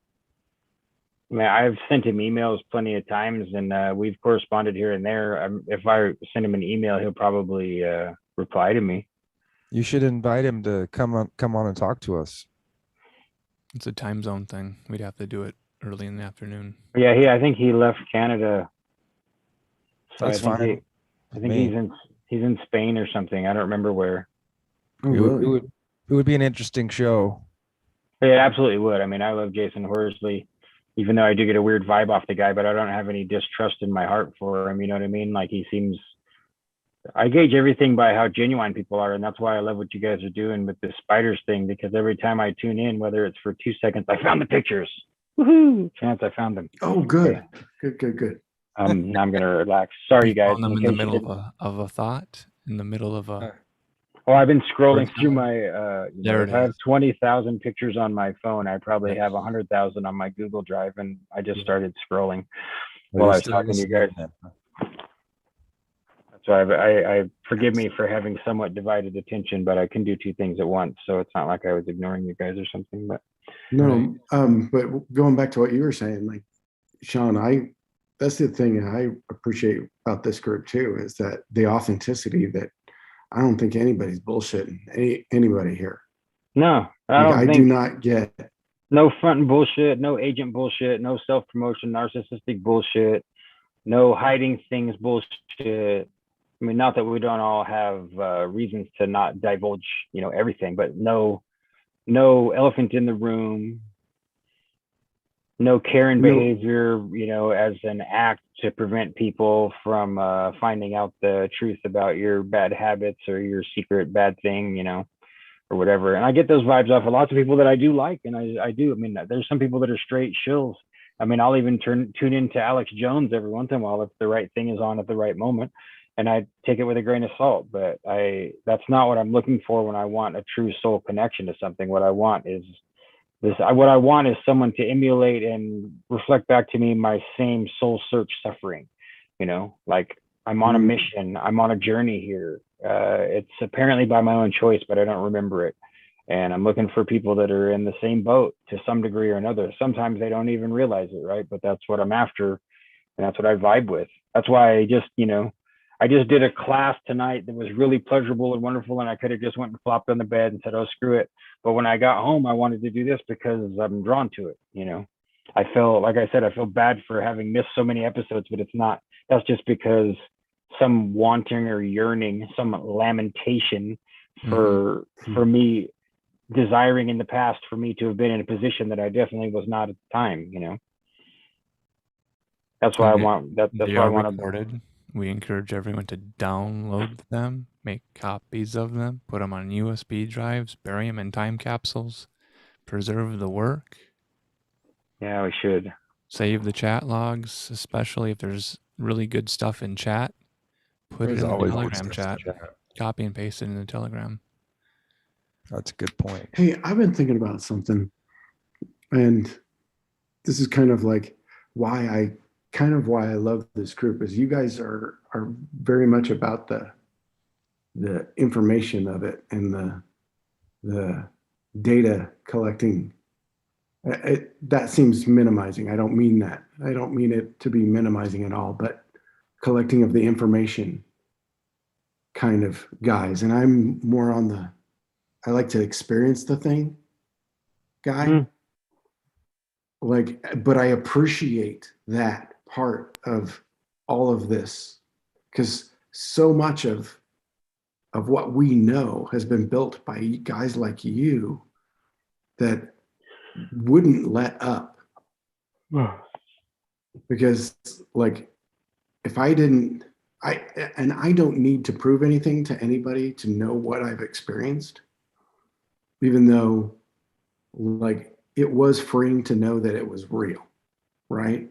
I mean, I've sent him emails plenty of times, and we've corresponded here and there. If I send him an email, he'll probably reply to me. You should invite him to come on and talk to us. It's a time zone thing. We'd have to do it early in the afternoon. Yeah, I think he left Canada. So That's fine. I think he's in Spain or something. I don't remember where. Oh, really? It would be an interesting show. But yeah, it absolutely would. I mean, I love Jason Horsley, even though I do get a weird vibe off the guy, but I don't have any distrust in my heart for him. You know what I mean? Like I gauge everything by how genuine people are. And that's why I love what you guys are doing with the spiders thing, because every time I tune in, whether it's for 2 seconds, I found the pictures. Woohoo! Chance I found them. Oh, good. Good. Now I'm going to relax. Sorry, you guys. Found them in the middle of a thought, in the middle of a... Well, I've been scrolling through my, There it I have is. 20,000 pictures on my phone. I probably have 100,000 on my Google Drive, and I just started scrolling while I was talking to you guys. So I forgive me for having somewhat divided attention, but I can do two things at once. So it's not like I was ignoring you guys or something, but. No, but going back to what you were saying, like, Sean, that's the thing I appreciate about this group too, is that the authenticity that I don't think anybody's bullshitting anybody here. No, I do not get. No front bullshit, no agent bullshit, no self-promotion, narcissistic bullshit, no hiding things bullshit. I mean, not that we don't all have reasons to not divulge, everything, but no elephant in the room, no Karen behavior, as an act to prevent people from finding out the truth about your bad habits or your secret bad thing, or whatever. And I get those vibes off of lots of people that I do like, and I do. I mean, there's some people that are straight shills. I mean, I'll even tune into Alex Jones every once in a while if the right thing is on at the right moment, and I take it with a grain of salt. But that's not what I'm looking for when I want a true soul connection to something. What I want is someone to emulate and reflect back to me my same soul search suffering. Like I'm on a mission, I'm on a journey here. It's apparently by my own choice, but I don't remember it. And I'm looking for people that are in the same boat to some degree or another. Sometimes they don't even realize it, right? But that's what I'm after, and that's what I vibe with. That's why I just did a class tonight that was really pleasurable and wonderful, and I could have just went and flopped on the bed and said, oh, screw it. But when I got home, I wanted to do this because I'm drawn to it. I feel bad for having missed so many episodes, but it's not. That's just because some wanting or yearning, some lamentation for me desiring in the past for me to have been in a position that I definitely was not at the time. That's why I want. That's why I want to. We encourage everyone to download them, make copies of them, put them on USB drives, bury them in time capsules, preserve the work. Yeah, we should. Save the chat logs, especially if there's really good stuff in chat. Put it in the Telegram chat. Copy and paste it in the Telegram. That's a good point. Hey, I've been thinking about something, and this is kind of like why I love this group is you guys are very much about the information of it and the data collecting. That seems minimizing. I don't mean that. I don't mean it to be minimizing at all, but collecting of the information kind of guys. And I'm more on I like to experience the thing guy. Mm. Like, but I appreciate that part of all of this because so much of what we know has been built by guys like you that wouldn't let up because like if I didn't I don't need to prove anything to anybody to know what I've experienced, even though like it was freeing to know that it was real, right?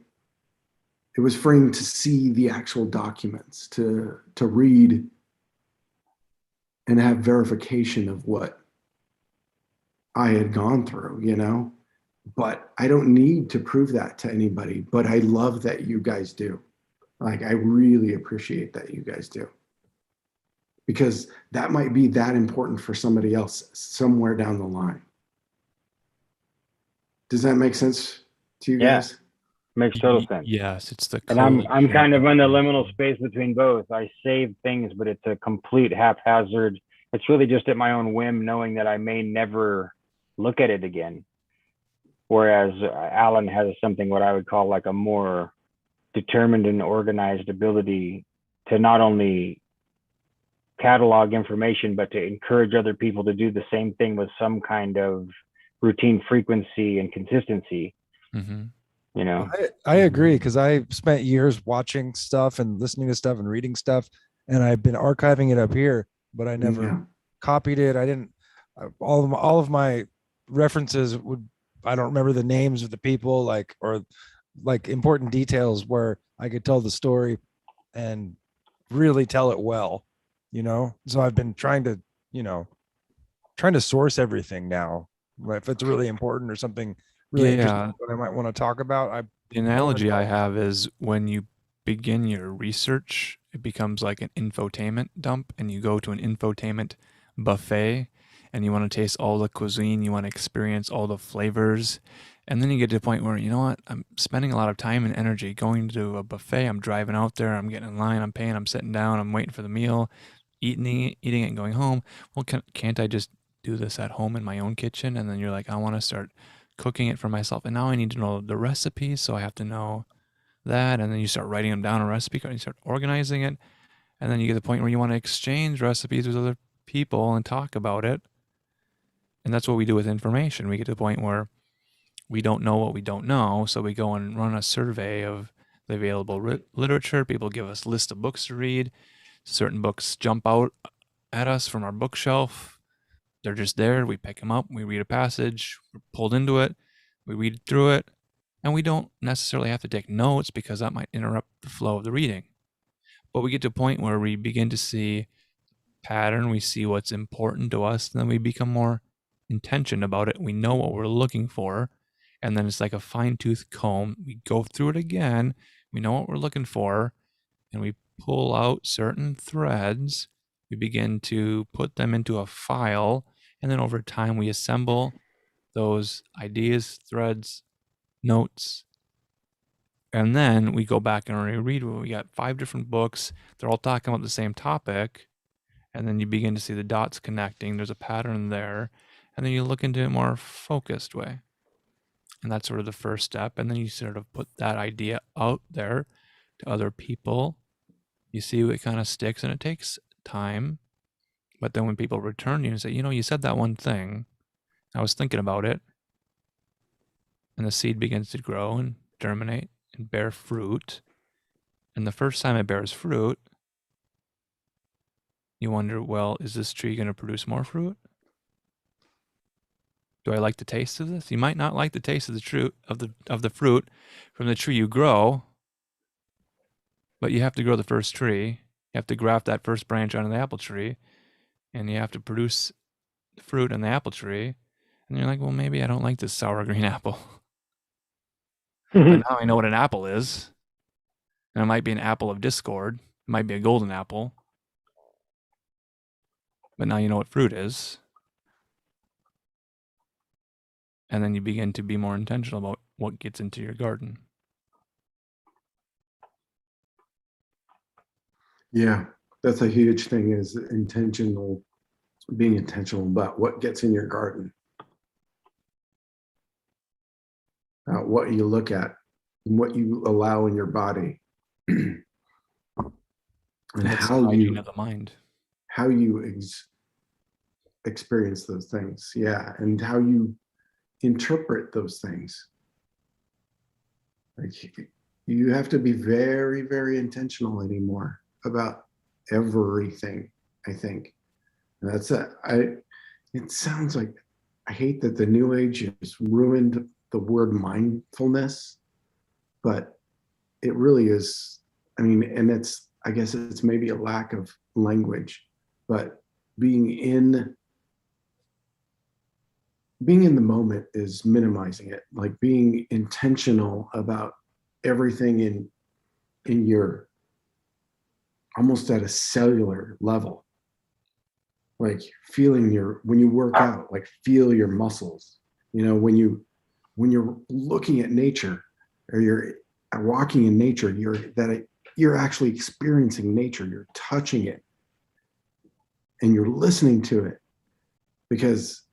It was freeing to see the actual documents, to read and have verification of what I had gone through, you know? But I don't need to prove that to anybody, but I love that you guys do. Like, I really appreciate that you guys do because that might be that important for somebody else somewhere down the line. Does that make sense to you Yeah. guys? Makes total sense. Yes, it's the And I'm collation kind of of in the liminal space between both. I save things, but it's a complete haphazard. It's really just at my own whim, knowing that I may never look at it again. Whereas Alan has something what I would call like a more determined and organized ability to not only catalog information, but to encourage other people to do the same thing with some kind of routine frequency and consistency. Mm-hmm. You know, I agree because I spent years watching stuff and listening to stuff and reading stuff, and I've been archiving it up here, but I never Yeah. copied it. I didn't. All of my references would. I don't remember the names of the people, like or like important details where I could tell the story and really tell it well. You know, so I've been trying to, you know, trying to source everything now. If it's really important or something really interesting Yeah, that I might want to talk about, I the analogy I have is when you begin your research, it becomes like an infotainment dump, and you go to an infotainment buffet and you want to taste all the cuisine, you want to experience all the flavors. And then you get to the point where, you know what, I'm spending a lot of time and energy going to a buffet. I'm driving out there, I'm getting in line, I'm paying, I'm sitting down, I'm waiting for the meal, eating it and going home. Well, can't I just do this at home in my own kitchen? And then you're like, I want to start cooking it for myself. And now I need to know the recipes. So I have to know that. And then you start writing them down on a recipe card and you start organizing it. And then you get to the point where you want to exchange recipes with other people and talk about it. And that's what we do with information. We get to the point where we don't know what we don't know. So we go and run a survey of the available literature. People give us a list of books to read. Certain books jump out at us from our bookshelf. They're just there. We pick them up. We read a passage. We're pulled into it. We read through it. And we don't necessarily have to take notes because that might interrupt the flow of the reading. But we get to a point where we begin to see pattern. We see what's important to us. And then we become more intentioned about it. We know what we're looking for. And then it's like a fine-tooth comb. We go through it again. We know what we're looking for. And we pull out certain threads. We begin to put them into a file. And then over time, we assemble those ideas, threads, notes. And then we go back and reread. We got 5 different books. They're all talking about the same topic. And then you begin to see the dots connecting. There's a pattern there. And then you look into a more focused way. And that's sort of the first step. And then you sort of put that idea out there to other people. You see what kind of sticks, and it takes time. But then when people return you and say, you know, you said that one thing, I was thinking about it. And the seed begins to grow and germinate and bear fruit. And the first time it bears fruit, you wonder, well, is this tree going to produce more fruit? Do I like the taste of this? You might not like the taste of the fruit from the tree you grow, but you have to grow the first tree. You have to graft that first branch onto the apple tree, and you have to produce fruit on the apple tree, and you're like, well, maybe I don't like this sour green apple. But now I know what an apple is. And it might be an apple of discord. It might be a golden apple. But now you know what fruit is. And then you begin to be more intentional about what gets into your garden. Yeah, that's a huge thing, is being intentional about what gets in your garden, what you look at, and what you allow in your body, and That's how hygiene you of the mind. experience those things. Yeah, and how you interpret those things. Like, you have to be very, very intentional anymore about everything, I think. And it sounds like, I hate that the new age has ruined the word mindfulness, but it really is. I mean, and I guess it's maybe a lack of language, but being in the moment is minimizing it. Like, being intentional about everything in your, almost at a cellular level, like feeling when you work out, like feel your muscles, when you're looking at nature, or you're walking in nature, you're actually experiencing nature, you're touching it, and you're listening to it. Because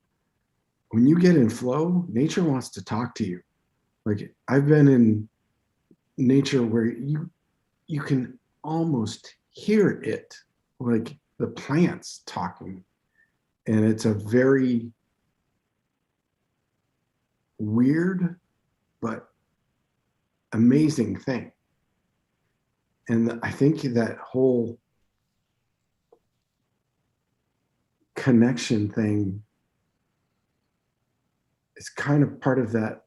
when you get in flow, nature wants to talk to you. Like, I've been in nature where you can almost hear it, like the plants talking. And it's a very weird but amazing thing. And I think that whole connection thing is kind of part of that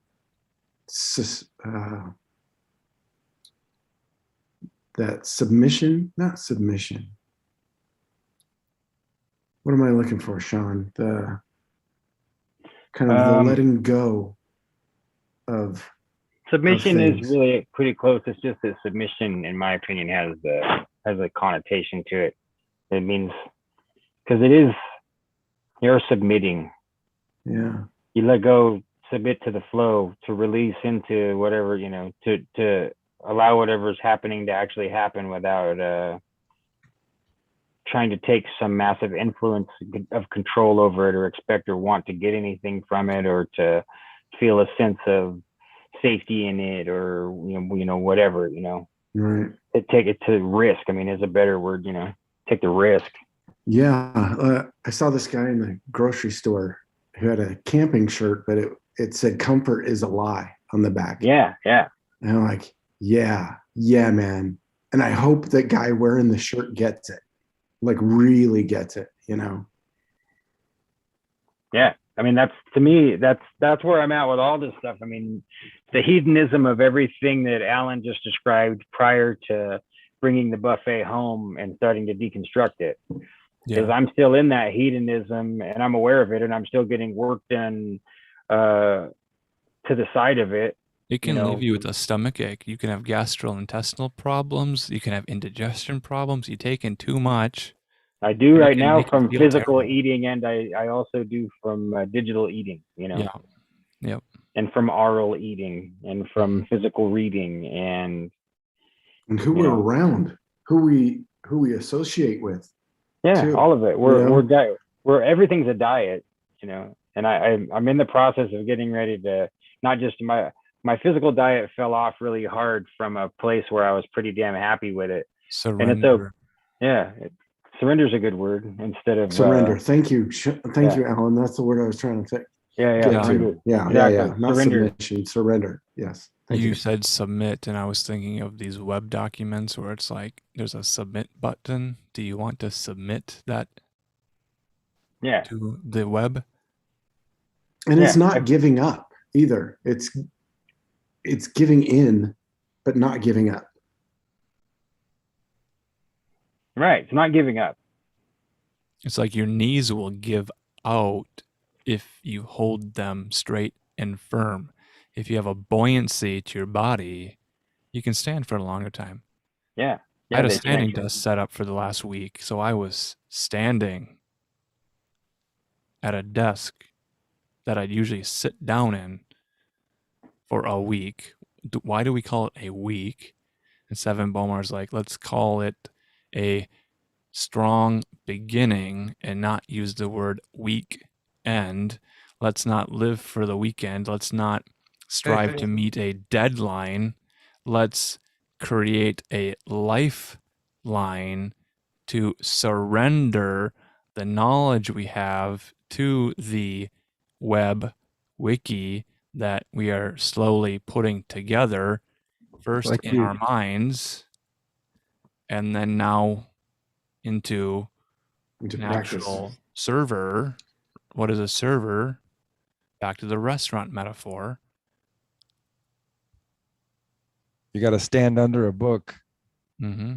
that submission, not submission. What am I looking for, Sean? The kind of the letting go of submission of is things. really pretty close. It's just that submission, in my opinion, has a connotation to it. It means, because you're submitting. Yeah. You let go, submit to the flow, to release into whatever, to allow whatever's happening to actually happen without trying to take some massive influence of control over it, or expect or want to get anything from it, or to feel a sense of safety in it, or whatever, Right. take it to risk. I mean, is a better word, take the risk. Yeah. I saw this guy in the grocery store who had a camping shirt, but it said "comfort is a lie" on the back. Yeah. And I'm like, yeah, man. And I hope that guy wearing the shirt gets it, like really gets it, Yeah. I mean, to me, that's where I'm at with all this stuff. I mean, the hedonism of everything that Alan just described prior to bringing the buffet home and starting to deconstruct it. Because I'm still in that hedonism, and I'm aware of it, and I'm still getting work done to the side of it. It can leave you with a stomach ache. You can have gastrointestinal problems. You can have indigestion problems. You take in too much. I do right now make you from feel physical terrible. eating, and I also do from digital eating, Yeah. Yep. and from oral eating, and from physical reading, and who we're around, who we associate with. Yeah, too, all of it. We're everything's a diet, and I'm in the process of getting ready to, not just my physical diet fell off really hard from a place where I was pretty damn happy with it. Surrender. Surrender's a good word instead of surrender. Thank you, Alan. That's the word I was trying to say. Yeah. Surrender. Not submission. Surrender. Yes. Thank you. said submit, and I was thinking of these web documents where it's like there's a submit button. Do you want to submit that to the web? And it's not giving up either. It's giving in, but not giving up. Right. It's not giving up. It's like your knees will give out if you hold them straight and firm. If you have a buoyancy to your body, you can stand for a longer time. Yeah. I had a they standing strengthen. desk set up for the last week, so I was standing at a desk that I'd usually sit down in for a week. Why do we call it a week? And Seven Bomar's like, let's call it a strong beginning and not use the word week end. Let's not live for the weekend. Let's not strive to meet a deadline. Let's create a lifeline to surrender the knowledge we have to the web wiki that we are slowly putting together, first Like in our minds and then now into Into an practice. actual server. What is a server? Back to the restaurant metaphor. You got to stand under a book, Mm-hmm.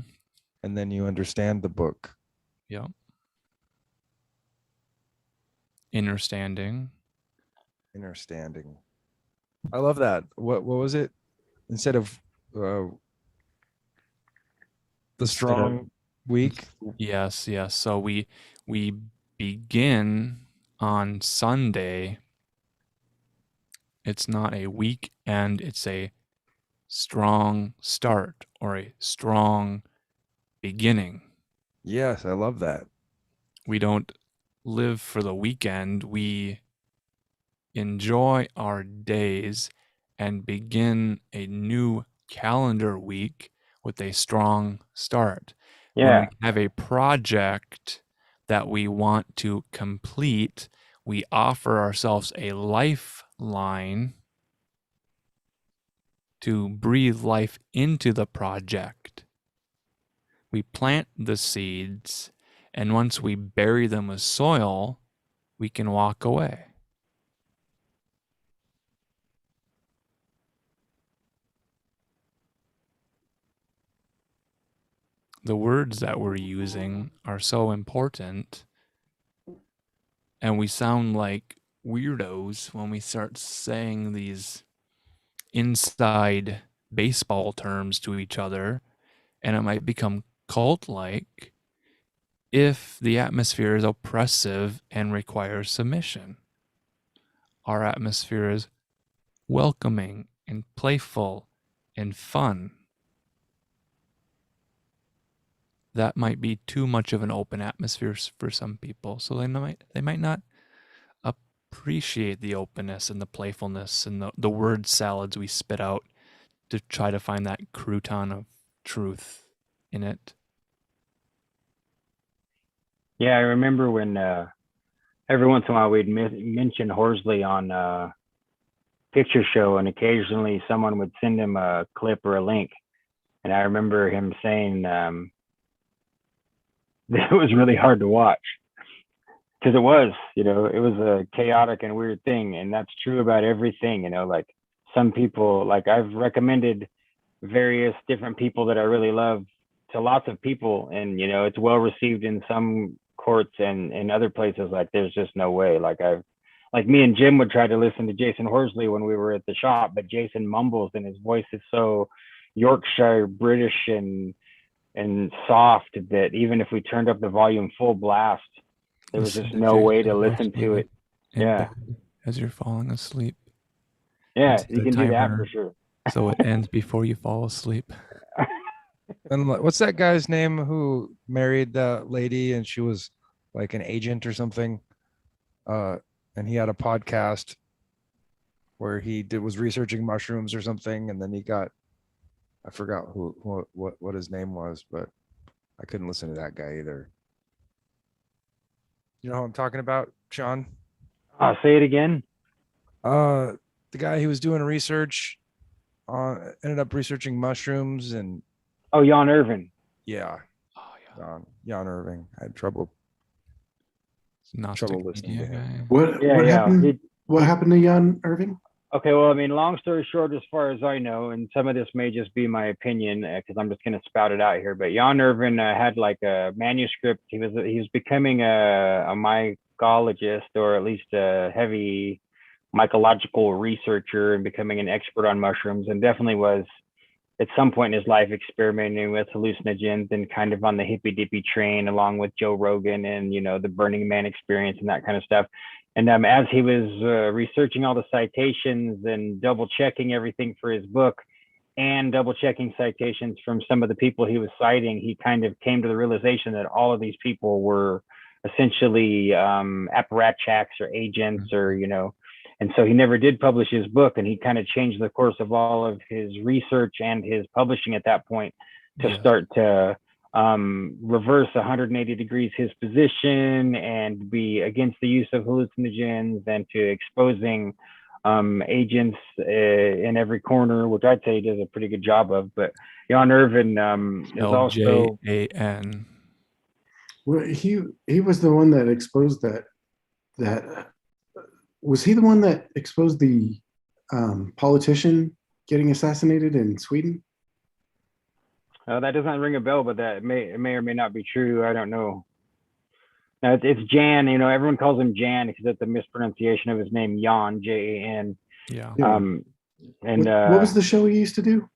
and then you understand the book. Yep. Understanding. Understanding. I love that. What was it? Instead of the strong week. Yes. So we begin on Sunday. It's not a weekend, it's a strong start or a strong beginning. Yes, I love that. We don't live for the weekend. We enjoy our days and begin a new calendar week with a strong start. When Yeah. we have a project that we want to complete, we offer ourselves a lifeline to breathe life into the project. We plant the seeds, and once we bury them with soil, we can walk away. The words that we're using are so important, and we sound like weirdos when we start saying these inside baseball terms to each other, and it might become cult-like if the atmosphere is oppressive and requires submission. Our atmosphere is welcoming and playful and fun. That might be too much of an open atmosphere for some people, so they might not appreciate the openness and the playfulness and the word salads we spit out to try to find that crouton of truth in it. Yeah, I remember when every once in a while we'd mention Horsley on Picture Show, and occasionally someone would send him a clip or a link. And I remember him saying that it was really hard to watch because it was a chaotic and weird thing. And that's true about everything, like some people, like I've recommended various different people that I really love to lots of people, and it's well received in some courts and in other places. Like there's just no way. Like me and Jim would try to listen to Jason Horsley when we were at the shop, but Jason mumbles and his voice is so Yorkshire British and soft that even if we turned up the volume full blast, there was just no way to listen to it. Yeah. As you're falling asleep. Yeah, you can do that for sure. So it ends before you fall asleep. And what's that guy's name who married the lady and she was like an agent or something? And he had a podcast where he was researching mushrooms or something, and then he got, I forgot what his name was, but I couldn't listen to that guy either. You know who I'm talking about, Sean? Say it again. The guy who was doing research ended up researching mushrooms and. Oh, Jan Irvin. Yeah. Oh yeah. Jan Irving. I had trouble listening to him. What happened? What happened to Jan Irving? Okay, well, I mean, long story short, as far as I know, and some of this may just be my opinion because I'm just going to spout it out here. But Jan Irvin had like a manuscript. He was becoming a mycologist, or at least a heavy mycological researcher, and becoming an expert on mushrooms, and definitely was at some point in his life experimenting with hallucinogens and kind of on the hippy dippy train along with Joe Rogan and the Burning Man experience and that kind of stuff. And as he was researching all the citations and double checking everything for his book and double checking citations from some of the people he was citing, he kind of came to the realization that all of these people were essentially apparatchiks or agents, or and so he never did publish his book, and he kind of changed the course of all of his research and his publishing at that point to start to reverse 180 degrees his position and be against the use of hallucinogens and to exposing agents in every corner, which I'd say he does a pretty good job of. But Jan Irvin is also LJAN. Well, he was the one that exposed that. Was he the one that exposed the politician getting assassinated in Sweden? that doesn't ring a bell, but that may or may not be true. I don't know. No, it's Jan. Everyone calls him Jan because it's a mispronunciation of his name, Jan, Jan. Yeah. Yeah. And what was the show he used to do?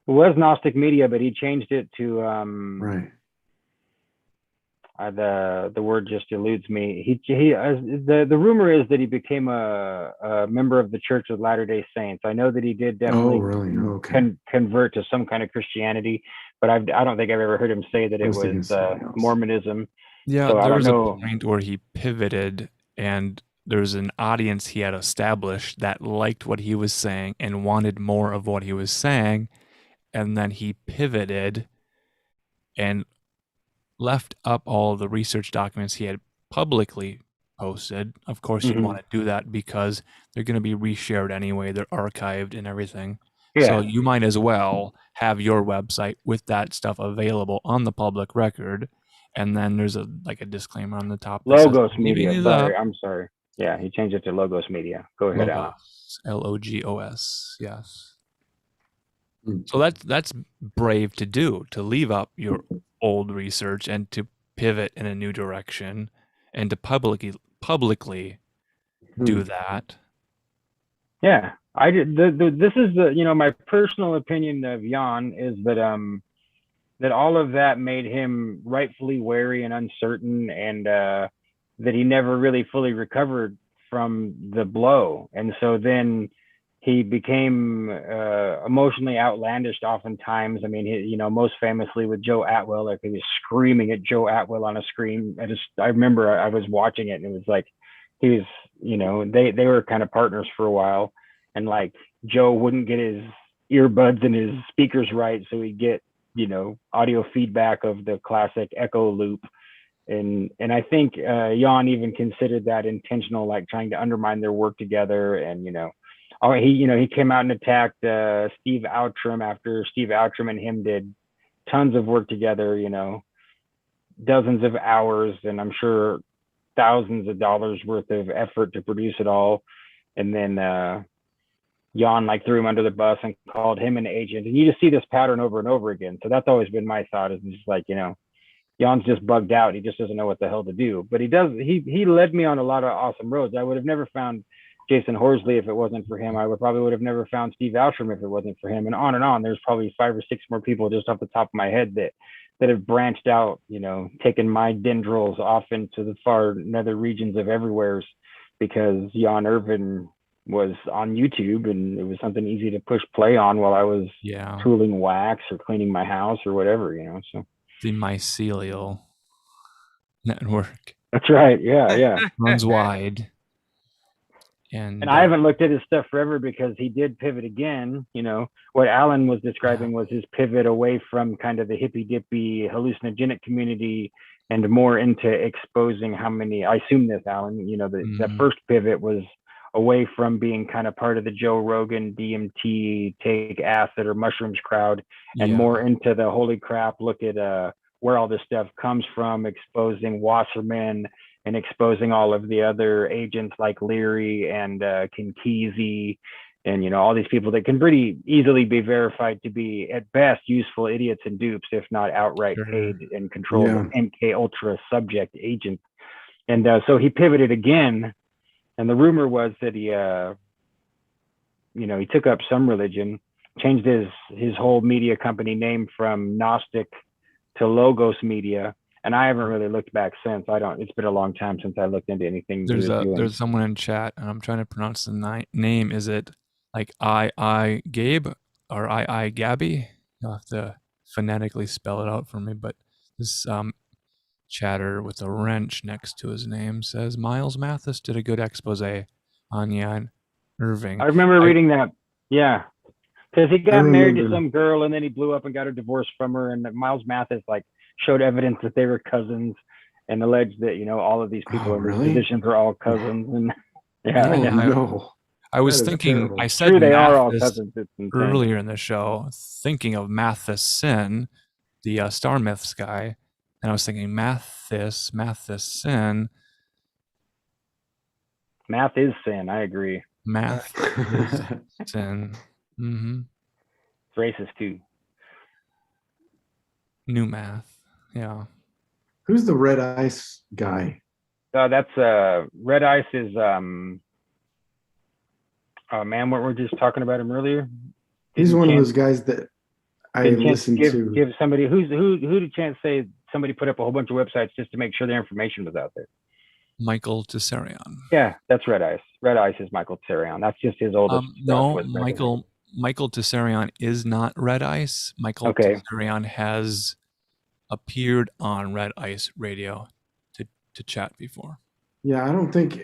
It was Gnostic Media, but he changed it to Right. The word just eludes me. The rumor is that he became a member of the Church of Latter-day Saints. I know that he did definitely convert to some kind of Christianity, but I don't think I've ever heard him say that it was Mormonism. Yeah, so there was a point where he pivoted, and there's an audience he had established that liked what he was saying and wanted more of what he was saying, and then he pivoted and left up all the research documents he had publicly posted. Of course, you'd want to do that because they're going to be reshared anyway. They're archived and everything. Yeah. So you might as well have your website with that stuff available on the public record. And then there's a disclaimer on the top. Logos Media. Sorry, I'm sorry. Yeah, he changed it to Logos Media. Go ahead, Alan. Logos. Yes. So that's brave to do, to leave up your old research and to pivot in a new direction and to publicly do that. Yeah, I did. This is my personal opinion of Jan is that all of that made him rightfully wary and uncertain, and that he never really fully recovered from the blow, and so then he became emotionally outlandish oftentimes. I mean, most famously with Joe Atwell, like he was screaming at Joe Atwell on a screen. I remember I was watching it, and it was like he was, they were kind of partners for a while, and like Joe wouldn't get his earbuds and his speakers right, so he'd get audio feedback of the classic echo loop. And I think Jan even considered that intentional, like trying to undermine their work together. And he came out and attacked Steve Outram after Steve Outram and him did tons of work together, dozens of hours, and I'm sure thousands of dollars worth of effort to produce it all. And then Jan threw him under the bus and called him an agent. And you just see this pattern over and over again. So that's always been my thought, is just Jan's just bugged out. He just doesn't know what the hell to do. But he led me on a lot of awesome roads. I would have never found Jason Horsley if it wasn't for him. I would have never found Steve Outram if it wasn't for him. And on and on. There's probably 5 or 6 more people just off the top of my head that have branched out, taken my dendrils off into the far nether regions of everywheres, because Jan Irvin was on YouTube and it was something easy to push play on while I was tooling wax or cleaning my house or whatever, so. The mycelial network. That's right. Yeah. Runs wide. And I haven't looked at his stuff forever because he did pivot again. What Alan was describing was his pivot away from kind of the hippy dippy hallucinogenic community and more into exposing how many, I assume this, Alan, the first pivot was away from being kind of part of the Joe Rogan DMT, take acid or mushrooms crowd, and more into the holy crap, look at where all this stuff comes from, exposing Wasserman and exposing all of the other agents like Leary and Kinkeezy And all these people that can pretty easily be verified to be at best useful idiots and dupes, if not outright paid and controlled MK Ultra subject agents. And so he pivoted again, and the rumor was that he he took up some religion, changed his whole media company name from Gnostic to Logos Media, and I haven't really looked back since. It's been a long time since I looked into anything. There's someone in chat, and I'm trying to pronounce the name. Is it like I Gabe or I Gabby? You'll have to phonetically spell it out for me. But this chatter with a wrench next to his name says Miles Mathis did a good expose on Jan Irving. I remember reading that. Yeah. Because he got married to some girl and then he blew up and got a divorce from her. And Miles Mathis showed evidence that they were cousins and alleged that, all of these people in these positions were all cousins. And no. I was thinking, terrible. I said they are all cousins earlier in the show, thinking of Matheson, the Star Myths guy. And I was thinking Matheson. Math is sin. I agree. Math is sin. Mm-hmm. It's racist too. New math. Yeah. Who's the Red Ice guy? That's Red Ice is man, what we're just talking about him earlier. He's one of those guys that I listened to. Give somebody who did Chance say somebody put up a whole bunch of websites just to make sure their information was out there. Michael Tessarion. Yeah, that's Red Ice. Red Ice is Michael Tessarion. That's just his oldest. No, Michael Tessarion is not Red Ice. Michael Tessarion has appeared on Red Ice Radio to chat before. Yeah, I don't think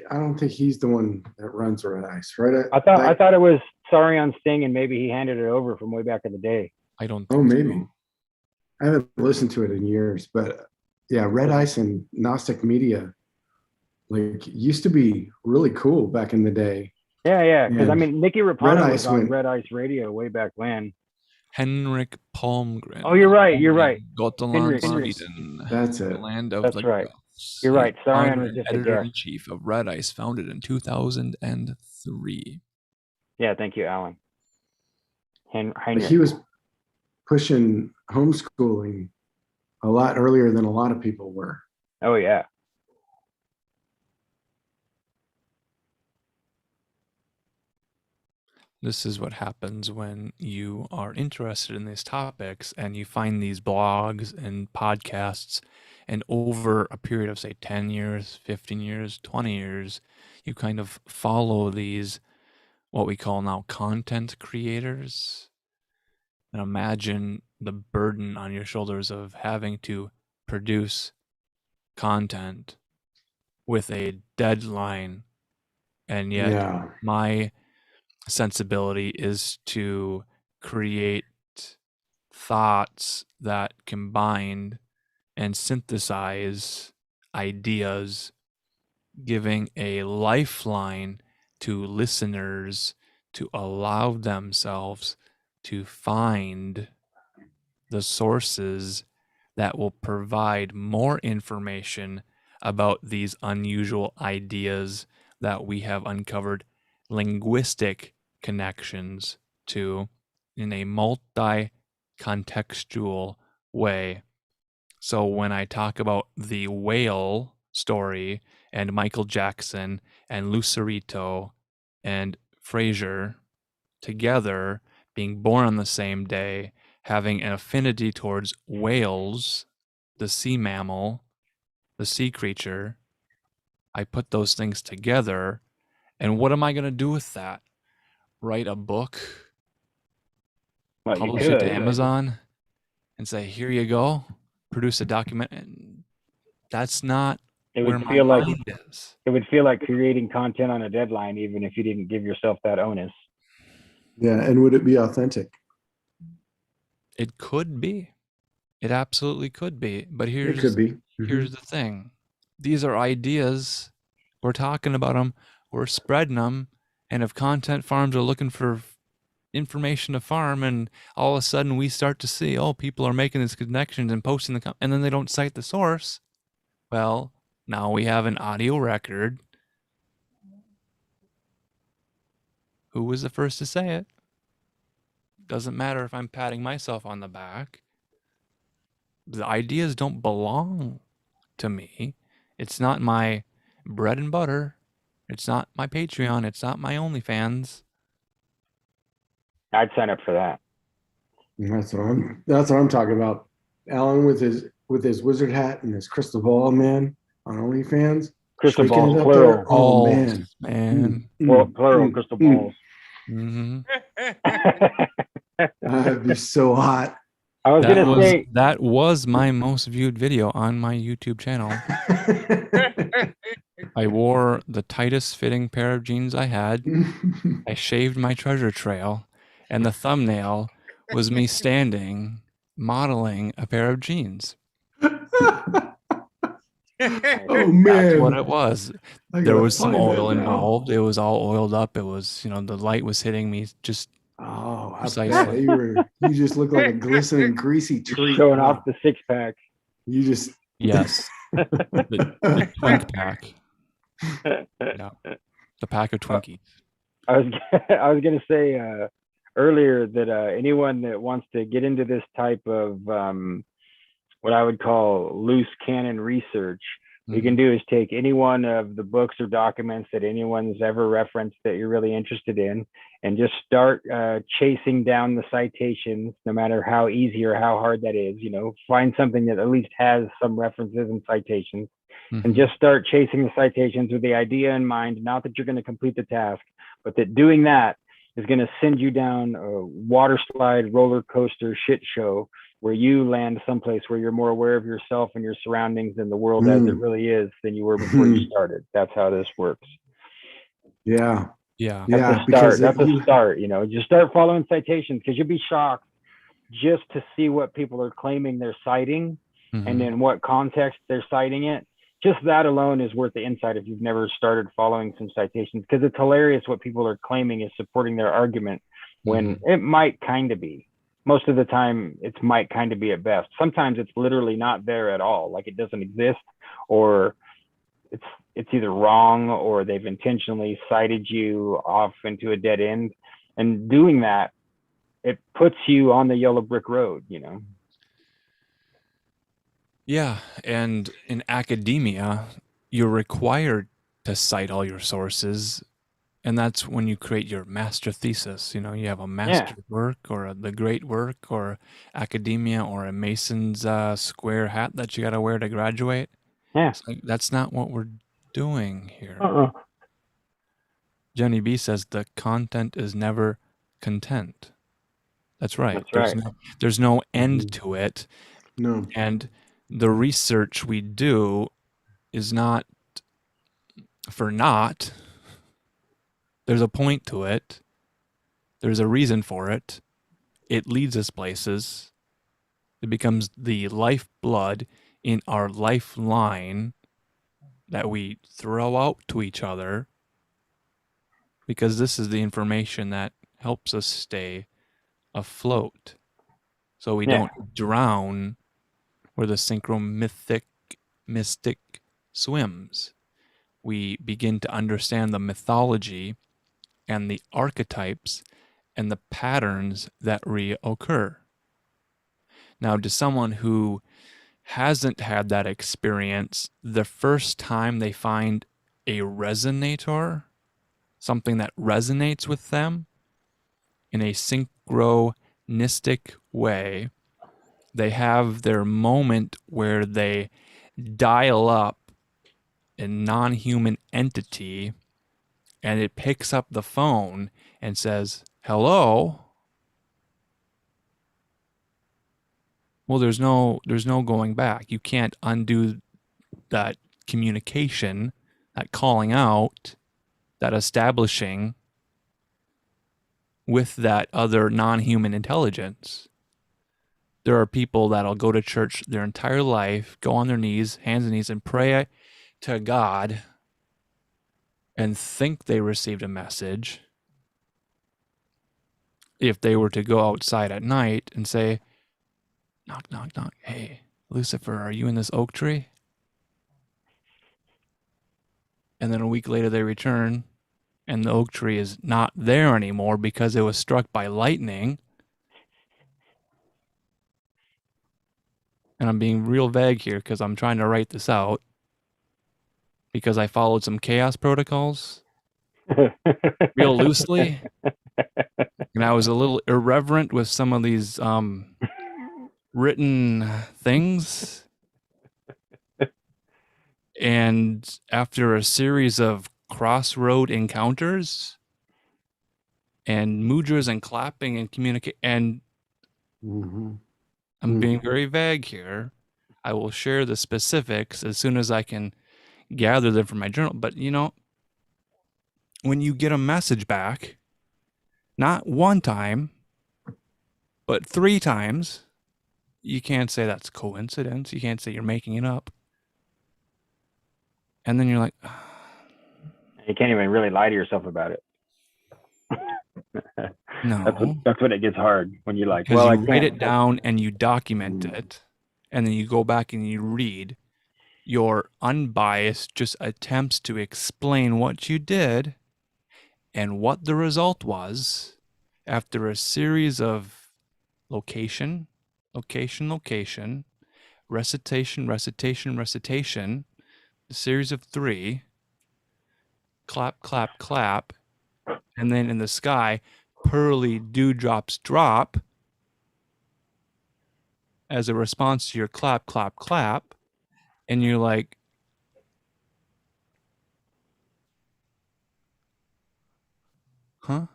he's the one that runs Red Ice, right? I thought it was Sarion's thing, and maybe he handed it over from way back in the day. I don't. Oh, maybe. I haven't listened to it in years, but yeah, Red Ice and Gnostic Media used to be really cool back in the day. Yeah, because Nikki Rapano was on Red Ice Radio way back when. Henrik Palmgren. Oh, you're right. Gotland, that's it. Land of that's right. You're right. Sarion was just editor-in-chief of Red Ice, founded in 2003. Yeah, thank you, Alan. He was pushing homeschooling a lot earlier than a lot of people were. Oh, yeah. This is what happens when you are interested in these topics and you find these blogs and podcasts, and over a period of, say, 10 years, 15 years, 20 years, you kind of follow these, what we call now content creators. And imagine the burden on your shoulders of having to produce content with a deadline. And yet my sensibility is to create thoughts that combine and synthesize ideas, giving a lifeline to listeners to allow themselves to find the sources that will provide more information about these unusual ideas that we have uncovered linguistic connections to in a multi-contextual way. So when I talk about the whale story and Michael Jackson and Lucerito and Frasier together being born on the same day, having an affinity towards whales, the sea mammal, the sea creature, I put those things together. And what am I going to do with that? Write a book, publish it to Amazon, and say, here you go, produce a document. And that's not where my mind is. It would feel like creating content on a deadline, even if you didn't give yourself that onus. Yeah, and would it be authentic? It could be. It absolutely could be. But here's the thing. These are ideas. We're talking about them. We're spreading them. And if content farms are looking for information to farm, and all of a sudden we start to see, people are making these connections and posting and then they don't cite the source. Well, now we have an audio record Who was the first to say it? Doesn't matter if I'm patting myself on the back. The ideas don't belong to me. It's not my bread and butter. It's not my Patreon. It's not my OnlyFans. I'd sign up for that. That's what I'm talking about. Alan with his wizard hat and his crystal ball, man, on OnlyFans. Crystal shaking balls, it up plural. there. Oh man. man. Plural crystal balls. Mm-hmm. That'd be so hot. I was gonna say That was my most viewed video on my YouTube channel. I wore the tightest fitting pair of jeans I had. I shaved my treasure trail, and the thumbnail was me standing modeling a pair of jeans. Oh That's man. what it was. I There gotta was some find that oil now. involved. It was all oiled up. It was, the light was hitting me just Oh, I Precisely. bet you just look like a glistening, greasy treat. showing off the 6-pack. You just yes. The twink pack. Yeah. The pack of Twinkies. I was gonna say earlier that anyone that wants to get into this type of what I would call loose cannon research, what you can do is take any one of the books or documents that anyone's ever referenced that you're really interested in, and just start chasing down the citations, no matter how easy or how hard that is. Find something that at least has some references and citations, and just start chasing the citations with the idea in mind, not that you're going to complete the task, but that doing that is going to send you down a water slide, roller coaster, shit show, where you land someplace where you're more aware of yourself and your surroundings and the world as it really is than you were before you started. That's how this works. yeah. Yeah. That's a start. Just start following citations, because you'll be shocked just to see what people are claiming they're citing and in what context they're citing it. Just that alone is worth the insight if you've never started following some citations, because it's hilarious what people are claiming is supporting their argument when it might kind of be. Most of the time, it might kind of be at best. Sometimes it's literally not there at all, like it doesn't exist, or it's either wrong, or they've intentionally cited you off into a dead end. And doing that, it puts you on the yellow brick road, Yeah, and in academia, you're required to cite all your sources, and that's when you create your master thesis. You have a master work, or the great work, or academia, or a Mason's square hat that you got to wear to graduate. Yeah. It's like, that's not what we're doing here. Jenny B says the content is never content. That's right. There's no end to it. No. And the research we do is not for naught. There's a point to it. There's a reason for it. It leads us places. It becomes the lifeblood in our lifeline that we throw out to each other, because this is the information that helps us stay afloat, so we don't drown where the synchromythic mystic swims. We begin to understand the mythology and the archetypes and the patterns that reoccur. Now, to someone who hasn't had that experience, the first time they find a resonator, something that resonates with them in a synchronistic way, they have their moment where they dial up a non-human entity, and it picks up the phone and says, "Hello." Well, there's no going back. You can't undo that communication, that calling out, that establishing with that other non-human intelligence. There are people that'll go to church their entire life, go on their knees, hands and knees, and pray to God and think they received a message. If they were to go outside at night and say, knock, knock, knock, "Hey, Lucifer, are you in this oak tree?" And then a week later they return and the oak tree is not there anymore because it was struck by lightning. And I'm being real vague here because I'm trying to write this out because I followed some chaos protocols real loosely. And I was a little irreverent with some of these written things. And after a series of crossroad encounters and moodras and clapping and communicate, and Mm-hmm. I'm being very vague here. I will share the specifics as soon as I can gather them from my journal. But you know, when you get a message back, not one time, but 3 times, you can't say that's coincidence. You can't say you're making it up. And then you're like, You can't even really lie to yourself about it. no. That's when it gets hard, when you're like, Because well, I you write can't. it down and you document it, and then you go back and you read your unbiased just attempts to explain what you did and what the result was after a series of location, recitation, a series of 3, clap, clap, clap, and then in the sky, pearly dewdrops drop as a response to your clap, clap, clap, and you're like, huh?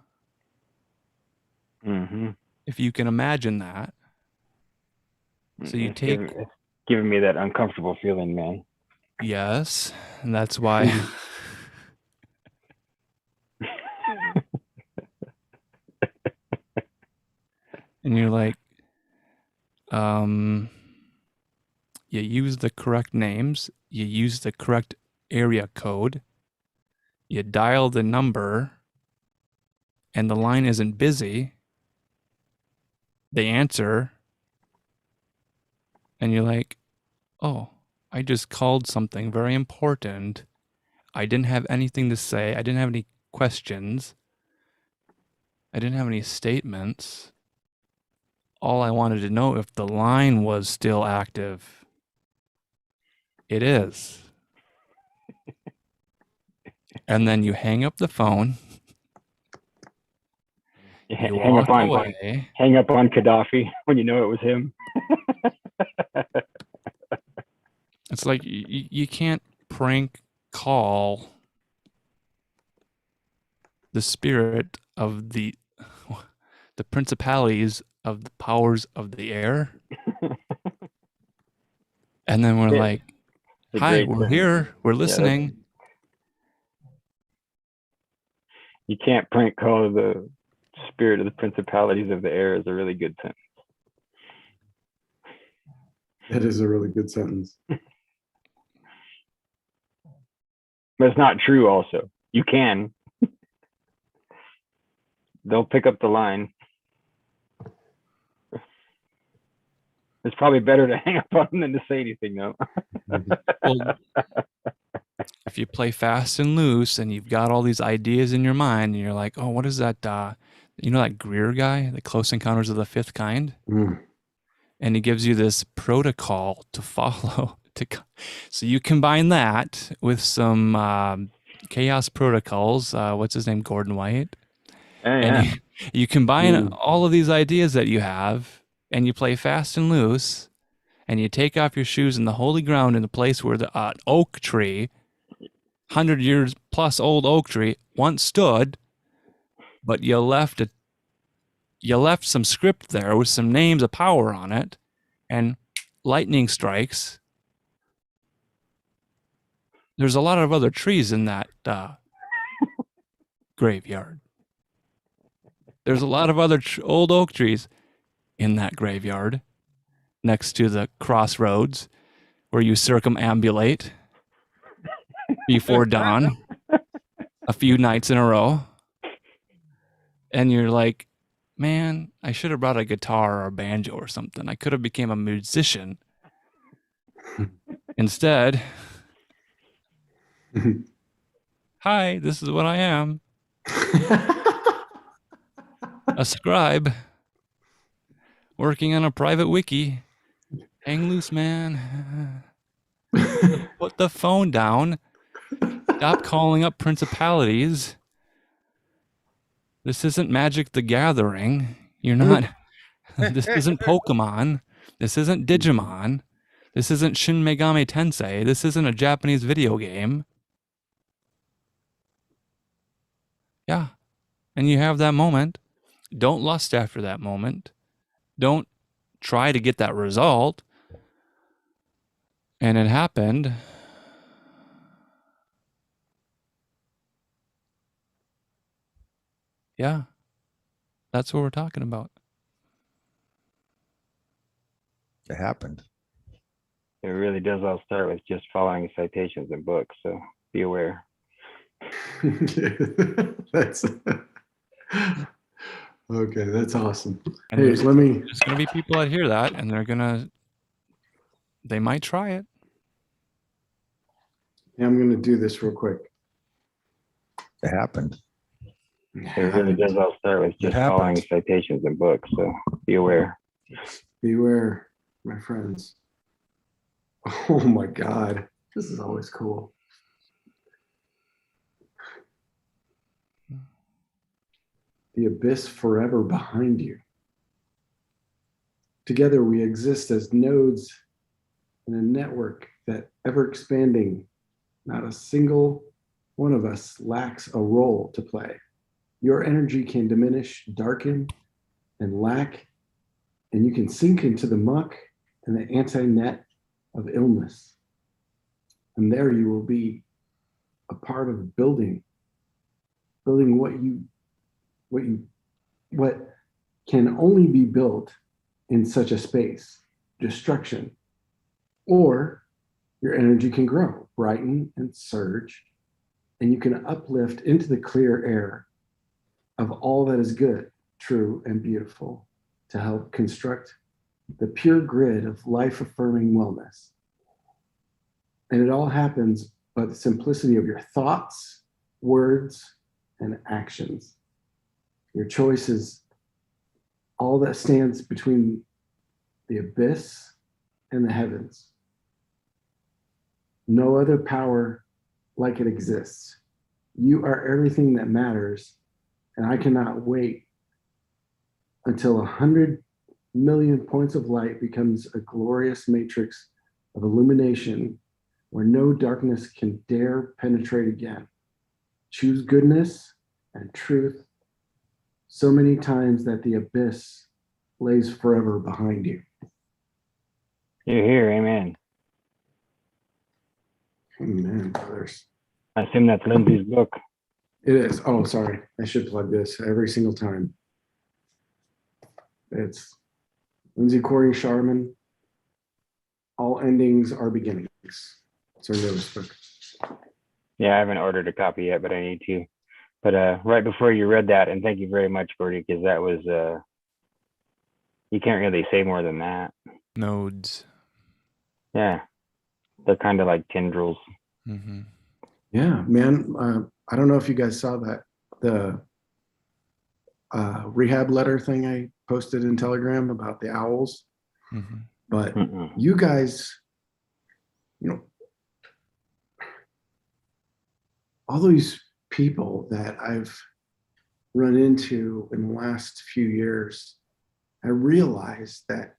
Mm-hmm. If you can imagine that. So you take, It's giving me that uncomfortable feeling, man. yes, and that's why. And you're like, you use the correct names, you use the correct area code, you dial the number, and the line isn't busy. They answer, and you're like, oh, I just called something very important. I didn't have anything to say. I didn't have any questions. I didn't have any statements. All I wanted to know if the line was still active. It is. And then you hang up the phone. You You hang walk up on away. hang up on Gaddafi when you know it was him. It's like you can't prank call the spirit of the principalities of the powers of the air. And then we're like, It's a hi, great we're sentence. here. We're listening. You can't prank call the spirit of the principalities of the air is a really good sentence. That is a really good sentence. But it's not true also. You can. They'll pick up the line. It's probably better to hang up on them than to say anything, though. Well, if you play fast and loose and you've got all these ideas in your mind and you're like, oh, what is that? You know that Greer guy, the Close Encounters of the Fifth Kind? Mm. And he gives you this protocol to follow. So you combine that with some chaos protocols. What's his name? Gordon White. And you combine all of these ideas that you have and you play fast and loose and you take off your shoes in the holy ground in the place where the oak tree, 100 years plus old oak tree, once stood, but you left some script there with some names of power on it, and lightning strikes. There's a lot of other trees in that graveyard. There's a lot of other old oak trees in that graveyard next to the crossroads where you circumambulate before dawn a few nights in a row. And you're like, man, I should have brought a guitar or a banjo or something. I could have became a musician. Instead, hi, this is what I am. A scribe working on a private wiki. Hang loose, man. Put the phone down. Stop calling up principalities. This isn't Magic the Gathering. You're not. This isn't Pokemon. This isn't Digimon. This isn't Shin Megami Tensei. This isn't a Japanese video game. Yeah. And you have that moment. Don't lust after that moment. Don't try to get that result. And it happened. Yeah. That's what we're talking about. It happened. It really does all start with just following citations in books. So be aware. That's okay. That's awesome. And Hey, there's let me. going to be people that hear that and they might try it. Yeah, I'm going to do this real quick. It happened. It really does all start with just following citations in books. So be aware. Beware, my friends. Oh my God. This is always cool. The abyss forever behind you. Together we exist as nodes in a network that ever expanding. Not a single one of us lacks a role to play. Your energy can diminish, darken, and lack, and you can sink into the muck and the anti-net of illness. And there you will be a part of building what can only be built in such a space, destruction. Or your energy can grow, brighten, and surge, and you can uplift into the clear air of all that is good, true, and beautiful to help construct the pure grid of life-affirming wellness. And it all happens by the simplicity of your thoughts, words, and actions. Your choice is all that stands between the abyss and the heavens. No other power like it exists. You are everything that matters, and I cannot wait until 100 million points of light becomes a glorious matrix of illumination where no darkness can dare penetrate again. Choose goodness and truth so many times that the abyss lays forever behind you. You're here, amen. Amen, brothers. I assume that's Lindsay's book. It is. Oh, sorry. I should plug this every single time. It's Lindsay Corey Sharman. All endings are beginnings. It's her newest book. Yeah, I haven't ordered a copy yet, but I need to. But right before you read that, and thank you very much, Gordy, because that was, you can't really say more than that. Nodes. Yeah, they're kind of like tendrils. Mm-hmm. Yeah, man. I don't know if you guys saw that, the rehab letter thing I posted in Telegram about the owls. Mm-hmm. But you guys, you know, all these people that I've run into in the last few years, I realized that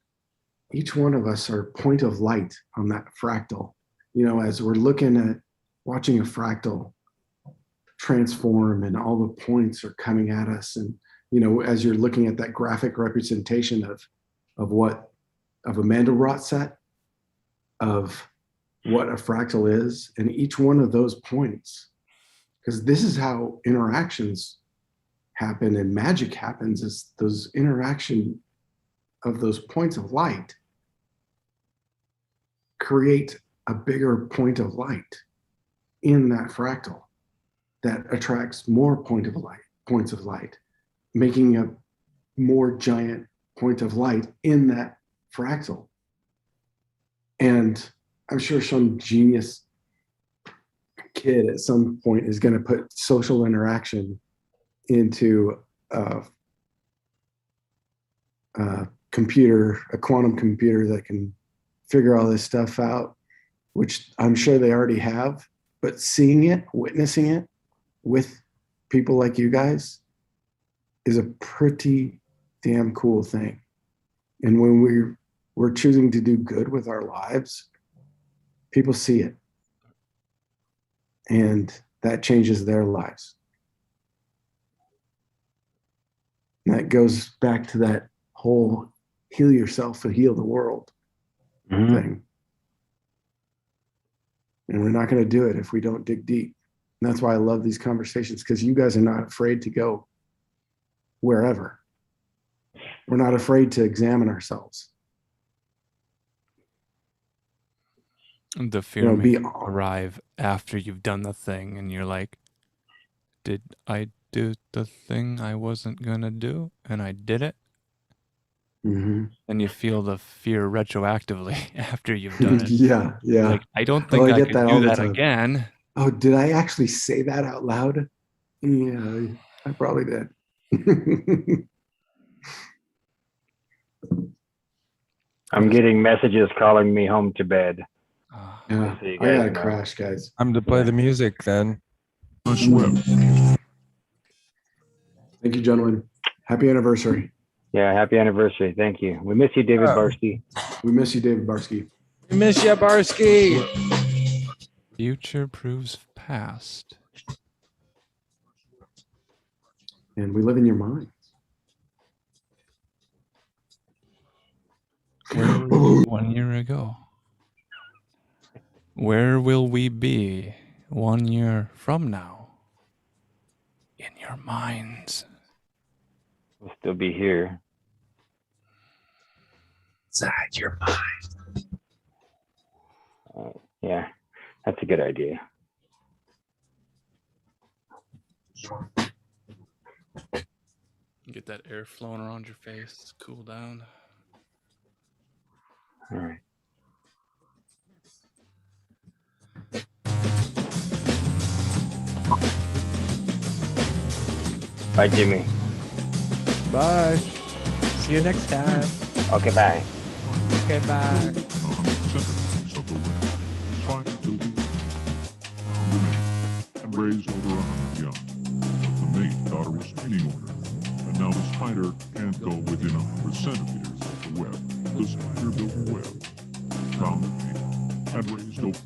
each one of us are a point of light on that fractal. You know, as we're looking at watching a fractal transform and all the points are coming at us. And, you know, as you're looking at that graphic representation of a Mandelbrot set of what a fractal is, and each one of those points, because this is how interactions happen and magic happens, is those interaction of those points of light create a bigger point of light in that fractal that attracts more points of light, making a more giant point of light in that fractal. And I'm sure some genius kid at some point is going to put social interaction into a quantum computer that can figure all this stuff out, which I'm sure they already have, but seeing it, witnessing it with people like you guys is a pretty damn cool thing. And when we're choosing to do good with our lives, people see it. And that changes their lives. And that goes back to that whole heal yourself and heal the world thing. And we're not going to do it if we don't dig deep. And that's why I love these conversations, because you guys are not afraid to go wherever. We're not afraid to examine ourselves. The fear may arrive after you've done the thing, and you're like, did I do the thing I wasn't going to do? And I did it. Mm-hmm. And you feel the fear retroactively after you've done it. Yeah. Like, I don't think I could do that again. Oh, did I actually say that out loud? Yeah, I probably did. I'm getting messages calling me home to bed. Yeah, I gotta crash, guys. I'm to play the music then. Nice web. Thank you, gentlemen. Happy anniversary. Yeah, happy anniversary. Thank you. We miss you, David Barsky. We miss you, David Barsky. We miss you, Barsky. Future proves past. And we live in your minds. Where were we 1 year ago? Where will we be 1 year from now? In your minds. We'll still be here. Inside your mind. Yeah, that's a good idea. Get that air flowing around your face, cool down. All right. Bye, Jimmy. Bye. See you next time. Okay, bye. Okay, bye. Centerpiece of the web. Trying to be women and raised over 100 young. But the mate got a restraining order, and now the spider can't go within 100 centimeters of the web. The spider built a web, found the mate, and raised over